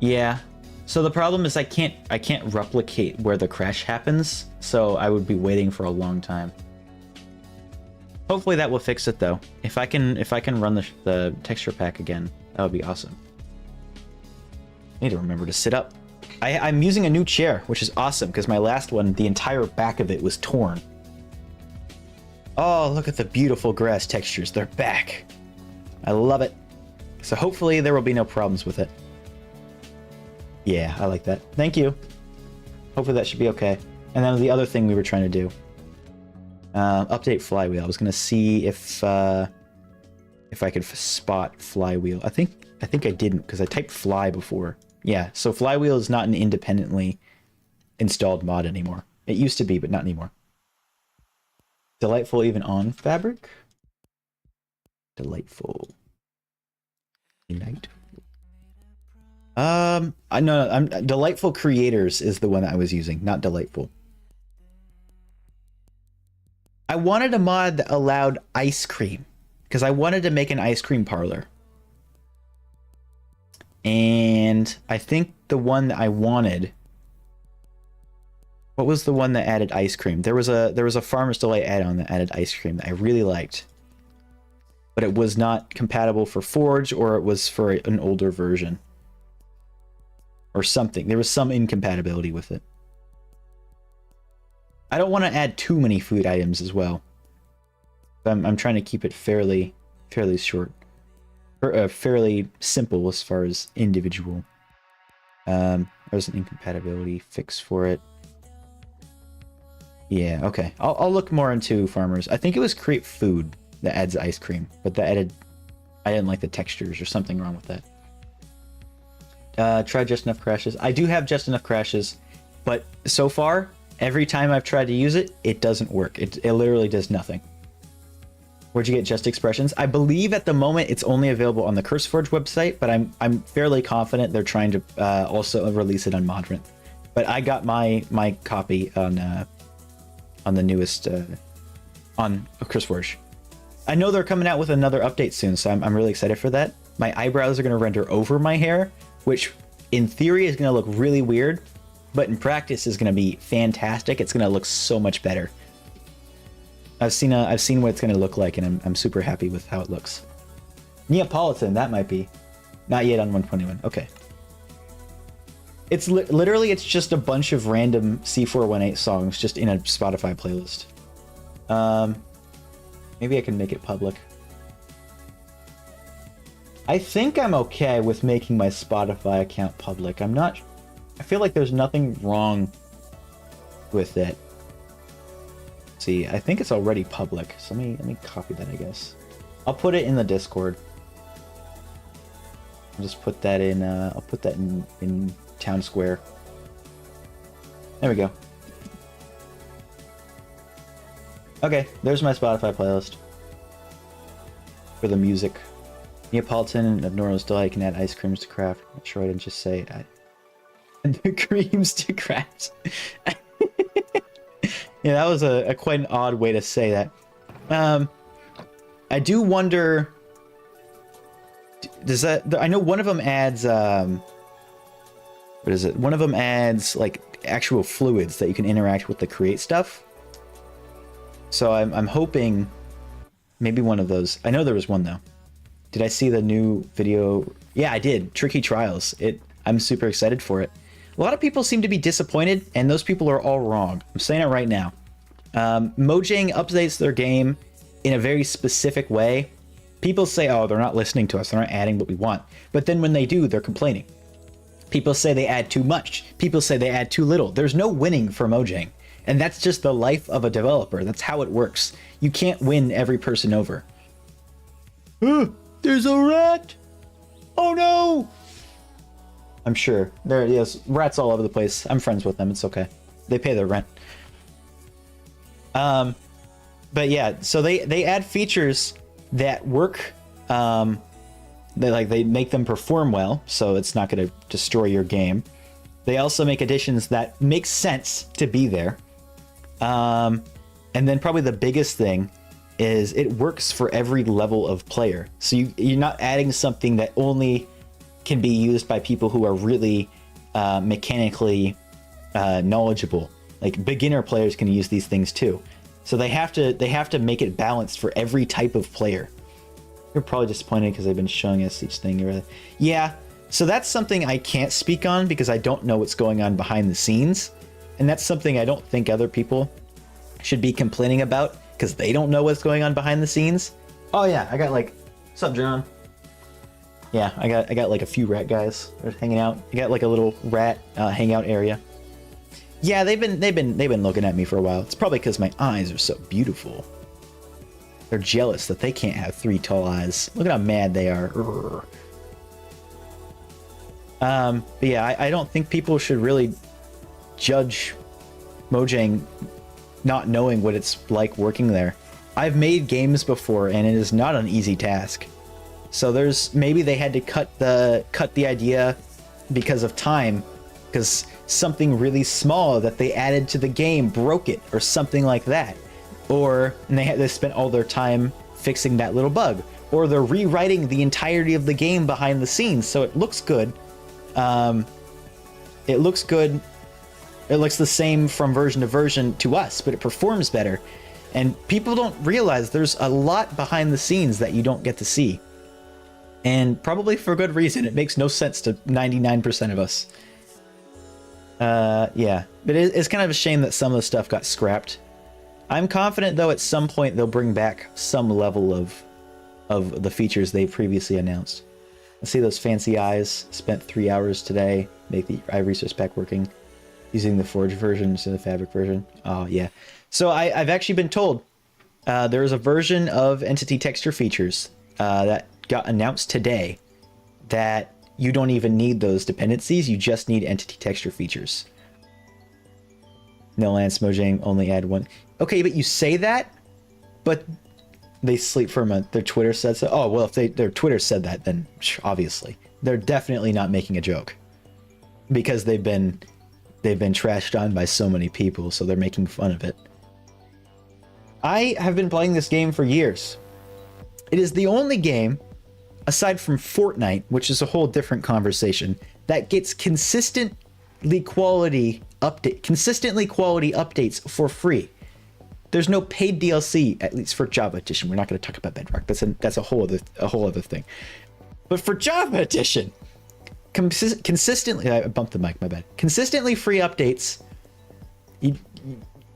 Yeah. So the problem is I can't replicate where the crash happens, so I would be waiting for a long time. Hopefully that will fix it though. If I can run the texture pack again, that would be awesome. I need to remember to sit up. I'm using a new chair, which is awesome because my last one, the entire back of it was torn. Oh, look at the beautiful grass textures. They're back. I love it. So hopefully there will be no problems with it. Yeah, I like that. Thank you. Hopefully that should be okay. And then the other thing we were trying to do. Update Flywheel. I was going to see if I could spot Flywheel. I think I didn't because I typed fly before. Yeah, so Flywheel is not an independently installed mod anymore. It used to be, but not anymore. Delightful even on Fabric? Delightful. Delightful. I'm Delightful Creators is the one that I was using, not Delightful. I wanted a mod that allowed ice cream because I wanted to make an ice cream parlor. And I think the one that I wanted, what was the one that added ice cream? There was a Farmer's Delight add-on that added ice cream that I really liked, but it was not compatible for Forge, or it was for an older version or something. There was some incompatibility with it. I don't want to add too many food items as well. I'm trying to keep it fairly short. Or, fairly simple as far as individual. There's an incompatibility fix for it. Yeah, okay. I'll look more into farmers. I think it was Create Food that adds ice cream, but I didn't like the textures or something wrong with that. Try Just Enough Crashes. I do have Just Enough Crashes, but so far, every time I've tried to use it, it doesn't work. It literally does nothing. Where'd you get Just Expressions? I believe at the moment it's only available on the CurseForge website, but I'm fairly confident they're trying to also release it on Modrinth. But I got my copy on the newest on CurseForge. I know they're coming out with another update soon, so I'm really excited for that. My eyebrows are going to render over my hair, which in theory is going to look really weird, but in practice is going to be fantastic. It's going to look so much better. I've seen what it's going to look like, and I'm super happy with how it looks. Neapolitan, that might be. Not yet on 121. Okay. It's literally it's just a bunch of random C418 songs just in a Spotify playlist. Maybe I can make it public. I think I'm okay with making my Spotify account public. I'm not... I feel like there's nothing wrong with it. See, I think it's already public. So let me copy that, I guess. I'll put it in the Discord. I'll just put that in, I'll put that in Town Square. There we go. Okay, there's my Spotify playlist. For the music. Neapolitan of Norris Delight can add ice creams to craft. I'm sure I didn't just say add the creams to craft. Yeah, that was a quite an odd way to say that. I do wonder... Does that... I know one of them adds... what is it? One of them adds, like, actual fluids that you can interact with to create stuff. So I'm hoping... Maybe one of those... I know there was one, though. Did I see the new video? Yeah, I did. Tricky Trials. I'm super excited for it. A lot of people seem to be disappointed, and those people are all wrong. I'm saying it right now. Mojang updates their game in a very specific way. People say, oh, they're not listening to us. They're not adding what we want. But then when they do, they're complaining. People say they add too much. People say they add too little. There's no winning for Mojang. And that's just the life of a developer. That's how it works. You can't win every person over. There's a rat! Oh no! I'm sure. There it is. Rats all over the place. I'm friends with them. It's okay. They pay their rent. But yeah, so they add features that work. They make them perform well, so it's not going to destroy your game. They also make additions that make sense to be there. And then probably the biggest thing is it works for every level of player. So you're not adding something that only can be used by people who are really mechanically knowledgeable. Like beginner players can use these things too. So they have to make it balanced for every type of player. You're probably disappointed because they've been showing us each thing. Yeah, so that's something I can't speak on because I don't know what's going on behind the scenes. And that's something I don't think other people should be complaining about because they don't know what's going on behind the scenes. Oh yeah, I got like, what's up, John? Yeah, I got like a few rat guys that are hanging out. I got like a little rat hangout area. Yeah, they've been looking at me for a while. It's probably because my eyes are so beautiful. They're jealous that they can't have 3 tall eyes. Look at how mad they are. But yeah, I don't think people should really judge Mojang not knowing what it's like working there. I've made games before, and it is not an easy task. So maybe they had to cut the idea because of time, because something really small that they added to the game broke it, or something like that. And they spent all their time fixing that little bug, or they're rewriting the entirety of the game behind the scenes so it looks good. It looks good. It looks the same from version to version to us, but it performs better. And people don't realize there's a lot behind the scenes that you don't get to see. And probably for good reason. It makes no sense to 99% of us. Yeah, but it's kind of a shame that some of the stuff got scrapped. I'm confident, though, at some point they'll bring back some level of the features they previously announced. Let's see those fancy eyes. Spent 3 hours today. Make the eye resource pack working. Using the Forge version instead of the Fabric version. Oh, yeah. So I've actually been told there is a version of Entity Texture features that got announced today that you don't even need those dependencies. You just need Entity Texture features. No, Laynce, Mojang only add one. Okay, but you say that, but they sleep for a month. Their Twitter said so. Oh, well, if their Twitter said that, then obviously. They're definitely not making a joke. Because they've been trashed on by so many people, so they're making fun of it. I have been playing this game for years. It is the only game, aside from Fortnite, which is a whole different conversation, that gets consistently quality updates for free. There's no paid DLC, at least for Java Edition. We're not going to talk about Bedrock. That's a whole other thing. But for Java Edition, consistently, I bumped the mic, my bad. Consistently free updates,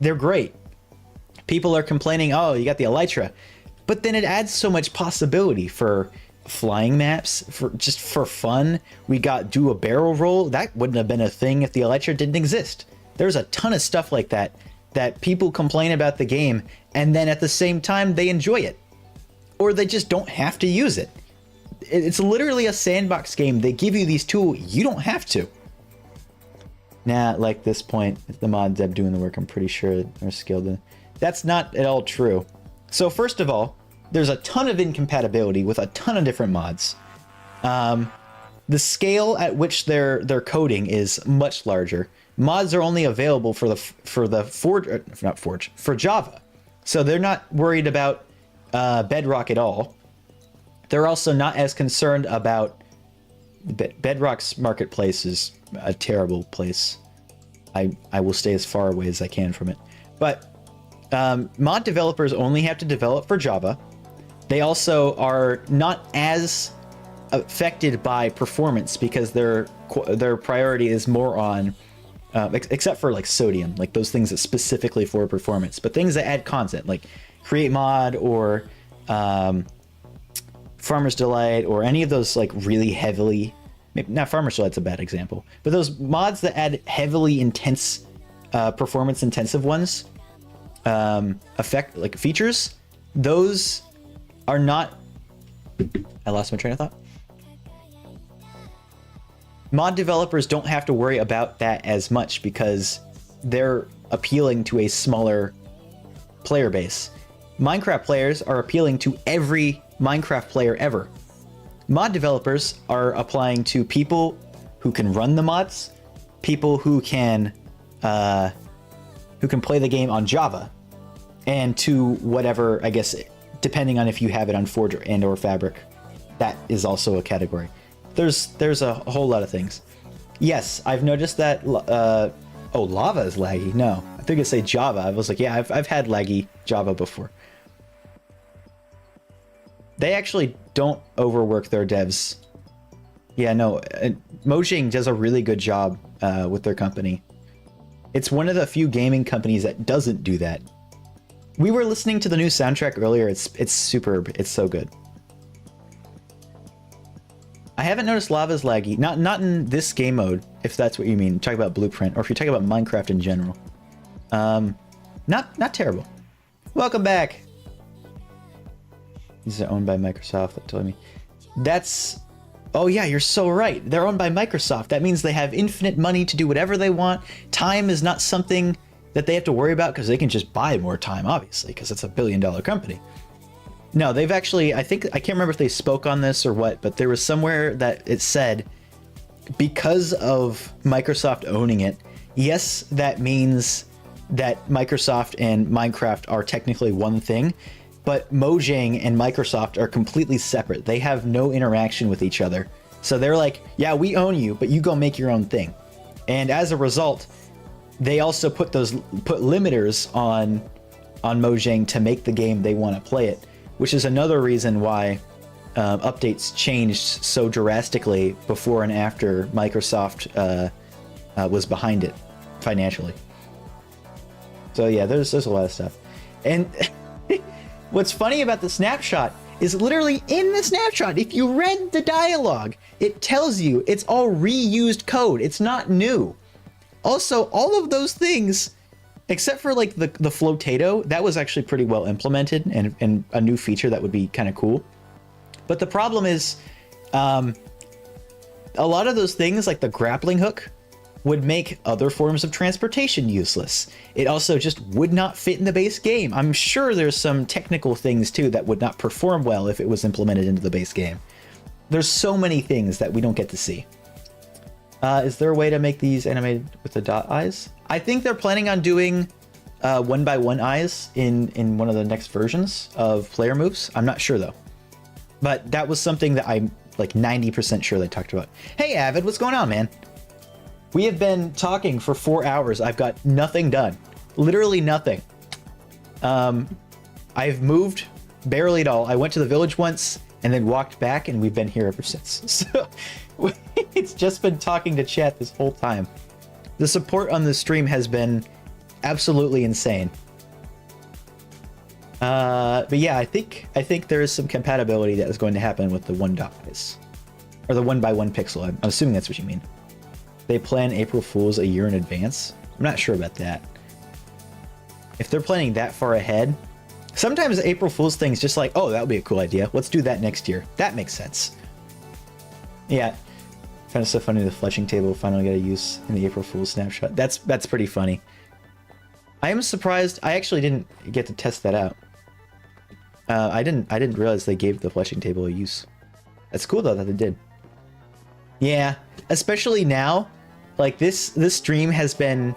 they're great. People are complaining, oh, you got the Elytra. But then it adds so much possibility for flying maps for fun. We got do a barrel roll. That wouldn't have been a thing if the Elytra didn't exist. There's a ton of stuff like that people complain about the game, and then at the same time they enjoy it, or they just don't have to use it. It's literally a sandbox game. They give you these tools. You don't have to. Nah, like this point, if the mod dev doing the work, I'm pretty sure they're skilled in. That's not at all true. So first of all, there's a ton of incompatibility with a ton of different mods. The scale at which they're coding is much larger. Mods are only available for Java, so they're not worried about Bedrock at all. They're also not as concerned about Bedrock's marketplace is a terrible place. I will stay as far away as I can from it. But mod developers only have to develop for Java. They also are not as affected by performance because their priority is more on except for like Sodium, like those things that specifically for performance, but things that add content like Create Mod or Farmer's Delight or any of those like really heavily, maybe not Farmer's Delight's a bad example, but those mods that add heavily intense performance intensive ones, effect like features, those are not. I lost my train of thought. Mod developers don't have to worry about that as much because they're appealing to a smaller player base. Minecraft players are appealing to every Minecraft player ever. Mod developers are applying to people who can run the mods, people who can play the game on Java, and to whatever, I guess, depending on if you have it on Forge and or Fabric, that is also a category. There's a whole lot of things. Yes, I've noticed that. Lava is laggy. No, I think I say Java. I was like, yeah, I've had laggy Java before. They actually don't overwork their devs. Yeah, no, Mojang does a really good job with their company. It's one of the few gaming companies that doesn't do that. We were listening to the new soundtrack earlier. It's superb. It's so good. I haven't noticed lava's laggy. Not in this game mode, if that's what you mean. Talk about Blueprint, or if you're talking about Minecraft in general. Not terrible. Welcome back. These are owned by Microsoft. That told me. That's. Oh yeah, you're so right. They're owned by Microsoft. That means they have infinite money to do whatever they want. Time is not something that they have to worry about because they can just buy more time, obviously, because it's a $1 billion company. No, they've actually, I can't remember if they spoke on this or what, but there was somewhere that it said, because of Microsoft owning it, yes, that means that Microsoft and Minecraft are technically one thing, but Mojang and Microsoft are completely separate. They have no interaction with each other. So they're like, yeah, we own you, but you go make your own thing. And as a result, they also put limiters on Mojang to make the game they want to play it, which is another reason why updates changed so drastically before and after Microsoft was behind it financially. So yeah, there's a lot of stuff. And what's funny about the snapshot is literally in the snapshot, if you read the dialogue, it tells you it's all reused code. It's not new. Also, all of those things, except for like the flotato, that was actually pretty well implemented and a new feature that would be kind of cool. But the problem is, a lot of those things, like the grappling hook, would make other forms of transportation useless. It also just would not fit in the base game. I'm sure there's some technical things too that would not perform well if it was implemented into the base game. There's so many things that we don't get to see. Is there a way to make these animated with the dot eyes? I think they're planning on doing 1x1 eyes in one of the next versions of player moves. I'm not sure though. But that was something that I'm like 90% sure they talked about. Hey Avid, what's going on, man? We have been talking for 4 hours. I've got nothing done. Literally nothing. I've moved barely at all. I went to the village once and then walked back, and we've been here ever since. So it's just been talking to chat this whole time. The support on the stream has been absolutely insane. But yeah, I think there is some compatibility that is going to happen with the 1.1 or the 1x1 pixel. I'm assuming that's what you mean. They plan April Fools a year in advance. I'm not sure about that. If they're planning that far ahead, sometimes April Fool's things just like, oh, that would be a cool idea. Let's do that next year. That makes sense. Yeah. Kind of so funny the fletching table finally got a use in the April Fool's snapshot. That's pretty funny. I am surprised. I actually didn't get to test that out. I didn't realize they gave the fletching table a use. That's cool though that they did. Yeah, especially now, like this stream has been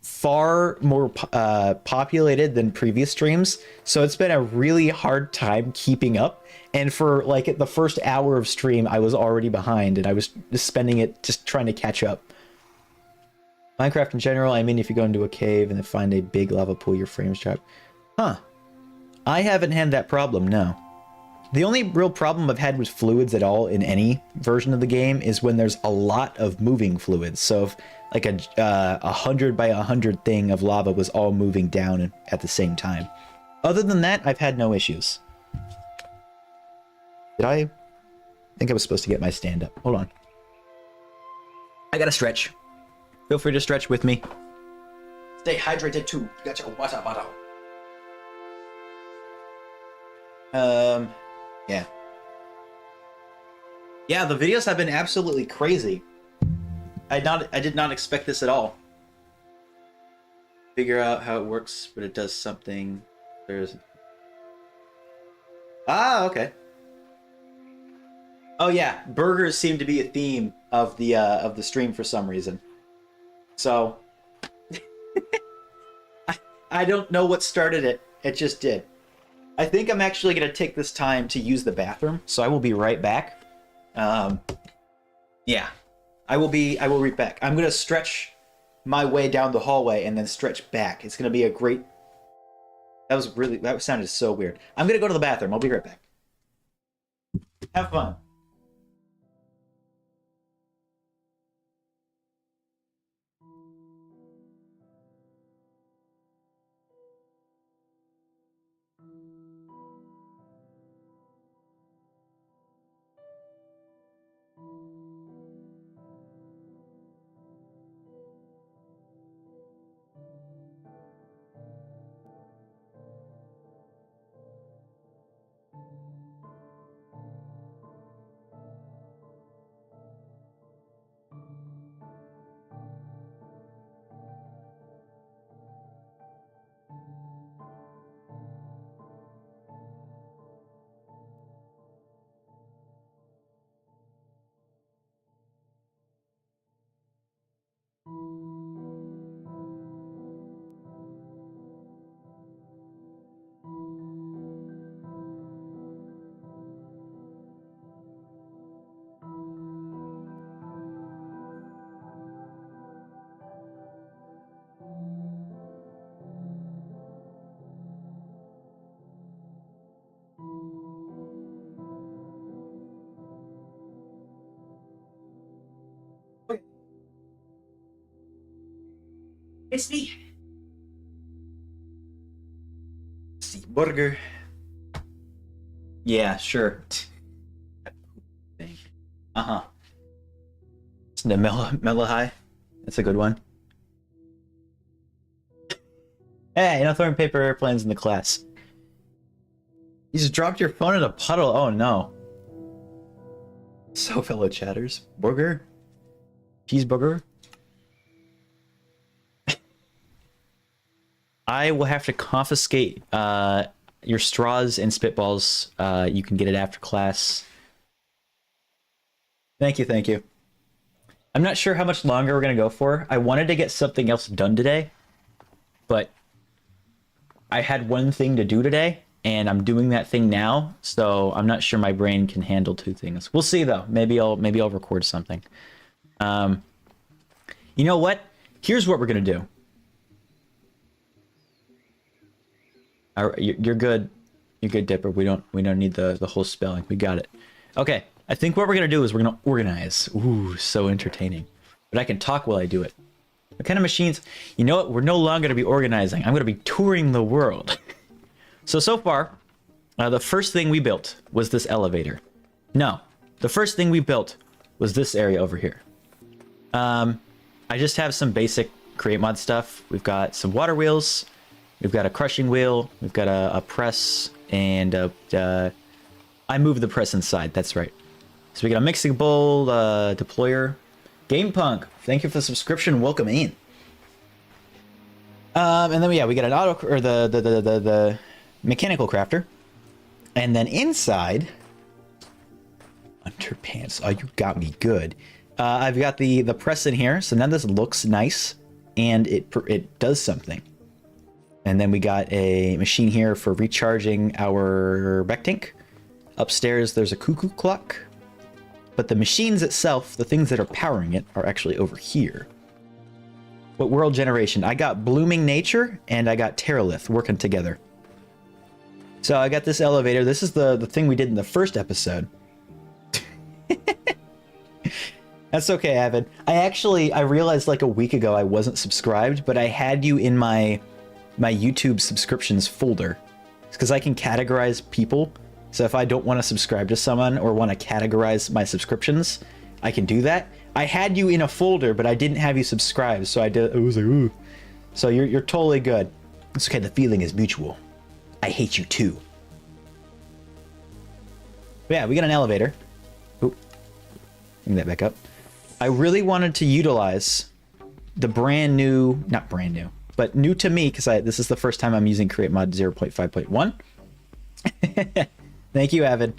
far more populated than previous streams, so it's been a really hard time keeping up. And for like at the first hour of stream, I was already behind, and I was just spending it just trying to catch up. Minecraft in general, I mean, if you go into a cave and then find a big lava pool, your frames drop. Huh. I haven't had that problem, no. The only real problem I've had with fluids at all in any version of the game is when there's a lot of moving fluids. So if like a 100 by 100 thing of lava was all moving down at the same time. Other than that, I've had no issues. Did I think I was supposed to get my stand up? Hold on. I gotta stretch. Feel free to stretch with me.
Stay hydrated too. Got your water bottle.
Yeah. Yeah, the videos have been absolutely crazy. I did not expect this at all. Figure out how it works, but it does something. There's. Ah, okay. Oh yeah, burgers seem to be a theme of the stream for some reason. So I don't know what started it. It just did. I think I'm actually going to take this time to use the bathroom, so I will be right back. Yeah, I will be right back. I'm going to stretch my way down the hallway and then stretch back. It's going to be a great... That sounded so weird. I'm going to go to the bathroom. I'll be right back. Have fun. It's me. See, burger. Yeah, sure. Uh-huh. It's the mellow high. That's a good one. Hey, no throwing paper airplanes in the class. You just dropped your phone in a puddle. Oh no. So fellow chatters. Burger? Cheeseburger? I will have to confiscate your straws and spitballs. You can get it after class. Thank you, thank you. I'm not sure how much longer we're going to go for. I wanted to get something else done today, but I had one thing to do today, and I'm doing that thing now, so I'm not sure my brain can handle two things. We'll see, though. Maybe I'll record something. You know what? Here's what we're going to do. You're good. You're good, Dipper. We don't need the whole spelling. We got it. Okay. I think what we're gonna do is we're gonna organize. Ooh, so entertaining. But I can talk while I do it. What kind of machines? You know what? We're no longer gonna be organizing. I'm gonna be touring the world. So far, the first thing we built was this elevator. No, the first thing we built was this area over here. I just have some basic create mod stuff. We've got some water wheels. We've got a crushing wheel. We've got a press, and I moved the press inside. That's right. So we got a mixing bowl, deployer. Game Punk, thank you for the subscription. Welcome in. And then we got an auto or the mechanical crafter, and then inside underpants. Oh, you got me good. I've got the press in here, so now this looks nice, and it does something. And then we got a machine here for recharging our back tank. Upstairs, there's a cuckoo clock. But the machines itself, the things that are powering it, are actually over here. What world generation? I got Blooming Nature and I got Terralith working together. So I got this elevator. This is the thing we did in the first episode. That's okay, Avid. I realized like a week ago I wasn't subscribed, but I had you in my YouTube subscriptions folder. It's because I can categorize people. So if I don't want to subscribe to someone or want to categorize my subscriptions, I can do that. I had you in a folder, but I didn't have you subscribed, so I was like, ooh. So you're totally good. It's okay, the feeling is mutual. I hate you too. But yeah, we got an elevator. Oop. Bring that back up. I really wanted to utilize the brand new, not brand new, but new to me, because this is the first time I'm using Create Mod 0.5.1. Thank you, Avid.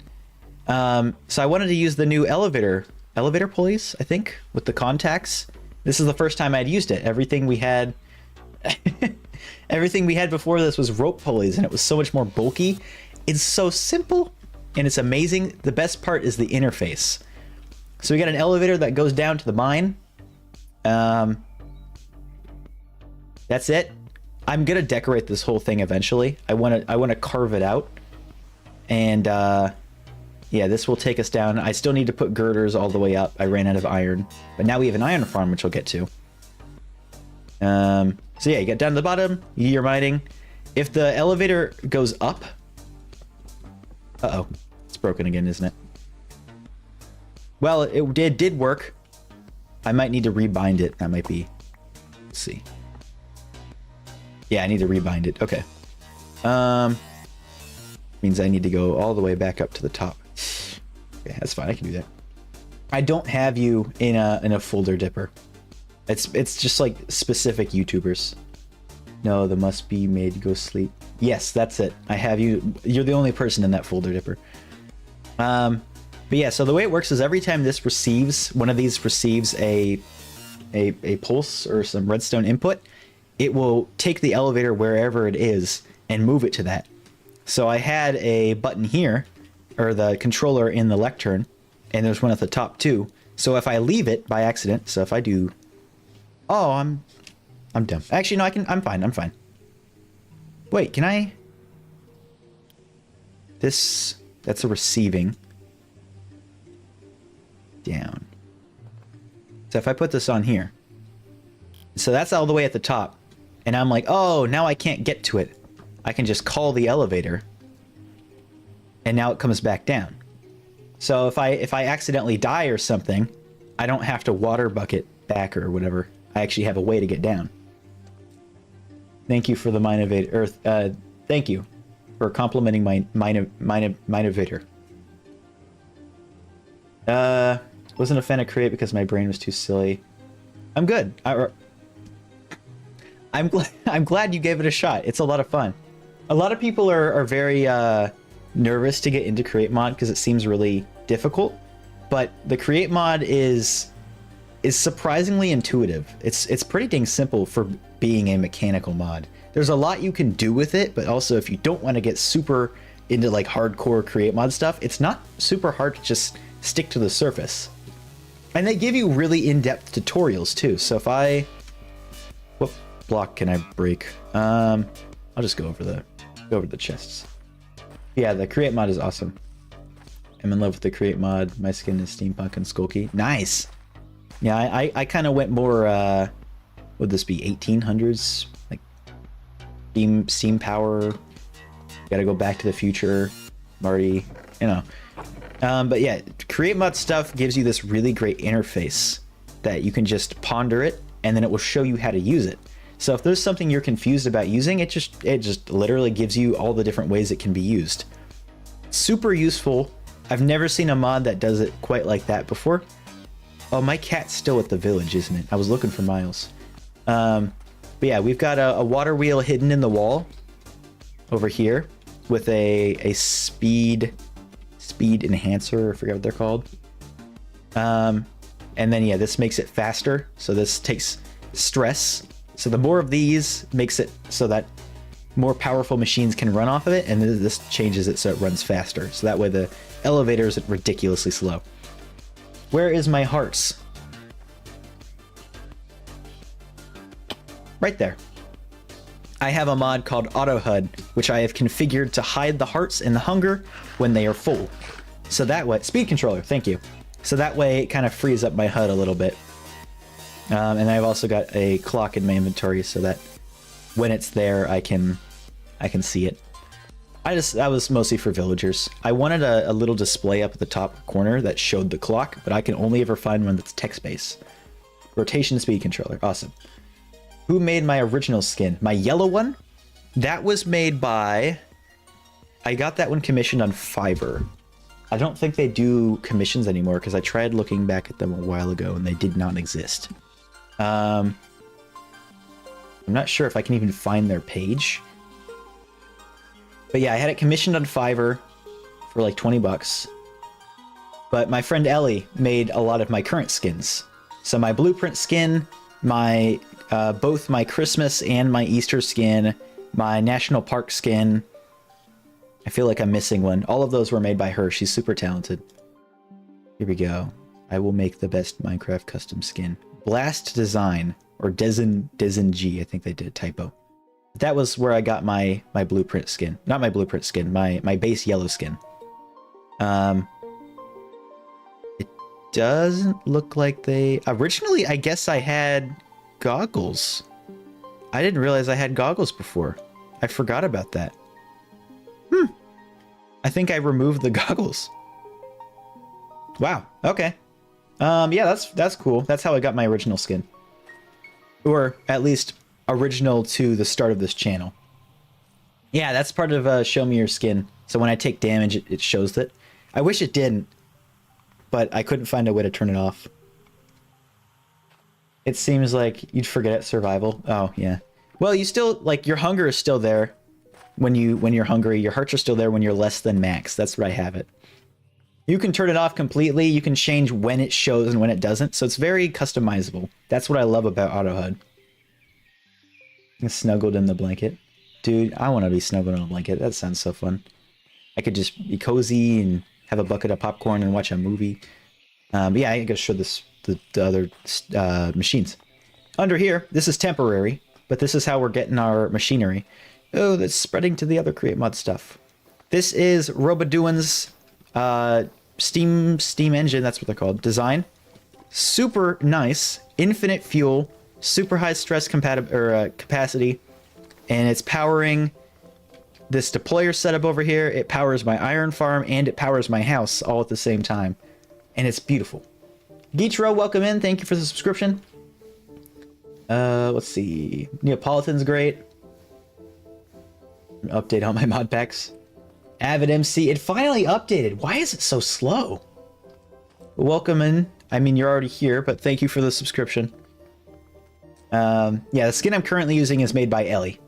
So I wanted to use the new elevator pulleys, I think, with the contacts. This is the first time I'd used it. Everything we had before this was rope pulleys, and it was so much more bulky. It's so simple, and it's amazing. The best part is the interface. So we got an elevator that goes down to the mine. That's it. I'm gonna decorate this whole thing eventually. I want to carve it out. And yeah, this will take us down. I still need to put girders all the way up. I ran out of iron, but now we have an iron farm, which we'll get to. So yeah, you get down to the bottom, you're mining. If the elevator goes up, it's broken again, isn't it? Well, it did work. I might need to rebind it. That might be. Let's see. Yeah, I need to rebind it. Okay. Means I need to go all the way back up to the top. Okay, that's fine. I can do that. I don't have you in a folder dipper. It's just like specific YouTubers. No, the must be made to go sleep. Yes, that's it. I have you. You're the only person in that folder dipper. But yeah, so the way it works is every time this receives one of these receives a pulse or some redstone input, it will take the elevator wherever it is and move it to that. So I had a button here, or the controller in the lectern, and there's one at the top too. So if I leave it by accident, so if I do, oh, I'm dumb. Actually, no, I'm fine. Wait, can I? That's a receiving. Down. So if I put this on here, so that's all the way at the top, and I'm like, oh, now I can't get to it. I can just call the elevator, and now it comes back down. So if I accidentally die or something, I don't have to water bucket back or whatever. I actually have a way to get down. Thank you for the Mine-Evator. Thank you for complimenting my Mine-Evator. Wasn't a fan of Create because my brain was too silly. I'm good. I'm glad you gave it a shot. It's a lot of fun. A lot of people are very nervous to get into Create Mod because it seems really difficult, but the Create Mod is surprisingly intuitive. It's pretty dang simple for being a mechanical mod. There's a lot you can do with it, but also if you don't want to get super into like hardcore Create Mod stuff, it's not super hard to just stick to the surface. And they give you really in-depth tutorials too. So if what block can I break? I'll just go over the chests. Yeah, the Create Mod is awesome. I'm in love with the Create Mod. My skin is steampunk and skulky. Nice. Yeah, I kind of went more. Would this be 1800s? Like steam power, Gotta go back to the future. Marty, you know. But yeah, create mod stuff gives you this really great interface that you can just ponder it, and then it will show you how to use it. So if there's something you're confused about using, it just literally gives you all the different ways it can be used. Super useful. I've never seen a mod that does it quite like that before. Oh, my cat's still at the village, isn't it? I was looking for Miles. But yeah, we've got a water wheel hidden in the wall over here with a speed enhancer. I forget what they're called. And then yeah, this makes it faster. So this takes stress. So the more of these makes it so that more powerful machines can run off of it, and this changes it so it runs faster. So that way the elevator is ridiculously slow. Where is my hearts? Right there. I have a mod called Auto HUD, which I have configured to hide the hearts and the hunger when they are full. So that way, speed controller, thank you. So that way it kind of frees up my HUD a little bit. And I've also got a clock in my inventory so that when it's there, I can see it. That was mostly for villagers. I wanted a little display up at the top corner that showed the clock, but I can only ever find one that's text-based. Rotation speed controller, awesome. Who made my original skin? My yellow one? That was made by... I got that one commissioned on Fiverr. I don't think they do commissions anymore because I tried looking back at them a while ago and they did not exist. I'm not sure if I can even find their page. But yeah, I had it commissioned on Fiverr for like 20 bucks. But my friend Ellie made a lot of my current skins. So my blueprint skin, my both my Christmas and my Easter skin, my National Park skin. I feel like I'm missing one. All of those were made by her. She's super talented. Here we go. I will make the best Minecraft custom skin. Blast Design, or Desin G. I think they did a typo. That was where I got my blueprint skin. Not my blueprint skin, my base yellow skin. It doesn't look like they... Originally, I guess I had goggles. I didn't realize I had goggles before. I forgot about that. I think I removed the goggles. Wow, okay. Yeah, that's cool. That's how I got my original skin. Or at least original to the start of this channel. Yeah, that's part of Show Me Your Skin. So when I take damage, it shows that. I wish it didn't, but I couldn't find a way to turn it off. It seems like you'd forget at survival. Oh, yeah. Well, you still, like, your hunger is still there when you're hungry. Your hearts are still there when you're less than max. That's where I have it. You can turn it off completely. You can change when it shows and when it doesn't. So it's very customizable. That's what I love about Auto HUD. Snuggled in the blanket. Dude, I want to be snuggled in a blanket. That sounds so fun. I could just be cozy and have a bucket of popcorn and watch a movie. But yeah, I gotta show this the other machines. Under here, this is temporary, but this is how we're getting our machinery. Oh, that's spreading to the other Create Mod stuff. This is Robodoin's steam engine, that's what they're called, design. Super nice, infinite fuel, super high stress capacity, and it's powering this deployer setup over here. It powers my iron farm and it powers my house all at the same time, and it's beautiful. Geechro, welcome in. Thank you for the subscription. Let's see. Neapolitan's great. Update on my mod packs. Avid MC, it finally updated. Why is it so slow? Welcome in. I mean, you're already here, but thank you for the subscription. Yeah, the skin I'm currently using is made by Ellie.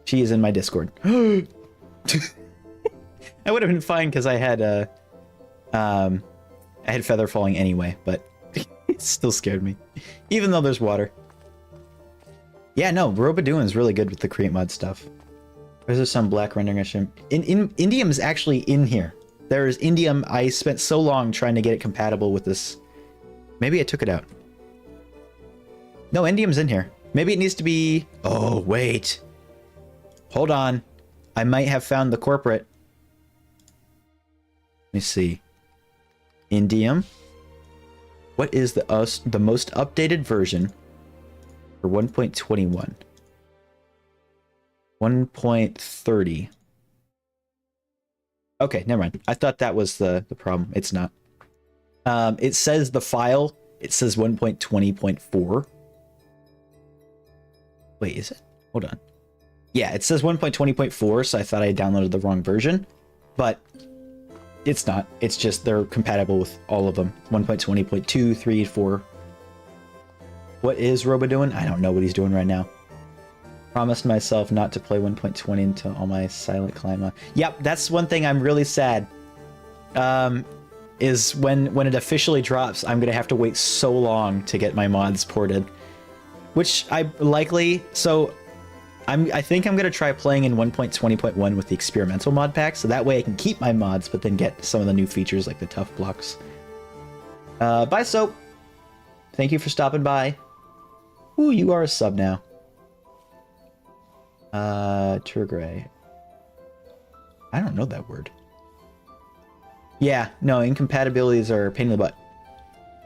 She is in my Discord. I would have been fine because I had feather falling anyway, but it still scared me, even though there's water. Yeah, no, Robodoin is really good with the Create Mod stuff. Or is there some black rendering I should... Indium's actually in here. There is Indium. I spent so long trying to get it compatible with this. Maybe I took it out. No, Indium's in here. Maybe it needs to be... Oh, wait. Hold on. I might have found the corporate. Let me see. Indium. What is the most updated version for 1.21? 1.30. Okay, never mind. I thought that was the problem. It's not. It says the file, it says 1.20.4. Wait, is it? Hold on. Yeah, it says 1.20.4, so I thought I downloaded the wrong version. But it's not. It's just they're compatible with all of them. 1.20.2, 3, 4. What is Robo doing? I don't know what he's doing right now. Promised myself not to play 1.20 until all my silent climb on. Yep, that's one thing I'm really sad. Is when it officially drops, I'm gonna have to wait so long to get my mods ported. Which I likely I think I'm gonna try playing in 1.20.1 with the experimental mod pack, so that way I can keep my mods, but then get some of the new features like the tough blocks. Bye, Soap. Thank you for stopping by. Ooh, you are a sub now. Turgray. I don't know that word. Yeah, no, incompatibilities are a pain in the butt.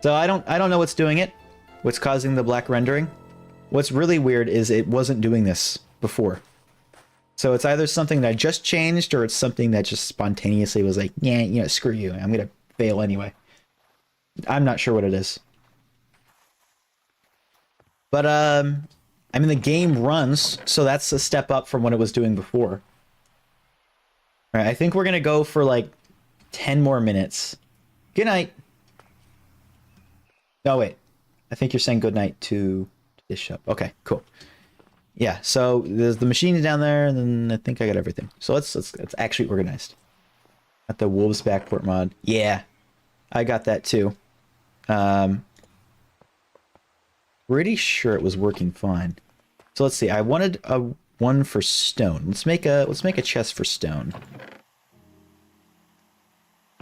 So I don't know what's doing it. What's causing the black rendering. What's really weird is it wasn't doing this before. So it's either something that I just changed or it's something that just spontaneously was like, yeah, you know, screw you. I'm gonna fail anyway. I'm not sure what it is. But I mean the game runs, so that's a step up from what it was doing before. All right, I think we're gonna go for like 10 more minutes. Good night. Oh wait, I think you're saying good night to this shop. Okay, cool. Yeah, so there's the machine down there, and then I think I got everything. So let's actually organized. Got the Wolves backport mod. Yeah, I got that too. Pretty sure it was working fine. So let's see. I wanted a one for stone. Let's make a chest for stone.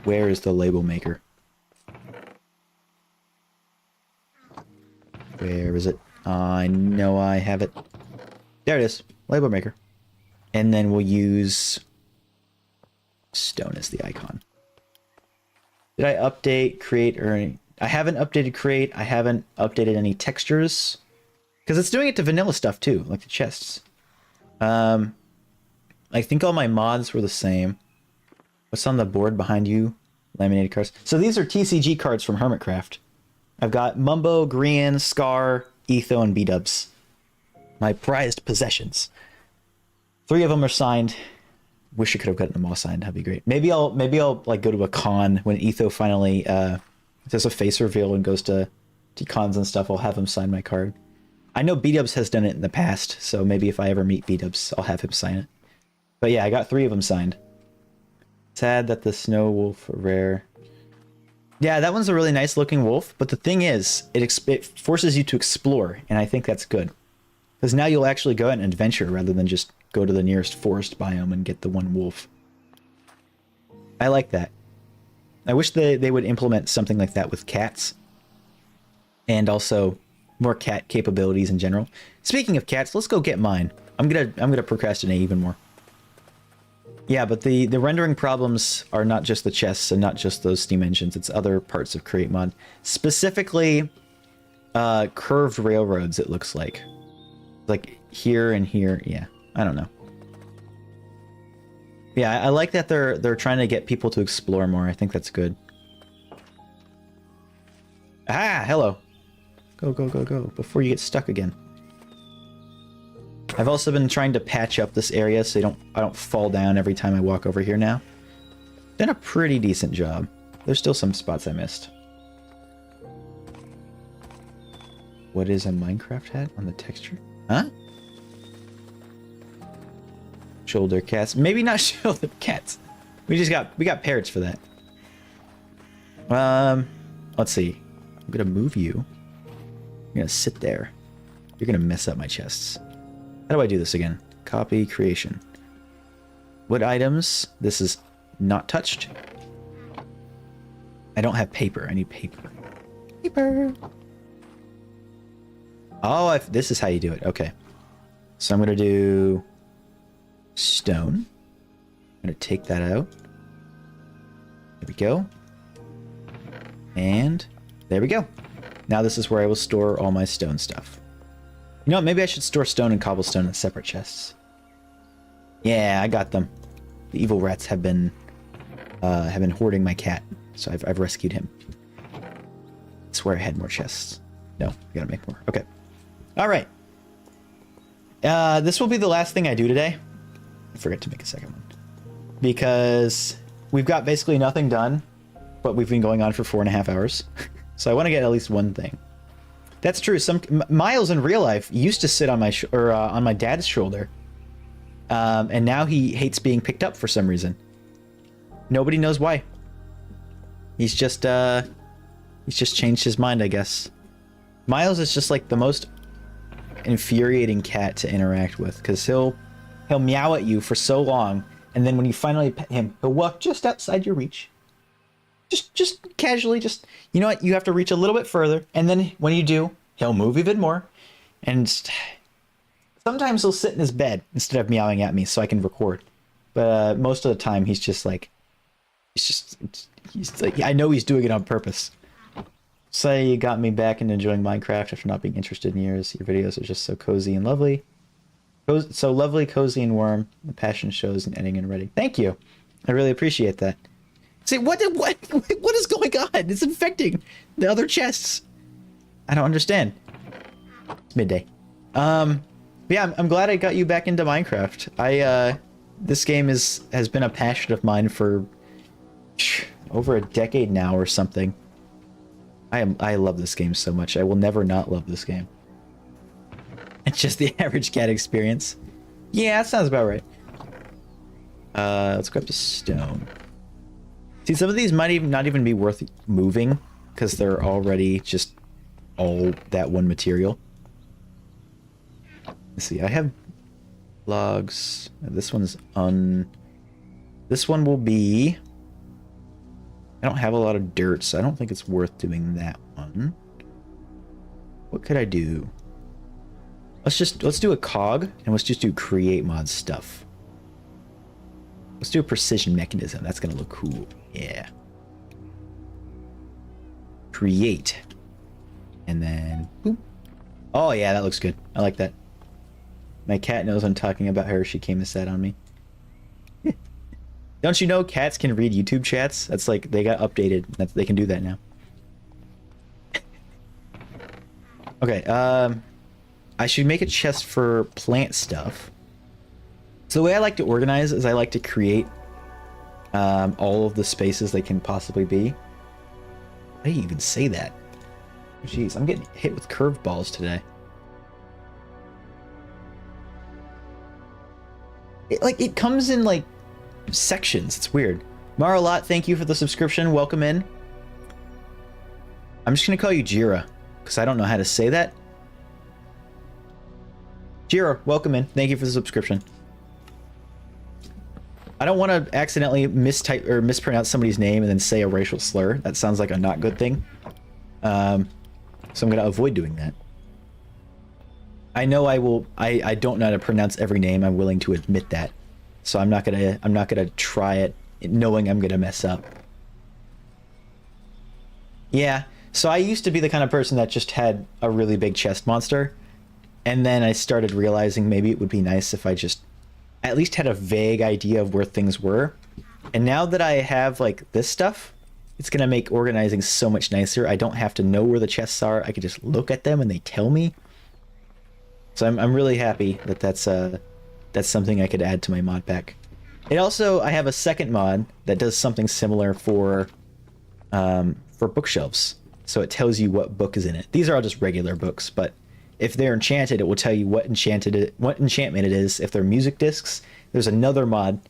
Where is the label maker? Where is it? I know I have it. There it is. Label maker. And then we'll use stone as the icon. Did I update, create, or any? I haven't updated create. I haven't updated any textures. Because it's doing it to vanilla stuff too, like the chests. I think all my mods were the same. What's on the board behind you? Laminated cards. So these are TCG cards from Hermitcraft. I've got Mumbo, Grian, Scar, Etho, and B-Dubs. My prized possessions. 3 of them are signed. Wish I could have gotten them all signed. That'd be great. Maybe I'll like go to a con when Etho finally does a face reveal and goes to cons and stuff. I'll have him sign my card. I know B-Dubs has done it in the past, so maybe if I ever meet B-Dubs, I'll have him sign it. But yeah, I got 3 of them signed. Sad that the Snow Wolf are rare. Yeah, that one's a really nice looking wolf, but the thing is, it forces you to explore, and I think that's good. Because now you'll actually go out and adventure rather than just go to the nearest forest biome and get the one wolf. I like that. I wish they would implement something like that with cats. And also more cat capabilities in general. Speaking of cats, let's go get mine. I'm gonna procrastinate even more. Yeah, but the rendering problems are not just the chests and not just those Steam engines. It's other parts of Create Mod. Specifically, curved railroads, it looks like. Like here and here. Yeah, I don't know. Yeah, I like that they're trying to get people to explore more. I think that's good. Ah, hello. Go, go, go, go, before you get stuck again. I've also been trying to patch up this area so I don't fall down every time I walk over here now. Done a pretty decent job. There's still some spots I missed. What is a Minecraft hat on the texture? Huh? Shoulder cats. Maybe not shoulder cats. We got parrots for that. Let's see. I'm gonna move you. You're gonna sit there. You're gonna mess up my chests. How do I do this again? Copy, creation. What items? This is not touched. I don't have paper. I need paper. Paper. Oh, this is how you do it. Okay. So I'm going to do stone. I'm going to take that out. There we go. And there we go. Now this is where I will store all my stone stuff. You know what? Maybe I should store stone and cobblestone in separate chests. Yeah, I got them. The evil rats have been hoarding my cat, so I've rescued him. I swear I had more chests. No, I gotta make more. Okay. All right. This will be the last thing I do today. I forgot to make a second one because we've got basically nothing done, but we've been going on for 4.5 hours. So I want to get at least one thing. That's true. Miles in real life used to sit on my on my dad's shoulder, and now he hates being picked up for some reason. Nobody knows why. He's just changed his mind, I guess. Miles is just like the most infuriating cat to interact with because he'll meow at you for so long, and then when you finally pet him, he'll walk just outside your reach. Just casually, you know what? You have to reach a little bit further, and then when you do, he'll move even more. And sometimes he'll sit in his bed instead of meowing at me so I can record. But most of the time, he's like, I know he's doing it on purpose. Say you got me back into enjoying Minecraft after not being interested in years. Your videos are just so cozy and lovely. So lovely, cozy, and warm. The passion shows in editing and writing. Thank you. I really appreciate that. See, what is going on? It's infecting the other chests. I don't understand. It's midday. Yeah, I'm glad I got you back into Minecraft. This game has been a passion of mine for over a decade now or something. I love this game so much. I will never not love this game. It's just the average cat experience. Yeah, that sounds about right. Let's grab the stone. See, some of these might not even be worth moving because they're already just all that one material. Let's see, I have logs. This one's This one will be... I don't have a lot of dirt, so I don't think it's worth doing that one. What could I do? Let's do a cog, and let's just do create mod stuff. Let's do a precision mechanism. That's gonna look cool. Yeah. Create. And then boop. Oh yeah, that looks good. I like that. My cat knows I'm talking about her. She came to sit on me. Don't you know cats can read YouTube chats? That's like, they got updated. They can do that now. Okay, I should make a chest for plant stuff. So the way I like to organize is I like to create all of the spaces they can possibly be. How do you even say that? Jeez, I'm getting hit with curveballs today. It comes in like sections. It's weird. Maralot, thank you for the subscription. Welcome in. I'm just gonna call you Jira because I don't know how to say that. Jira, welcome in. Thank you for the subscription. I don't want to accidentally mistype or mispronounce somebody's name and then say a racial slur. That sounds like a not good thing. So I'm gonna avoid doing that. I know I will. I don't know how to pronounce every name. I'm willing to admit that. So I'm not gonna try it knowing I'm gonna mess up. Yeah. So I used to be the kind of person that just had a really big chest monster, and then I started realizing maybe it would be nice if I just at least had a vague idea of where things were. And now that I have like this stuff, it's gonna make organizing so much nicer. I don't have to know where the chests are. I can just look at them and they tell me. So I'm really happy that that's something I could add to my mod pack. It also, I have a second mod that does something similar for bookshelves. So it tells you what book is in it. These are all just regular books, but if they're enchanted, it will tell you what enchantment it is. If they're music discs, there's another mod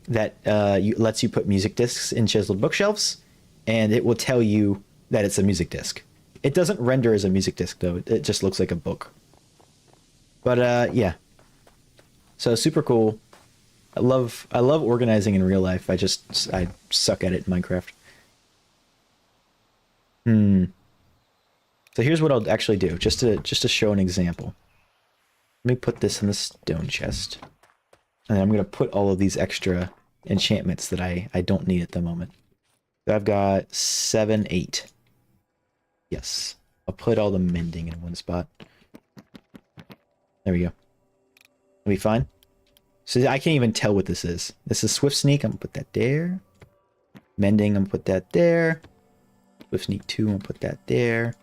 that lets you put music discs in chiseled bookshelves, and it will tell you that it's a music disc. It doesn't render as a music disc though. It just looks like a book. But yeah. So super cool. I love organizing in real life. I suck at it in Minecraft. So here's what I'll actually do, just to show an example. Let me put this in the stone chest. And then I'm going to put all of these extra enchantments that I don't need at the moment. So I've got 7, 8. Yes. I'll put all the mending in one spot. There we go. That'll be fine. So I can't even tell what this is. This is Swift Sneak. I'm gonna put that there. Mending, I'm gonna put that there. Swift Sneak 2, I'm gonna put that there.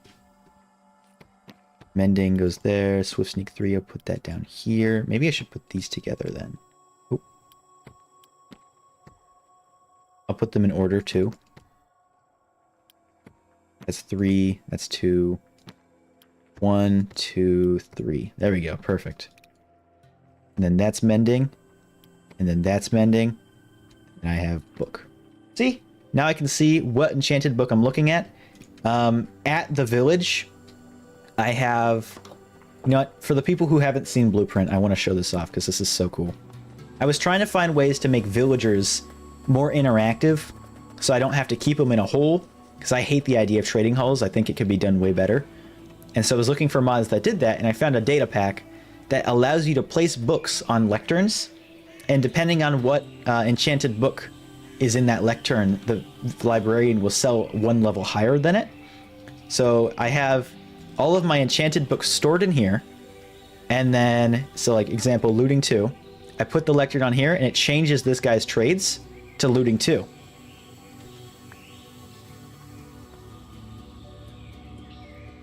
Mending goes there. Swift Sneak 3, I'll put that down here. Maybe I should put these together then. Oop. I'll put them in order too. That's 3, that's 2. 1, 2, 3. There we go, perfect. And then that's mending. And then that's mending. And I have book. See? Now I can see what enchanted book I'm looking at. At the village, I have... You know what? For the people who haven't seen Blueprint, I want to show this off because this is so cool. I was trying to find ways to make villagers more interactive so I don't have to keep them in a hole because I hate the idea of trading halls. I think it could be done way better. And so I was looking for mods that did that, and I found a data pack that allows you to place books on lecterns, and depending on what enchanted book is in that lectern, the librarian will sell one level higher than it. So I have all of my enchanted books stored in here, and then, so like example, looting 2, I put the lectern on here, and it changes this guy's trades to looting 2.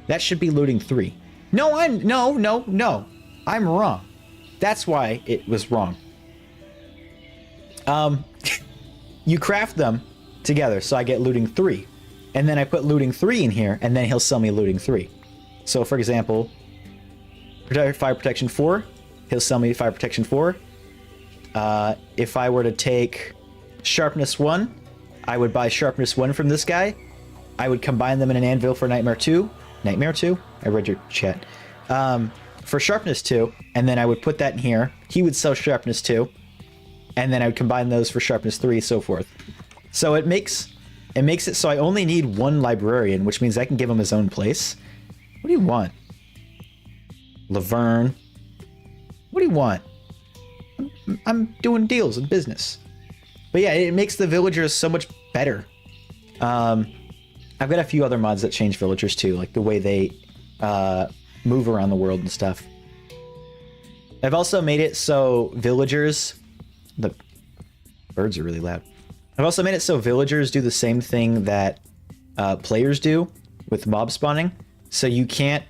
That should be looting 3. No, no. I'm wrong. That's why it was wrong. You craft them together, so I get looting 3. And then I put looting 3 in here, and then he'll sell me looting 3. So for example, fire protection 4, he'll sell me fire protection 4. If I were to take sharpness 1, I would buy sharpness 1 from this guy. I would combine them in an anvil for nightmare 2. Nightmare 2? I read your chat. For sharpness 2, and then I would put that in here. He would sell sharpness 2, and then I would combine those for sharpness 3, so forth. So it makes it so I only need one librarian, which means I can give him his own place. What do you want? Laverne. What do you want? I'm doing deals and business. But yeah, it makes the villagers so much better. I've got a few other mods that change villagers too, like the way they move around the world and stuff. I've also made it so villagers... The birds are really loud. I've also made it so villagers do the same thing that players do with mob spawning. So you can't...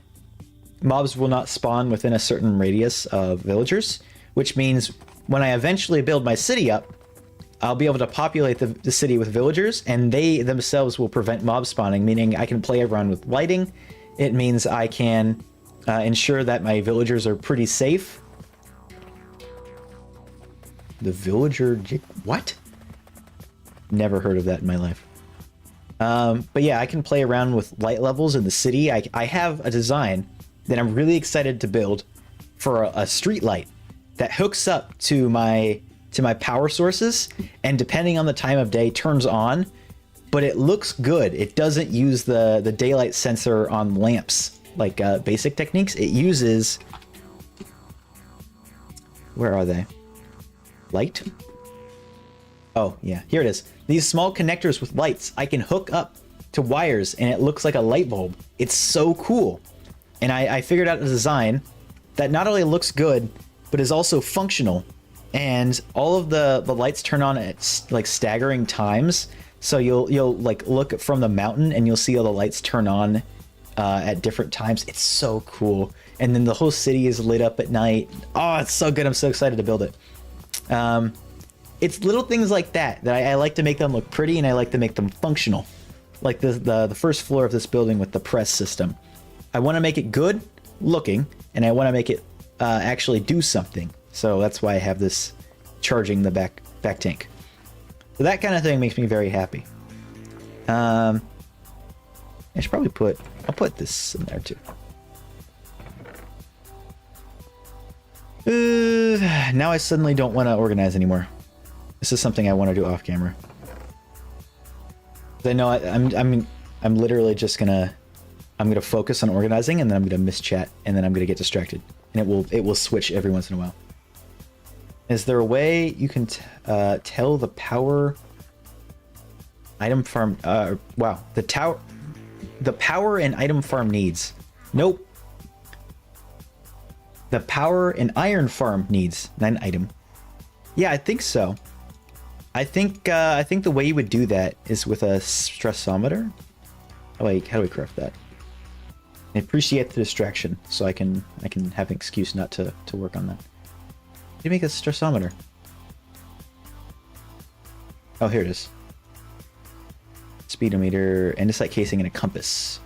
Mobs will not spawn within a certain radius of villagers, which means when I eventually build my city up, I'll be able to populate the city with villagers, and they themselves will prevent mob spawning, meaning I can play around with lighting. It means I can ensure that my villagers are pretty safe. The villager... What? Never heard of that in my life. But yeah, I can play around with light levels in the city. I have a design that I'm really excited to build for a street light that hooks up to my power sources, and depending on the time of day turns on, but it looks good. It doesn't use the daylight sensor on lamps like basic techniques. It uses... Where are they? Light? Oh, yeah, here it is. These small connectors with lights, I can hook up to wires and it looks like a light bulb. It's so cool. And I figured out a design that not only looks good, but is also functional. And all of the lights turn on at like staggering times. So you'll like look from the mountain and you'll see all the lights turn on at different times. It's so cool. And then the whole city is lit up at night. Oh, it's so good. I'm so excited to build it. It's little things like that I like to make them look pretty, and I like to make them functional. Like the first floor of this building with the press system. I want to make it good looking, and I want to make it actually do something. So that's why I have this charging the back tank. So that kind of thing makes me very happy. I should probably I'll put this in there too. Now I suddenly don't want to organize anymore. This is something I want to do off camera. I know I'm literally just gonna focus on organizing, and then I'm gonna miss chat, and then I'm gonna get distracted, and it will switch every once in a while. Is there a way you can tell the power item farm? Wow, the power and item farm needs. Nope. The power and iron farm needs, not an item. Yeah, I think so. I think the way you would do that is with a stressometer. Oh wait, how do we correct that? I appreciate the distraction, so I can have an excuse not to work on that. How do you make a stressometer? Oh, here it is. Speedometer, andesite casing, and a compass.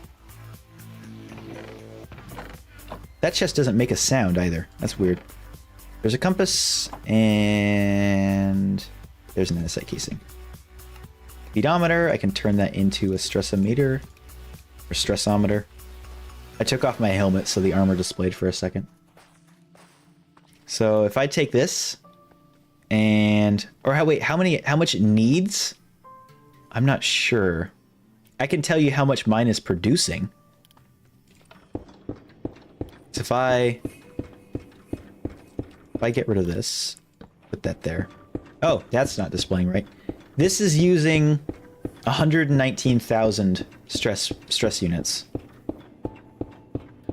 That chest doesn't make a sound either. That's weird. There's a compass, and there's an andesite casing. Speedometer, I can turn that into a stressometer, or stressometer. I took off my helmet so the armor displayed for a second. So if I take this, and, or how much it needs? I'm not sure. I can tell you how much mine is producing. So if I get rid of this, put that there. Oh, that's not displaying right. This is using 119,000 stress units,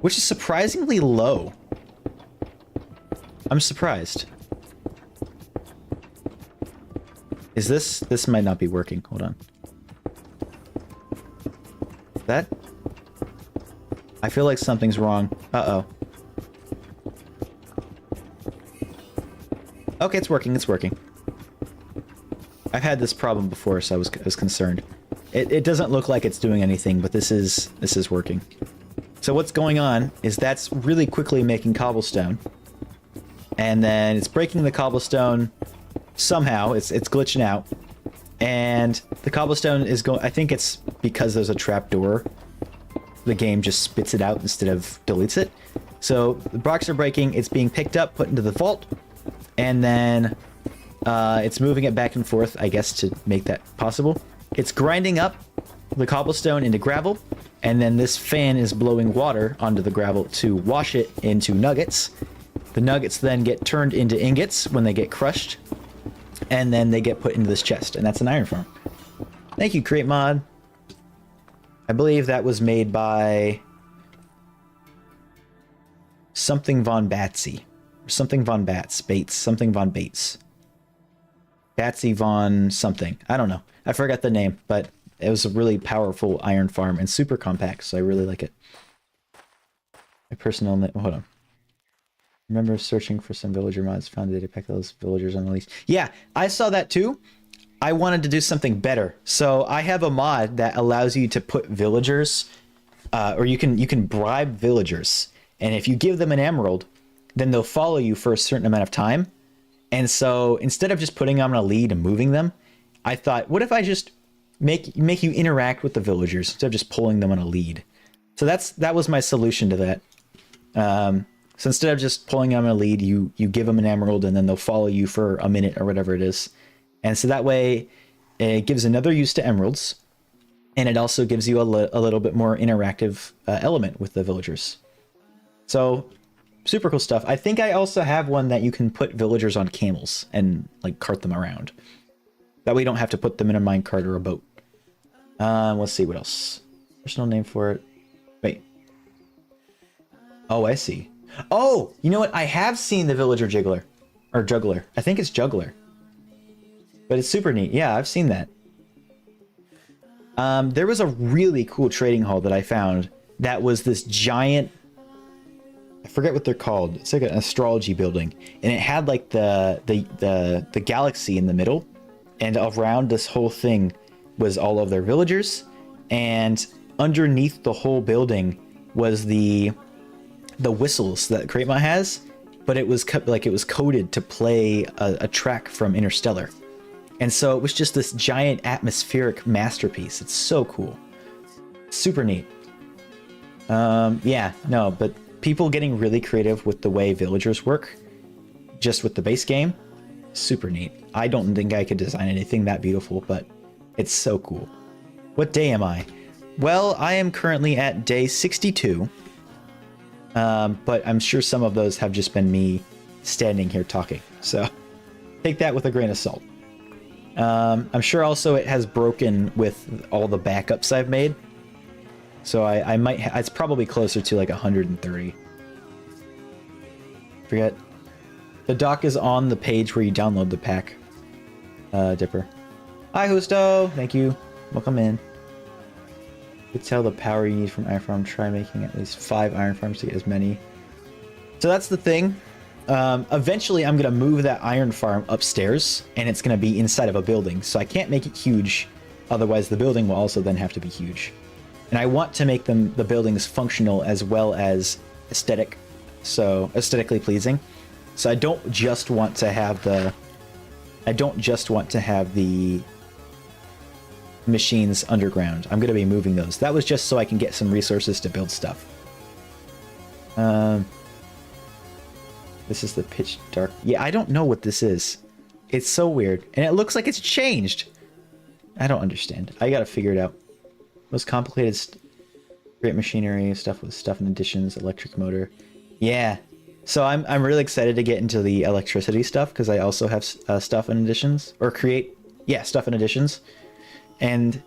which is surprisingly low. I'm surprised. Is this might not be working. Hold on. That? I feel like something's wrong. Uh-oh. Okay, it's working. It's working. I've had this problem before, so I was concerned. It doesn't look like it's doing anything, but this is working. So what's going on is that's really quickly making cobblestone, and then it's breaking the cobblestone somehow. It's glitching out, and the cobblestone is going. I think it's because there's a trap door. The game just spits it out instead of deletes it. So the blocks are breaking. It's being picked up, put into the vault, and then it's moving it back and forth, I guess, to make that possible. It's grinding up the cobblestone into gravel, and then this fan is blowing water onto the gravel to wash it into nuggets. The nuggets then get turned into ingots when they get crushed, and then they get put into this chest, and that's an iron farm. Thank you, Create Mod. I believe that was made by something von Batsy. Or something von Bates. Something von Bates. Batsy von something. I don't know. I forgot the name, but it was a really powerful iron farm and super compact, so I really like it. My personal name. Hold on. Remember searching for some villager mods, found a data pack of those villagers on the lease. Yeah, I saw that too. I wanted to do something better. So I have a mod that allows you to put villagers, or you can bribe villagers. And if you give them an emerald, then they'll follow you for a certain amount of time. And so instead of just putting them on a lead and moving them, I thought, what if I just make you interact with the villagers instead of just pulling them on a lead? So that was my solution to that. So instead of just pulling them on a lead, you give them an emerald and then they'll follow you for a minute or whatever it is. And so that way it gives another use to emeralds, and it also gives you a little bit more interactive element with the villagers. So super cool stuff. I think I also have one that you can put villagers on camels and like cart them around. That way you don't have to put them in a minecart or a boat. Let's see what else. Personal name for it. Wait. Oh, I see. Oh, you know what? I have seen the villager jiggler. Or juggler. I think it's juggler. But it's super neat. Yeah, I've seen that. There was a really cool trading hall that I found that was this giant... I forget what they're called. It's like an astrology building. And it had like the galaxy in the middle. And around this whole thing was all of their villagers. And underneath the whole building was the whistles that Cremont has. But it was coded to play a track from Interstellar. And so it was just this giant atmospheric masterpiece. It's so cool. Super neat. Yeah, no, but people getting really creative with the way villagers work, just with the base game, super neat. I don't think I could design anything that beautiful, but it's so cool. What day am I? Well, I am currently at day 62. But I'm sure some of those have just been me standing here talking. So take that with a grain of salt. I'm sure also it has broken with all the backups I've made. So I might, it's probably closer to like 130. Forget. The doc is on the page where you download the pack. Dipper. Hi, Husto. Thank you. Welcome in. You tell the power you need from Iron Farm. Try making at least 5 Iron Farms to get as many. So that's the thing. Eventually, I'm going to move that Iron Farm upstairs, and it's going to be inside of a building. So I can't make it huge. Otherwise, the building will also then have to be huge. And I want to make the buildings functional as well as aesthetic. So aesthetically pleasing. So I don't just want to have the machines underground. I'm going to be moving those. That was just so I can get some resources to build stuff. This is the pitch dark. Yeah, I don't know what this is. It's so weird. And it looks like it's changed. I don't understand. I got to figure it out. Most complicated great machinery, stuff with stuff and additions, electric motor. Yeah. So I'm really excited to get into the electricity stuff because I also have stuff and additions or create stuff and additions. And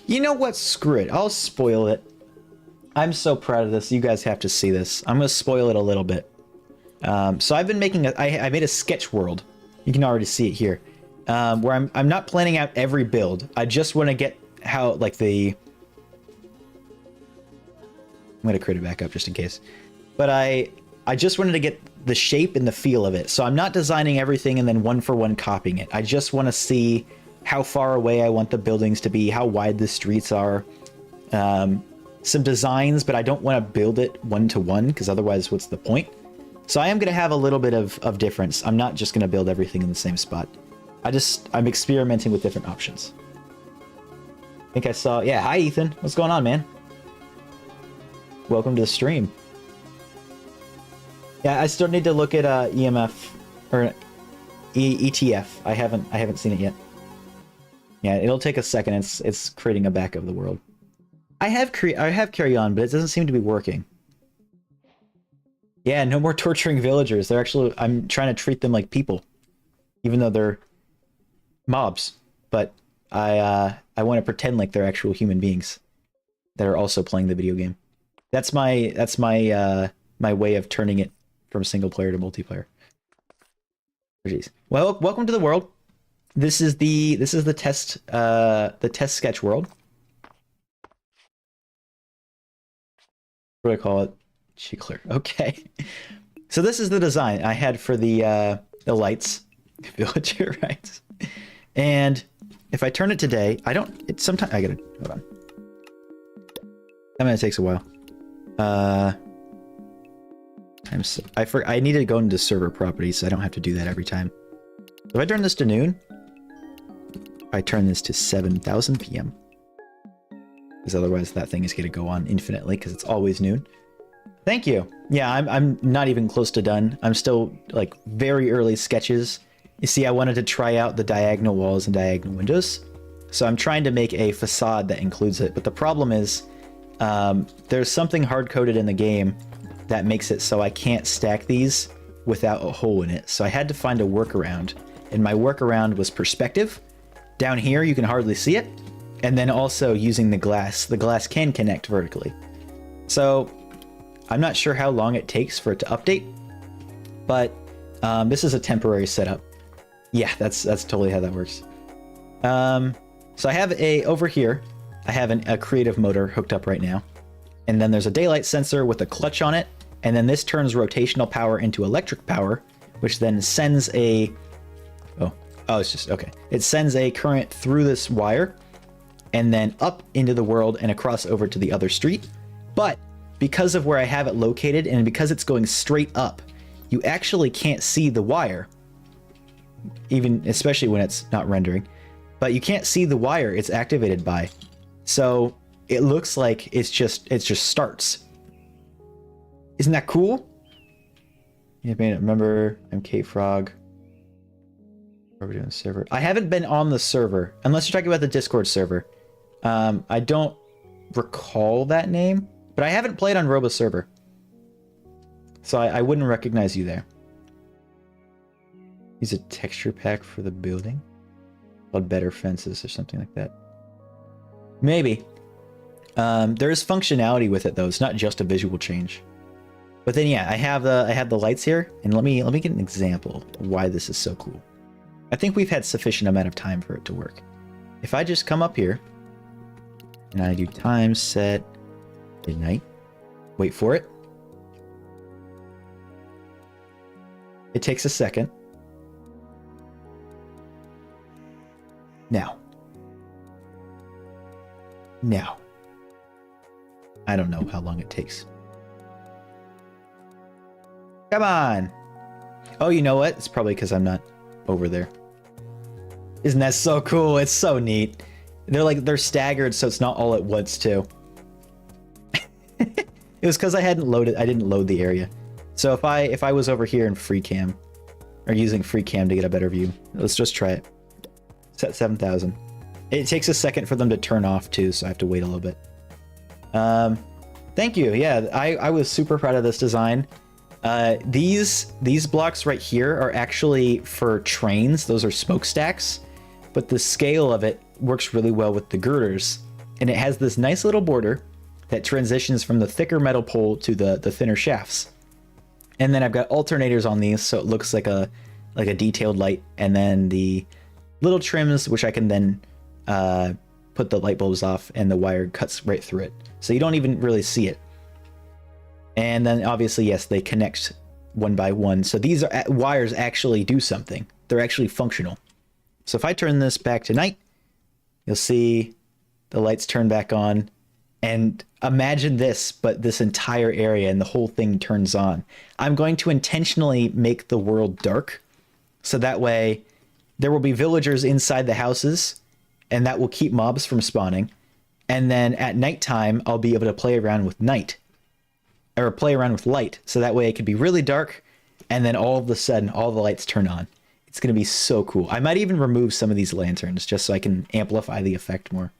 you know what? Screw it. I'll spoil it. I'm so proud of this. You guys have to see this. I'm gonna spoil it a little bit. So I've been making I made a sketch world. You can already see it here, where I'm not planning out every build. I just want to get how like I'm gonna create it back up just in case, but I just wanted to get the shape and the feel of it. So I'm not designing everything and then one for one copying it. I just want to see how far away I want the buildings to be, how wide the streets are, some designs, but I don't want to build it one to one because otherwise what's the point? So I am going to have a little bit of difference. I'm not just going to build everything in the same spot. I'm experimenting with different options. I think I saw, yeah, hi Ethan. What's going on, man? Welcome to the stream. Yeah, I still need to look at EMF or ETF. I haven't seen it yet. Yeah, it'll take a second. It's creating a back of the world. I have carry on, but it doesn't seem to be working. Yeah, no more torturing villagers. I'm trying to treat them like people, even though they're mobs. But I want to pretend like they're actual human beings that are also playing the video game. That's my way of turning it from single player to multiplayer. Oh, geez. Well, welcome to the world. This is the test sketch world. What do I call it? Chicler. Okay. So this is the design I had for the lights, villager rights. And if I turn it today, sometimes I gotta hold on. It takes a while. I need to go into server properties, so I don't have to do that every time. So if I turn this to noon, I turn this to 7,000 PM. Because otherwise that thing is going to go on infinitely because it's always noon. Thank you. Yeah, I'm not even close to done. I'm still like very early sketches. You see, I wanted to try out the diagonal walls and diagonal windows. So I'm trying to make a facade that includes it. But the problem is there's something hard-coded in the game that makes it so I can't stack these without a hole in it. So I had to find a workaround. And my workaround was perspective. Down here, you can hardly see it. And then also using the glass. The glass can connect vertically. So I'm not sure how long it takes for it to update. But this is a temporary setup. Yeah, that's totally how that works. So I have over here, I have a creative motor hooked up right now. And then there's a daylight sensor with a clutch on it. And then this turns rotational power into electric power, which then sends a... Oh, it's just... Okay. It sends a current through this wire and then up into the world and across over to the other street. But because of where I have it located and because it's going straight up, you actually can't see the wire, especially when it's not rendering. But you can't see the wire it's activated by. So it looks like it just starts. Isn't that cool? You made it. Remember, I'm K-Frog. What are we doing? Server. I haven't been on the server, unless you're talking about the Discord server. I don't recall that name, but I haven't played on Robo server, so I wouldn't recognize you there. Use a texture pack for the building, called Better Fences or something like that. Maybe. There is functionality with it though. It's not just a visual change. But then yeah, I have the lights here, and let me get an example of why this is so cool. I think we've had sufficient amount of time for it to work. If I just come up here and I do time set midnight, wait for it. It takes a second. Now. I don't know how long it takes. Come on. Oh, you know what? It's probably because I'm not over there. Isn't that so cool? It's so neat. They're staggered, so it's not all at once too. It was because I didn't load the area. So if I was over here in free cam, or using free cam to get a better view, let's just try it. Set 7,000. It takes a second for them to turn off too, so I have to wait a little bit. Thank you. Yeah, I was super proud of this design. These blocks right here are actually for trains. Those are smokestacks, but the scale of it works really well with the girders, and it has this nice little border that transitions from the thicker metal pole to the thinner shafts. And then I've got alternators on these, so it looks like a detailed light, and then the little trims, which I can then put the light bulbs off, and the wire cuts right through it, so you don't even really see it. And then obviously, yes, they connect one by one. So these wires actually do something. They're actually functional. So if I turn this back to night, you'll see the lights turn back on. And imagine this, but this entire area and the whole thing turns on. I'm going to intentionally make the world dark, so that way there will be villagers inside the houses, and that will keep mobs from spawning. And then at nighttime, I'll be able to play around with light, so that way it could be really dark, and then all of a sudden all the lights turn on. It's going to be so cool. I might even remove some of these lanterns just so I can amplify the effect more.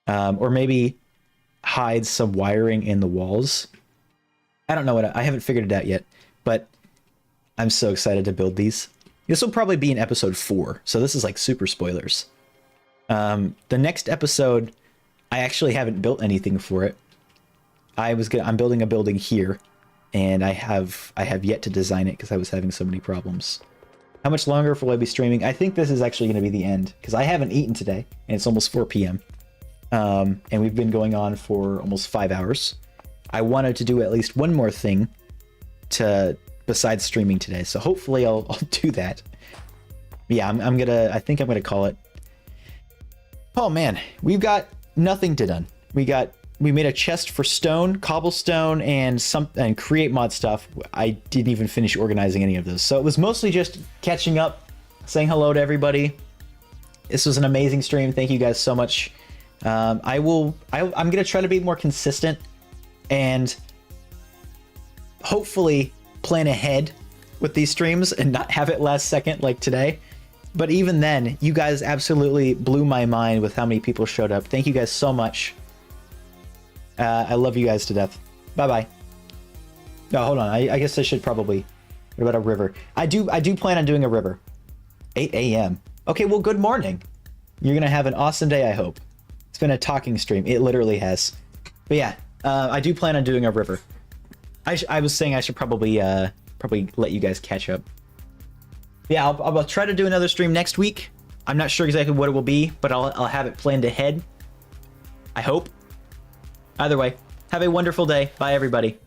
Or maybe hide some wiring in the walls. I don't know I haven't figured it out yet, but I'm so excited to build these. This will probably be in episode 4, so this is like super spoilers. The next episode, I actually haven't built anything for it. I'm building a building here, and I have yet to design it because I was having so many problems. How much longer will I be streaming? I think this is actually going to be the end, because I haven't eaten today, and it's almost 4 p.m. And we've been going on for almost 5 hours. I wanted to do at least one more thing besides streaming today, so hopefully I'll do that. Yeah, I think I'm gonna call it. Oh man, we've got nothing done. We made a chest for stone, cobblestone, and create mod stuff. I didn't even finish organizing any of those. So it was mostly just catching up, saying hello to everybody. This was an amazing stream. Thank you guys so much. I'm going to try to be more consistent and hopefully plan ahead with these streams and not have it last second like today. But even then, you guys absolutely blew my mind with how many people showed up. Thank you guys so much. I love you guys to death. Bye-bye. No, hold on. I guess I should probably... What about a river? I do plan on doing a river. 8 a.m. Okay, well, good morning. You're going to have an awesome day, I hope. It's been a talking stream. It literally has. But yeah, I do plan on doing a river. I was saying I should probably let you guys catch up. Yeah, I'll try to do another stream next week. I'm not sure exactly what it will be, but I'll have it planned ahead. I hope. Either way, have a wonderful day. Bye, everybody.